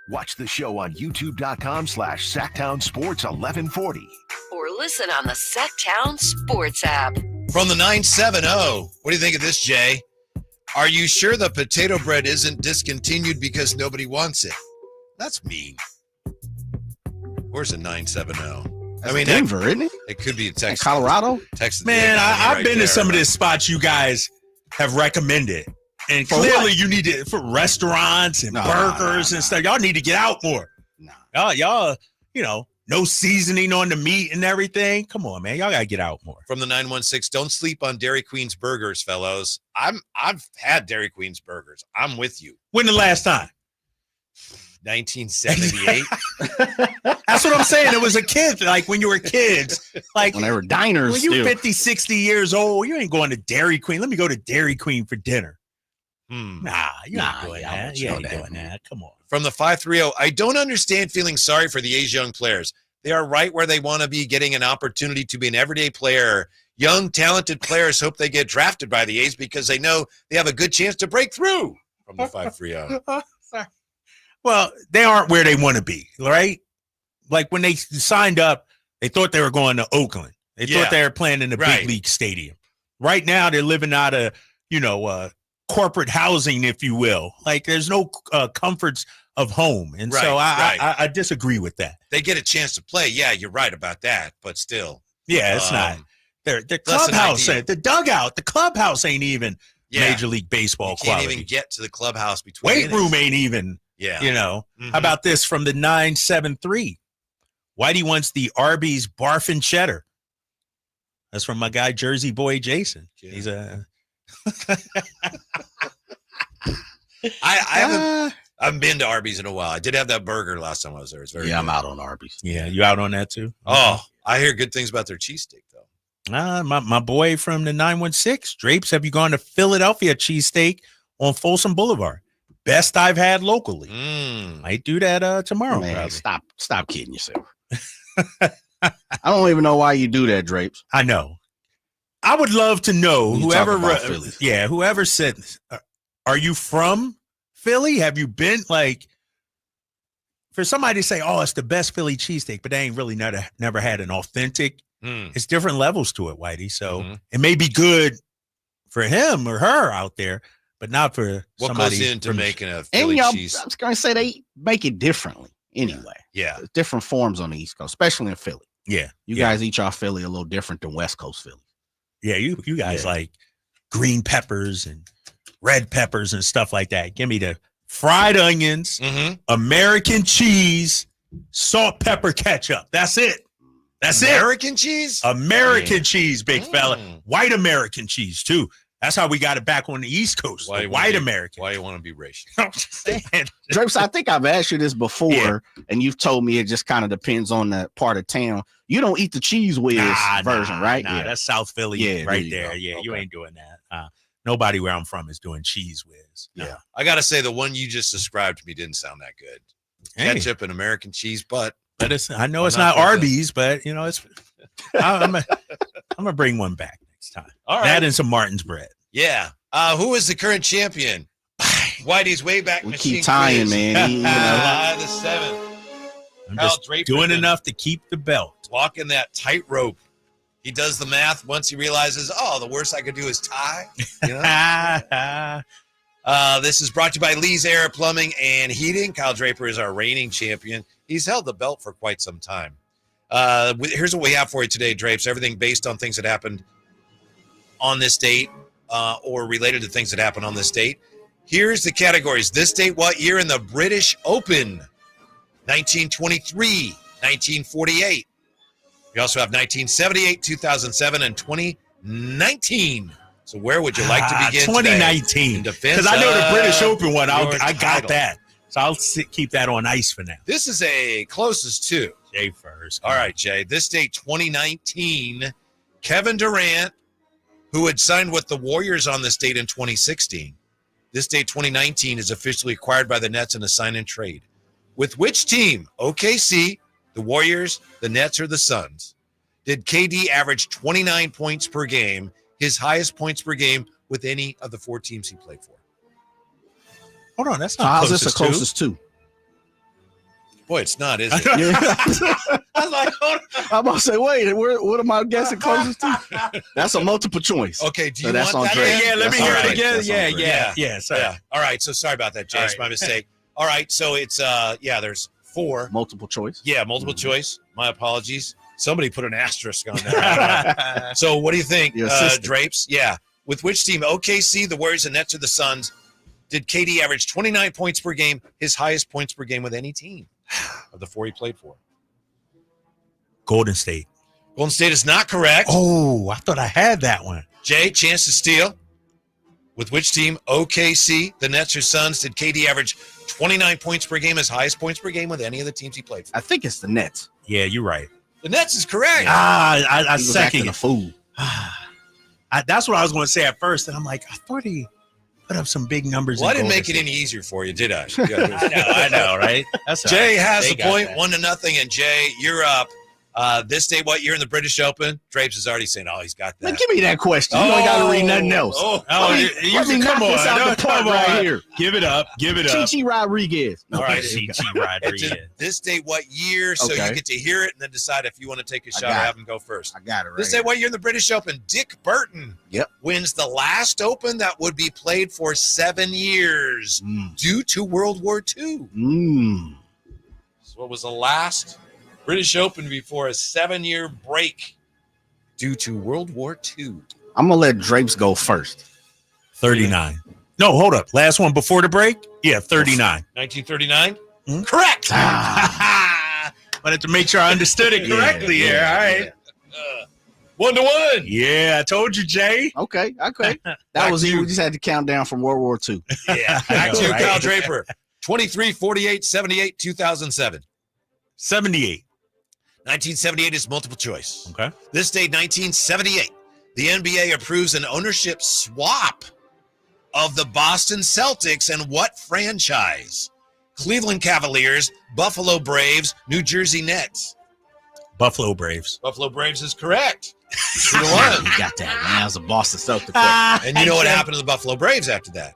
Watch the show on youtube.com/Sacktown Sports 1140. Or listen on the Sacktown Sports app. From the 970, what do you think of this, Jay? Are you sure the potato bread isn't discontinued because nobody wants it? That's mean. Where's the 970? I mean, Denver, isn't it? It could be in Texas. Colorado? Texas. Man, I've been to some of the spots you guys have recommended. And clearly you need to, for restaurants and burgers and stuff, y'all need to get out more. Y'all, no seasoning on the meat and everything. Come on, man. Y'all got to get out more. From the 916, don't sleep on Dairy Queen's burgers, fellows. I've had Dairy Queen's burgers. I'm with you. When the last time? 1978. That's what I'm saying. It was a kid, like when you were kids. Like when they were diners. When you're 50, 60 years old, you ain't going to Dairy Queen. Let me go to Dairy Queen for dinner. Nah, you're not doing that. You ain't doing that. Come on. From the 530, I don't understand feeling sorry for the A's young players. They are right where they want to be, getting an opportunity to be an everyday player. Young, talented players hope they get drafted by the A's because they know they have a good chance to break through. From the 530. Sorry. Well, they aren't where they want to be, right? Like when they signed up, they thought they were going to Oakland. They thought they were playing in the big league stadium. Right now, they're living out of, corporate housing, if you will. Like there's no comforts of home. And so I disagree with that. They get a chance to play. Yeah, you're right about that. But still. Yeah, it's not. The clubhouse, the dugout, the clubhouse ain't even Major League Baseball quality. Can't even get to the clubhouse between weight room ain't even. Yeah. How about this from the 973? Whitey wants the Arby's barfing cheddar. That's from my guy Jersey Boy Jason. Yeah. He's a I haven't been to Arby's in a while. I did have that burger last time I was there. It's very good. I'm out on Arby's. Yeah, you out on that too? Oh, I hear good things about their cheesesteak though. My boy from the 916, Drapes, have you gone to Philadelphia cheesesteak on Folsom Boulevard? Best I've had locally. Might do that tomorrow. Man, stop kidding yourself. I don't even know why you do that, Drapes. I know. I would love to know whoever said, are you from Philly? Have you been for somebody to say, oh, it's the best Philly cheesesteak, but they ain't really never had an authentic. It's different levels to it, Whitey. So it may be good for him or her out there, but not for somebody. What goes into making a Philly cheese? I was going to say they make it differently anyway. Yeah. There's different forms on the East Coast, especially in Philly. Yeah. You guys eat y'all Philly a little different than West Coast Philly. Yeah, you guys like green peppers and red peppers and stuff like that. Give me the fried onions, American cheese, salt, pepper, ketchup. That's it. That's American cheese? American cheese, big fella. White American cheese, too. That's how we got it back on the East Coast. White American. Why you want to be racist? I'm just saying. Drapes, I think I've asked you this before, and you've told me it just kind of depends on the part of town. You don't eat the cheese whiz version, right? Nah, that's South Philly right there. Yeah, okay. You ain't doing that. Nobody where I'm from is doing cheese whiz. Yeah. I got to say, the one you just described to me didn't sound that good. Ketchup and American cheese, but I know it's not Arby's, but, it's I'm going to bring one back next time. All right. That and some Martin's bread. Yeah. Who is the current champion? Whitey's way back. We keep tying, quiz. Man. The 7th. I'm just doing enough to keep the belt. Walking that tightrope. He does the math once he realizes, the worst I could do is tie. This is brought to you by Lee's Air Plumbing and Heating. Kyle Draper is our reigning champion. He's held the belt for quite some time. Here's what we have for you today, Drapes. Everything based on things that happened on this date or related to things that happened on this date. Here's the categories. This date, what year in the British Open? 1923, 1948. We also have 1978, 2007, and 2019. So where would you like to begin 2019. Because I know the British Open one. I got that. So I'll keep that on ice for now. This is a closest to. Jay first. All right, Jay. This date, 2019, Kevin Durant, who had signed with the Warriors on this date in 2016. This date, 2019, is officially acquired by the Nets in a sign-and trade. With which team, OKC, the Warriors, the Nets, or the Suns, did KD average 29 points per game, his highest points per game with any of the 4 teams he played for? Hold on, that's not how's this the closest to? Boy, it's not, is it? I was like, hold on. I'm about to say, wait, what am I guessing closest to? That's a multiple choice. Okay, do you that's want on that? Drake. Yeah, let me hear it again. Yeah. Sorry. All right, so sorry about that, Jay. It's my mistake. All right, so it's, there's 4. Multiple choice? Yeah, multiple choice. My apologies. Somebody put an asterisk on that. So what do you think, Drapes? Yeah. With which team, OKC, the Warriors, the Nets, or the Suns, did KD average 29 points per game, his highest points per game with any team of the 4 he played for? Golden State. Golden State is not correct. Oh, I thought I had that one. Jay, chance to steal. With which team, OKC, the Nets, or Suns, did KD average 29 points per game, his highest points per game with any of the teams he played for? I think it's the Nets. Yeah, you're right. The Nets is correct. I second a fool. That's what I was going to say at first, and I'm like, I thought put up some big numbers. Well, I didn't make it any easier for you, did I? I know, right? That's Jay has They the got point, that. 1-0, and Jay, you're up. This day, what year in the British Open? Drapes is already saying, "Oh, he's got that." Man, give me that question. You don't got to read nothing else. Let me knock this out the park right here. Give it up. Chichi Rodriguez. All right, Chichi Rodriguez. This day, what year? So Okay. you get to hear it and then decide if you want to take a shot or got it. have him go first. I got it right. This day, what year in the British Open? Dick Burton wins the last Open that would be played for 7 years due to World War II. So what was the last British Open before a 7-year break due to World War II? I'm gonna let Drapes go first. 39. No, hold up. Last one before the break? Yeah, 39. 1939? Correct. Wanted to make sure I understood it correctly here. All right. 1-1. Yeah, I told you, Jay. Okay. That was you. We just had to count down from World War II. Yeah. Back to you, Kyle Draper. 23, 48, 78, 2007. 78. 1978 is multiple choice. Okay. This date, 1978, the NBA approves an ownership swap of the Boston Celtics and what franchise? Cleveland Cavaliers, Buffalo Braves, New Jersey Nets. Buffalo Braves. Buffalo Braves is correct. 2-1. You got that, man. That was a Boston Celtics player. And you know what happened to the Buffalo Braves after that?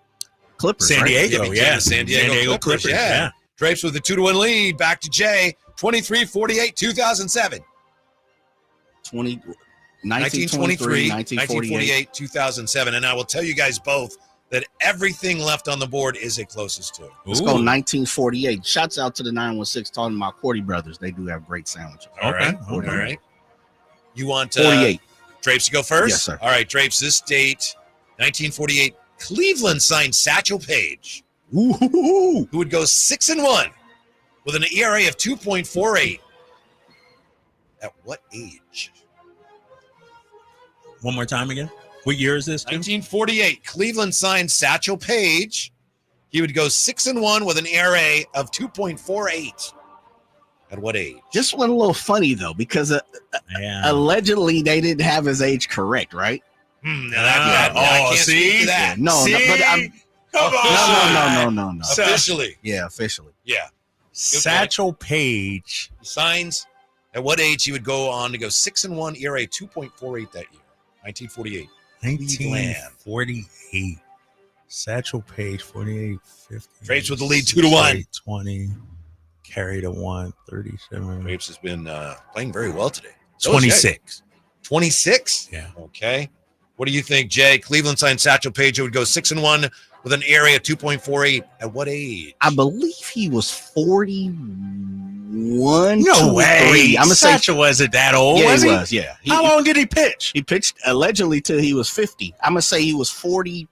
Clippers. San right? Diego, became the San Diego Clippers. Yeah. Drapes with a 2-1 lead. Back to Jay. 23, 48, 2007. 1923, 1948, 2007. And I will tell you guys both that everything left on the board is a closest to. Let's go 1948. Shouts out to the 916 talking about Cordy Brothers. They do have great sandwiches. All right. You want 48. Drapes to go first? Yes, sir. All right, Drapes, this date, 1948, Cleveland signed Satchel Paige, who would go 6-1 with an ERA of 2.48. At what age? One more time again. What year is this? 1948, Cleveland signed Satchel Paige. He would go 6-1 with an ERA of 2.48. At what age? Just went a little funny, though, because allegedly they didn't have his age correct, right? I can't speak to that. No, but I'm. Come on. No. Officially. Yeah, officially. Yeah. Satchel Paige. Signs. At what age he would go on to go 6-1, ERA 2.48 that year? 1948. 1948. Satchel Paige, 48, 50. Drapes with the lead 2-1. 20. Carried a 1, 37. Drapes has been playing very well today. 26. 26? Yeah. Okay. What do you think, Jay? Cleveland signed Satchel Paige, who would go 6-1 with an ERA of 2.48. At what age? I believe he was 41. No way. I'm gonna say Satchel wasn't that old. Yeah, was he he? was. Yeah. How long did he pitch? He pitched allegedly till he was 50. I'm gonna say he was 43.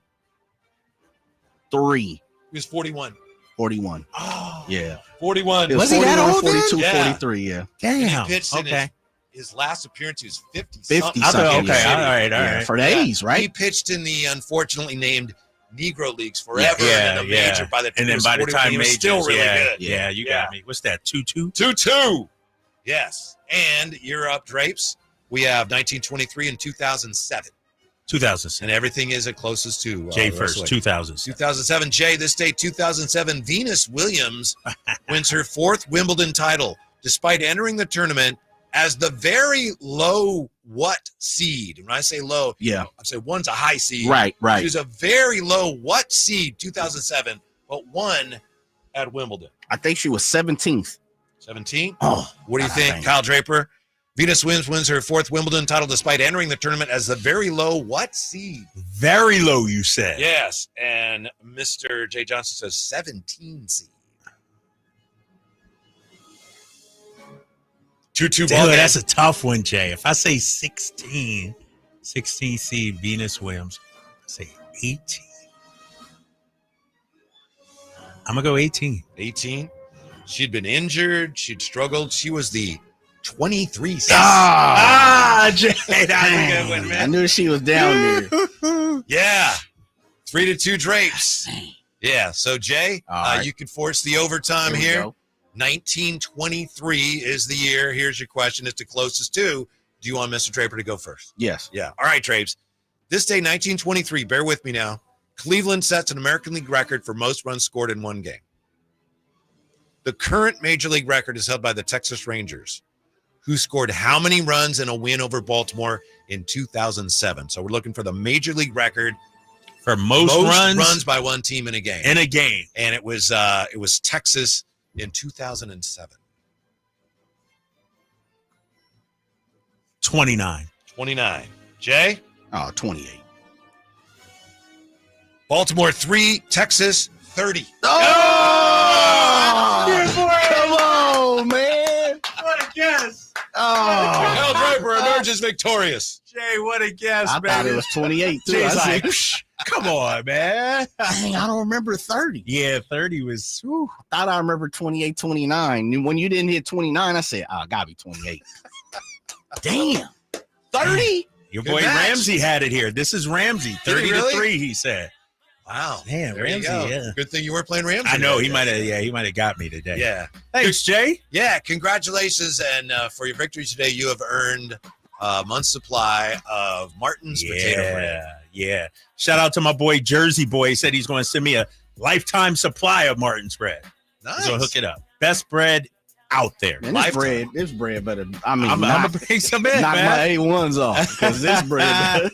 He was 41. 41. Oh, yeah. 41. Was he that old? 42, then? 43. Yeah. And Damn. he pitched in Okay. his last appearance. He was 50. 50 something. something. Okay. Yeah. All right. Yeah, for the A's, right? He pitched in the unfortunately named Negro Leagues forever and in the major. By the time and then he was by the 41, time he was majors, still really good. Yeah, you got me. What's that? 2-2? 2-2. Yes. And you're up, Drapes. We have 1923 and 2007. 2007. And everything is at closest to. Jay first, 2007. 2007. Jay, this day, 2007, Venus Williams wins her 4th Wimbledon title, despite entering the tournament as the very low what seed. When I say low, Yeah. I say one's a high seed. Right. She was a very low what seed, 2007, but won at Wimbledon. I think she was 17th. 17? Oh. What do you think, dang. Kyle Draper? Venus Williams wins her 4th Wimbledon title despite entering the tournament as the very low what seed? Very low, you said. Yes, and Mr. Jay Johnson says 17 seed. 2-2 ball game. That's a tough one, Jay. If I say 16 seed Venus Williams, I say 18. I'm going to go 18. 18. She'd been injured. She'd struggled. She was the 23 seed. Jay, that was a good one, man. I knew she was down there. Yeah. 3-2 Drapes. Yeah. So, Jay, right. you can force the overtime Here we here. go. 1923 is the year. Here's your question. It's the closest to. Do you want Mr. Draper to go first? Yes. Yeah. All right, Drapes. This day, 1923, bear with me now. Cleveland sets an American League record for most runs scored in one game. The current Major League record is held by the Texas Rangers, who scored how many runs in a win over Baltimore in 2007? So we're looking for the Major League record for most runs by one team in a game. In a game. And it was Texas in 2007. 29. 29. Jay? 28. Baltimore 3, Texas 30. Come on, man. What a guess. Hal Draper emerges victorious. Jay, what a guess, I thought it was 28, too. Jay's I like, said, come on, man. dang, I don't remember 30. Yeah, 30 was. Whew. Thought I remember 28, 29. And when you didn't hit 29, I said, gotta be 28. Damn. 30? Your boy Ramsey had it here. This is Ramsey. 30-3, he said. Wow. Man, there Ramsey, you go. yeah. Good thing you weren't playing Ramsey. I know he might have got me today. Yeah. Thanks, Jay. Yeah, congratulations. And for your victory today, you have earned a month's supply of Martin's potato bread. Yeah. Shout out to my boy Jersey Boy. He said he's going to send me a lifetime supply of Martin's bread. Nice. So hook it up. Best bread out there. Man, this bread better. I mean, I'm gonna bring some in, knock man. my A1s off because this bread.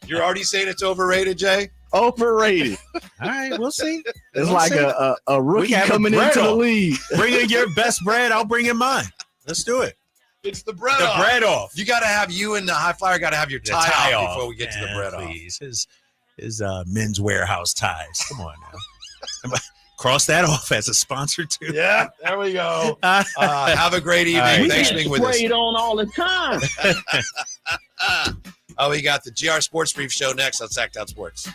You're already saying it's overrated, Jay? Overrated. All right, we'll see. It's like a rookie coming into the league. Bring in your best bread. I'll bring in mine. Let's do it. It's the bread The off. bread off. You got to have you and the high flyer got to have your tie off before we get to the bread please. His Men's Warehouse ties. Come on now. Cross that off as a sponsor too. Yeah, there we go. Have a great evening. Right, Thanks for being with us. on all the time. We got the GR Sports Brief show next on Sacktown Sports.